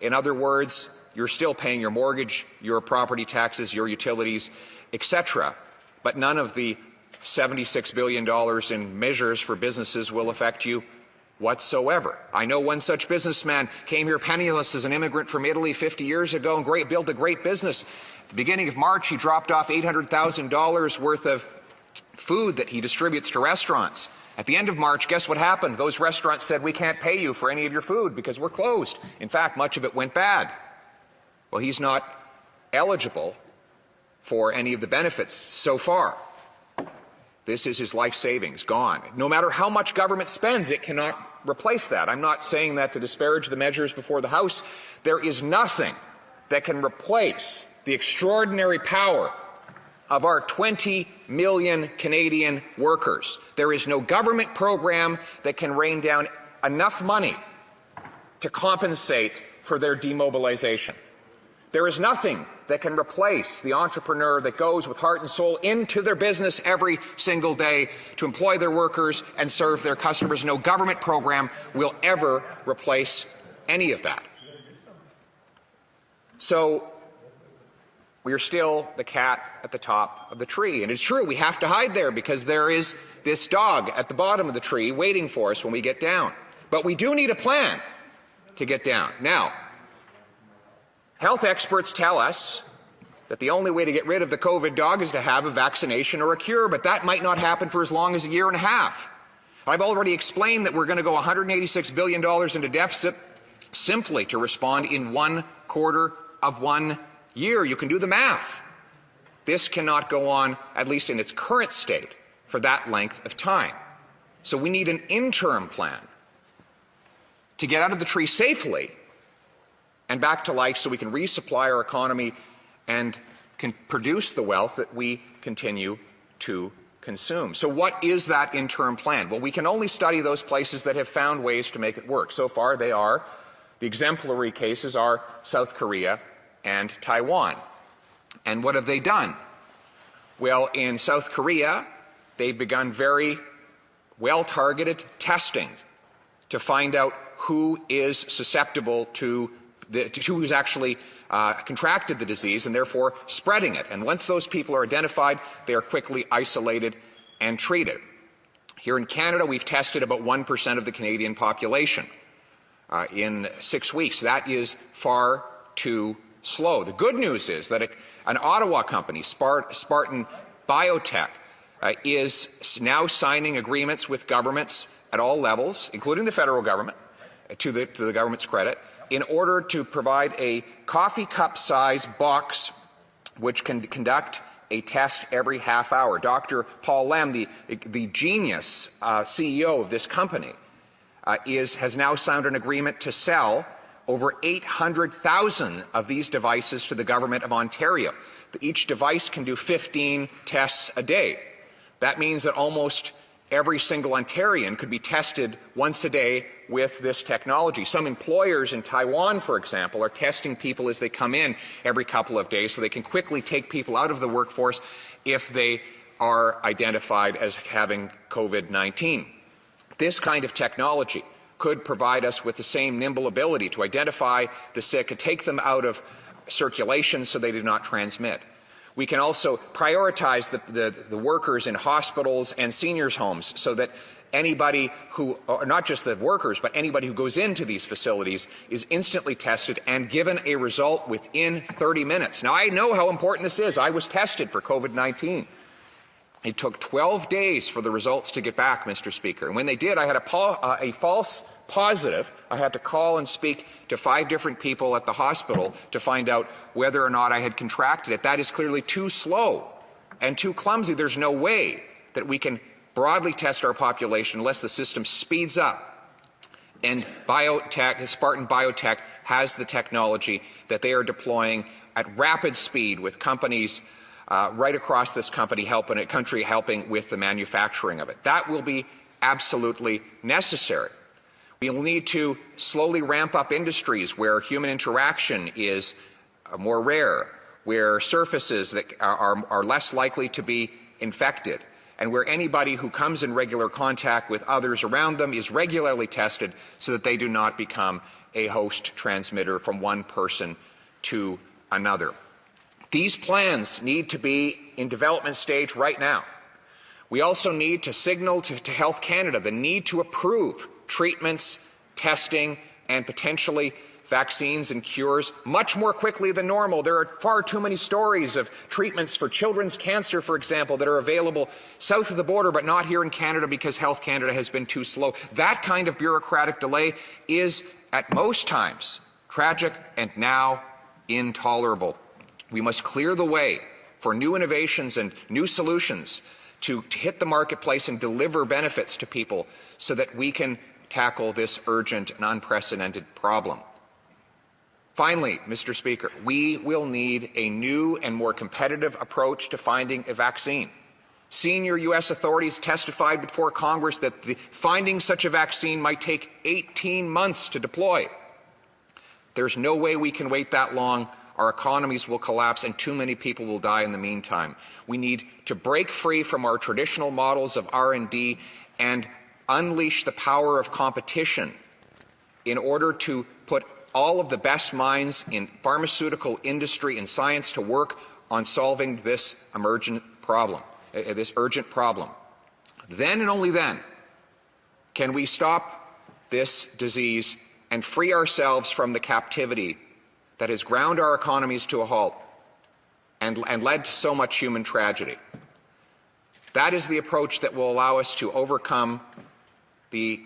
In other words, you're still paying your mortgage, your property taxes, your utilities, etc. But none of the $76 billion in measures for businesses will affect you whatsoever. I know one such businessman came here penniless as an immigrant from Italy 50 years ago and built a great business. At the beginning of March, he dropped off $800,000 worth of food that he distributes to restaurants. At the end of March, guess what happened? Those restaurants said, we can't pay you for any of your food because we're closed. In fact, much of it went bad. Well, he's not eligible for any of the benefits so far. This is his life savings gone. No matter how much government spends, it cannot replace that. I'm not saying that to disparage the measures before the House. There is nothing that can replace the extraordinary power of our 20 million Canadian workers. There is no government program that can rain down enough money to compensate for their demobilization. There is nothing that can replace the entrepreneur that goes with heart and soul into their business every single day to employ their workers and serve their customers. No government program will ever replace any of that. So we are still the cat at the top of the tree. And it's true, we have to hide there because there is this dog at the bottom of the tree waiting for us when we get down. But we do need a plan to get down. Now, health experts tell us that the only way to get rid of the COVID dog is to have a vaccination or a cure, but that might not happen for as long as a year and a half. I've already explained that we're going to go $186 billion into deficit simply to respond in 1/4 of 1 year. You can do the math. This cannot go on, at least in its current state, for that length of time. So we need an interim plan to get out of the tree safely and back to life so we can resupply our economy and can produce the wealth that we continue to consume. So what is that interim plan? Well, we can only study those places that have found ways to make it work. So far, the exemplary cases are South Korea and Taiwan. And what have they done? Well, in South Korea, they've begun very well-targeted testing to find out who is susceptible to who's actually contracted the disease and therefore spreading it. And once those people are identified, they are quickly isolated and treated. Here in Canada, we've tested about 1% of the Canadian population in 6 weeks. That is far too slow. The good news is that an Ottawa company, Spartan Biotech, is now signing agreements with governments at all levels, including the federal government, to the government's credit, in order to provide a coffee cup size box which can conduct a test every half hour. Dr. Paul Lam, the genius CEO of this company, has now signed an agreement to sell over 800,000 of these devices to the Government of Ontario. Each device can do 15 tests a day. That means that almost every single Ontarian could be tested once a day with this technology. Some employers in Taiwan, for example, are testing people as they come in every couple of days so they can quickly take people out of the workforce if they are identified as having COVID-19. This kind of technology could provide us with the same nimble ability to identify the sick and take them out of circulation so they do not transmit. We can also prioritize the workers in hospitals and seniors' homes so that anybody who, or not just the workers, but anybody who goes into these facilities is instantly tested and given a result within 30 minutes. Now, I know how important this is. I was tested for COVID-19. It took 12 days for the results to get back, Mr. Speaker. And when they did, I had a false positive. I had to call and speak to 5 different people at the hospital to find out whether or not I had contracted it. That is clearly too slow and too clumsy. There's no way that we can broadly test our population unless the system speeds up. And Spartan Biotech has the technology that they are deploying at rapid speed with companies right across this country helping with the manufacturing of it. That will be absolutely necessary. We will need to slowly ramp up industries where human interaction is more rare, where surfaces that are less likely to be infected, and where anybody who comes in regular contact with others around them is regularly tested so that they do not become a host transmitter from one person to another. These plans need to be in development stage right now. We also need to signal to Health Canada the need to approve treatments, testing, and potentially vaccines and cures much more quickly than normal. There are far too many stories of treatments for children's cancer, for example, that are available south of the border but not here in Canada because Health Canada has been too slow. That kind of bureaucratic delay is, at most times, tragic and now intolerable. We must clear the way for new innovations and new solutions to hit the marketplace and deliver benefits to people so that we can tackle this urgent and unprecedented problem. Finally, Mr. Speaker, we will need a new and more competitive approach to finding a vaccine. Senior U.S. authorities testified before Congress that finding such a vaccine might take 18 months to deploy. There's no way we can wait that long. Our economies will collapse and too many people will die in the meantime. We need to break free from our traditional models of R&D and unleash the power of competition in order to put all of the best minds in pharmaceutical industry and science to work on solving this urgent problem. Then and only then can we stop this disease and free ourselves from the captivity that has ground our economies to a halt and led to so much human tragedy. That is the approach that will allow us to overcome the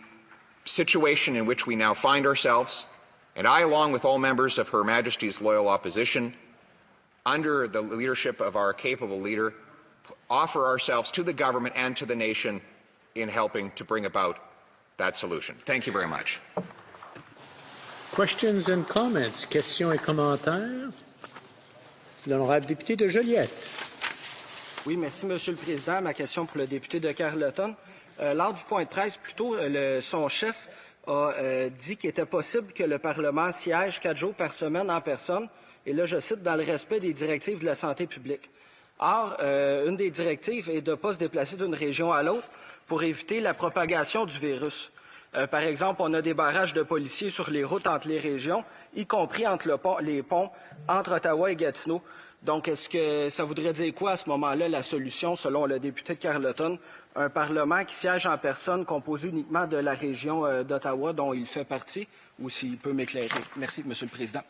situation in which we now find ourselves, and I, along with all members of Her Majesty's loyal opposition, under the leadership of our capable leader, offer ourselves to the government and to the nation in helping to bring about that solution. Thank you very much. Questions and comments. Questions et commentaires. L'honorable député de Joliette. Oui, merci, Monsieur le Président. Ma question pour le député de Carleton. Lors du point de presse, plutôt, son chef a dit qu'il était possible que le Parlement siège 4 jours par semaine en personne, et là, je cite, dans le respect des directives de la santé publique. Or, une des directives est de ne pas se déplacer d'une région à l'autre pour éviter la propagation du virus. Par exemple, on a des barrages de policiers sur les routes entre les régions, y compris entre les ponts entre Ottawa et Gatineau. Donc, est-ce que ça voudrait dire quoi à ce moment-là, la solution, selon le député de Carleton, un Parlement qui siège en personne composé uniquement de la région d'Ottawa dont il fait partie, ou s'il peut m'éclairer? Merci, Monsieur le Président.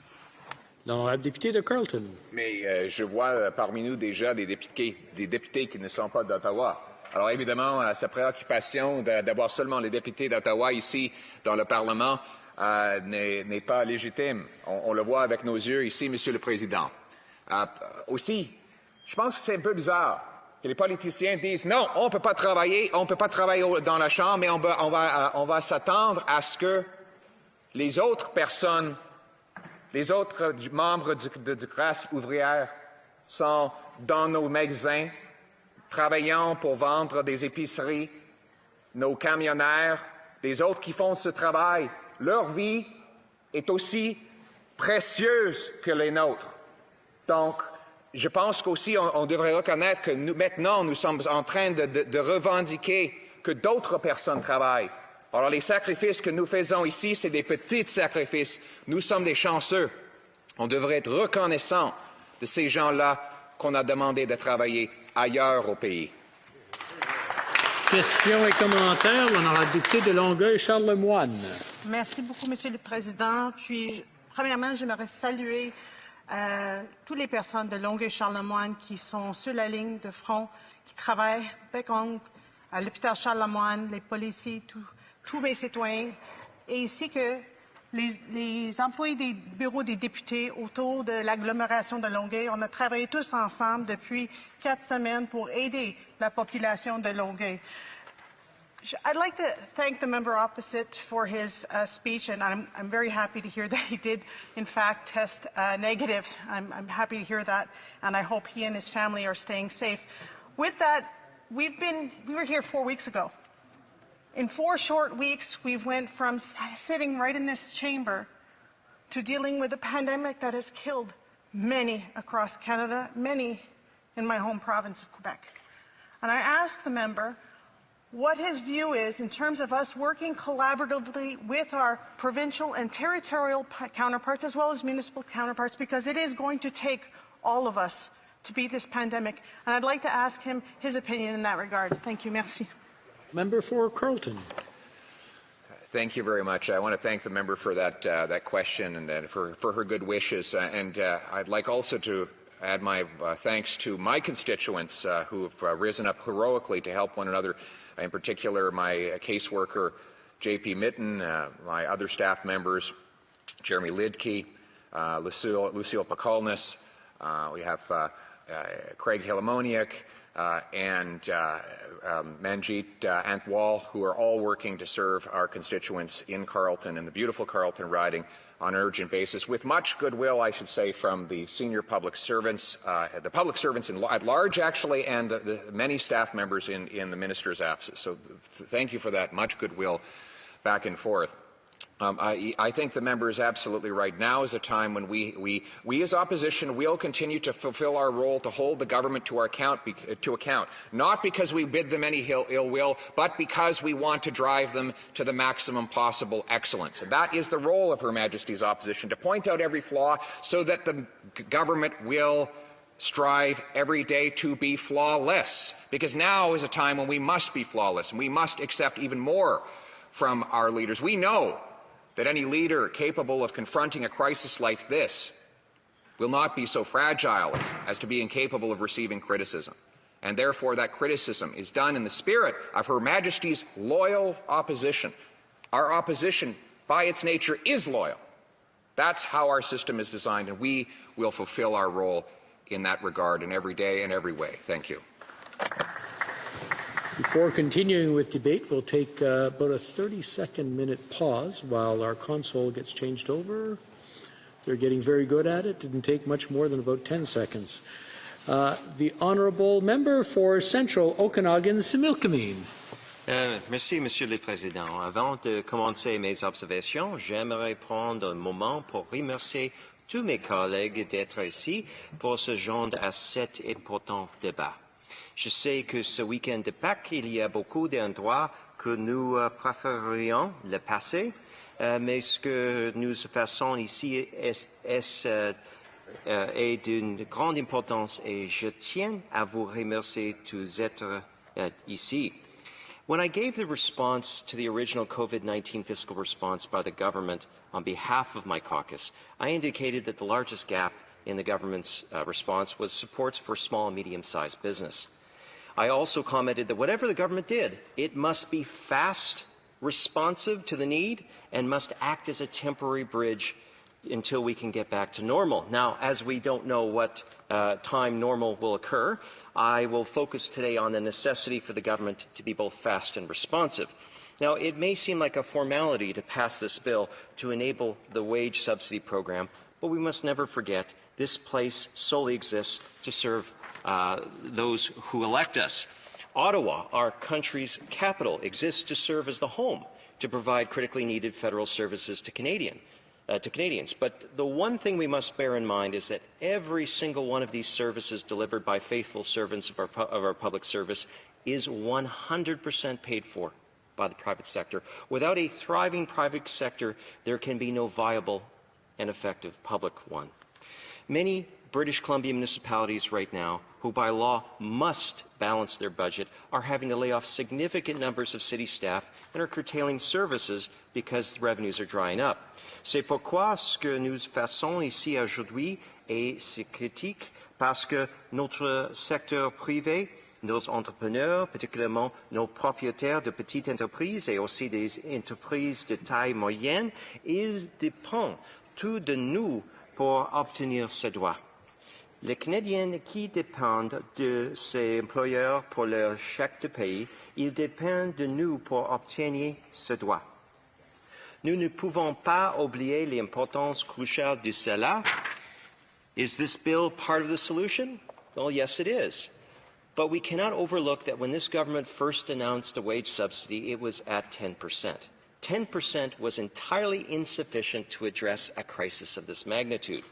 L'honorable député de Carleton. Mais je vois parmi nous déjà des députés qui ne sont pas d'Ottawa. Alors évidemment, sa préoccupation d'avoir seulement les députés d'Ottawa ici dans le Parlement n'est pas légitime. On le voit avec nos yeux ici, Monsieur le Président. Aussi, je pense que c'est un peu bizarre que les politiciens disent non, on ne peut pas travailler dans la Chambre, mais on va s'attendre à ce que les autres personnes, les autres membres de classe ouvrière sont dans nos magasins, travaillant pour vendre des épiceries, nos camionneurs, les autres qui font ce travail. Leur vie est aussi précieuse que les nôtres. Donc, je pense qu'aussi on devrait reconnaître que maintenant, nous sommes en train de revendiquer que d'autres personnes travaillent. Alors, les sacrifices que nous faisons ici, c'est des petits sacrifices. Nous sommes des chanceux. On devrait être reconnaissant de ces gens-là qu'on a demandé de travailler ailleurs au pays. Questions et commentaires. L'honorable député de Longueuil, Charles Lemoine. Merci beaucoup, Monsieur le Président. Puis, premièrement, j'aimerais saluer toutes les personnes de Longueuil-Charlemagne qui sont sur la ligne de front, qui travaillent bec-ongle à l'hôpital Charlemagne, les policiers, tous mes citoyens, et ainsi que les employés des bureaux des députés autour de l'agglomération de Longueuil. On a travaillé tous ensemble depuis 4 semaines pour aider la population de Longueuil. I'd like to thank the member opposite for his speech, and I'm very happy to hear that he did, in fact, test negative. I'm happy to hear that, and I hope he and his family are staying safe. With that, we were here 4 weeks ago. In 4 short weeks, we've went from sitting right in this chamber to dealing with a pandemic that has killed many across Canada, many in my home province of Quebec. And I asked the member what his view is in terms of us working collaboratively with our provincial and territorial counterparts as well as municipal counterparts, because it is going to take all of us to beat this pandemic. And I'd like to ask him his opinion in that regard. Thank you. Merci. Member for Carleton. Thank you very much. I want to thank the member for that question and for her good wishes. I'd like also to add my thanks to my constituents who have risen up heroically to help one another. In particular, my caseworker, J.P. Mitten, my other staff members, Jeremy Lidke, Lucille Pakalnis, we have Craig Hilamoniak, and Manjit Antwal, who are all working to serve our constituents in Carleton, in the beautiful Carleton riding, on an urgent basis, with much goodwill, I should say, from the senior public servants, at large, actually, and the many staff members in the minister's office. So thank you for that. Much goodwill back and forth. I think the member is absolutely right. Now is a time when we as opposition will continue to fulfill our role to hold the government to account, not because we bid them any ill will, but because we want to drive them to the maximum possible excellence. And that is the role of Her Majesty's opposition, to point out every flaw so that the government will strive every day to be flawless. Because now is a time when we must be flawless, and we must accept even more from our leaders. We know that any leader capable of confronting a crisis like this will not be so fragile as to be incapable of receiving criticism. And therefore, that criticism is done in the spirit of Her Majesty's loyal opposition. Our opposition, by its nature, is loyal. That's how our system is designed, and we will fulfill our role in that regard in every day and every way. Thank you. Before continuing with debate, we'll take about a 30-second pause while our console gets changed over. They're getting very good at it. Didn't take much more than about 10 seconds. The honourable member for Central Okanagan-Similkameen. Merci, Monsieur le Président. Avant de commencer mes observations, j'aimerais prendre un moment pour remercier tous mes collègues d'être ici pour ce genre d'assez important débat. Je sais que ce week-end de Pâques, il y a beaucoup d'endroits que nous préférerions le passé, mais ce que nous faisons ici est d'une grande importance et je tiens à vous remercier tous d'être ici. When I gave the response to the original COVID-19 fiscal response by the government on behalf of my caucus, I indicated that the largest gap in the government's response was supports for small and medium-sized business. I also commented that whatever the government did, it must be fast, responsive to the need, and must act as a temporary bridge until we can get back to normal. Now, as we don't know what time normal will occur, I will focus today on the necessity for the government to be both fast and responsive. Now, it may seem like a formality to pass this bill to enable the wage subsidy program, but we must never forget this place solely exists to serve those who elect us. Ottawa, our country's capital, exists to serve as the home to provide critically needed federal services to Canadians. to Canadians. But the one thing we must bear in mind is that every single one of these services delivered by faithful servants of our public service is 100% paid for by the private sector. Without a thriving private sector, there can be no viable and effective public one. Many British Columbia municipalities right now, who by law must balance their budget, are having to lay off significant numbers of city staff and are curtailing services because the revenues are drying up. C'est pourquoi ce que nous faisons ici aujourd'hui est critique, parce que notre secteur privé, nos entrepreneurs, particulièrement nos propriétaires de petites entreprises et aussi des entreprises de taille moyenne, ils dépendent tout de nous pour obtenir ce droit. Les Canadiens qui dépendent de ces employeurs pour leur chèque de paye, ils dépendent de nous pour obtenir ce droit. Nous ne pouvons pas oublier l'importance cruciale du salaire. Is this bill part of the solution? Well, yes, it is. But we cannot overlook that when this government first announced a wage subsidy, it was at 10%. 10% was entirely insufficient to address a crisis of this magnitude.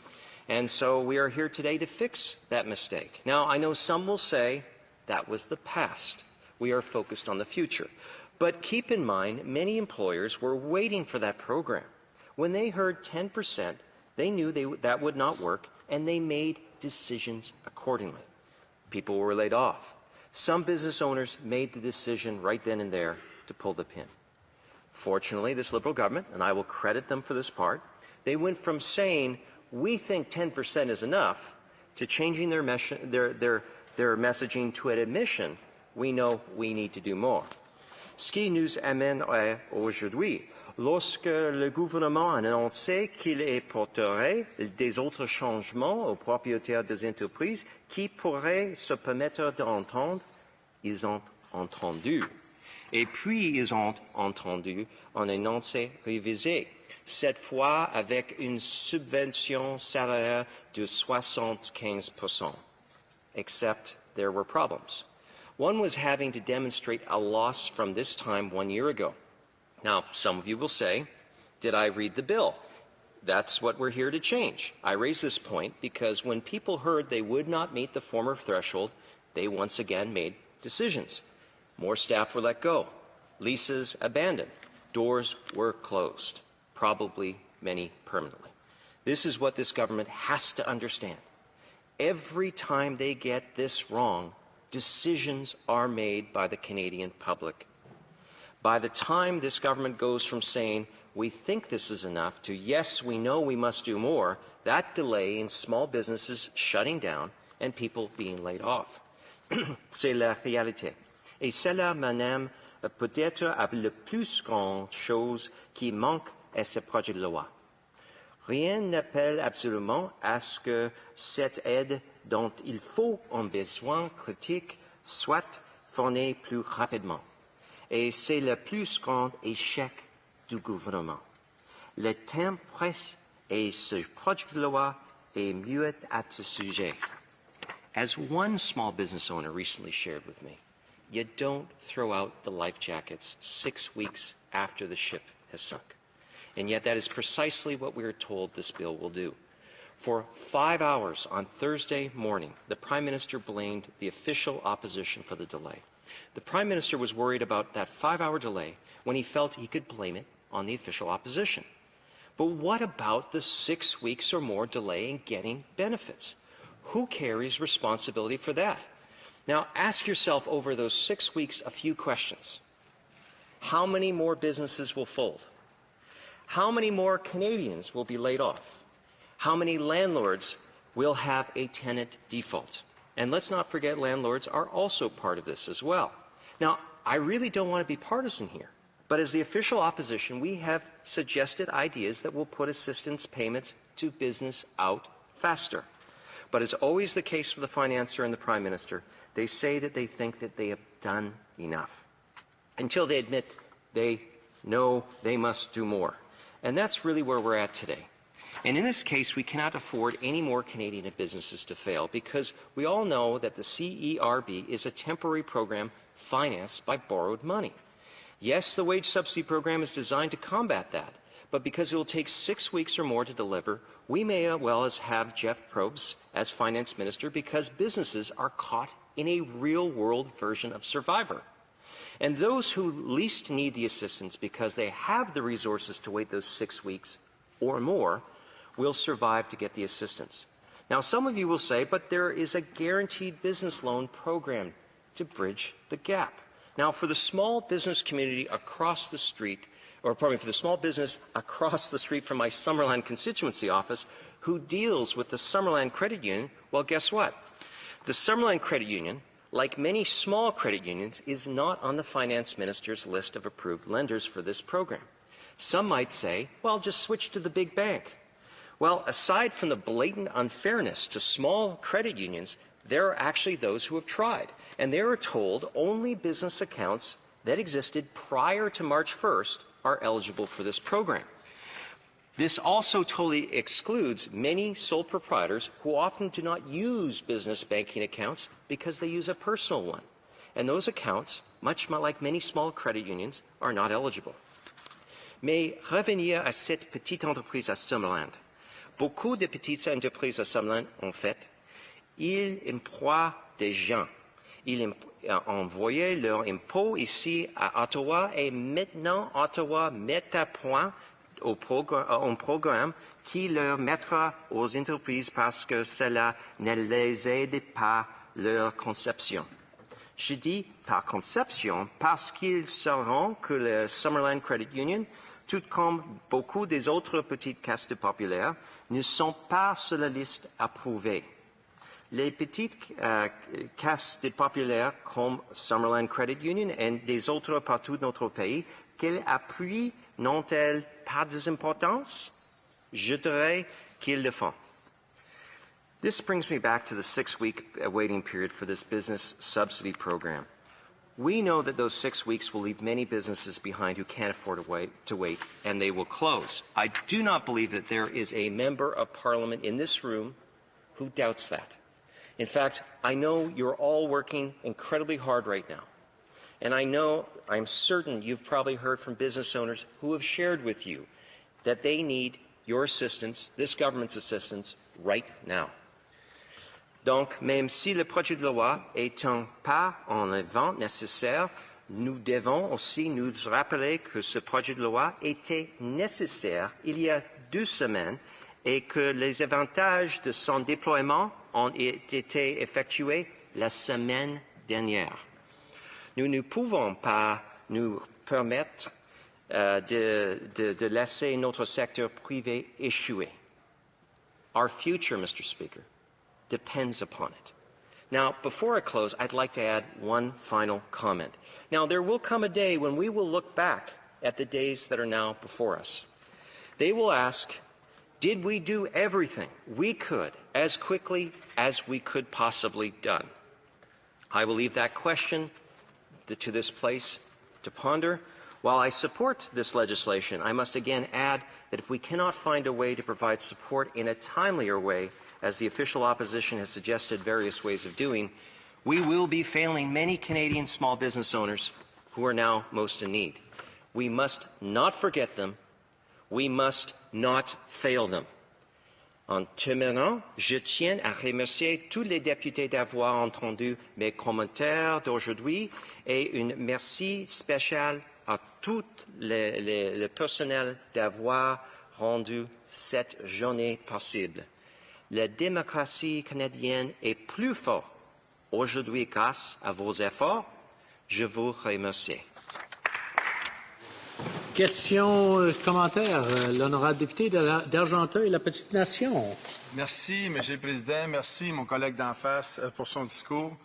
And so we are here today to fix that mistake. Now, I know some will say that was the past. We are focused on the future. But keep in mind, many employers were waiting for that program. When they heard 10%, they knew that would not work, and they made decisions accordingly. People were laid off. Some business owners made the decision right then and there to pull the pin. Fortunately, this Liberal government, and I will credit them for this part, they went from saying, we think 10% is enough, to changing their messaging to an admission, we know we need to do more. Ce qui nous amène aujourd'hui, lorsque le gouvernement a annoncé qu'il apporterait des autres changements aux propriétaires des entreprises qui pourraient se permettre d'entendre, ils ont entendu. Et puis, ils ont entendu un énoncé révisé, cette fois avec une subvention salariale de 75%. Except there were problems. One was having to demonstrate a loss from this time 1 year ago. Now, some of you will say, did I read the bill? That's what we're here to change. I raise this point because when people heard they would not meet the former threshold, they once again made decisions. More staff were let go. Leases abandoned. Doors were closed. Probably many permanently. This is what this government has to understand. Every time they get this wrong, decisions are made by the Canadian public. By the time this government goes from saying, we think this is enough, to yes, we know we must do more, that delay in small businesses shutting down and people being laid off. C'est la réalité. Et cela m'amène peut-être à la plus grande chose qui manque à ce projet de loi. Rien n'appelle absolument à ce que cette aide dont il faut un besoin critique soit fournie plus rapidement. Et c'est le plus grand échec du gouvernement. Le temps presse et ce projet de loi est muet à ce sujet. As one small business owner recently shared with me, you don't throw out the life jackets 6 weeks after the ship has sunk. And yet that is precisely what we are told this bill will do. For 5 hours on Thursday morning, the Prime Minister blamed the official opposition for the delay. The Prime Minister was worried about that 5-hour delay when he felt he could blame it on the official opposition. But what about the 6 weeks or more delay in getting benefits? Who carries responsibility for that? Now, ask yourself over those 6 weeks a few questions. How many more businesses will fold? How many more Canadians will be laid off? How many landlords will have a tenant default? And let's not forget landlords are also part of this as well. Now, I really don't want to be partisan here, but as the official opposition, we have suggested ideas that will put assistance payments to business out faster. But as always the case with the Financier and the Prime Minister, they say that they think that they have done enough, until they admit they know they must do more. And that's really where we're at today. And in this case, we cannot afford any more Canadian businesses to fail because we all know that the CERB is a temporary program financed by borrowed money. Yes, the wage subsidy program is designed to combat that, But because it will take 6 weeks or more to deliver, we may as well as have Jeff Probst as finance minister because businesses are caught in a real-world version of Survivor. And those who least need the assistance because they have the resources to wait those 6 weeks or more will survive to get the assistance. Now, some of you will say, but there is a guaranteed business loan program to bridge the gap. Now, for the small business community across the street, or pardon me, for the small business across the street from my Summerland constituency office who deals with the Summerland Credit Union, well, guess what? The Summerland Credit Union, like many small credit unions, is not on the finance minister's list of approved lenders for this program. Some might say, well, just switch to the big bank. Well, aside from the blatant unfairness to small credit unions, there are actually those who have tried, and they are told only business accounts that existed prior to March 1st are eligible for this program. This also totally excludes many sole proprietors who often do not use business banking accounts because they use a personal one. And those accounts, much like many small credit unions, are not eligible. Mais revenir à cette petite entreprise à Summerland. Beaucoup de petites entreprises à Summerland, en fait, ils emploient des gens. Ils envoyaient leurs impôts ici à Ottawa et maintenant Ottawa met à point un programme qui leur mettra aux entreprises parce que cela ne les aide pas leur conception. Je dis par conception parce qu'ils sauront que le Summerland Credit Union, tout comme beaucoup des autres petites caisses de populaires, ne sont pas sur la liste approuvée. Les petites caisses de populaires comme Summerland Credit Union et des autres partout dans notre pays, quels appuis n'ont-elles pas d'importance? Je dirais qu'ils le font. This brings me back to the 6-week waiting period for this business subsidy program. We know that those 6 weeks will leave many businesses behind who can't afford to wait, and they will close. I do not believe that there is a member of Parliament in this room who doubts that. In fact, I know you're all working incredibly hard right now. And I'm certain you've probably heard from business owners who have shared with you that they need your assistance, this government's assistance, right now. Donc, même si le projet de loi est un pas en avant nécessaire, nous devons aussi nous rappeler que ce projet de loi était nécessaire il y a 2 semaines et que les avantages de son déploiement ont été effectués la semaine dernière. Nous ne pouvons pas nous permettre de laisser notre secteur privé échouer. Our future, Mr. Speaker, depends upon it. Now, before I close, I'd like to add one final comment. Now, there will come a day when we will look back at the days that are now before us. They will ask, did we do everything we could as quickly as we could possibly done? I will leave that question to this place to ponder. While I support this legislation, I must again add that if we cannot find a way to provide support in a timelier way, as the official opposition has suggested various ways of doing, we will be failing many Canadian small business owners who are now most in need. We must not forget them. We must not fail them. En terminant, je tiens à remercier tous les députés d'avoir entendu mes commentaires d'aujourd'hui et un merci spécial à tout le personnel d'avoir rendu cette journée possible. La démocratie canadienne est plus forte aujourd'hui grâce à vos efforts. Je vous remercie. Question, commentaire. L'honorable député d'Argenteuil et la Petite Nation. Merci, Monsieur le Président. Merci, mon collègue d'en face, pour son discours.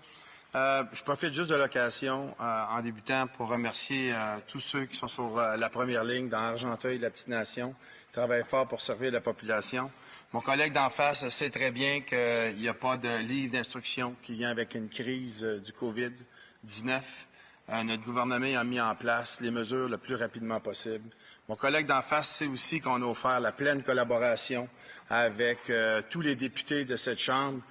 Je profite juste de l'occasion, en débutant, pour remercier tous ceux qui sont sur la première ligne dans Argenteuil et la Petite Nation, qui travaillent fort pour servir la population. Mon collègue d'en face sait très bien qu'il n'y a pas de livre d'instruction qui vient avec une crise du COVID-19. Notre gouvernement a mis en place les mesures le plus rapidement possible. Mon collègue d'en face sait aussi qu'on a offert la pleine collaboration avec tous les députés de cette Chambre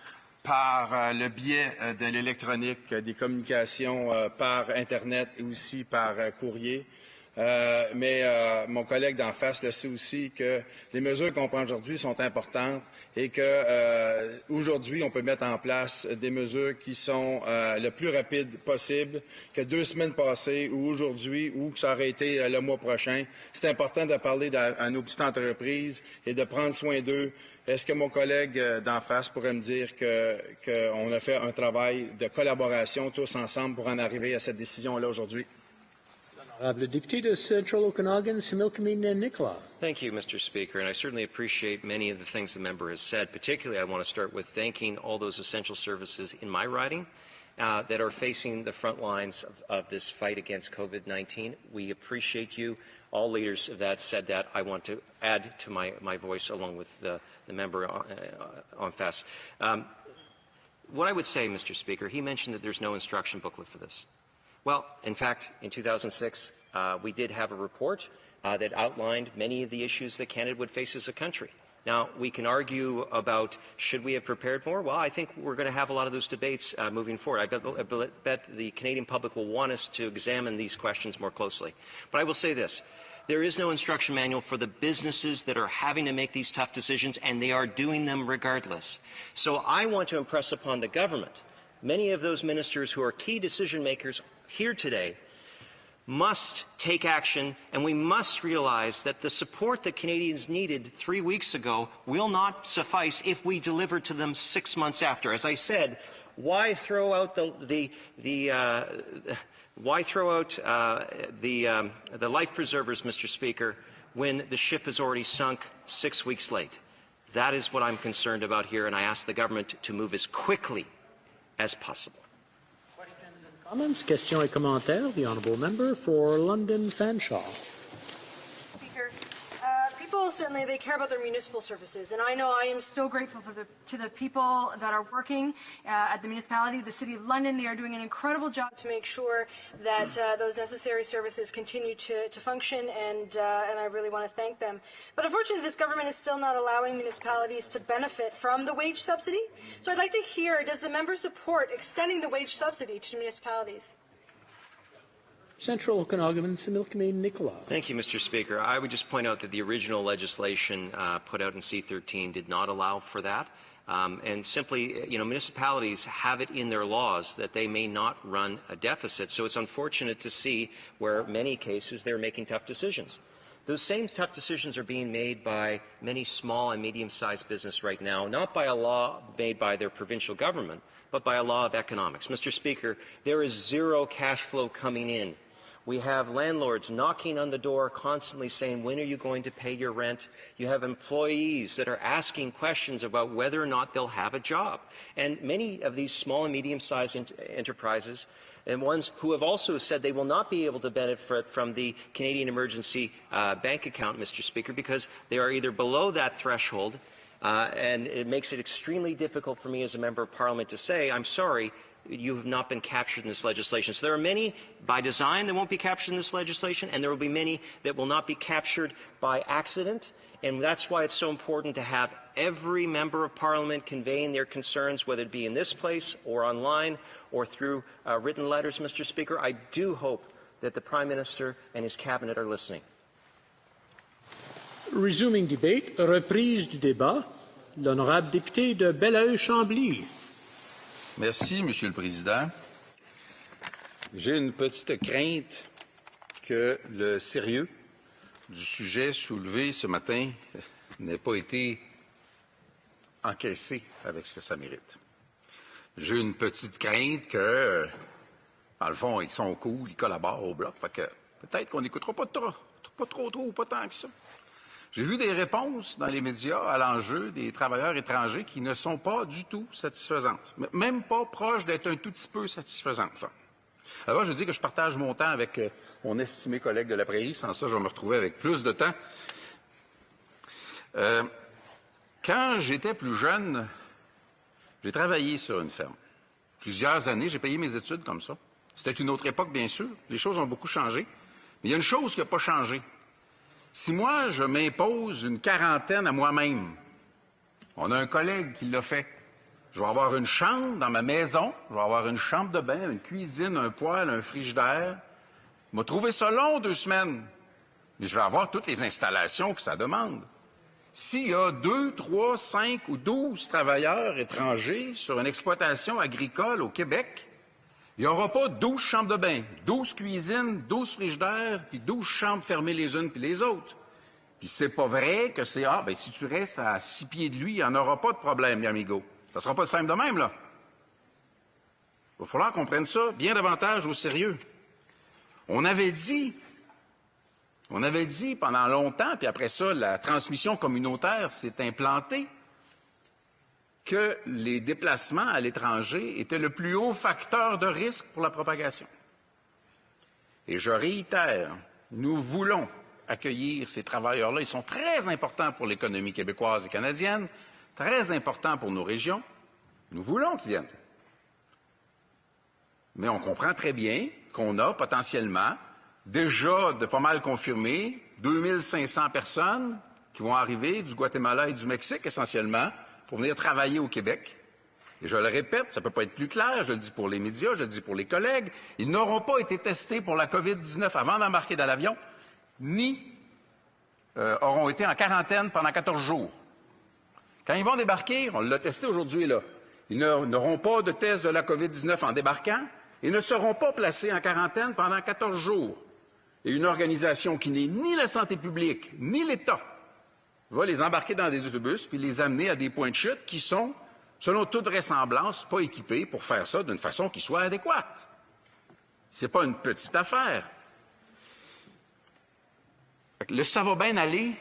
par le biais de l'électronique, des communications par Internet et aussi par courrier. Mais mon collègue d'en face le sait aussi que les mesures qu'on prend aujourd'hui sont importantes et que aujourd'hui, on peut mettre en place des mesures qui sont le plus rapides possible que 2 semaines passées ou aujourd'hui ou que ça aurait été le mois prochain. C'est important de parler à nos petites entreprises et de prendre soin d'eux. Est-ce que mon collègue d'en face pourrait me dire qu'on a fait un travail de collaboration tous ensemble pour en arriver à cette décision-là aujourd'hui? Honourable député de Central Okanagan, Similkameen Nicola. Thank you, Mr. Speaker, and I certainly appreciate many of the things the member has said. Particularly, I want to start with thanking all those essential services in my riding that are facing the front lines of this fight against COVID-19. We appreciate you. All leaders of that said that. I want to add to my voice along with the member en face. What I would say, Mr. Speaker, he mentioned that there's no instruction booklet for this. Well, in fact, in 2006, we did have a report that outlined many of the issues that Canada would face as a country. Now, we can argue about should we have prepared more? Well, I think we're going to have a lot of those debates moving forward. I bet the Canadian public will want us to examine these questions more closely. But I will say this. There is no instruction manual for the businesses that are having to make these tough decisions, and they are doing them regardless. So I want to impress upon the government, many of those ministers who are key decision makers here today, must take action, and we must realize that the support that Canadians needed 3 weeks ago will not suffice if we deliver to them 6 months after. As I said, why throw out the life preservers, Mr. Speaker, when the ship has already sunk 6 weeks late? That is what I'm concerned about here, and I ask the government to move as quickly as possible. Comments, questions et commentaires. The honourable member for London Fanshawe. Speaker, people certainly they care about their municipal services, and I know I am so grateful to the people that are working at the municipality, the City of London. They are doing an incredible job to make sure that those necessary services continue to function, and I really want to thank them. But unfortunately, this government is still not allowing municipalities to benefit from the wage subsidy. So I'd like to hear, does the member support extending the wage subsidy to municipalities? Central Okanagan, Similkameen Nicola. Thank you, Mr. Speaker. I would just point out that the original legislation put out in C-13 did not allow for that. And simply, municipalities have it in their laws that they may not run a deficit. So it's unfortunate to see where many cases they're making tough decisions. Those same tough decisions are being made by many small and medium-sized business right now, not by a law made by their provincial government, but by a law of economics. Mr. Speaker, there is zero cash flow coming in. We have landlords knocking on the door constantly saying, when are you going to pay your rent? You have employees that are asking questions about whether or not they'll have a job. And many of these small and medium-sized enterprises and ones who have also said they will not be able to benefit from the Canadian Emergency Bank account, Mr. Speaker, because they are either below that threshold, and it makes it extremely difficult for me as a member of Parliament to say, I'm sorry, you have not been captured in this legislation. So there are many by design that won't be captured in this legislation, and there will be many that will not be captured by accident. And that's why it's so important to have every member of Parliament conveying their concerns, whether it be in this place or online or through written letters, Mr. Speaker. I do hope that the Prime Minister and his Cabinet are listening. Resuming debate, reprise du débat. L'honorable député de Belleuil-Chambly. Merci, Monsieur le Président. J'ai une petite crainte que le sérieux du sujet soulevé ce matin n'ait pas été encaissé avec ce que ça mérite. J'ai une petite crainte que, dans le fond, ils sont cool, ils collaborent au Bloc, fait que peut-être qu'on n'écoutera pas trop, pas tant que ça. J'ai vu des réponses dans les médias à l'enjeu des travailleurs étrangers qui ne sont pas du tout satisfaisantes, même pas proches d'être un tout petit peu satisfaisantes. Là. Alors, je dis que je partage mon temps avec mon estimé collègue de la Prairie. Sans ça, je vais me retrouver avec plus de temps. Quand j'étais plus jeune, j'ai travaillé sur une ferme. Plusieurs années, j'ai payé mes études comme ça. C'était une autre époque, bien sûr. Les choses ont beaucoup changé. Mais il y a une chose qui n'a pas changé. Si moi, je m'impose une quarantaine à moi-même, on a un collègue qui l'a fait. Je vais avoir une chambre dans ma maison, je vais avoir une chambre de bain, une cuisine, un poêle, un frigidaire. Il m'a trouvé ça long, 2 semaines. Mais je vais avoir toutes les installations que ça demande. S'il y a 2, 3, 5 ou 12 travailleurs étrangers sur une exploitation agricole au Québec, il n'y aura pas 12 chambres de bain, 12 cuisines, 12 frigidaires, puis 12 chambres fermées les unes puis les autres. Puis c'est pas vrai que c'est, si tu restes à 6 pieds de lui, il n'y en aura pas de problème, mi amigo. Ça sera pas simple de même, là. Il va falloir qu'on prenne ça bien davantage au sérieux. On avait dit pendant longtemps, puis après ça, la transmission communautaire s'est implantée, que les déplacements à l'étranger étaient le plus haut facteur de risque pour la propagation. Et je réitère, nous voulons accueillir ces travailleurs-là. Ils sont très importants pour l'économie québécoise et canadienne, très importants pour nos régions. Nous voulons qu'ils viennent. Mais on comprend très bien qu'on a potentiellement déjà de pas mal confirmé 2500 personnes qui vont arriver du Guatemala et du Mexique essentiellement pour venir travailler au Québec. Et je le répète, ça ne peut pas être plus clair, je le dis pour les médias, je le dis pour les collègues, ils n'auront pas été testés pour la COVID-19 avant d'embarquer dans l'avion, ni auront été en quarantaine pendant 14 jours. Quand ils vont débarquer, on l'a testé aujourd'hui, là, ils n'auront pas de test de la COVID-19 en débarquant et ne seront pas placés en quarantaine pendant 14 jours. Et une organisation qui n'est ni la santé publique, ni l'État, va les embarquer dans des autobus puis les amener à des points de chute qui sont, selon toute vraisemblance, pas équipés pour faire ça d'une façon qui soit adéquate. C'est pas une petite affaire. Le ça va bien aller,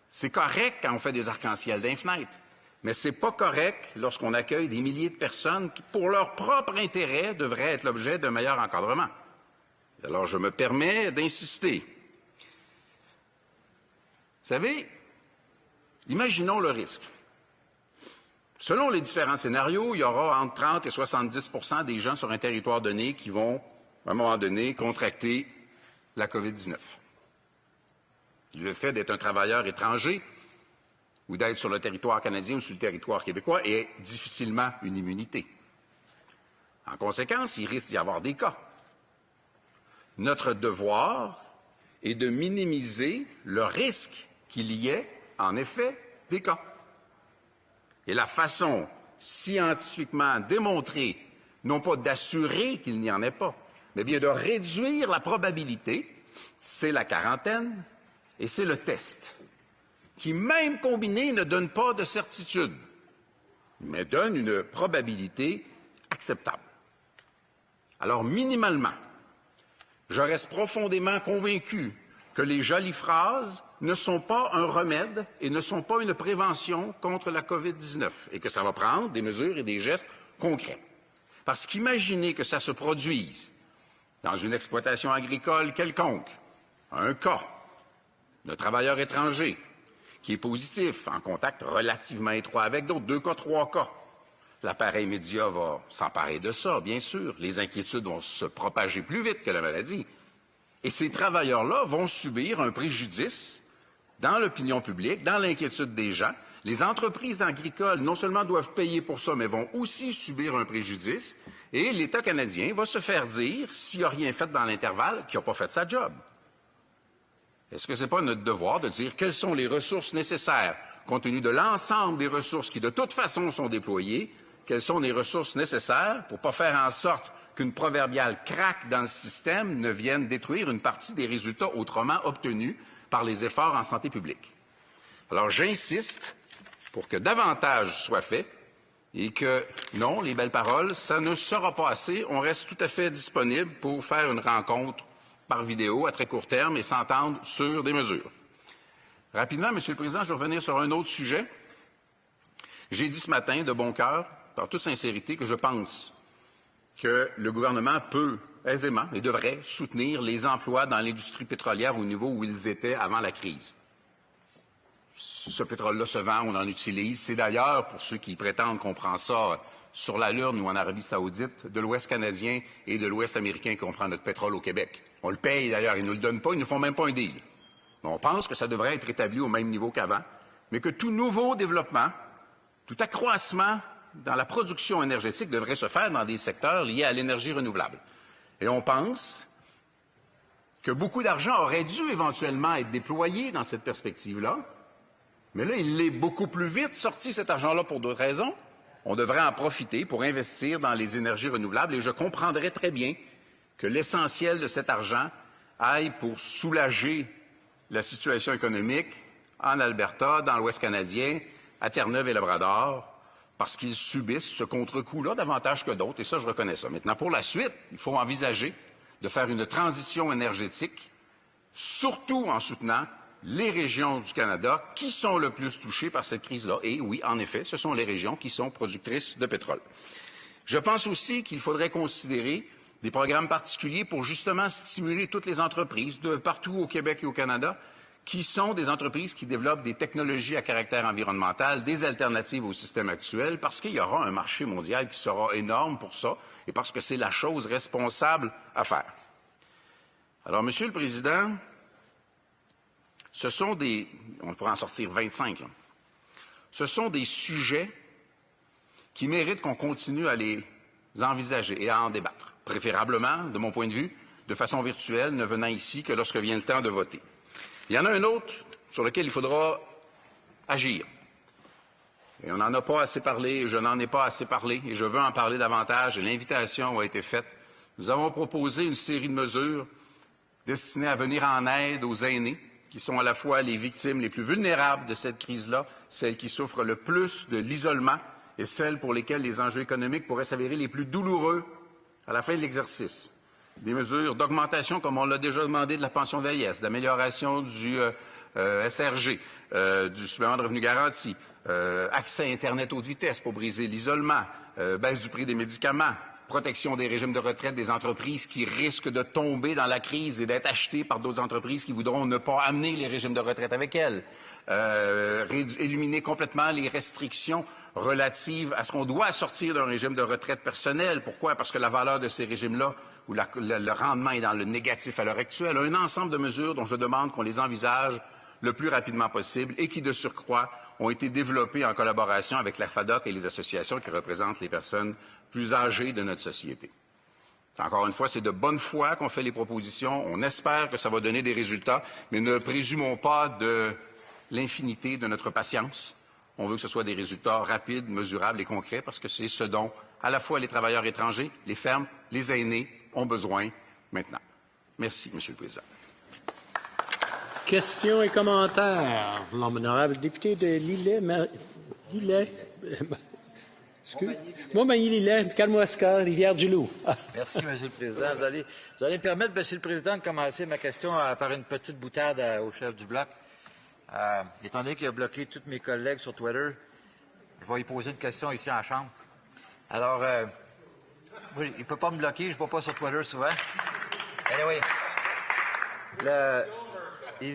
c'est correct quand on fait des arcs-en-ciel d'un fenêtre, mais c'est pas correct lorsqu'on accueille des milliers de personnes qui, pour leur propre intérêt, devraient être l'objet d'un meilleur encadrement. Alors, je me permets d'insister. Vous savez, imaginons le risque. Selon les différents scénarios, il y aura entre 30 et 70 % des gens sur un territoire donné qui vont, à un moment donné, contracter la COVID-19. Le fait d'être un travailleur étranger ou d'être sur le territoire canadien ou sur le territoire québécois est difficilement une immunité. En conséquence, il risque d'y avoir des cas. Notre devoir est de minimiser le risque qu'il y ait, en effet, des cas. Et la façon scientifiquement démontrée, non pas d'assurer qu'il n'y en ait pas, mais bien de réduire la probabilité, c'est la quarantaine et c'est le test, qui, même combiné, ne donne pas de certitude, mais donne une probabilité acceptable. Alors, minimalement, je reste profondément convaincu que les jolies phrases ne sont pas un remède et ne sont pas une prévention contre la COVID-19 et que ça va prendre des mesures et des gestes concrets. Parce qu'imaginez que ça se produise dans une exploitation agricole quelconque, un cas d'un travailleur étranger qui est positif, en contact relativement étroit avec d'autres, 2 cas, 3 cas. L'appareil média va s'emparer de ça, bien sûr. Les inquiétudes vont se propager plus vite que la maladie. Et ces travailleurs-là vont subir un préjudice dans l'opinion publique, dans l'inquiétude des gens. Les entreprises agricoles, non seulement doivent payer pour ça, mais vont aussi subir un préjudice. Et l'État canadien va se faire dire, s'il n'a rien fait dans l'intervalle, qu'il n'a pas fait sa job. Est-ce que ce n'est pas notre devoir de dire quelles sont les ressources nécessaires, compte tenu de l'ensemble des ressources qui, de toute façon, sont déployées, quelles sont les ressources nécessaires pour ne pas faire en sorte qu'une proverbiale craque dans le système ne vienne détruire une partie des résultats autrement obtenus par les efforts en santé publique. Alors, j'insiste pour que davantage soit fait et que, non, les belles paroles, ça ne sera pas assez. On reste tout à fait disponible pour faire une rencontre par vidéo à très court terme et s'entendre sur des mesures. Rapidement, Monsieur le Président, je vais revenir sur un autre sujet. J'ai dit ce matin, de bon cœur, par toute sincérité, que je pense que le gouvernement peut aisément et devrait soutenir les emplois dans l'industrie pétrolière au niveau où ils étaient avant la crise. Ce pétrole-là se vend, on en utilise. C'est d'ailleurs, pour ceux qui prétendent qu'on prend ça sur la Lune ou en Arabie saoudite, de l'Ouest canadien et de l'Ouest américain qu'on prend notre pétrole au Québec. On le paye d'ailleurs, ils ne nous le donnent pas, ils ne font même pas un deal. Mais on pense que ça devrait être établi au même niveau qu'avant, mais que tout nouveau développement, tout accroissement dans la production énergétique devrait se faire dans des secteurs liés à l'énergie renouvelable. Et on pense que beaucoup d'argent aurait dû éventuellement être déployé dans cette perspective-là. Mais là, il est beaucoup plus vite sorti cet argent-là pour d'autres raisons. On devrait en profiter pour investir dans les énergies renouvelables et je comprendrais très bien que l'essentiel de cet argent aille pour soulager la situation économique en Alberta, dans l'Ouest canadien, à Terre-Neuve et Labrador, parce qu'ils subissent ce contre-coup-là davantage que d'autres, et ça, je reconnais ça. Maintenant, pour la suite, il faut envisager de faire une transition énergétique, surtout en soutenant les régions du Canada qui sont le plus touchées par cette crise-là. Et oui, en effet, ce sont les régions qui sont productrices de pétrole. Je pense aussi qu'il faudrait considérer des programmes particuliers pour justement stimuler toutes les entreprises de partout au Québec et au Canada qui sont des entreprises qui développent des technologies à caractère environnemental, des alternatives au système actuel, parce qu'il y aura un marché mondial qui sera énorme pour ça et parce que c'est la chose responsable à faire. Alors, Monsieur le Président, ce sont des... on pourrait en sortir 25. Là. Ce sont des sujets qui méritent qu'on continue à les envisager et à en débattre. Préférablement, de mon point de vue, de façon virtuelle, ne venant ici que lorsque vient le temps de voter. Il y en a un autre sur lequel il faudra agir. Et on n'en a pas assez parlé, je n'en ai pas assez parlé, et je veux en parler davantage, et l'invitation a été faite. Nous avons proposé une série de mesures destinées à venir en aide aux aînés, qui sont à la fois les victimes les plus vulnérables de cette crise-là, celles qui souffrent le plus de l'isolement, et celles pour lesquelles les enjeux économiques pourraient s'avérer les plus douloureux à la fin de l'exercice. Des mesures d'augmentation, comme on l'a déjà demandé, de la pension vieillesse, d'amélioration du SRG, du supplément de revenu garanti, accès à Internet haute vitesse pour briser l'isolement, baisse du prix des médicaments, protection des régimes de retraite des entreprises qui risquent de tomber dans la crise et d'être achetées par d'autres entreprises qui voudront ne pas amener les régimes de retraite avec elles, éliminer complètement les restrictions relatives à ce qu'on doit sortir d'un régime de retraite personnel. Pourquoi? Parce que la valeur de ces régimes-là, où le rendement est dans le négatif à l'heure actuelle, un ensemble de mesures dont je demande qu'on les envisage le plus rapidement possible et qui, de surcroît, ont été développées en collaboration avec la FADOC et les associations qui représentent les personnes plus âgées de notre société. Encore une fois, c'est de bonne foi qu'on fait les propositions. On espère que ça va donner des résultats, mais ne présumons pas de l'infinité de notre patience. On veut que ce soit des résultats rapides, mesurables et concrets parce que c'est ce dont, à la fois les travailleurs étrangers, les fermes, les aînés ont besoin maintenant. Merci, Monsieur le Président. Questions et commentaires. L'honorable député de Lillet. Montmagny-Lillet, Kamouraska, Rivière-du-Loup. Merci, M. le Président. Vous allez me permettre, M. le Président, de commencer ma question par une petite boutade au chef du Bloc. Étant donné qu'il a bloqué tous mes collègues sur Twitter, je vais lui poser une question ici en Chambre. Alors, oui, il ne peut pas me bloquer, je ne vais pas sur Twitter souvent. Anyway, il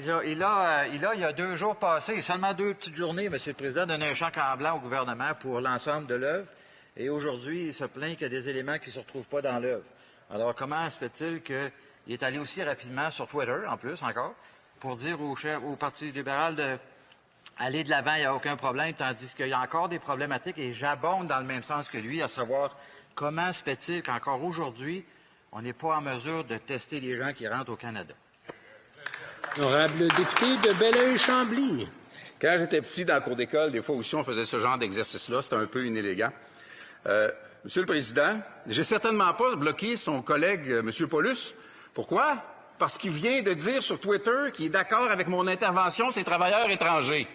y a 2 jours passés, seulement 2 petites journées, M. le Président, donné un chèque en blanc au gouvernement pour l'ensemble de l'œuvre. Et aujourd'hui, il se plaint qu'il y a des éléments qui ne se retrouvent pas dans l'œuvre. Alors, comment se fait-il qu'il est allé aussi rapidement sur Twitter, en plus, encore, pour dire au Parti libéral d'aller de l'avant, il n'y a aucun problème, tandis qu'il y a encore des problématiques, et j'abonde dans le même sens que lui, à savoir comment se fait-il qu'encore aujourd'hui, on n'est pas en mesure de tester les gens qui rentrent au Canada. Honorable député de Belleuil-Chambly. Quand j'étais petit dans la cour d'école, des fois aussi, on faisait ce genre d'exercice-là. C'était un peu inélégant. Monsieur le Président, j'ai certainement pas bloqué son collègue, M. Paulus. Pourquoi? Parce qu'il vient de dire sur Twitter qu'il est d'accord avec mon intervention, ces travailleurs étrangers.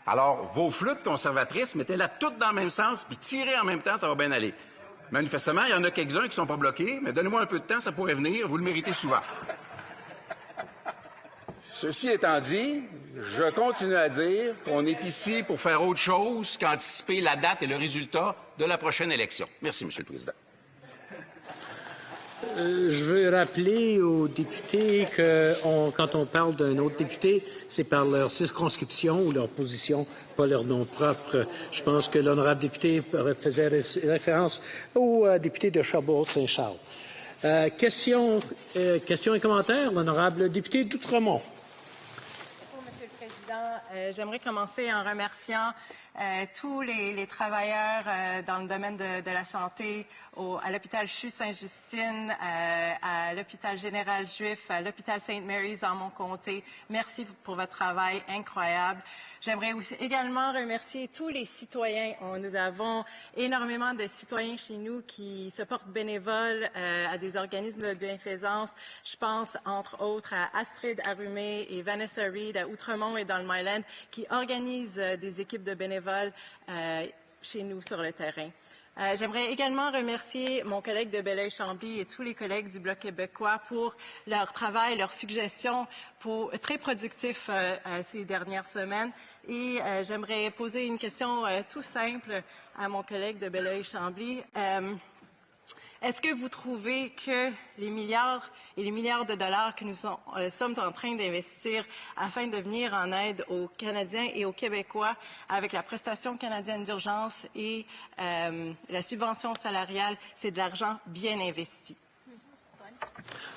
Alors, vos flûtes conservatrices, mettez-la toutes dans le même sens, puis tirez en même temps, ça va bien aller. Manifestement, il y en a quelques-uns qui ne sont pas bloqués, mais donnez-moi un peu de temps, ça pourrait venir, vous le méritez souvent. Ceci étant dit, je continue à dire qu'on est ici pour faire autre chose qu'anticiper la date et le résultat de la prochaine élection. Merci, Monsieur le Président. Je veux rappeler aux députés que quand on parle d'un autre député, c'est par leur circonscription ou leur position, pas leur nom propre. Je pense que l'honorable député faisait référence au député de Sherbrooke-Saint-Charles. Questions et commentaires, l'honorable député d'Outremont. Monsieur le Président, j'aimerais commencer en remerciant tous les travailleurs dans le domaine de la santé, à l'hôpital CHU-Sainte-Justine, à l'hôpital général juif, à l'hôpital St. Mary's dans mon comté. Merci pour votre travail incroyable. J'aimerais également remercier tous les citoyens. Nous avons énormément de citoyens chez nous qui se portent bénévoles à des organismes de bienfaisance. Je pense, entre autres, à Astrid Arumé et Vanessa Reed à Outremont et dans le Myland, qui organisent des équipes de bénévoles chez nous sur le terrain. J'aimerais également remercier mon collègue de Belleuil-Chambly et tous les collègues du Bloc québécois pour leur travail, leurs suggestions très productifs ces dernières semaines. Et j'aimerais poser une question tout simple à mon collègue de Belleuil-Chambly. Est-ce que vous trouvez que les milliards et les milliards de dollars que nous sommes en train d'investir afin de venir en aide aux Canadiens et aux Québécois avec la prestation canadienne d'urgence et la subvention salariale, c'est de l'argent bien investi?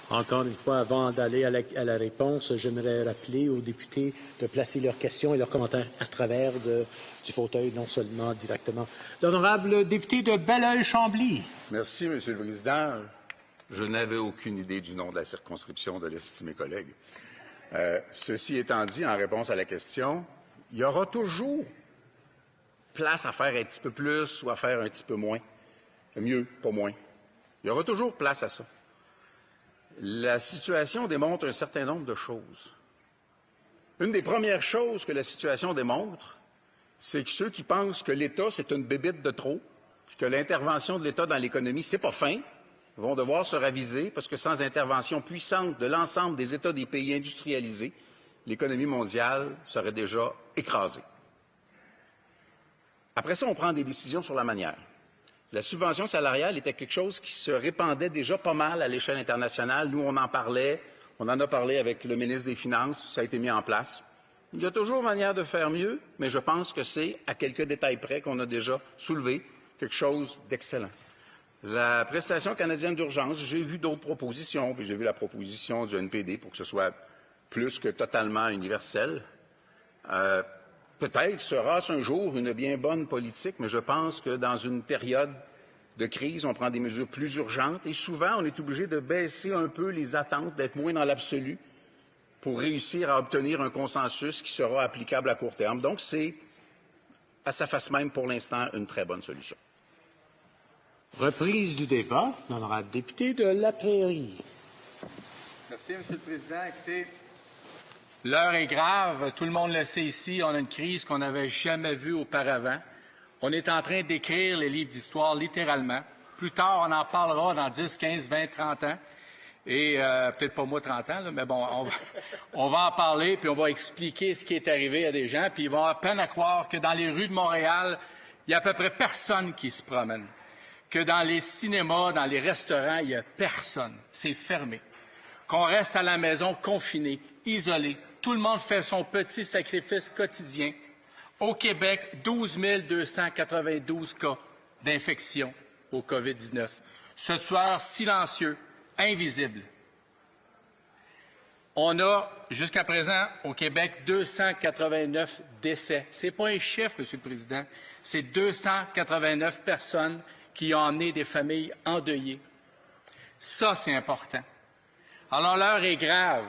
Encore une fois, avant d'aller à la réponse, j'aimerais rappeler aux députés de placer leurs questions et leurs commentaires à travers du fauteuil, non seulement directement. L'honorable député de Belleuil-Chambly. Merci, Monsieur le Président. Je n'avais aucune idée du nom de la circonscription de l'estimé collègue. Ceci étant dit, en réponse à la question, il y aura toujours place à faire un petit peu plus ou à faire un petit peu moins. Mieux, pas moins. Il y aura toujours place à ça. La situation démontre un certain nombre de choses. Une des premières choses que la situation démontre, c'est que ceux qui pensent que l'État, c'est une bébite de trop, puis que l'intervention de l'État dans l'économie, c'est pas fin, vont devoir se raviser parce que sans intervention puissante de l'ensemble des États des pays industrialisés, l'économie mondiale serait déjà écrasée. Après ça, on prend des décisions sur la manière. La subvention salariale était quelque chose qui se répandait déjà pas mal à l'échelle internationale. Nous, on en parlait. On en a parlé avec le ministre des Finances. Ça a été mis en place. Il y a toujours manière de faire mieux, mais je pense que c'est, à quelques détails près, qu'on a déjà soulevé quelque chose d'excellent. La prestation canadienne d'urgence, j'ai vu d'autres propositions, puis j'ai vu la proposition du NPD pour que ce soit plus que totalement universel. Peut-être sera-ce un jour une bien bonne politique, mais je pense que dans une période de crise, on prend des mesures plus urgentes et souvent, on est obligé de baisser un peu les attentes, d'être moins dans l'absolu pour réussir à obtenir un consensus qui sera applicable à court terme. Donc, c'est, à sa face même, pour l'instant, une très bonne solution. Reprise du débat, l'honorable député de La Prairie. Merci, M. le Président. Écoutez, l'heure est grave, tout le monde le sait ici, on a une crise qu'on n'avait jamais vue auparavant. On est en train d'écrire les livres d'histoire, littéralement. Plus tard, on en parlera dans 10, 15, 20, 30 ans. Et peut-être pas moi 30 ans, là, mais bon, on va en parler, puis on va expliquer ce qui est arrivé à des gens, puis ils vont avoir peine à croire que dans les rues de Montréal, il y a à peu près personne qui se promène. Que dans les cinémas, dans les restaurants, il n'y a personne. C'est fermé. Qu'on reste à la maison confiné, isolé. Tout le monde fait son petit sacrifice quotidien. Au Québec, 12 292 cas d'infection au COVID-19. Ce tueur silencieux, invisible. On a, jusqu'à présent, au Québec, 289 décès. Ce n'est pas un chiffre, M. le Président. C'est 289 personnes qui ont emmené des familles endeuillées. Ça, c'est important. Alors, l'heure est grave.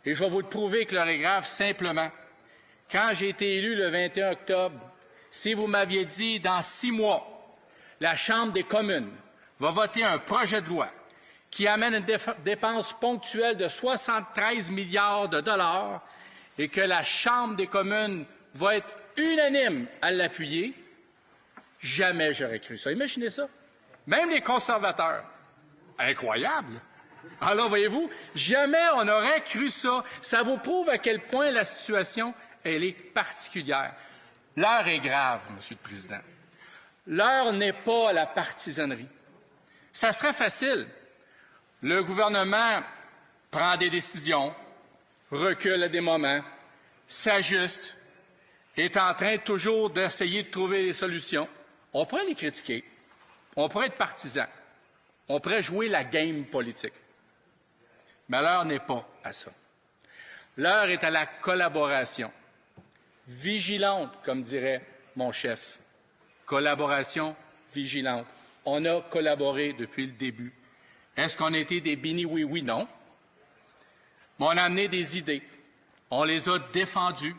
Et je vais vous le prouver que l'heure est grave simplement. Quand j'ai été élu le 21 octobre, si vous m'aviez dit, dans 6 mois, la Chambre des communes va voter un projet de loi qui amène une dépense ponctuelle de 73 milliards de dollars et que la Chambre des communes va être unanime à l'appuyer, jamais j'aurais cru ça. Imaginez ça. Même les conservateurs. Incroyable. Alors, voyez-vous, jamais on n'aurait cru ça. Ça vous prouve à quel point la situation, elle est particulière. L'heure est grave, Monsieur le Président. L'heure n'est pas à la partisanerie. Ça serait facile. Le gouvernement prend des décisions, recule à des moments, s'ajuste, est en train toujours d'essayer de trouver des solutions. On pourrait les critiquer. On pourrait être partisan. On pourrait jouer la game politique. Mais l'heure n'est pas à ça. L'heure est à la collaboration. Vigilante, comme dirait mon chef. Collaboration vigilante. On a collaboré depuis le début. Est-ce qu'on a été des bini-oui-oui? Non. Mais on a amené des idées. On les a défendues.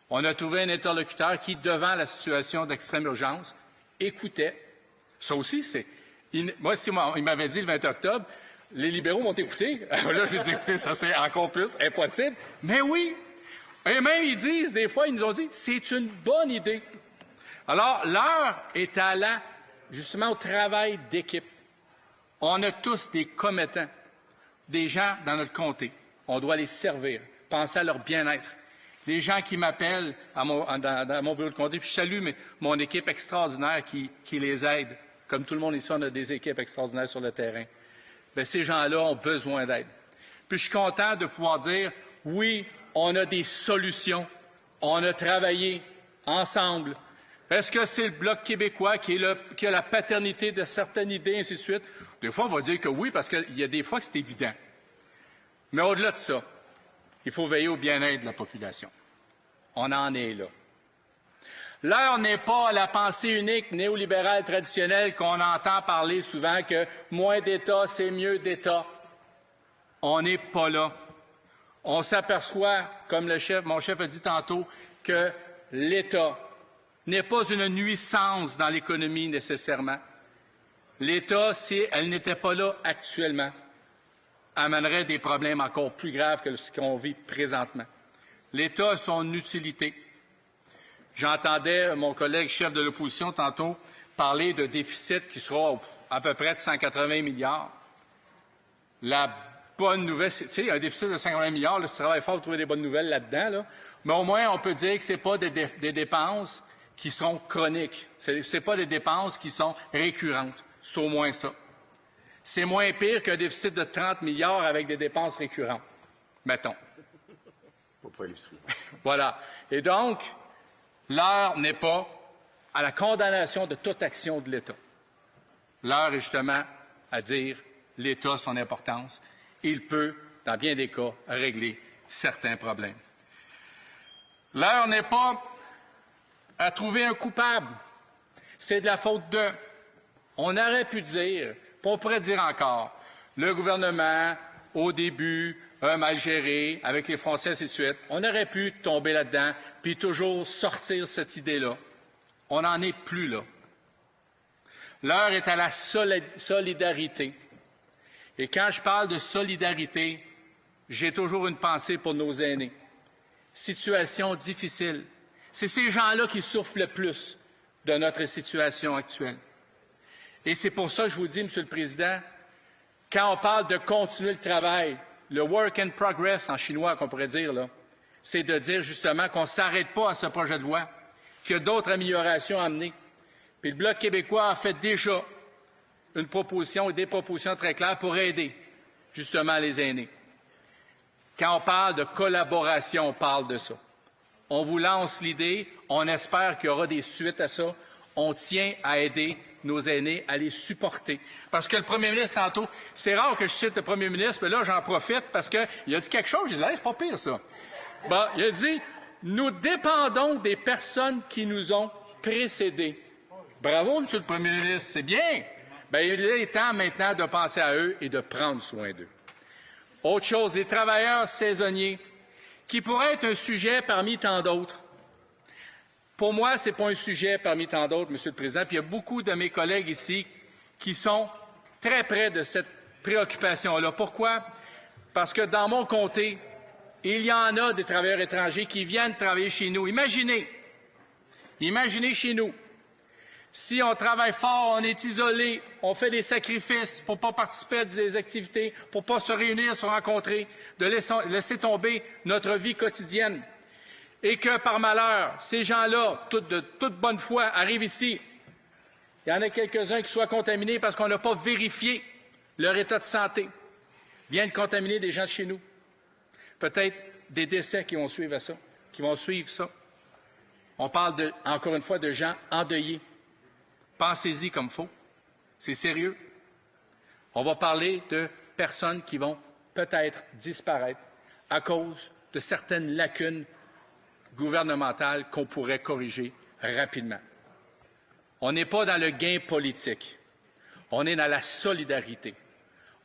On a trouvé un interlocuteur qui, devant la situation d'extrême urgence, écoutait. Ça aussi, c'est... Moi, si il m'avait dit le 20 octobre, les libéraux vont écouter. Là, j'ai dit, écoutez, ça c'est encore plus impossible. Mais oui! Et même, ils disent, des fois, ils nous ont dit, c'est une bonne idée. Alors, l'heure est à justement, au travail d'équipe. On a tous des commettants, des gens dans notre comté. On doit les servir, penser à leur bien-être. Les gens qui m'appellent dans mon bureau de comté, puis je salue mon équipe extraordinaire qui les aide. Comme tout le monde ici, on a des équipes extraordinaires sur le terrain. Bien, ces gens-là ont besoin d'aide. Puis je suis content de pouvoir dire, oui, on a des solutions. On a travaillé ensemble. Est-ce que c'est le Bloc québécois qui a la paternité de certaines idées, ainsi de suite? Des fois, on va dire que oui, parce qu'il y a des fois que c'est évident. Mais au-delà de ça, il faut veiller au bien-être de la population. On en est là. L'heure n'est pas à la pensée unique néolibérale traditionnelle qu'on entend parler souvent que moins d'État, c'est mieux d'État. On n'est pas là. On s'aperçoit, comme mon chef a dit tantôt, que l'État n'est pas une nuisance dans l'économie nécessairement. L'État, si elle n'était pas là actuellement, amènerait des problèmes encore plus graves que ce qu'on vit présentement. L'État a son utilité. J'entendais mon collègue chef de l'opposition tantôt parler de déficit qui sera à peu près de 180 milliards. La bonne nouvelle, c'est un déficit de 180 milliards, là, tu travailles fort pour trouver des bonnes nouvelles là-dedans, là. Mais au moins, on peut dire que ce n'est pas des dépenses qui sont chroniques. Ce n'est pas des dépenses qui sont récurrentes. C'est au moins ça. C'est moins pire qu'un déficit de 30 milliards avec des dépenses récurrentes, mettons. Voilà. Et donc, l'heure n'est pas à la condamnation de toute action de l'État. L'heure est justement à dire l'État, son importance. Il peut, dans bien des cas, régler certains problèmes. L'heure n'est pas à trouver un coupable. C'est de la faute d'eux. On aurait pu dire, on pourrait dire encore, le gouvernement, au début, a mal géré, avec les Français, ainsi de suite. On aurait pu tomber là-dedans, puis toujours sortir cette idée-là. On n'en est plus là. L'heure est à la solidarité. Et quand je parle de solidarité, j'ai toujours une pensée pour nos aînés. Situation difficile. C'est ces gens-là qui souffrent le plus de notre situation actuelle. Et c'est pour ça que je vous dis, Monsieur le Président, quand on parle de continuer le travail, le work in progress en chinois qu'on pourrait dire, là, c'est de dire justement qu'on ne s'arrête pas à ce projet de loi, qu'il y a d'autres améliorations à amener. Puis le Bloc québécois a fait déjà une proposition et des propositions très claires pour aider justement les aînés. Quand on parle de collaboration, on parle de ça. On vous lance l'idée, on espère qu'il y aura des suites à ça. On tient à aider nos aînés, à les supporter. Parce que le premier ministre, tantôt, c'est rare que je cite le premier ministre, mais là, j'en profite parce qu'il a dit quelque chose, je dis, hey, c'est pas pire, ça. Bon, il a dit, nous dépendons des personnes qui nous ont précédés. Bravo, Monsieur le premier ministre, c'est bien. Bien, il est temps maintenant de penser à eux et de prendre soin d'eux. Autre chose, les travailleurs saisonniers, qui pourraient être un sujet parmi tant d'autres. Pour moi, ce n'est pas un sujet parmi tant d'autres, Monsieur le Président, puis il y a beaucoup de mes collègues ici qui sont très près de cette préoccupation-là. Pourquoi? Parce que dans mon comté, il y en a des travailleurs étrangers qui viennent travailler chez nous. Imaginez chez nous, si on travaille fort, on est isolé, on fait des sacrifices pour ne pas participer à des activités, pour ne pas se réunir, se rencontrer, de laisser tomber notre vie quotidienne. Et que, par malheur, ces gens-là, de toute bonne foi, arrivent ici. Il y en a quelques-uns qui soient contaminés parce qu'on n'a pas vérifié leur état de santé. Viennent contaminer des gens de chez nous. Peut-être des décès qui vont suivre ça. On parle, encore une fois, de gens endeuillés. Pensez-y comme il faut. C'est sérieux. On va parler de personnes qui vont peut-être disparaître à cause de certaines lacunes gouvernementales qu'on pourrait corriger rapidement. On n'est pas dans le gain politique. On est dans la solidarité.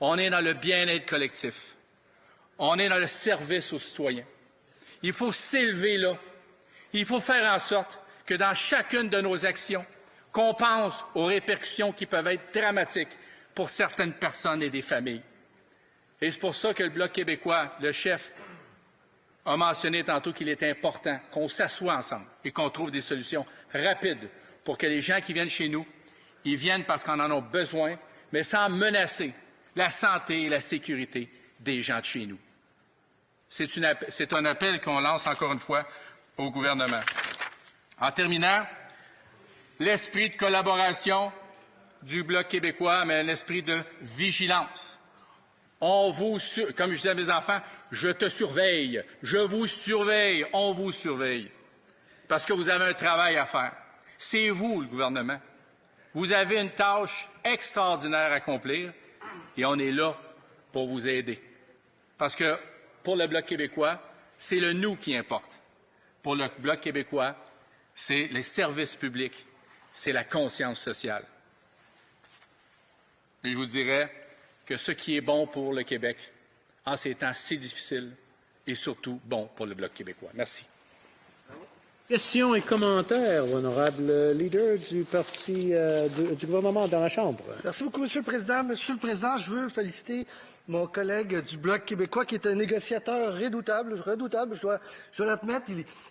On est dans le bien-être collectif. On est dans le service aux citoyens. Il faut s'élever là. Il faut faire en sorte que dans chacune de nos actions, qu'on pense aux répercussions qui peuvent être dramatiques pour certaines personnes et des familles. Et c'est pour ça que le Bloc québécois, le chef, a mentionné tantôt qu'il est important qu'on s'assoie ensemble et qu'on trouve des solutions rapides pour que les gens qui viennent chez nous, ils viennent parce qu'on en a besoin, mais sans menacer la santé et la sécurité des gens de chez nous. C'est un appel qu'on lance encore une fois au gouvernement. En terminant, l'esprit de collaboration du Bloc québécois, mais un esprit de vigilance. Comme je disais à mes enfants, je te surveille, je vous surveille, on vous surveille, parce que vous avez un travail à faire. C'est vous, le gouvernement. Vous avez une tâche extraordinaire à accomplir et on est là pour vous aider. Parce que pour le Bloc québécois, c'est le nous qui importe. Pour le Bloc québécois, c'est les services publics, c'est la conscience sociale. Et je vous dirais que ce qui est bon pour le Québec, en ces temps si difficiles, est surtout bon pour le Bloc québécois. Merci. Questions et commentaires, l'honorable leader du parti du gouvernement dans la Chambre. Merci beaucoup, Monsieur le Président. Monsieur le Président, je veux féliciter mon collègue du Bloc québécois qui est un négociateur redoutable, je dois l'admettre.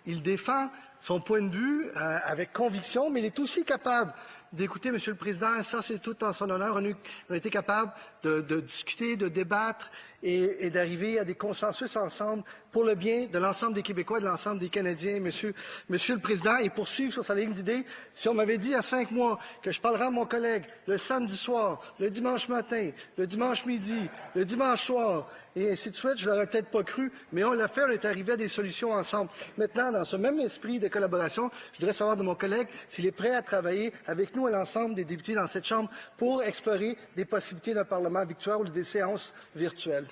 Il défend son point de vue avec conviction, mais il est aussi capable d'écouter Monsieur le Président, et ça, c'est tout en son honneur. On a été capable de discuter, de débattre et d'arriver à des consensus ensemble pour le bien de l'ensemble des Québécois et de l'ensemble des Canadiens, Monsieur le Président, et poursuivre sur sa ligne d'idées. Si on m'avait dit il y a 5 mois que je parlerais à mon collègue le samedi soir, le dimanche matin, le dimanche midi, le dimanche soir, et ainsi de suite, je l'aurais peut-être pas cru, mais on l'a fait, on est arrivé à des solutions ensemble. Maintenant, dans ce même esprit de collaboration, je voudrais savoir de mon collègue s'il est prêt à travailler avec nous et l'ensemble des députés dans cette Chambre pour explorer des possibilités d'un Parlement virtuel ou des séances virtuelles.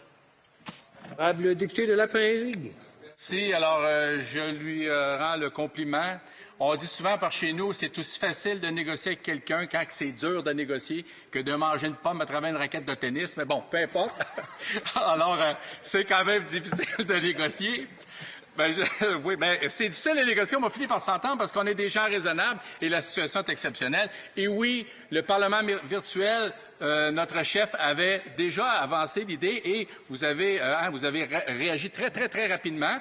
Le député de la Prairie. Si, alors je lui rends le compliment. On dit souvent par chez nous, c'est aussi facile de négocier avec quelqu'un quand c'est dur de négocier que de manger une pomme à travers une raquette de tennis. Mais bon, peu importe. Alors, c'est quand même difficile de négocier. Oui, c'est difficile de négocier. On va finir par s'entendre parce qu'on est des gens raisonnables et la situation est exceptionnelle. Et oui, le Parlement virtuel, notre chef avait déjà avancé l'idée et vous avez réagi très, très, très rapidement.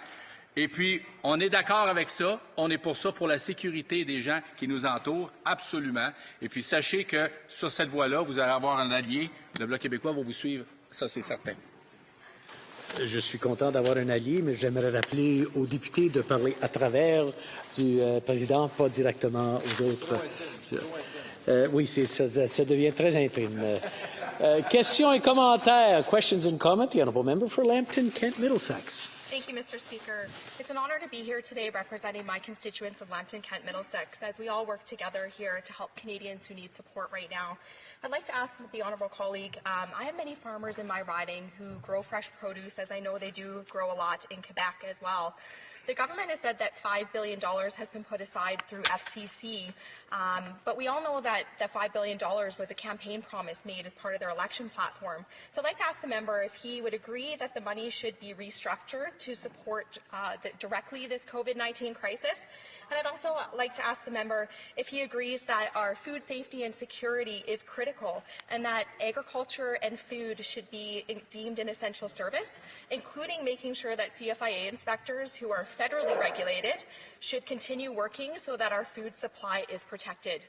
Et puis, on est d'accord avec ça. On est pour ça, pour la sécurité des gens qui nous entourent, absolument. Et puis, sachez que sur cette voie-là, vous allez avoir un allié. Le Bloc québécois va vous suivre. Ça, c'est certain. Je suis content d'avoir un allié, mais j'aimerais rappeler aux députés de parler à travers du président, pas directement aux autres. Oui, ça devient très intime. Questions et commentaires. Questions and comments. The Honourable Member for Lambton, Kent, Middlesex. Thank you, Mr. Speaker. It's an honour to be here today representing my constituents of Lambton, Kent, Middlesex, as we all work together here to help Canadians who need support right now. I'd like to ask the honourable colleague, I have many farmers in my riding who grow fresh produce, as I know they do grow a lot in Quebec as well. The government has said that $5 billion has been put aside through FCC, but we all know that that $5 billion was a campaign promise made as part of their election platform. So I'd like to ask the member if he would agree that the money should be restructured to support directly this COVID-19 crisis. And I'd also like to ask the member if he agrees that our food safety and security is critical and that agriculture and food should be deemed an essential service, including making sure that CFIA inspectors who are federally regulated should continue working so that our food supply is protected.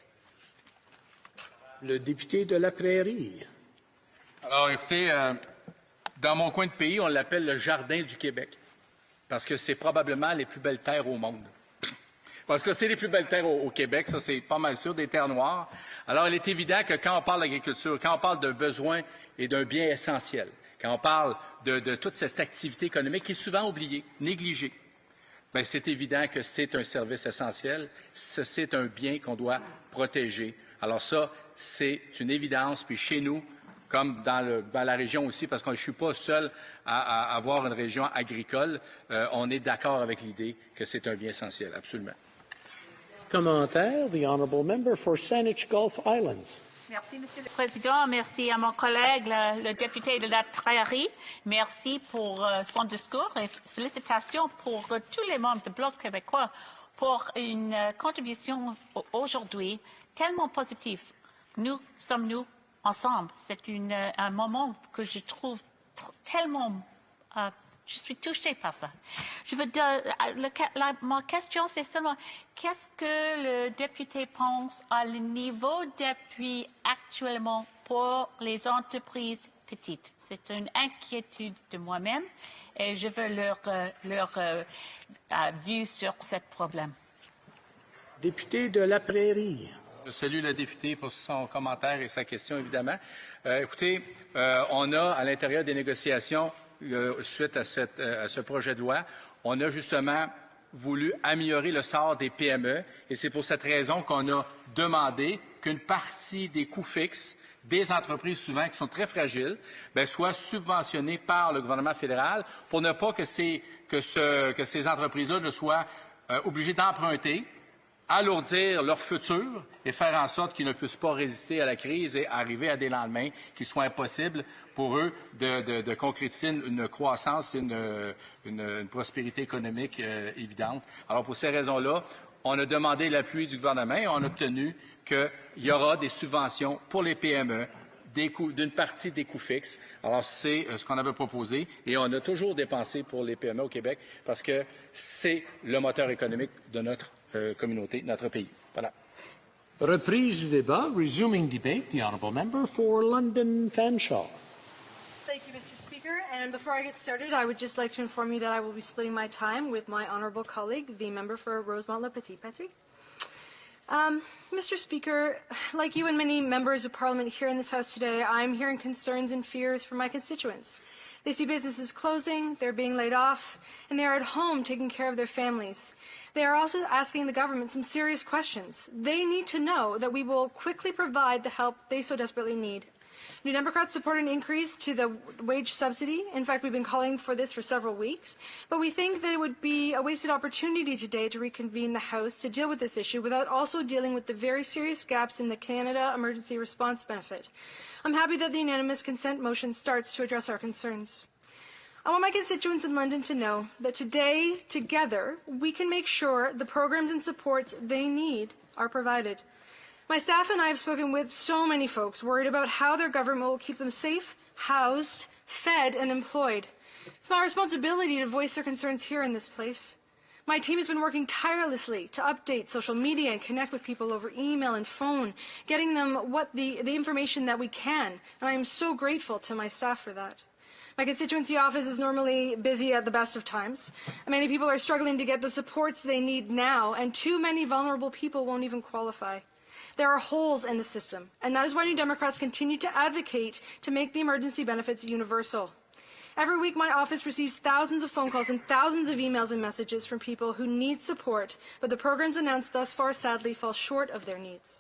Le député de la Prairie. Alors, écoutez, dans mon coin de pays, on l'appelle le Jardin du Québec, parce que c'est probablement les plus belles terres au monde. Parce que c'est les plus belles terres au Québec, ça c'est pas mal sûr, des terres noires. Alors, il est évident que quand on parle d'agriculture, quand on parle d'un besoin et d'un bien essentiel, quand on parle de toute cette activité économique qui est souvent oubliée, négligée, bien, c'est évident que c'est un service essentiel, c'est un bien qu'on doit protéger. Alors ça, c'est une évidence. Puis chez nous, comme dans la région aussi, parce que je ne suis pas seul à avoir une région agricole, on est d'accord avec l'idée que c'est un bien essentiel, absolument. Commentaire, the Honourable Member for Saanich Gulf Islands. Merci, Monsieur le Président. Merci à mon collègue, le député de la Prairie. Merci pour son discours et félicitations pour tous les membres du Bloc québécois pour une contribution aujourd'hui tellement positive. Nous sommes ensemble. C'est un moment que je trouve tellement... je suis touchée par ça. Ma question, c'est seulement, qu'est-ce que le député pense à le niveau d'appui actuellement pour les entreprises petites? C'est une inquiétude de moi-même et je veux leur vue sur ce problème. Député de la Prairie. Je salue le député pour son commentaire et sa question, évidemment. Écoutez, on a à l'intérieur des négociations, suite à ce projet de loi, on a justement voulu améliorer le sort des PME et c'est pour cette raison qu'on a demandé qu'une partie des coûts fixes des entreprises souvent qui sont très fragiles soit subventionnée par le gouvernement fédéral pour ne pas que ces entreprises-là ne soient obligées d'emprunter, alourdir leur futur et faire en sorte qu'ils ne puissent pas résister à la crise et arriver à des lendemains qui soient impossibles pour eux de concrétiser une croissance et une prospérité économique évidente. Alors, pour ces raisons-là, on a demandé l'appui du gouvernement et on a obtenu qu'il y aura des subventions pour les PME d'une partie des coûts fixes. Alors, c'est ce qu'on avait proposé et on a toujours dépensé pour les PME au Québec parce que c'est le moteur économique de notre communauté, notre pays. Voilà. Reprise du débat, resuming debate, the Honourable Member for London Fanshawe. Thank you, Mr. Speaker. And before I get started, I would just like to inform you that I will be splitting my time with my honourable colleague, the member for Rosemont-le-Petit-Patrie. Mr. Speaker, like you and many members of Parliament here in this House today, I'm hearing concerns and fears from my constituents. They see businesses closing, they're being laid off, and they are at home taking care of their families. They are also asking the government some serious questions. They need to know that we will quickly provide the help they so desperately need. New Democrats support an increase to the wage subsidy. In fact, we've been calling for this for several weeks. But we think that it would be a wasted opportunity today to reconvene the House to deal with this issue without also dealing with the very serious gaps in the Canada Emergency Response Benefit. I'm happy that the unanimous consent motion starts to address our concerns. I want my constituents in London to know that today, together, we can make sure the programs and supports they need are provided. My staff and I have spoken with so many folks worried about how their government will keep them safe, housed, fed, and employed. It's my responsibility to voice their concerns here in this place. My team has been working tirelessly to update social media and connect with people over email and phone, getting them the information that we can, and I am so grateful to my staff for that. My constituency office is normally busy at the best of times. Many people are struggling to get the supports they need now, and too many vulnerable people won't even qualify. There are holes in the system, and that is why New Democrats continue to advocate to make the emergency benefits universal. Every week, my office receives thousands of phone calls and thousands of emails and messages from people who need support, but the programs announced thus far sadly fall short of their needs.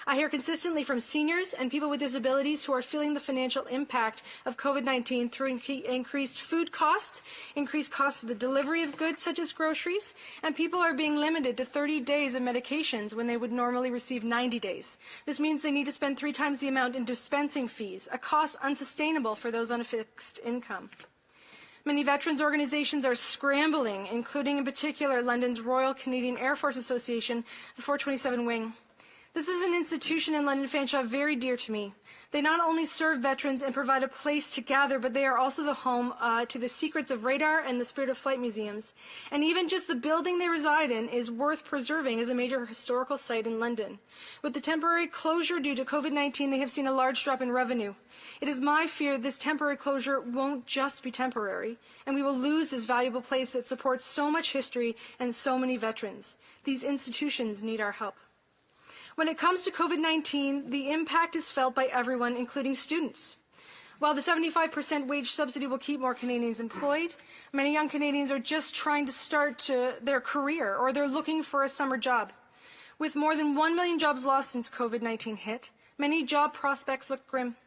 I hear consistently from seniors and people with disabilities who are feeling the financial impact of COVID-19 through increased food costs, increased costs for the delivery of goods such as groceries, and people are being limited to 30 days of medications when they would normally receive 90 days. This means they need to spend 3 times the amount in dispensing fees, a cost unsustainable for those on a fixed income. Many veterans organizations are scrambling, including in particular London's Royal Canadian Air Force Association, the 427 Wing. This is an institution in London Fanshawe very dear to me. They not only serve veterans and provide a place to gather, but they are also the home to the Secrets of Radar and the Spirit of Flight museums. And even just the building they reside in is worth preserving as a major historical site in London. With the temporary closure due to COVID-19, they have seen a large drop in revenue. It is my fear this temporary closure won't just be temporary, and we will lose this valuable place that supports so much history and so many veterans. These institutions need our help. When it comes to COVID-19, the impact is felt by everyone, including students. While the 75% wage subsidy will keep more Canadians employed, many young Canadians are just trying to start their career or they're looking for a summer job. With more than 1 million jobs lost since COVID-19 hit, many job prospects look grim.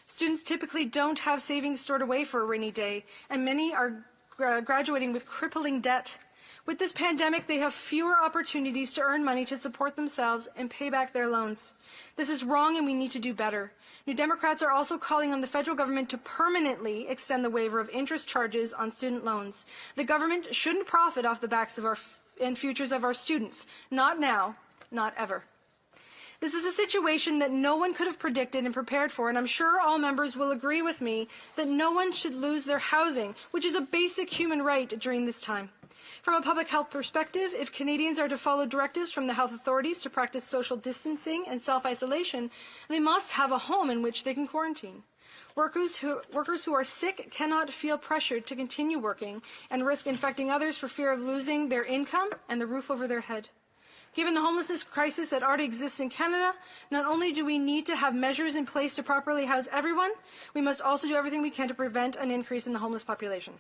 Students typically don't have savings stored away for a rainy day, and many are graduating with crippling debt. With this pandemic, they have fewer opportunities to earn money to support themselves and pay back their loans. This is wrong and we need to do better. New Democrats are also calling on the federal government to permanently extend the waiver of interest charges on student loans. The government shouldn't profit off the backs of and futures of our students. Not now, not ever. This is a situation that no one could have predicted and prepared for, and I'm sure all members will agree with me that no one should lose their housing, which is a basic human right during this time. From a public health perspective, if Canadians are to follow directives from the health authorities to practice social distancing and self-isolation, they must have a home in which they can quarantine. Workers who are sick cannot feel pressured to continue working and risk infecting others for fear of losing their income and the roof over their head. Given the homelessness crisis that already exists in Canada, not only do we need to have measures in place to properly house everyone, we must also do everything we can to prevent an increase in the homeless population.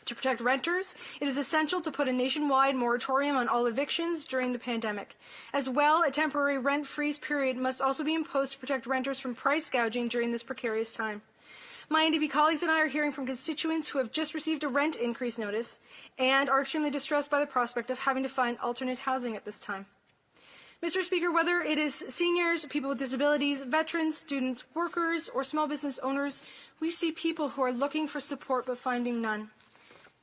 To protect renters, it is essential to put a nationwide moratorium on all evictions during the pandemic. As well, a temporary rent freeze period must also be imposed to protect renters from price gouging during this precarious time. My NDP colleagues and I are hearing from constituents who have just received a rent increase notice and are extremely distressed by the prospect of having to find alternate housing at this time. Mr. Speaker, whether it is seniors, people with disabilities, veterans, students, workers, or small business owners, we see people who are looking for support but finding none.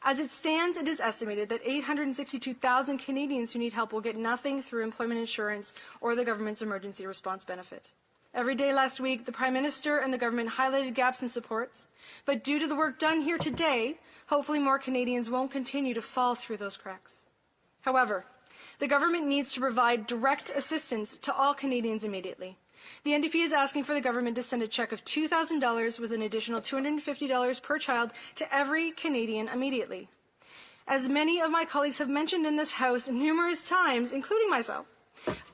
As it stands, it is estimated that 862,000 Canadians who need help will get nothing through employment insurance or the government's emergency response benefit. Every day last week, the Prime Minister and the government highlighted gaps in supports, but due to the work done here today, hopefully more Canadians won't continue to fall through those cracks. However, the government needs to provide direct assistance to all Canadians immediately. The NDP is asking for the government to send a cheque of $2,000 with an additional $250 per child to every Canadian immediately. As many of my colleagues have mentioned in this House numerous times, including myself,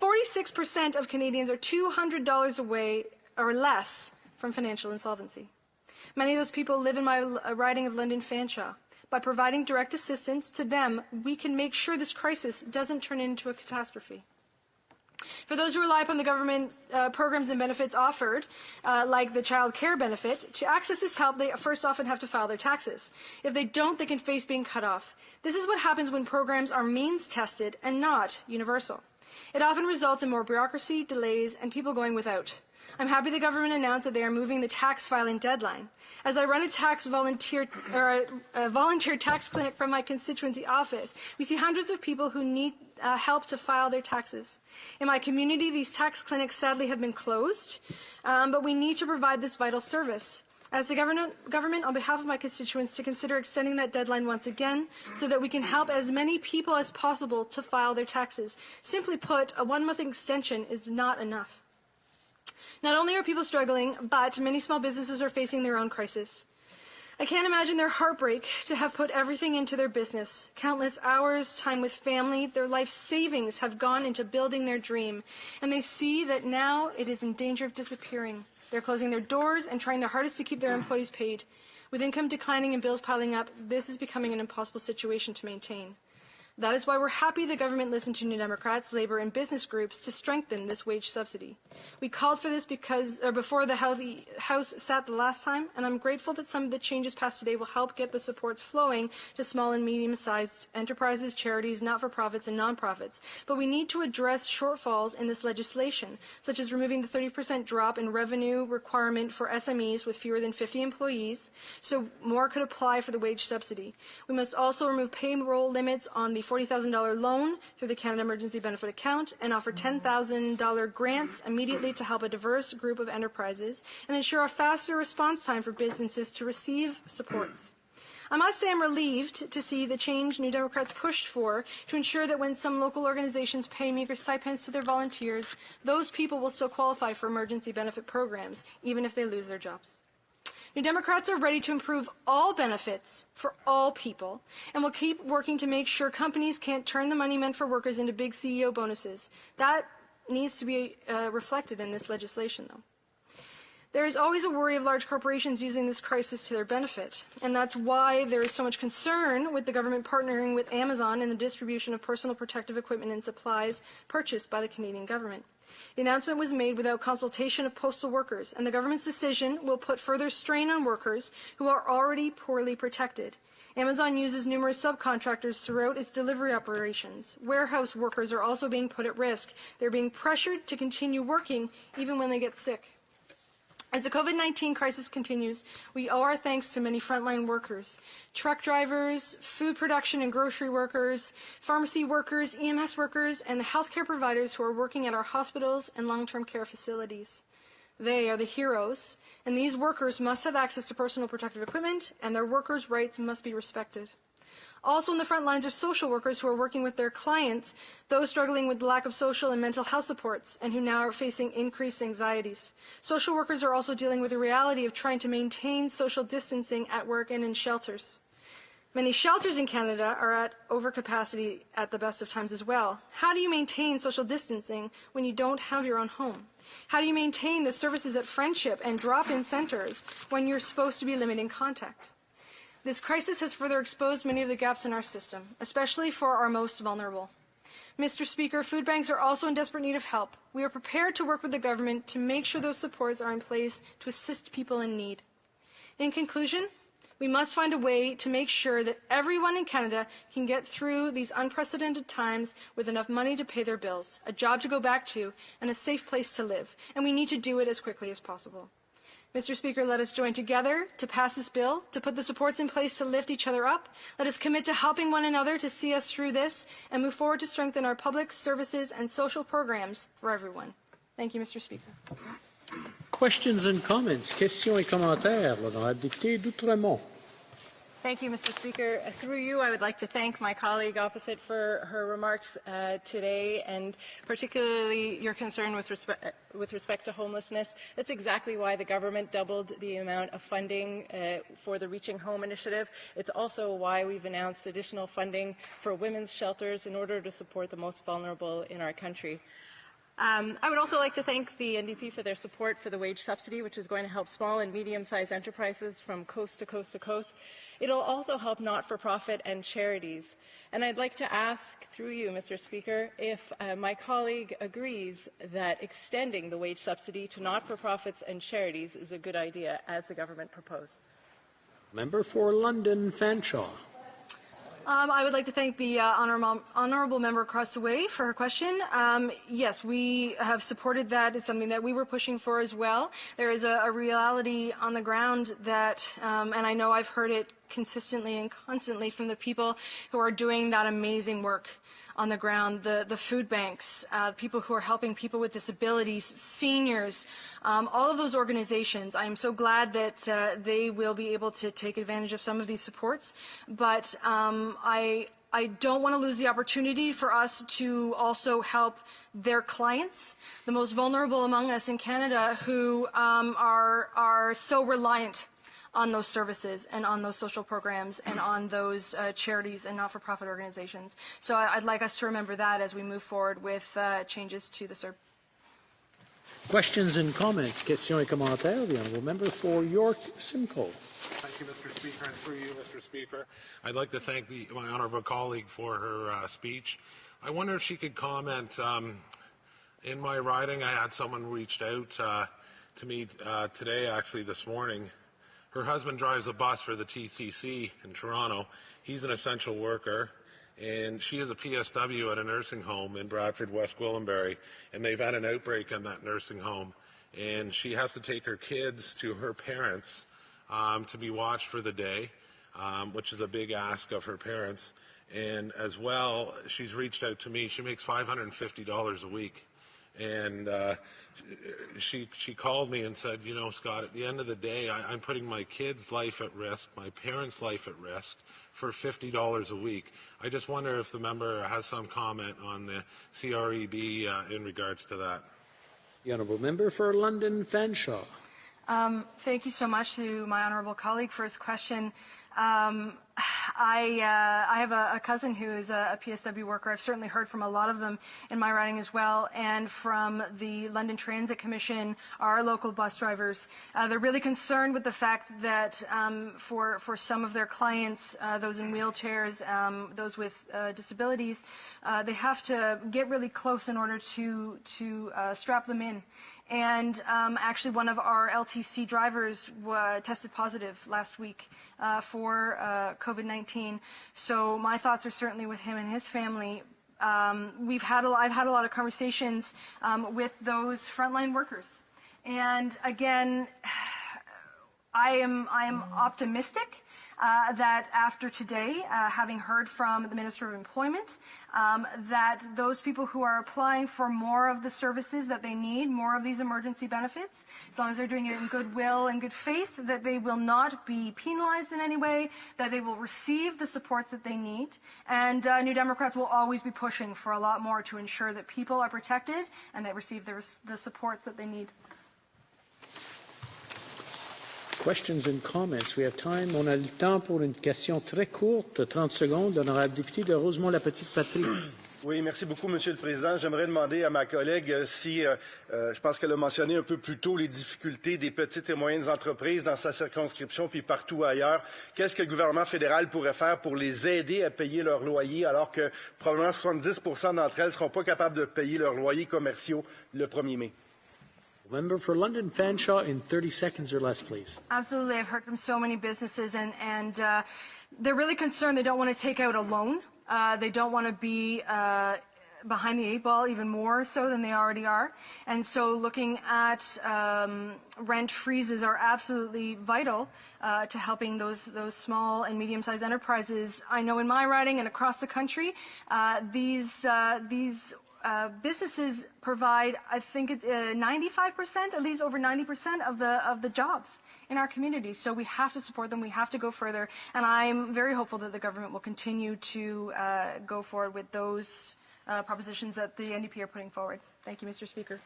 46% of Canadians are $200 away or less from financial insolvency. Many of those people live in my riding of London Fanshawe. By providing direct assistance to them, we can make sure this crisis doesn't turn into a catastrophe. For those who rely upon the government programs and benefits offered, like the child care benefit, to access this help, they first often have to file their taxes. If they don't, they can face being cut off. This is what happens when programs are means tested and not universal. It often results in more bureaucracy, delays, and people going without. I'm happy the government announced that they are moving the tax filing deadline. As I run a volunteer tax clinic from my constituency office, we see hundreds of people who need help to file their taxes. In my community, these tax clinics sadly have been closed, but we need to provide this vital service. As the government, on behalf of my constituents, to consider extending that deadline once again so that we can help as many people as possible to file their taxes. Simply put, a one-month extension is not enough. Not only are people struggling, but many small businesses are facing their own crisis. I can't imagine their heartbreak to have put everything into their business. Countless hours, time with family, their life savings have gone into building their dream, and they see that now it is in danger of disappearing. They're closing their doors and trying their hardest to keep their employees paid. With income declining and bills piling up, this is becoming an impossible situation to maintain. That is why we're happy the government listened to New Democrats, Labour and business groups to strengthen this wage subsidy. We called for this before the House sat the last time, and I'm grateful that some of the changes passed today will help get the supports flowing to small and medium-sized enterprises, charities, not-for-profits and non-profits. But we need to address shortfalls in this legislation, such as removing the 30% drop in revenue requirement for SMEs with fewer than 50 employees, so more could apply for the wage subsidy. We must also remove payroll limits on the $40,000 loan through the Canada Emergency Benefit Account and offer $10,000 grants immediately to help a diverse group of enterprises and ensure a faster response time for businesses to receive supports. I must say I'm relieved to see the change New Democrats pushed for to ensure that when some local organizations pay meager stipends to their volunteers, those people will still qualify for emergency benefit programs, even if they lose their jobs. New Democrats are ready to improve all benefits for all people and will keep working to make sure companies can't turn the money meant for workers into big CEO bonuses. That needs to be reflected in this legislation, though. There is always a worry of large corporations using this crisis to their benefit, and that's why there is so much concern with the government partnering with Amazon in the distribution of personal protective equipment and supplies purchased by the Canadian government. The announcement was made without consultation of postal workers, and the government's decision will put further strain on workers who are already poorly protected. Amazon uses numerous subcontractors throughout its delivery operations. Warehouse workers are also being put at risk. They're being pressured to continue working even when they get sick. As the COVID-19 crisis continues, we owe our thanks to many frontline workers, truck drivers, food production and grocery workers, pharmacy workers, EMS workers, and the healthcare providers who are working at our hospitals and long-term care facilities. They are the heroes, and these workers must have access to personal protective equipment, and their workers' rights must be respected. Also in the front lines are social workers who are working with their clients, those struggling with the lack of social and mental health supports, and who now are facing increased anxieties. Social workers are also dealing with the reality of trying to maintain social distancing at work and in shelters. Many shelters in Canada are at overcapacity at the best of times as well. How do you maintain social distancing when you don't have your own home? How do you maintain the services at Friendship and drop-in centres when you're supposed to be limiting contact? This crisis has further exposed many of the gaps in our system, especially for our most vulnerable. Mr. Speaker, food banks are also in desperate need of help. We are prepared to work with the government to make sure those supports are in place to assist people in need. In conclusion, we must find a way to make sure that everyone in Canada can get through these unprecedented times with enough money to pay their bills, a job to go back to, and a safe place to live. And we need to do it as quickly as possible. Mr. Speaker, let us join together to pass this bill, to put the supports in place to lift each other up. Let us commit to helping one another to see us through this and move forward to strengthen our public services and social programs for everyone. Thank you, Mr. Speaker. Questions and comments. Questions et commentaires. L'honorable député d'Outremont. Thank you, Mr. Speaker. Through you, I would like to thank my colleague opposite for her remarks today, and particularly your concern with respect to homelessness. That's exactly why the government doubled the amount of funding for the Reaching Home initiative. It's also why we've announced additional funding for women's shelters in order to support the most vulnerable in our country. I would also like to thank the NDP for their support for the wage subsidy, which is going to help small and medium-sized enterprises from coast to coast to coast. It'll also help not-for-profit and charities. And I'd like to ask, through you, Mr. Speaker, if my colleague agrees that extending the wage subsidy to not-for-profits and charities is a good idea, as the government proposed. Member for London, Fanshawe. I would like to thank the honourable member across the way for her question. Yes, we have supported that. It's something that we were pushing for as well. There is a reality on the ground that, and I know I've heard it consistently and constantly from the people who are doing that amazing work on the ground, the food banks, people who are helping people with disabilities, seniors, all of those organizations. I am so glad that they will be able to take advantage of some of these supports, but I don't want to lose the opportunity for us to also help their clients, the most vulnerable among us in Canada, who are so reliant on those services and on those social programs and on those charities and not-for-profit organizations. So I'd like us to remember that as we move forward with changes to the CERB. Questions and comments. Questions et commentaires. The honourable member for York Simcoe. Thank you, Mr. Speaker, and through you, Mr. Speaker. I'd like to thank my honourable colleague for her speech. I wonder if she could comment. In my riding, I had someone reached out to me today, actually this morning. Her husband drives a bus for the TTC in Toronto. He's an essential worker, and she is a PSW at a nursing home in Bradford, West Gwillimbury, and they've had an outbreak in that nursing home. And she has to take her kids to her parents to be watched for the day, which is a big ask of her parents. And as well, she's reached out to me. She makes $550 a week. And she called me and said, you know, Scott, at the end of the day, I'm putting my kid's life at risk, my parents' life at risk for $50 a week. I just wonder if the member has some comment on the CREB in regards to that. The honourable member for London, Fanshawe. Thank you so much to my honourable colleague for his question. I have a cousin who is a PSW worker. I've certainly heard from a lot of them in my riding as well, and from the London Transit Commission, our local bus drivers. They're really concerned with the fact that for some of their clients, those in wheelchairs, those with disabilities, they have to get really close in order to strap them in. And actually, one of our LTC drivers tested positive last week for COVID-19. So my thoughts are certainly with him and his family. I've had a lot of conversations with those frontline workers, and again, I am optimistic that after today, having heard from the Minister of Employment, that those people who are applying for more of the services that they need, more of these emergency benefits, as long as they're doing it in goodwill and good faith, that they will not be penalized in any way, that they will receive the supports that they need. And New Democrats will always be pushing for a lot more to ensure that people are protected and they receive the supports that they need. Questions and comments. We have time. On a le temps pour une question très courte, 30 secondes. L'honorable député de Rosemont-la-Petite-Patrie. Oui, merci beaucoup, Monsieur le Président. J'aimerais demander à ma collègue si, je pense qu'elle a mentionné un peu plus tôt les difficultés des petites et moyennes entreprises dans sa circonscription puis partout ailleurs. Qu'est-ce que le gouvernement fédéral pourrait faire pour les aider à payer leur loyer alors que probablement 70% d'entre elles ne seront pas capables de payer leurs loyers commerciaux le 1er mai? Member for London, Fanshawe, in 30 seconds or less, please. Absolutely. I've heard from so many businesses, and they're really concerned. They don't want to take out a loan. They don't want to be behind the 8 ball even more so than they already are. And so looking at rent freezes are absolutely vital to helping those small and medium-sized enterprises. I know in my riding and across the country, these businesses provide, I think, 95%, at least over 90% of the jobs in our communities. So we have to support them. We have to go further. And I'm very hopeful that the government will continue to go forward with those propositions that the NDP are putting forward. Thank you, Mr. Speaker.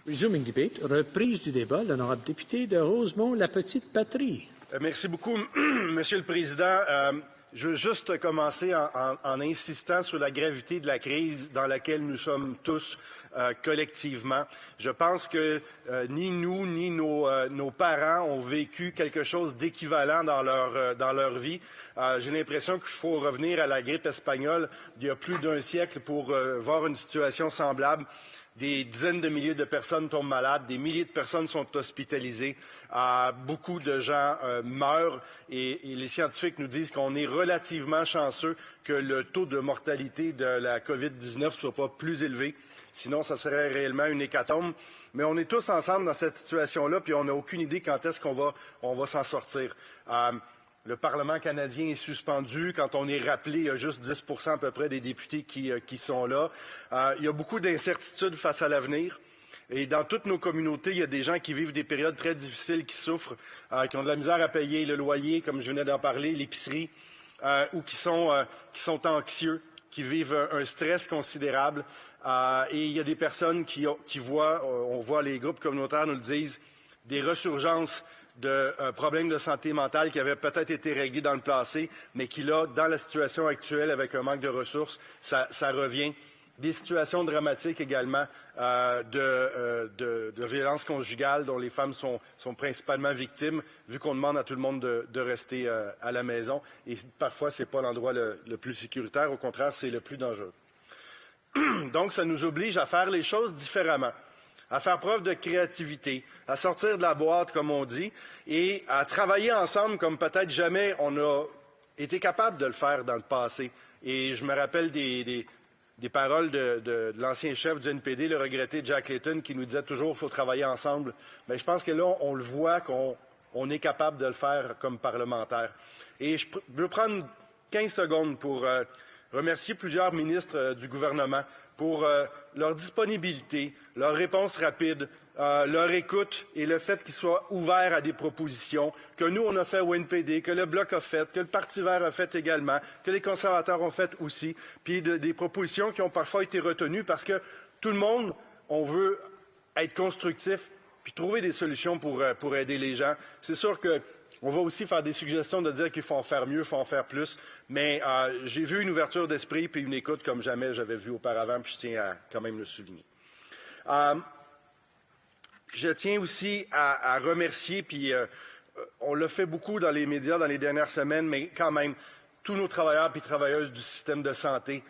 Resuming debate. Reprise du débat. L'honorable député de Rosemont-la-Petite-Patrie. Merci beaucoup, Monsieur le Président. Je veux juste commencer en insistant sur la gravité de la crise dans laquelle nous sommes tous collectivement. Je pense que ni nous, ni nos parents ont vécu quelque chose d'équivalent dans leur vie. J'ai l'impression qu'il faut revenir à la grippe espagnole d'il y a plus d'un siècle pour voir une situation semblable. Des dizaines de milliers de personnes tombent malades, des milliers de personnes sont hospitalisées, beaucoup de gens meurent et les scientifiques nous disent qu'on est relativement chanceux que le taux de mortalité de la COVID-19 ne soit pas plus élevé. Sinon, ça serait réellement une hécatombe. Mais on est tous ensemble dans cette situation-là, puis on n'a aucune idée quand est-ce qu'on va s'en sortir. Le Parlement canadien est suspendu. Quand on est rappelé, il y a juste 10% à peu près des députés qui sont là. Il y a beaucoup d'incertitudes face à l'avenir. Et dans toutes nos communautés, il y a des gens qui vivent des périodes très difficiles, qui souffrent, qui ont de la misère à payer le loyer, comme je venais d'en parler, l'épicerie, ou qui sont anxieux, qui vivent un stress considérable. Et il y a des personnes qui voient, on voit les groupes communautaires nous le disent, des ressurgences de problèmes de santé mentale qui avaient peut-être été réglés dans le passé, mais qui, là, dans la situation actuelle, avec un manque de ressources, ça revient. Des situations dramatiques également de violences conjugales dont les femmes sont principalement victimes, vu qu'on demande à tout le monde de rester à la maison. Et parfois, ce n'est pas l'endroit le plus sécuritaire. Au contraire, c'est le plus dangereux. Donc, ça nous oblige à faire les choses différemment, à faire preuve de créativité, à sortir de la boîte, comme on dit, et à travailler ensemble comme peut-être jamais on a été capable de le faire dans le passé. Et je me rappelle des paroles de l'ancien chef du NPD, le regretté Jack Layton, qui nous disait toujours qu'il faut travailler ensemble. Mais je pense que là, on le voit qu'on est capable de le faire comme parlementaire. Et je veux prendre 15 secondes pour remercier plusieurs ministres du gouvernement pour leur disponibilité, leur réponse rapide, leur écoute et le fait qu'ils soient ouverts à des propositions que nous, on a fait au NPD, que le Bloc a fait, que le Parti vert a fait également, que les conservateurs ont fait aussi, puis des propositions qui ont parfois été retenues parce que tout le monde, on veut être constructif puis trouver des solutions pour aider les gens. C'est sûr que On va aussi faire des suggestions de dire qu'il faut en faire mieux, il faut en faire plus. Mais j'ai vu une ouverture d'esprit puis une écoute comme jamais j'avais vu auparavant, puis je tiens à quand même le souligner. Je tiens aussi à remercier, puis on l'a fait beaucoup dans les médias dans les dernières semaines, mais quand même, tous nos travailleurs et travailleuses du système de santé,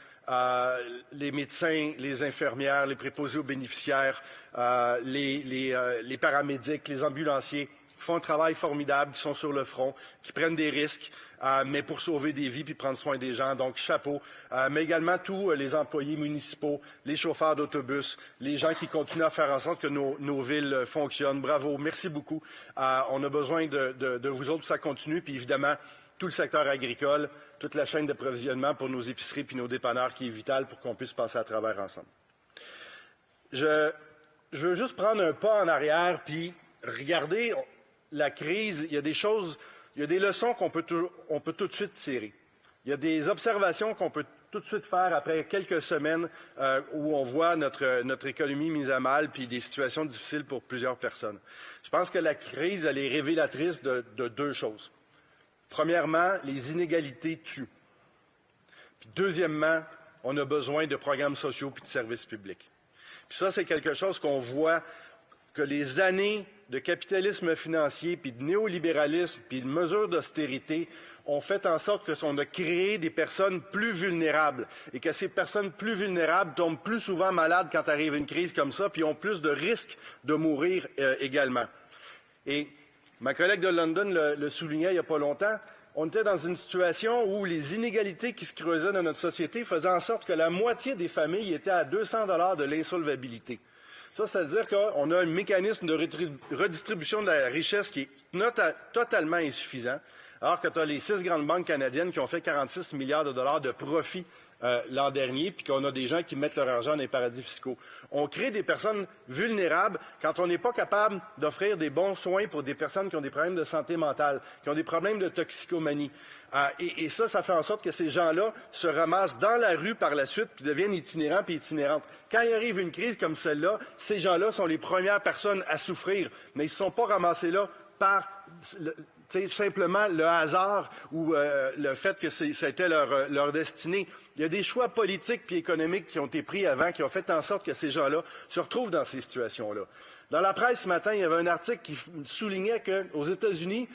les médecins, les infirmières, les préposés aux bénéficiaires, les paramédics, les ambulanciers, qui font un travail formidable, qui sont sur le front, qui prennent des risques, mais pour sauver des vies puis prendre soin des gens. Donc, chapeau. Mais également tous les employés municipaux, les chauffeurs d'autobus, les gens qui continuent à faire en sorte que nos villes fonctionnent. Bravo. Merci beaucoup. On a besoin de vous autres, ça continue. Puis évidemment, tout le secteur agricole, toute la chaîne d'approvisionnement pour nos épiceries puis nos dépanneurs qui est vitale pour qu'on puisse passer à travers ensemble. Je veux juste prendre un pas en arrière puis regarder la crise. Il y a des choses, il y a des leçons qu'on peut tout de suite tirer. Il y a des observations qu'on peut tout de suite faire après quelques semaines où on voit notre économie mise à mal puis des situations difficiles pour plusieurs personnes. Je pense que la crise, elle est révélatrice de deux choses. Premièrement, les inégalités tuent. Puis deuxièmement, on a besoin de programmes sociaux puis de services publics. Puis ça, c'est quelque chose qu'on voit que les années de capitalisme financier, puis de néolibéralisme, puis de mesures d'austérité ont fait en sorte qu'on a créé des personnes plus vulnérables et que ces personnes plus vulnérables tombent plus souvent malades quand arrive une crise comme ça, puis ont plus de risques de mourir également. Et ma collègue de London le soulignait il n'y a pas longtemps. On était dans une situation où les inégalités qui se creusaient dans notre société faisaient en sorte que la moitié des familles étaient à 200 $ de l'insolvabilité. Ça, c'est-à-dire qu'on a un mécanisme de redistribution de la richesse qui est totalement insuffisant, alors que tu as les 6 grandes banques canadiennes qui ont fait 46 milliards de dollars de profit l'an dernier, puis qu'on a des gens qui mettent leur argent dans les paradis fiscaux. On crée des personnes vulnérables quand on n'est pas capable d'offrir des bons soins pour des personnes qui ont des problèmes de santé mentale, qui ont des problèmes de toxicomanie. Et ça fait en sorte que ces gens-là se ramassent dans la rue par la suite, puis deviennent itinérants puis itinérantes. Quand il arrive une crise comme celle-là, ces gens-là sont les premières personnes à souffrir, mais ils ne se sont pas ramassés là par simplement le hasard ou le fait que c'était leur destinée. Il y a des choix politiques et économiques qui ont été pris avant, qui ont fait en sorte que ces gens-là se retrouvent dans ces situations-là. Dans la presse ce matin, il y avait un article qui soulignait qu'aux États-Unis,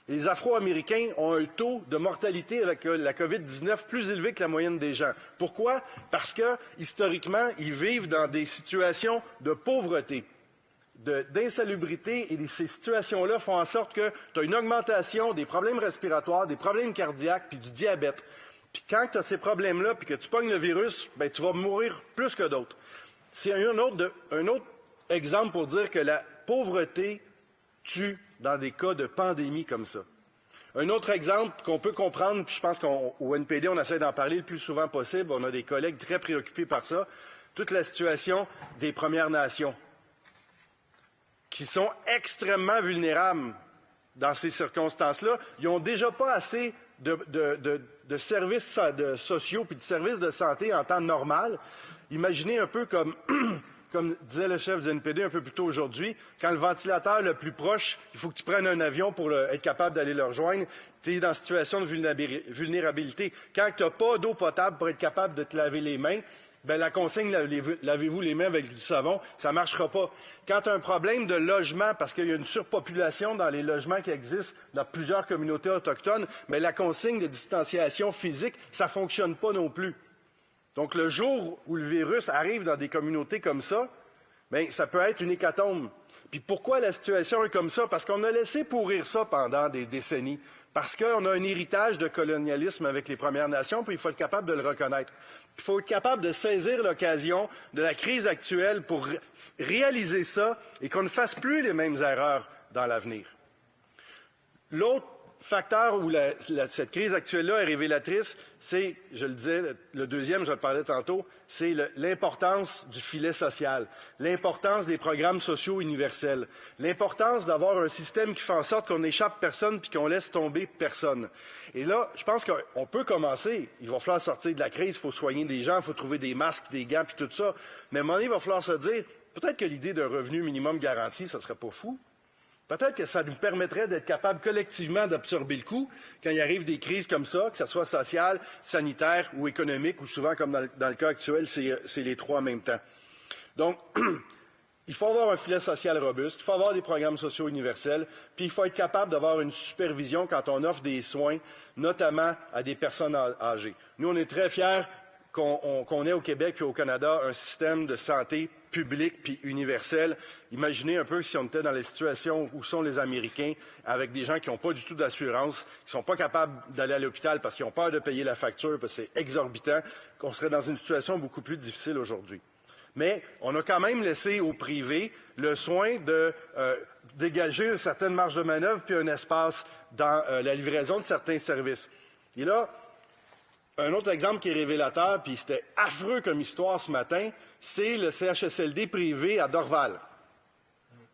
les Afro-Américains ont un taux de mortalité avec la COVID-19 plus élevé que la moyenne des gens. Pourquoi? Parce que, historiquement, ils vivent dans des situations de pauvreté, d'insalubrité, et ces situations-là font en sorte que tu as une augmentation des problèmes respiratoires, des problèmes cardiaques, puis du diabète. Puis quand tu as ces problèmes-là, puis que tu pognes le virus, ben, tu vas mourir plus que d'autres. C'est un autre exemple pour dire que la pauvreté tue dans des cas de pandémie comme ça. Un autre exemple qu'on peut comprendre, puis je pense qu'au NPD, on essaie d'en parler le plus souvent possible, on a des collègues très préoccupés par ça, toute la situation des Premières Nations, qui sont extrêmement vulnérables dans ces circonstances-là. Ils n'ont déjà pas assez de services sociaux puis de services de santé en temps normal. Imaginez un peu comme disait le chef du NPD un peu plus tôt aujourd'hui, quand le ventilateur le plus proche, il faut que tu prennes un avion pour être capable d'aller le rejoindre, tu es dans une situation de vulnérabilité. Quand tu n'as pas d'eau potable pour être capable de te laver les mains, ben, la consigne, lavez-vous les mains avec du savon, ça ne marchera pas. Quand tu as un problème de logement, parce qu'il y a une surpopulation dans les logements qui existent dans plusieurs communautés autochtones, mais la consigne de distanciation physique, ça ne fonctionne pas non plus. Donc, le jour où le virus arrive dans des communautés comme ça, bien, ça peut être une hécatombe. Puis pourquoi la situation est comme ça? Parce qu'on a laissé pourrir ça pendant des décennies. Parce qu'on a un héritage de colonialisme avec les Premières Nations, puis il faut être capable de le reconnaître. Il faut être capable de saisir l'occasion de la crise actuelle pour réaliser ça et qu'on ne fasse plus les mêmes erreurs dans l'avenir. L'autre facteur où cette crise actuelle-là est révélatrice, c'est, je le disais, le deuxième, je le parlais tantôt, c'est l'importance du filet social, l'importance des programmes sociaux universels, l'importance d'avoir un système qui fait en sorte qu'on n'échappe personne puis qu'on laisse tomber personne. Et là, je pense qu'on peut commencer. Il va falloir sortir de la crise, il faut soigner des gens, il faut trouver des masques, des gants puis tout ça. Mais à un moment donné, il va falloir se dire, peut-être que l'idée d'un revenu minimum garanti, ça ne serait pas fou. Peut-être que ça nous permettrait d'être capables collectivement d'absorber le coup quand il arrive des crises comme ça, que ce soit sociale, sanitaire ou économique, ou souvent, comme dans le cas actuel, c'est les trois en même temps. Donc, il faut avoir un filet social robuste, il faut avoir des programmes sociaux universels, puis il faut être capable d'avoir une supervision quand on offre des soins, notamment à des personnes âgées. Nous, on est très fiers qu'on ait au Québec et au Canada un système de santé public puis universel. Imaginez un peu si on était dans les situations où sont les Américains, avec des gens qui n'ont pas du tout d'assurance, qui ne sont pas capables d'aller à l'hôpital parce qu'ils ont peur de payer la facture, parce que c'est exorbitant, qu'on serait dans une situation beaucoup plus difficile aujourd'hui. Mais on a quand même laissé au privé le soin de dégager une certaine marge de manœuvre puis un espace dans la livraison de certains services. Et là, un autre exemple qui est révélateur, puis c'était affreux comme histoire ce matin, c'est le CHSLD privé à Dorval,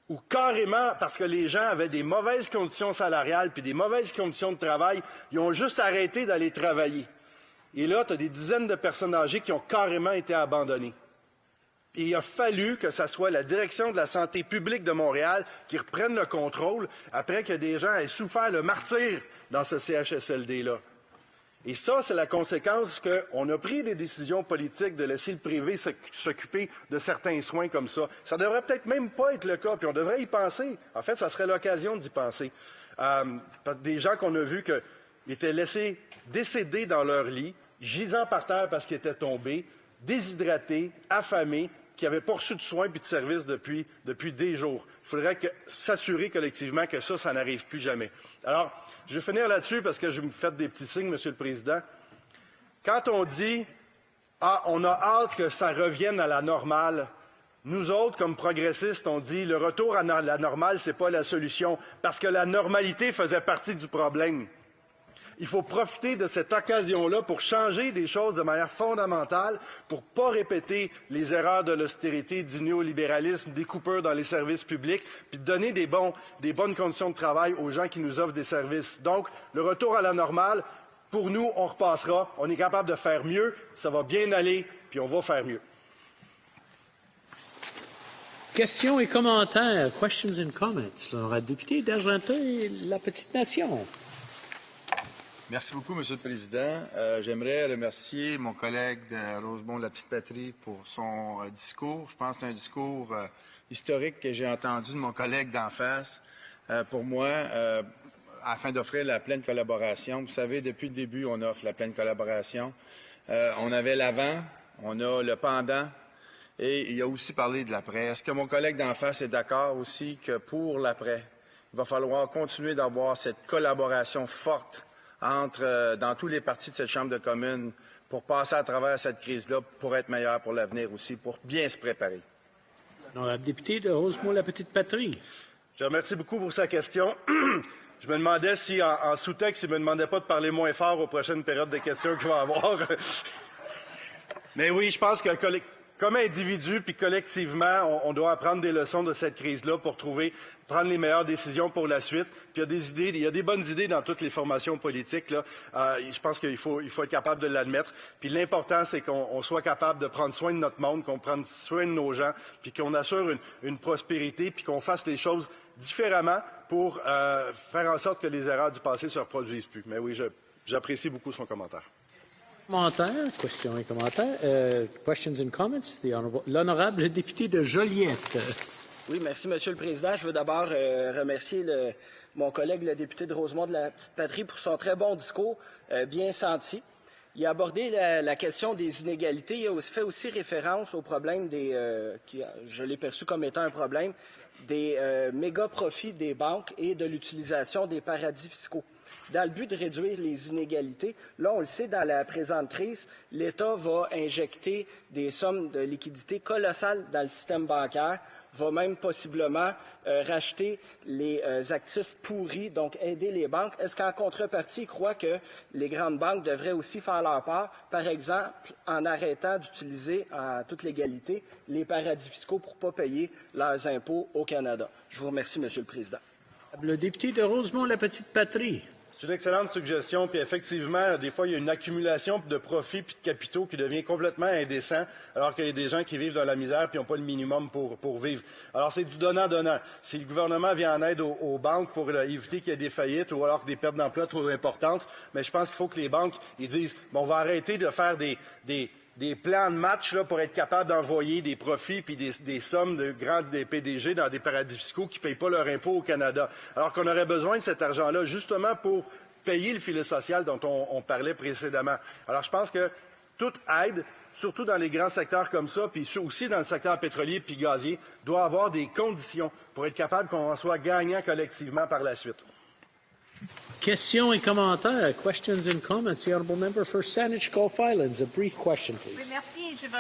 où carrément, parce que les gens avaient des mauvaises conditions salariales puis des mauvaises conditions de travail, ils ont juste arrêté d'aller travailler. Et là, tu as des dizaines de personnes âgées qui ont carrément été abandonnées. Et il a fallu que ce soit la direction de la santé publique de Montréal qui reprenne le contrôle après que des gens aient souffert le martyre dans ce CHSLD-là. Et ça, c'est la conséquence qu'on a pris des décisions politiques de laisser le privé s'occuper de certains soins comme ça. Ça devrait peut-être même pas être le cas, puis on devrait y penser. En fait, ça serait l'occasion d'y penser. Des gens qu'on a vus qui étaient laissés décédés dans leur lit, gisant par terre parce qu'ils étaient tombés, déshydratés, affamés, qui n'avaient pas reçu de soins puis de services depuis des jours. Il faudrait s'assurer collectivement que ça n'arrive plus jamais. Alors, je vais finir là-dessus parce que je me fais des petits signes, Monsieur le Président. Quand on dit « Ah, on a hâte que ça revienne à la normale », nous autres, comme progressistes, on dit « Le retour à la normale, ce n'est pas la solution, parce que la normalité faisait partie du problème. » Il faut profiter de cette occasion-là pour changer des choses de manière fondamentale, pour ne pas répéter les erreurs de l'austérité, du néolibéralisme, des coupures dans les services publics, puis de donner des bonnes conditions de travail aux gens qui nous offrent des services. Donc, le retour à la normale, pour nous, on repassera. On est capable de faire mieux, ça va bien aller, puis on va faire mieux. Questions et commentaires. Questions and comments. Le député d'Argenton et la Petite Nation. Merci beaucoup, Monsieur le Président. J'aimerais remercier mon collègue de Rosemont-la-Petite-Patrie pour son discours. Je pense que c'est un discours historique que j'ai entendu de mon collègue d'en face. Pour moi, afin d'offrir la pleine collaboration. Vous savez, depuis le début, on offre la pleine collaboration. On avait l'avant, on a le pendant, et il a aussi parlé de l'après. Est-ce que mon collègue d'en face est d'accord aussi que pour l'après, il va falloir continuer d'avoir cette collaboration forte dans tous les partis de cette Chambre de communes pour passer à travers cette crise-là, pour être meilleur pour l'avenir aussi, pour bien se préparer? Le député de Rosemont-la-Petite-Patrie. Je remercie beaucoup pour sa question. Je me demandais si, en sous-texte, il ne me demandait pas de parler moins fort aux prochaines périodes de questions qu'il va avoir. Mais oui, je pense que comme individu puis collectivement, on doit apprendre des leçons de cette crise-là pour prendre les meilleures décisions pour la suite. Puis il y a des bonnes idées dans toutes les formations politiques, là. Je pense qu'il faut être capable de l'admettre. Puis l'important, c'est qu'on soit capable de prendre soin de notre monde, qu'on prenne soin de nos gens, puis qu'on assure une prospérité, puis qu'on fasse les choses différemment pour faire en sorte que les erreurs du passé ne se reproduisent plus. Mais oui, j'apprécie beaucoup son commentaire. Commentaires, questions et commentaires. Questions and comments. L'honorable député de Joliette. Oui, merci, Monsieur le Président. Je veux d'abord remercier mon collègue, le député de Rosemont de la Petite-Patrie, pour son très bon discours, bien senti. Il a abordé la question des inégalités. Il a fait aussi référence au problème je l'ai perçu comme étant un problème, des méga profits des banques et de l'utilisation des paradis fiscaux. Dans le but de réduire les inégalités, là, on le sait, dans la présente crise, l'État va injecter des sommes de liquidités colossales dans le système bancaire, va même possiblement racheter les actifs pourris, donc aider les banques. Est-ce qu'en contrepartie, il croit que les grandes banques devraient aussi faire leur part, par exemple, en arrêtant d'utiliser en toute légalité les paradis fiscaux pour ne pas payer leurs impôts au Canada? Je vous remercie, Monsieur le Président. Le député de Rosemont-la-Petite-Patrie. C'est une excellente suggestion, puis effectivement, des fois, il y a une accumulation de profits puis de capitaux qui devient complètement indécent, alors qu'il y a des gens qui vivent dans la misère puis n'ont pas le minimum pour vivre. Alors, c'est du donnant-donnant. Si le gouvernement vient en aide aux banques pour éviter qu'il y ait des faillites ou alors des pertes d'emplois trop importantes, mais je pense qu'il faut que les banques ils disent bon, on va arrêter de faire des plans de match là, pour être capable d'envoyer des profits puis des sommes de grands des PDG dans des paradis fiscaux qui ne payent pas leur impôt au Canada. Alors qu'on aurait besoin de cet argent-là justement pour payer le filet social dont on parlait précédemment. Alors je pense que toute aide, surtout dans les grands secteurs comme ça, puis aussi dans le secteur pétrolier puis gazier, doit avoir des conditions pour être capable qu'on en soit gagnant collectivement par la suite. Questions et commentaires. Questions and comments. The honourable member for Saanich Gulf Islands. A brief question, please. Oui, merci. Je veux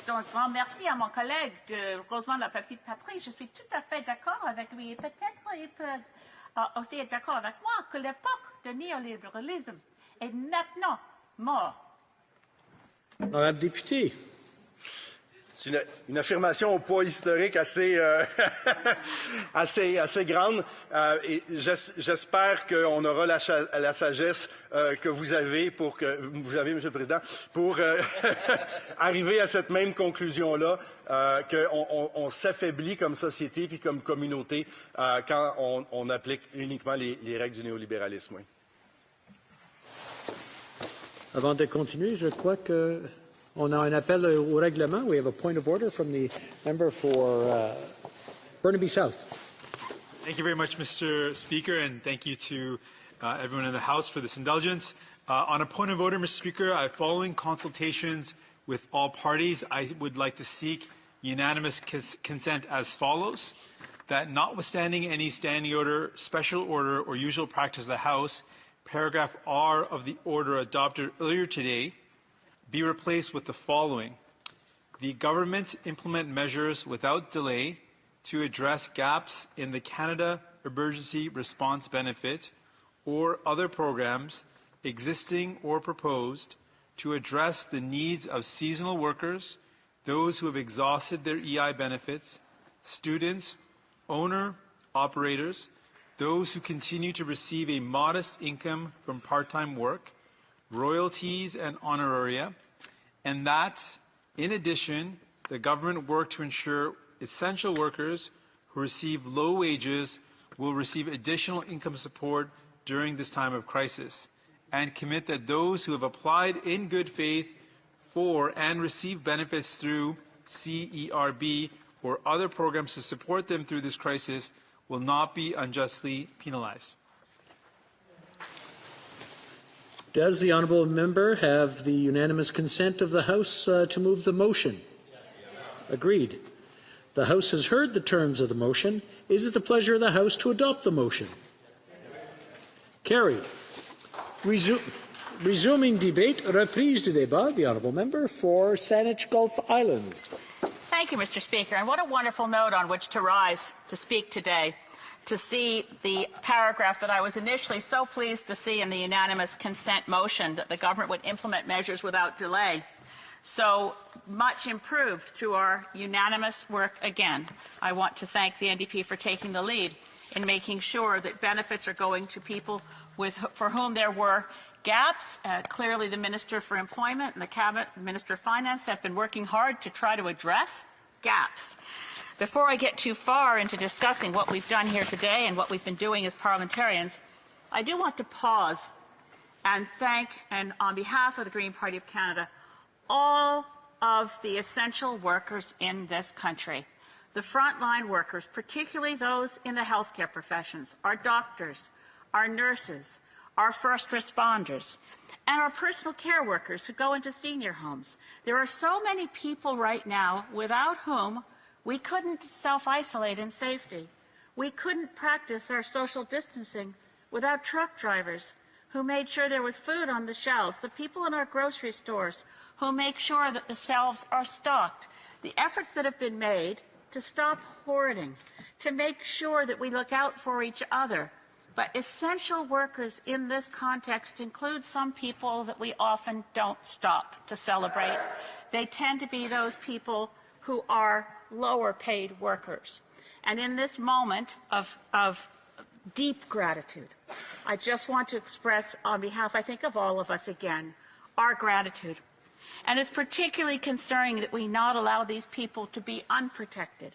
donc grand merci à mon collègue de Rosemont de la Petite Patrie. Je suis tout à fait d'accord avec lui. Et peut-être il peut aussi être d'accord avec moi que l'époque de néolibéralisme est maintenant morte. Honorable député. C'est une affirmation au poids historique assez grande. Et j'espère qu'on aura la sagesse que vous avez, Monsieur le Président, pour arriver à cette même conclusion-là, qu'on s'affaiblit comme société puis comme communauté quand on applique uniquement les règles du néolibéralisme. Oui. Avant de continuer, je crois que on a un appel au règlement. We have a point of order from the member for Burnaby South. Thank you very much, Mr. Speaker, and thank you to everyone in the House for this indulgence. On a point of order, Mr. Speaker, following consultations with all parties, I would like to seek unanimous consent as follows, that notwithstanding any standing order, special order, or usual practice of the House, paragraph R of the order adopted earlier today be replaced with the following. The government implement measures without delay to address gaps in the Canada Emergency Response Benefit or other programs existing or proposed to address the needs of seasonal workers, those who have exhausted their EI benefits, students, owner-operators, those who continue to receive a modest income from part-time work, royalties and honoraria, and that, in addition, the government work to ensure essential workers who receive low wages will receive additional income support during this time of crisis, and commit that those who have applied in good faith for and receive benefits through CERB or other programs to support them through this crisis will not be unjustly penalized. Does the honourable member have the unanimous consent of the House to move the motion? Yes. Agreed. The House has heard the terms of the motion. Is it the pleasure of the House to adopt the motion? Carried. Resuming debate, reprise du débat, the honourable member for Saanich Gulf Islands. Thank you, Mr. Speaker, and what a wonderful note on which to rise to speak today, to see the paragraph that I was initially so pleased to see in the unanimous consent motion that the government would implement measures without delay. So much improved through our unanimous work again. I want to thank the NDP for taking the lead in making sure that benefits are going to people for whom there were gaps. Clearly, the Minister for Employment and the Cabinet Minister of Finance have been working hard to try to address gaps. Before I get too far into discussing what we've done here today and what we've been doing as parliamentarians, I do want to pause and thank, and on behalf of the Green Party of Canada, all of the essential workers in this country. The frontline workers, particularly those in the healthcare professions, our doctors, our nurses, our first responders, and our personal care workers who go into senior homes. There are so many people right now without whom we couldn't self-isolate in safety. We couldn't practice our social distancing without truck drivers who made sure there was food on the shelves, the people in our grocery stores who make sure that the shelves are stocked, the efforts that have been made to stop hoarding, to make sure that we look out for each other. But essential workers in this context include some people that we often don't stop to celebrate. They tend to be those people who are lower paid workers. And in this moment of deep gratitude, I just want to express on behalf, I think, of all of us again, our gratitude. And it's particularly concerning that we not allow these people to be unprotected.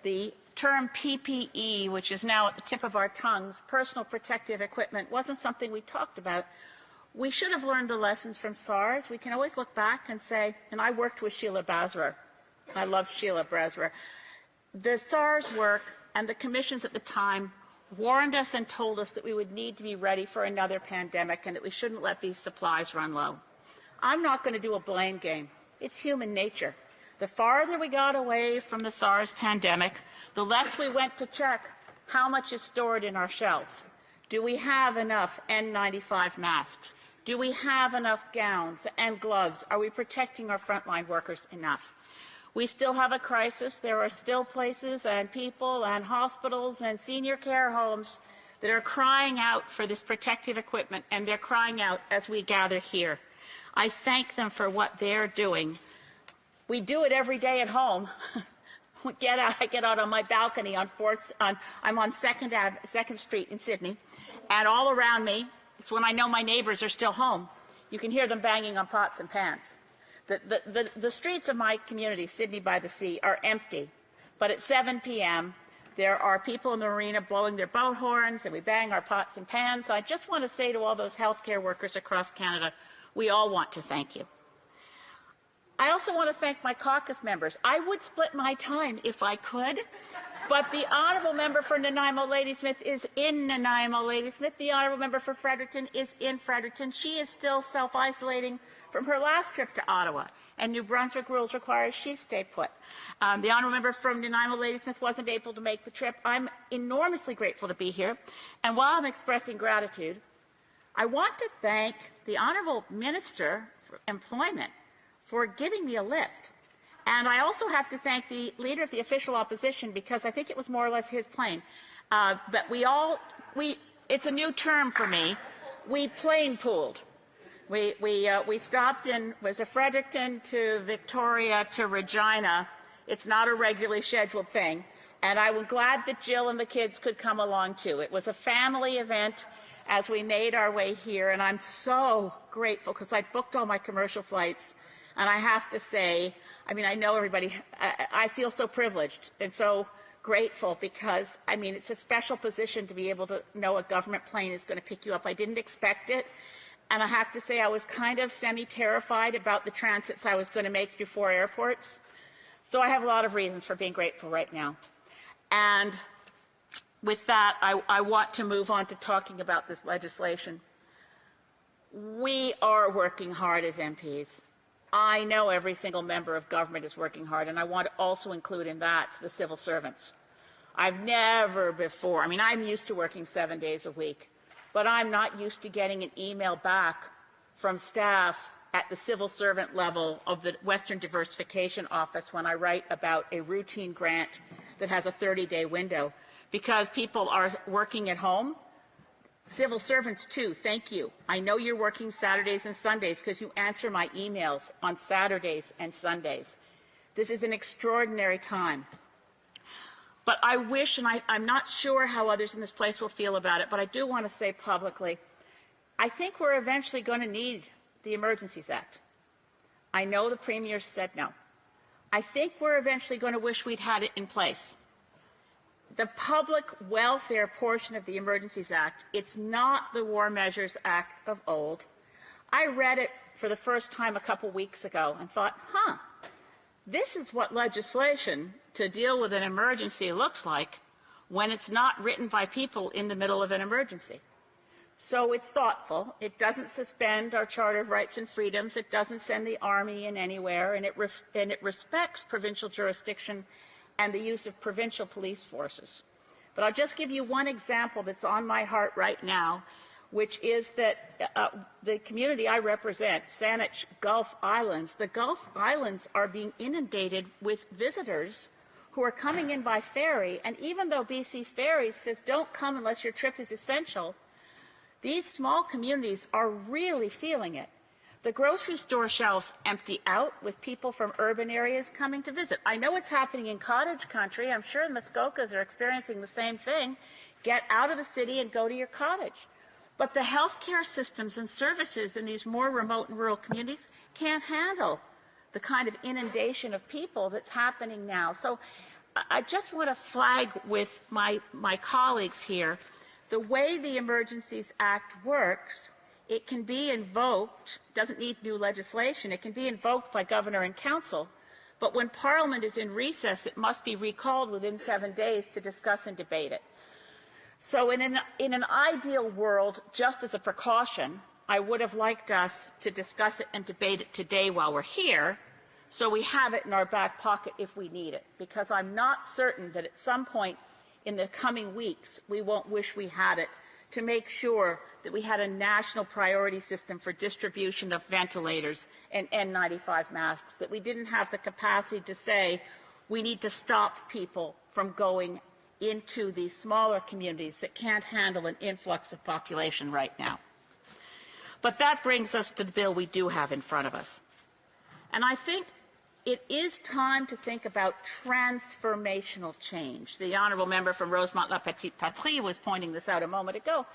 The term PPE, which is now at the tip of our tongues, personal protective equipment, wasn't something we talked about. We should have learned the lessons from SARS. We can always look back and say, and I worked with Sheila Basra. I love Sheila Basra. The SARS work and the commissions at the time warned us and told us that we would need to be ready for another pandemic and that we shouldn't let these supplies run low. I'm not going to do a blame game. It's human nature. The farther we got away from the SARS pandemic, the less we went to check how much is stored in our shelves. Do we have enough N95 masks? Do we have enough gowns and gloves? Are we protecting our frontline workers enough? We still have a crisis. There are still places and people and hospitals and senior care homes that are crying out for this protective equipment, and they're crying out as we gather here. I thank them for what they're doing. We do it every day at home. I get out on my balcony on I'm on 2nd Street in Sydney, and all around me, it's when I know my neighbors are still home. You can hear them banging on pots and pans. The streets of my community, Sydney by the Sea, are empty. But at 7 p.m., there are people in the marina blowing their boat horns, and we bang our pots and pans. I just want to say to all those healthcare workers across Canada, we all want to thank you. I also want to thank my caucus members. I would split my time if I could, but the honourable member for Nanaimo Ladysmith is in Nanaimo Ladysmith. The honourable member for Fredericton is in Fredericton. She is still self-isolating from her last trip to Ottawa, and New Brunswick rules require she stay put. The honourable member from Nanaimo Ladysmith wasn't able to make the trip. I'm enormously grateful to be here, and while I'm expressing gratitude, I want to thank the Honourable Minister for Employment for giving me a lift. And I also have to thank the Leader of the Official Opposition, because I think it was more or less his plane. But it's a new term for me, we plane pooled. We stopped in, was a Fredericton to Victoria to Regina. It's not a regularly scheduled thing. And I was glad that Jill and the kids could come along too. It was a family event as we made our way here, and I'm so grateful because I booked all my commercial flights. And I have to say, I mean, I know everybody, I feel so privileged and so grateful because, I mean, it's a special position to be able to know a government plane is going to pick you up. I didn't expect it. And I have to say, I was kind of semi-terrified about the transits I was going to make through 4 airports. So I have a lot of reasons for being grateful right now. And with that, I want to move on to talking about this legislation. We are working hard as MPs. I know every single member of government is working hard, and I want to also include in that the civil servants. I've never before, I mean, I'm used to working 7 days a week, but I'm not used to getting an email back from staff at the civil servant level of the Western Diversification Office when I write about a routine grant that has a 30-day window, because people are working at home. Civil servants, too, thank you. I know you're working Saturdays and Sundays because you answer my emails on Saturdays and Sundays. This is an extraordinary time. But I wish, and I'm not sure how others in this place will feel about it, but I do want to say publicly, I think we're eventually going to need the Emergencies Act. I know the Premier said no. I think we're eventually going to wish we'd had it in place. The public welfare portion of the Emergencies Act, it's not the War Measures Act of old. I read it for the first time a couple weeks ago and thought, this is what legislation to deal with an emergency looks like when it's not written by people in the middle of an emergency. So it's thoughtful. It doesn't suspend our Charter of Rights and Freedoms. It doesn't send the Army in anywhere, and it respects provincial jurisdiction and the use of provincial police forces. But I'll just give you one example that's on my heart right now, which is that the community I represent, Saanich Gulf Islands, the Gulf Islands are being inundated with visitors who are coming in by ferry, and even though BC Ferries says don't come unless your trip is essential, these small communities are really feeling it. The grocery store shelves empty out with people from urban areas coming to visit. I know it's happening in cottage country. I'm sure the Muskokas are experiencing the same thing. Get out of the city and go to your cottage. But the healthcare systems and services in these more remote and rural communities can't handle the kind of inundation of people that's happening now. So I just want to flag with my colleagues here, the way the Emergencies Act works, it can be invoked, doesn't need new legislation, it can be invoked by Governor and Council, but when Parliament is in recess, it must be recalled within 7 days to discuss and debate it. So in an ideal world, just as a precaution, I would have liked us to discuss it and debate it today while we're here, so we have it in our back pocket if we need it, because I'm not certain that at some point in the coming weeks we won't wish we had it, to make sure that we had a national priority system for distribution of ventilators and N95 masks, that we didn't have the capacity to say we need to stop people from going into these smaller communities that can't handle an influx of population right now. But that brings us to the bill we do have in front of us. And I think it is time to think about transformational change. The honourable member from Rosemont-la-Petite-Patrie was pointing this out a moment ago.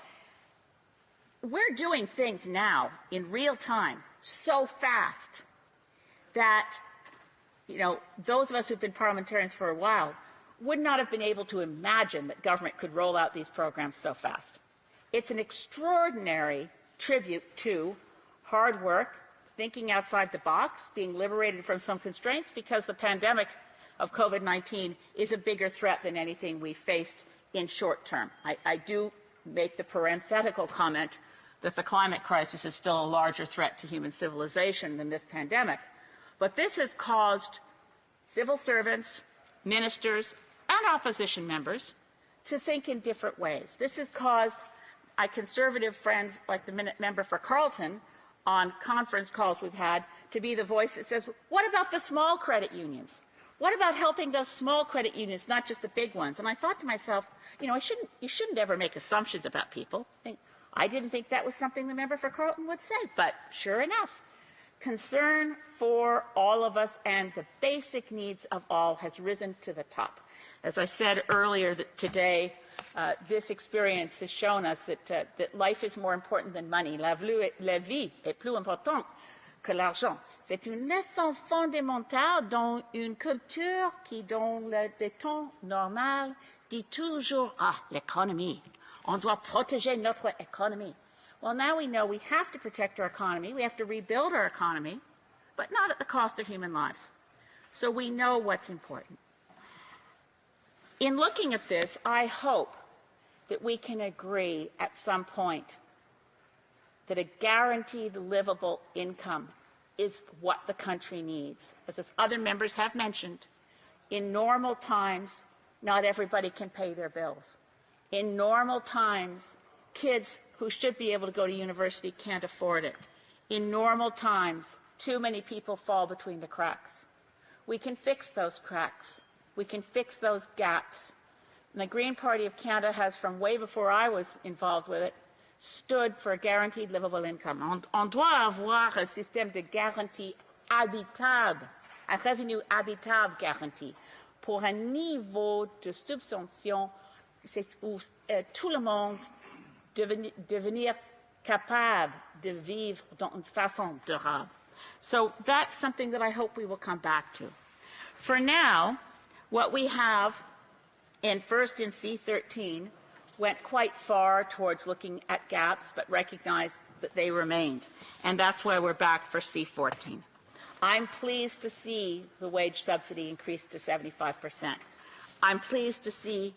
We're doing things now in real time so fast that, those of us who've been parliamentarians for a while would not have been able to imagine that government could roll out these programs so fast. It's an extraordinary tribute to hard work, thinking outside the box, being liberated from some constraints, because the pandemic of COVID-19 is a bigger threat than anything we faced in short term. I do make the parenthetical comment that the climate crisis is still a larger threat to human civilization than this pandemic. But this has caused civil servants, ministers, and opposition members to think in different ways. This has caused my conservative friends, like the member for Carleton, on conference calls we've had, to be the voice that says, what about the small credit unions? What about helping those small credit unions, not just the big ones? And I thought to myself, you shouldn't ever make assumptions about people. I didn't think that was something the member for Carleton would say, but sure enough, concern for all of us and the basic needs of all has risen to the top. As I said earlier today, this experience has shown us that life is more important than money. La vie est plus importante que l'argent. C'est une leçon fondamentale dans une culture qui, dans le temps normal, dit toujours, l'économie. On doit protéger notre économie. Well, now we know we have to protect our economy. We have to rebuild our economy, but not at the cost of human lives. So we know what's important. In looking at this, I hope that we can agree at some point that a guaranteed livable income is what the country needs. As other members have mentioned, in normal times, not everybody can pay their bills. In normal times, kids who should be able to go to university can't afford it. In normal times, too many people fall between the cracks. We can fix those cracks. We can fix those gaps. And the Green Party of Canada has, from way before I was involved with it, stood for a guaranteed livable income. On doit avoir un système de garantie habitable, un revenu habitable garanti, pour un niveau de subvention où tout le monde devenir capable de vivre dans une façon durable. So that's something that I hope we will come back to. For now, what we have in C-13 went quite far towards looking at gaps, but recognized that they remained. And that's why we're back for C-14. I'm pleased to see the wage subsidy increase to 75%. I'm pleased to see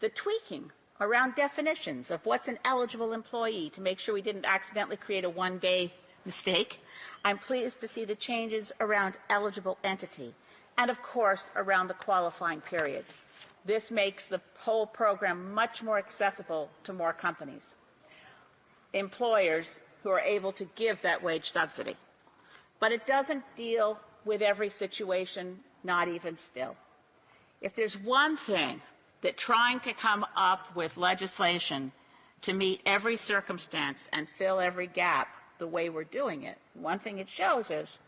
the tweaking around definitions of what's an eligible employee to make sure we didn't accidentally create a one-day mistake. I'm pleased to see the changes around eligible entity and, of course, around the qualifying periods. This makes the whole program much more accessible to more companies, employers who are able to give that wage subsidy. But it doesn't deal with every situation, not even still. If there's one thing that trying to come up with legislation to meet every circumstance and fill every gap the way we're doing it, one thing it shows is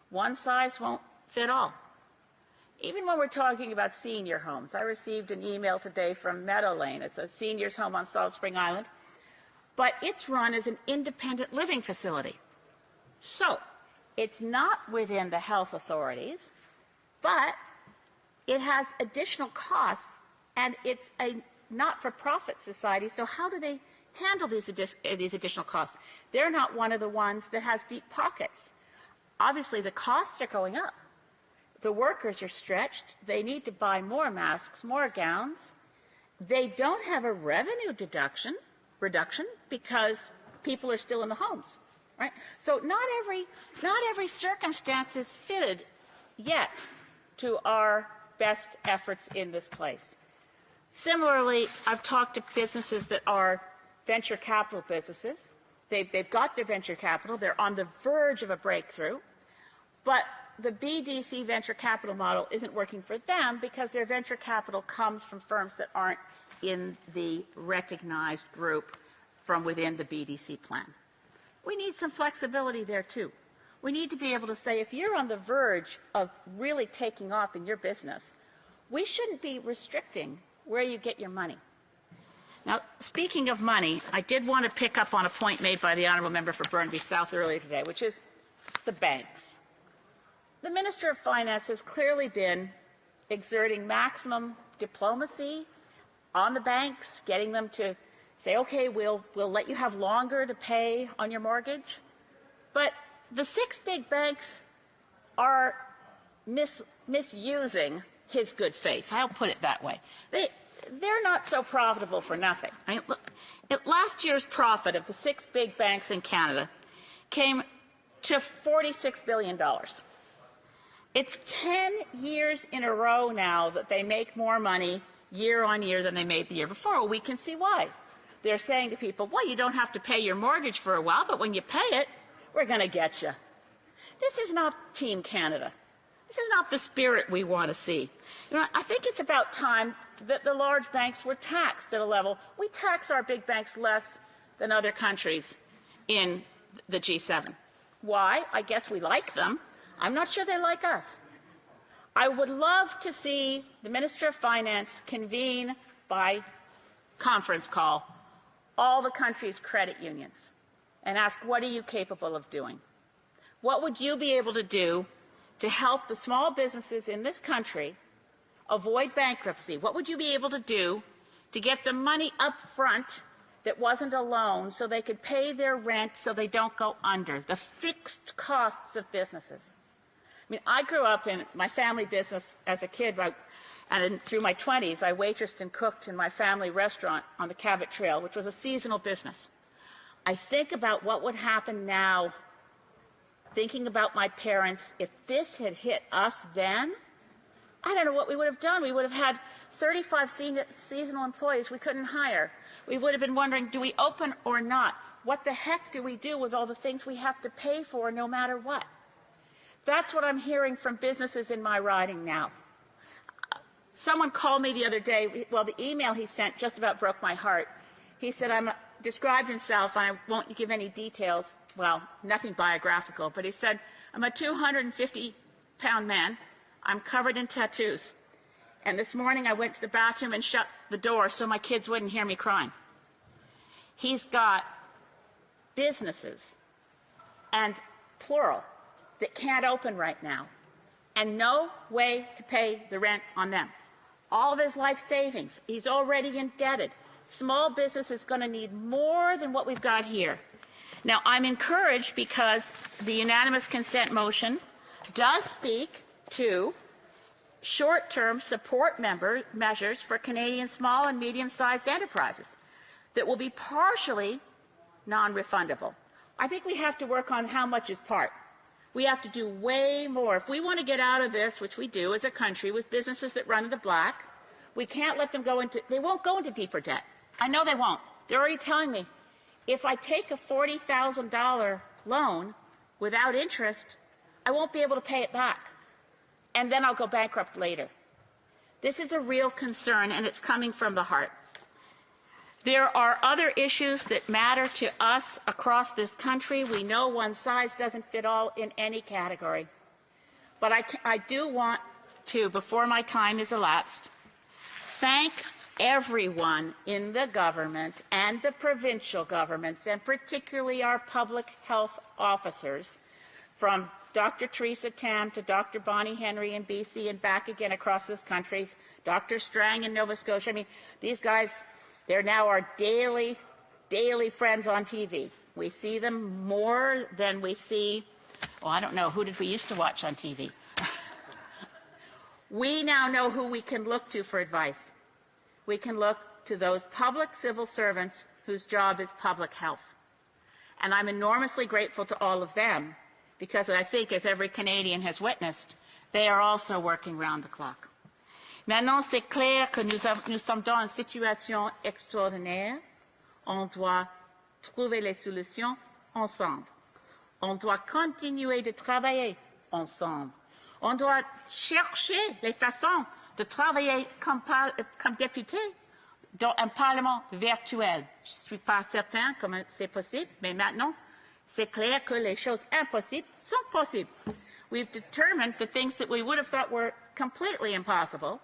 one size won't fit all. Even when we're talking about senior homes, I received an email today from Meadow Lane. It's a seniors home on Salt Spring Island. but it's run as an independent living facility. So it's not within the health authorities, but it has additional costs, and it's a not-for-profit society, so how do they handle these additional costs? They're not one of the ones that has deep pockets. Obviously, the costs are going up. The workers are stretched. They need to buy more masks, more gowns. They don't have a revenue reduction because people are still in the homes, right? So not every circumstance is fitted yet to our best efforts in this place. Similarly, I've talked to businesses that are venture capital businesses. They've got their venture capital. They're on the verge of a breakthrough. But the BDC venture capital model isn't working for them because their venture capital comes from firms that aren't in the recognized group from within the BDC plan. We need some flexibility there, too. We need to be able to say, if you're on the verge of really taking off in your business, we shouldn't be restricting where you get your money. Now, speaking of money, I did want to pick up on a point made by the Honourable Member for Burnaby South earlier today, which is the banks. The Minister of Finance has clearly been exerting maximum diplomacy on the banks, getting them to say, okay, we'll let you have longer to pay on your mortgage. But the 6 big banks are misusing his good faith. I'll put it that way. They're not so profitable for nothing. I mean, look, last year's profit of the 6 big banks in Canada came to $46 billion. It's 10 years in a row now that they make more money year on year than they made the year before. Well, we can see why. They're saying to people, well, you don't have to pay your mortgage for a while, but when you pay it, we're going to get you. This is not Team Canada. This is not the spirit we want to see. You know, I think it's about time that the large banks were taxed at a level. We tax our big banks less than other countries in the G7. Why? I guess we like them. I'm not sure they like us. I would love to see the Minister of Finance convene by conference call all the country's credit unions and ask, what are you capable of doing? What would you be able to do to help the small businesses in this country avoid bankruptcy? What would you be able to do to get the money up front that wasn't a loan so they could pay their rent so they don't go under, the fixed costs of businesses? I mean, I grew up in my family business as a kid, and through my 20s, I waitressed and cooked in my family restaurant on the Cabot Trail, which was a seasonal business. I think about what would happen now, thinking about my parents. If this had hit us then, I don't know what we would have done. We would have had 35 seasonal employees we couldn't hire. We would have been wondering, do we open or not? What the heck do we do with all the things we have to pay for no matter what? That's what I'm hearing from businesses in my riding now. Someone called me the other day. Well, the email he sent just about broke my heart. He said, described himself, and I won't give any details, well, nothing biographical, but he said, I'm a 250-pound man. I'm covered in tattoos. And this morning I went to the bathroom and shut the door so my kids wouldn't hear me crying. He's got businesses, and plural, that can't open right now, and no way to pay the rent on them. All of his life savings, he's already indebted. Small business is going to need more than what we've got here. Now, I'm encouraged because the unanimous consent motion does speak to short-term support measures for Canadian small and medium-sized enterprises that will be partially non-refundable. I think we have to work on how much is part. We have to do way more. If we want to get out of this, which we do as a country with businesses that run in the black, we can't let them go into, they won't go into deeper debt. I know they won't. They're already telling me, if I take a $40,000 loan without interest, I won't be able to pay it back. And then I'll go bankrupt later. This is a real concern, and it's coming from the heart. There are other issues that matter to us across this country. We know one size doesn't fit all in any category. But I do want to, before my time is elapsed, thank everyone in the government and the provincial governments, and particularly our public health officers, from Dr. Teresa Tam to Dr. Bonnie Henry in BC and back again across this country, Dr. Strang in Nova Scotia. I mean, these guys, they're now our daily friends on TV. We see them more than we see, well, I don't know, who did we used to watch on TV? We now know who we can look to for advice. We can look to those public civil servants whose job is public health. And I'm enormously grateful to all of them, because I think, as every Canadian has witnessed, they are also working round the clock. Maintenant, c'est clair que nous sommes dans une situation extraordinaire. On doit trouver les solutions ensemble. On doit continuer de travailler ensemble. On doit chercher les façons de travailler comme député dans un parlement virtuel. Je ne suis pas certain comment c'est possible, mais maintenant, c'est clair que les choses impossibles sont possibles. We've determined the things that we would have thought were completely impossible.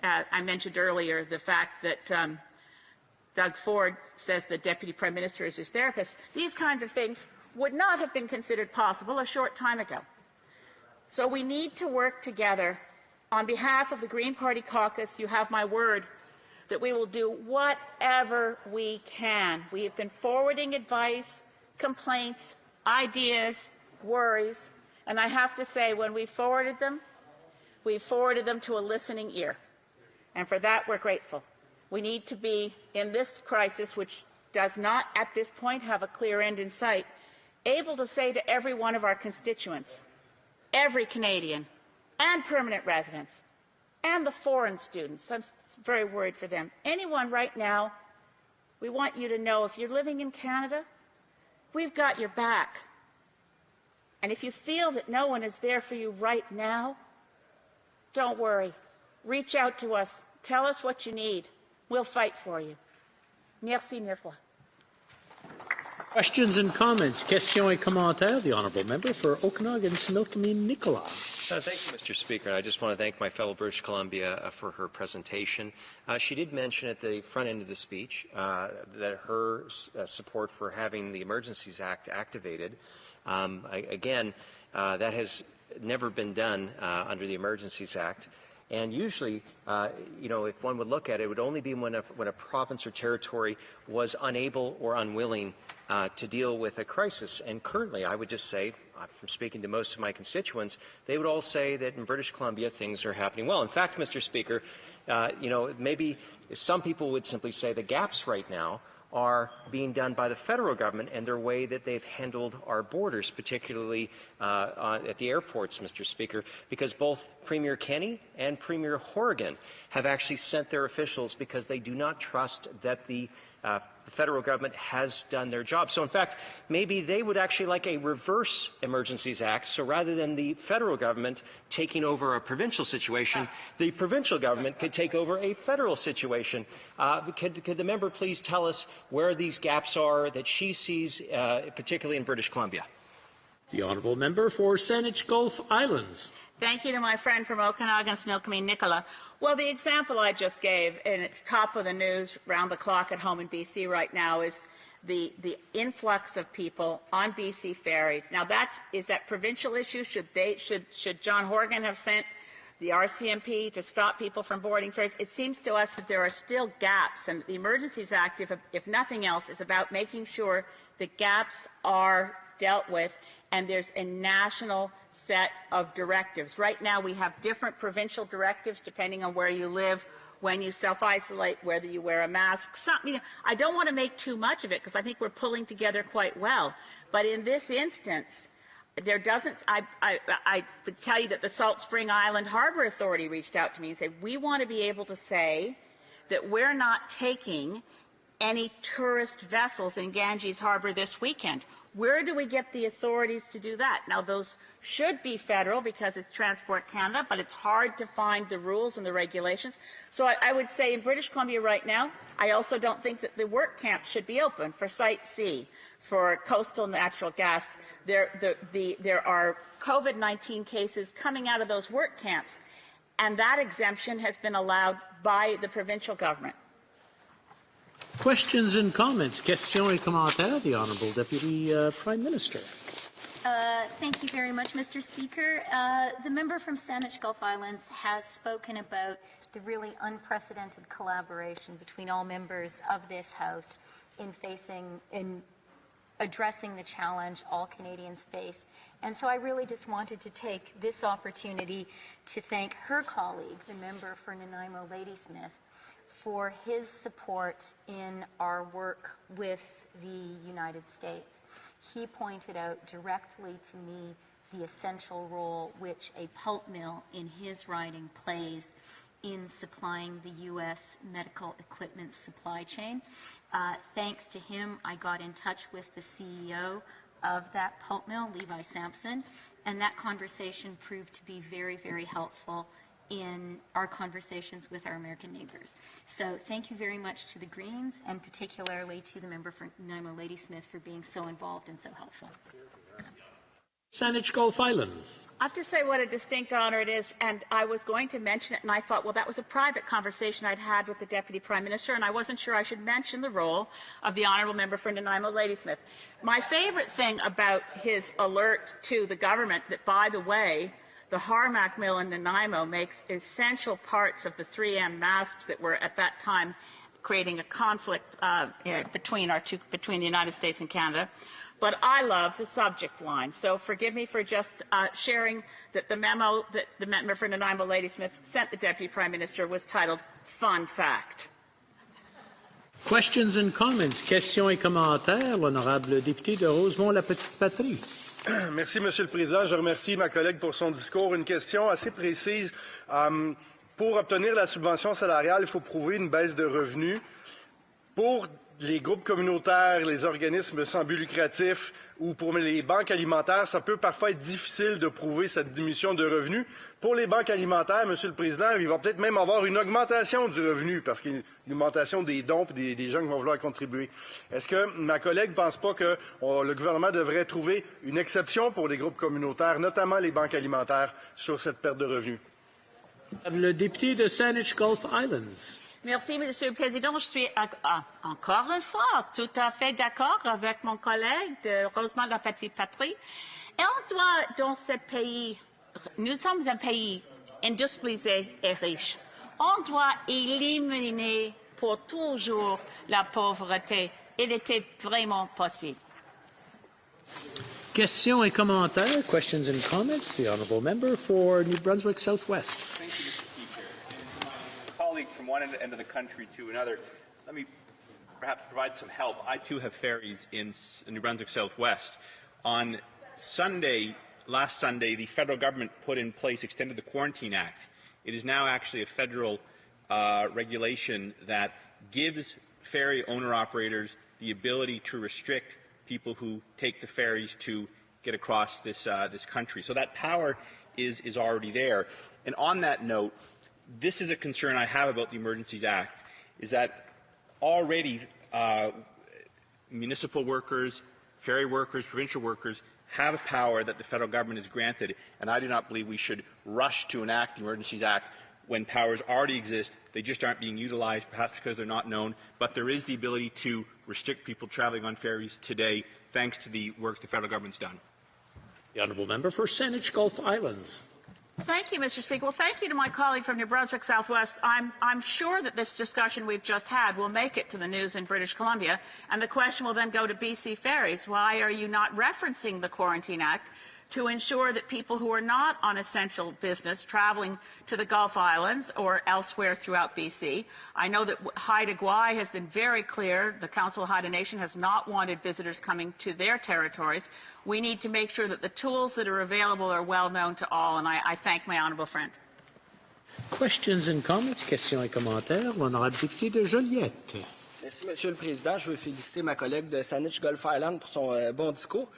I mentioned earlier the fact that Doug Ford says the Deputy Prime Minister is his therapist. These kinds of things would not have been considered possible a short time ago. So we need to work together. On behalf of the Green Party caucus, you have my word that we will do whatever we can. We have been forwarding advice, complaints, ideas, worries, and I have to say, when we forwarded them to a listening ear. And for that, we're grateful. We need to be, in this crisis, which does not at this point have a clear end in sight, able to say to every one of our constituents, every Canadian, and permanent residents, and the foreign students, I'm very worried for them, anyone right now, we want you to know, if you're living in Canada, we've got your back. And if you feel that no one is there for you right now, don't worry. Reach out to us. Tell us what you need. We'll fight for you. Merci mille fois. Questions and comments. Questions et commentaires. The honourable member for Okanagan-Similkameen-Nicola. Thank you, Mr. Speaker. I just want to thank my fellow British Columbia for her presentation. She did mention at the front end of the speech that her support for having the Emergencies Act activated. Again, that has never been done under the Emergencies Act. And usually, if one would look at it, it would only be when a province or territory was unable or unwilling to deal with a crisis. And currently, I would just say, from speaking to most of my constituents, they would all say that in British Columbia, things are happening well. In fact, Mr. Speaker, maybe some people would simply say the gaps right now are being done by the federal government and their way that they've handled our borders, particularly at the airports, Mr. Speaker, because both Premier Kenney and Premier Horgan have actually sent their officials because they do not trust that the federal government has done their job. So, in fact, maybe they would actually like a reverse Emergencies Act. So rather than the federal government taking over a provincial situation, the provincial government could take over a federal situation. Could the member please tell us where these gaps are that she sees, particularly in British Columbia? The honourable member for Saanich Gulf Islands. Thank you to my friend from Okanagan-Similkameen-Nicola. Well, the example I just gave, and it's top of the news round the clock at home in BC right now, is the influx of people on BC ferries. Now, is that provincial issue? Should John Horgan have sent the RCMP to stop people from boarding ferries? It seems to us that there are still gaps, and the Emergencies Act, if nothing else, is about making sure that gaps are dealt with, and there's a national set of directives. Right now, we have different provincial directives depending on where you live, when you self-isolate, whether you wear a mask. I don't want to make too much of it because I think we're pulling together quite well. But in this instance, I would tell you that the Salt Spring Island Harbor Authority reached out to me and said, we want to be able to say that we're not taking any tourist vessels in Ganges Harbor this weekend. Where do we get the authorities to do that? Now, those should be federal because it's Transport Canada, but it's hard to find the rules and the regulations. So I would say in British Columbia right now, I also don't think that the work camps should be open for Site C, for coastal natural gas. There are COVID-19 cases coming out of those work camps. and that exemption has been allowed by the provincial government. Questions and comments. Questions et commentaires. The Honourable Deputy Prime Minister. Thank you very much, Mr. Speaker. The member from Saanich Gulf Islands has spoken about the really unprecedented collaboration between all members of this House in addressing the challenge all Canadians face. And so I really just wanted to take this opportunity to thank her colleague, the member for Nanaimo Ladysmith, for his support in our work with the United States. He pointed out directly to me the essential role which a pulp mill in his riding plays in supplying the U.S. medical equipment supply chain. Thanks to him, I got in touch with the CEO of that pulp mill, Levi Sampson, and that conversation proved to be very, very helpful in our conversations with our American neighbors. So thank you very much to the Greens, and particularly to the member for Nanaimo Ladysmith for being so involved and so helpful. Saanich Gulf Islands. I have to say what a distinct honor it is, and I was going to mention it, and I thought, well, that was a private conversation I'd had with the Deputy Prime Minister, and I wasn't sure I should mention the role of the Honourable Member for Nanaimo Ladysmith. My favourite thing about his alert to the government that, by the way, the Harmac mill in Nanaimo makes essential parts of the 3M masks that were at that time creating a conflict between the United States and Canada. But I love the subject line, so forgive me for just sharing that the memo that the member for Nanaimo Ladysmith sent the Deputy Prime Minister was titled Fun Fact. Questions and comments. Questions et commentaires. L'honorable député de Rosemont-la-Petite-Patrie. Merci, Monsieur le Président. Je remercie ma collègue pour son discours. Une question assez précise. Pour obtenir la subvention salariale, il faut prouver une baisse de revenus. Pour les groupes communautaires, les organismes sans but lucratif ou pour les banques alimentaires, ça peut parfois être difficile de prouver cette diminution de revenus. Pour les banques alimentaires, Monsieur le Président, il va peut-être même avoir une augmentation du revenu parce qu'il y a une augmentation des dons et des gens qui vont vouloir contribuer. Est-ce que ma collègue ne pense pas que le gouvernement devrait trouver une exception pour les groupes communautaires, notamment les banques alimentaires, sur cette perte de revenus? Le député de Saanich Gulf Islands. Merci, Monsieur le Président. Je suis encore une fois tout à fait d'accord avec mon collègue de Rosemont-la-Petite-Patrie. Et on doit, dans ce pays, nous sommes un pays industrialisé et riche. On doit éliminer pour toujours la pauvreté. Il était vraiment possible. Questions et commentaires. Questions and comments. The Honourable Member for New Brunswick Southwest. Thank you, Mr. Speaker. And my colleague from one end of the country to another, let me perhaps provide some help. I too have ferries in New Brunswick Southwest. On Sunday, last Sunday, the federal government put in place, extended the Quarantine Act. It is now actually a federal regulation that gives ferry owner-operators the ability to restrict people who take the ferries to get across this country. So that power is already there. And on that note, this is a concern I have about the Emergencies Act, is that already municipal workers, ferry workers, provincial workers have a power that the federal government has granted, and I do not believe we should rush to enact the Emergencies Act when powers already exist. They just aren't being utilized, perhaps because they're not known, but there is the ability to restrict people travelling on ferries today, thanks to the work the federal government's done. The Honourable Member for Saanich Gulf Islands. Thank you, Mr. Speaker. Well, thank you to my colleague from New Brunswick Southwest. I'm sure that this discussion we've just had will make it to the news in British Columbia, and the question will then go to BC Ferries. Why are you not referencing the Quarantine Act to ensure that people who are not on essential business traveling to the Gulf Islands or elsewhere throughout BC? I know that Haida Gwaii has been very clear. The Council of Haida Nation has not wanted visitors coming to their territories. We need to make sure that the tools that are available are well known to all, and I thank my honourable friend. Questions and comments, questions et commentaires. L'honorable député de Joliette. Merci, Monsieur le Président. Je veux féliciter ma collègue de Saanich Gulf Island pour son bon discours.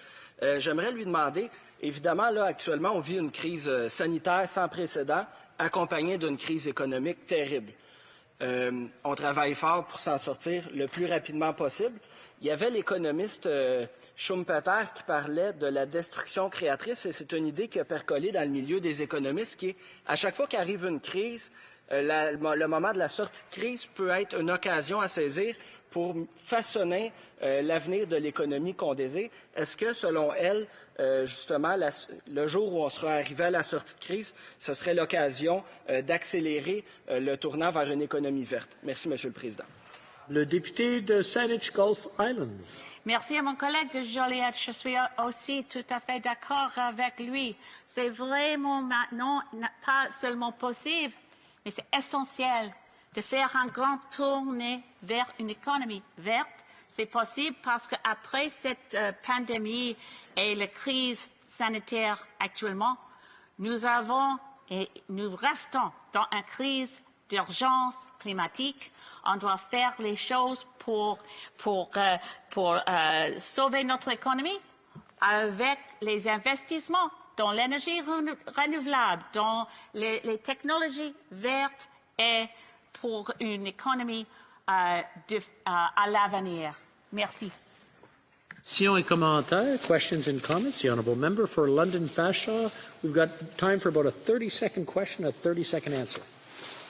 J'aimerais lui demander, évidemment, là, actuellement, on vit une crise sanitaire sans précédent, accompagnée d'une crise économique terrible. On travaille fort pour s'en sortir le plus rapidement possible, il y avait l'économiste Schumpeter qui parlait de la destruction créatrice, et c'est une idée qui a percolé dans le milieu des économistes, qui est, à chaque fois qu'arrive une crise, le moment de la sortie de crise peut être une occasion à saisir pour façonner l'avenir de l'économie qu'on désire. Est-ce que, selon elle, justement, le jour où on sera arrivé à la sortie de crise, ce serait l'occasion d'accélérer le tournant vers une économie verte? Merci, Monsieur le Président. Le député de Saanich Gulf Islands. Merci à mon collègue de Joliette. Je suis aussi tout à fait d'accord avec lui. C'est vraiment maintenant pas seulement possible, mais c'est essentiel de faire un grand tournée vers une économie verte. C'est possible parce qu'après cette pandémie et la crise sanitaire actuellement, nous avons et nous restons dans une crise d'urgence climatique. On doit faire les choses pour sauver notre économie avec les investissements dans l'énergie renouvelable, dans les technologies vertes et pour une économie à l'avenir. Merci. Questions et commentaires. Questions and comments. The honourable member for London Fashaw. We've got time for about a 30-second question, a 30-second answer.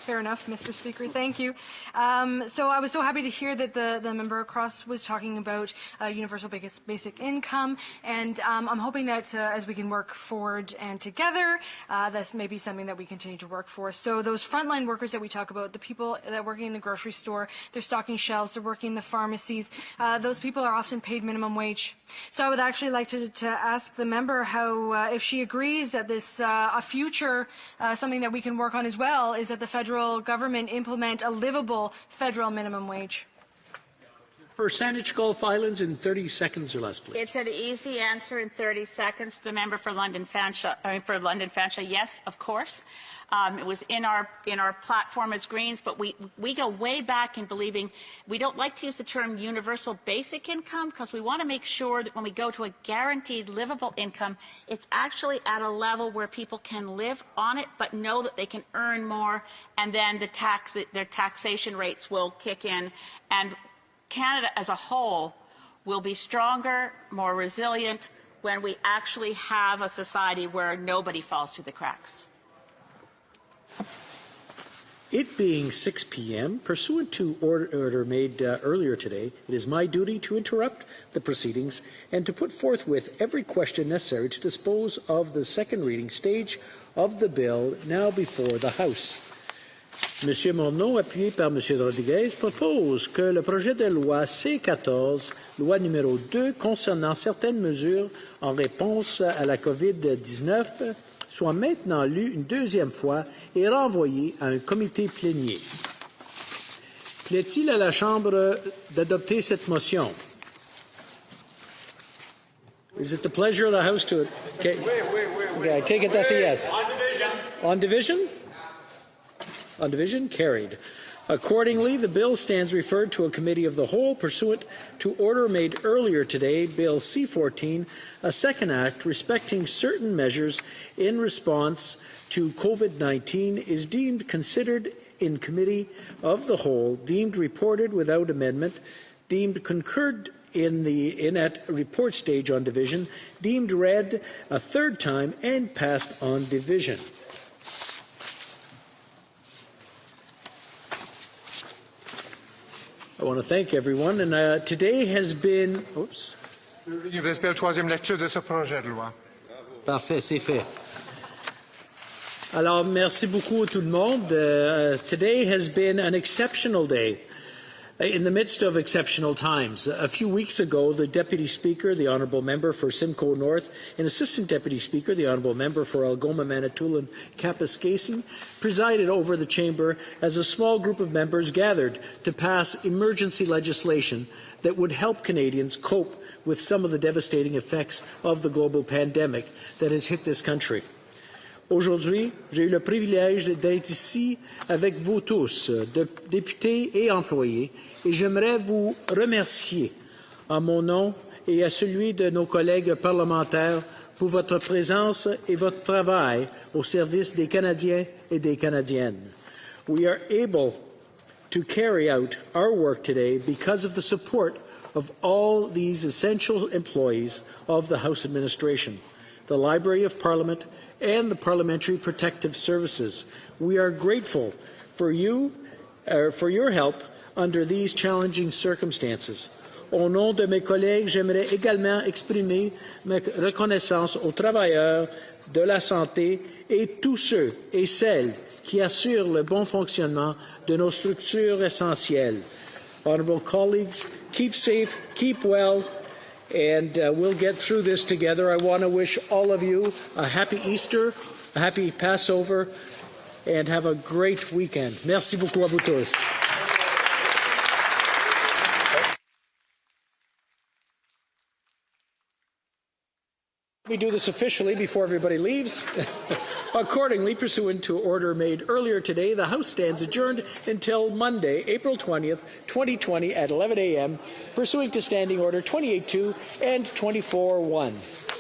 Fair enough, Mr. Speaker. Thank you. So I was so happy to hear that the member across was talking about universal basic income, and I'm hoping that as we can work forward and together, that's maybe something that we continue to work for. So those frontline workers that we talk about, the people that are working in the grocery store, they're stocking shelves, they're working in the pharmacies, those people are often paid minimum wage. So I would actually like to ask the member how, if she agrees that this a future, something that we can work on as well, is that the federal government implement a livable federal minimum wage. For Saanich Gulf Islands in 30 seconds or less, please. It's an easy answer in 30 seconds. The member for London Fanshawe, yes, of course. It was in our platform as Greens, but we go way back in believing we don't like to use the term universal basic income because we want to make sure that when we go to a guaranteed livable income, it's actually at a level where people can live on it but know that they can earn more, and then their taxation rates will kick in, and Canada as a whole will be stronger, more resilient when we actually have a society where nobody falls through the cracks. It being 6 p.m., pursuant to order made earlier today, it is my duty to interrupt the proceedings and to put forthwith every question necessary to dispose of the second reading stage of the bill now before the House. M. Morneau, appuyé par M. Rodriguez, propose que le projet de loi C-14, loi numéro 2 concernant certaines mesures en réponse à la COVID-19, soit maintenant lu une deuxième fois et renvoyé à un comité plénier. Plaît-il à la Chambre d'adopter cette motion? Is it the pleasure of the House to... Okay, okay, I take it that's a yes. On division. On division? On division? Carried. Accordingly, the bill stands referred to a committee of the whole pursuant to order made earlier today, Bill C-14, a second act respecting certain measures in response to COVID-19 is deemed considered in committee of the whole, deemed reported without amendment, deemed concurred in at report stage on division, deemed read a third time, and passed on division. I want to thank everyone, and today has been... Oops. J'espère troisième lecture de ce projet de loi. Parfait, c'est fait. Alors, merci beaucoup à tout le monde. Today has been an exceptional day in the midst of exceptional times. A few weeks ago, the Deputy Speaker, the Honourable Member for Simcoe North, and Assistant Deputy Speaker, the Honourable Member for Algoma, Manitoulin, Kapuskasing, presided over the Chamber as a small group of members gathered to pass emergency legislation that would help Canadians cope with some of the devastating effects of the global pandemic that has hit this country. Aujourd'hui, j'ai eu le privilège d'être ici avec vous tous, députés et employés, et j'aimerais vous remercier en mon nom et à celui de nos collègues parlementaires pour votre présence et votre travail au service des Canadiens et des Canadiennes. We are able to carry out our work today because of the support of all these essential employees of the House administration, the Library of Parliament, and the Parliamentary Protective Services. We are grateful for your help under these challenging circumstances. Au nom de mes collègues, j'aimerais également exprimer ma reconnaissance aux travailleurs de la santé et tous ceux et celles qui assurent le bon fonctionnement de nos structures essentielles. Honourable colleagues, keep safe, keep well, and we'll get through this together. I want to wish all of you a happy Easter, a happy Passover, and have a great weekend. Merci beaucoup à vous tous. We do this officially before everybody leaves. Accordingly, pursuant to order made earlier today, the House stands adjourned until Monday, April 20th, 2020 at 11 a.m., pursuant to Standing Order 28.2 and 24.1.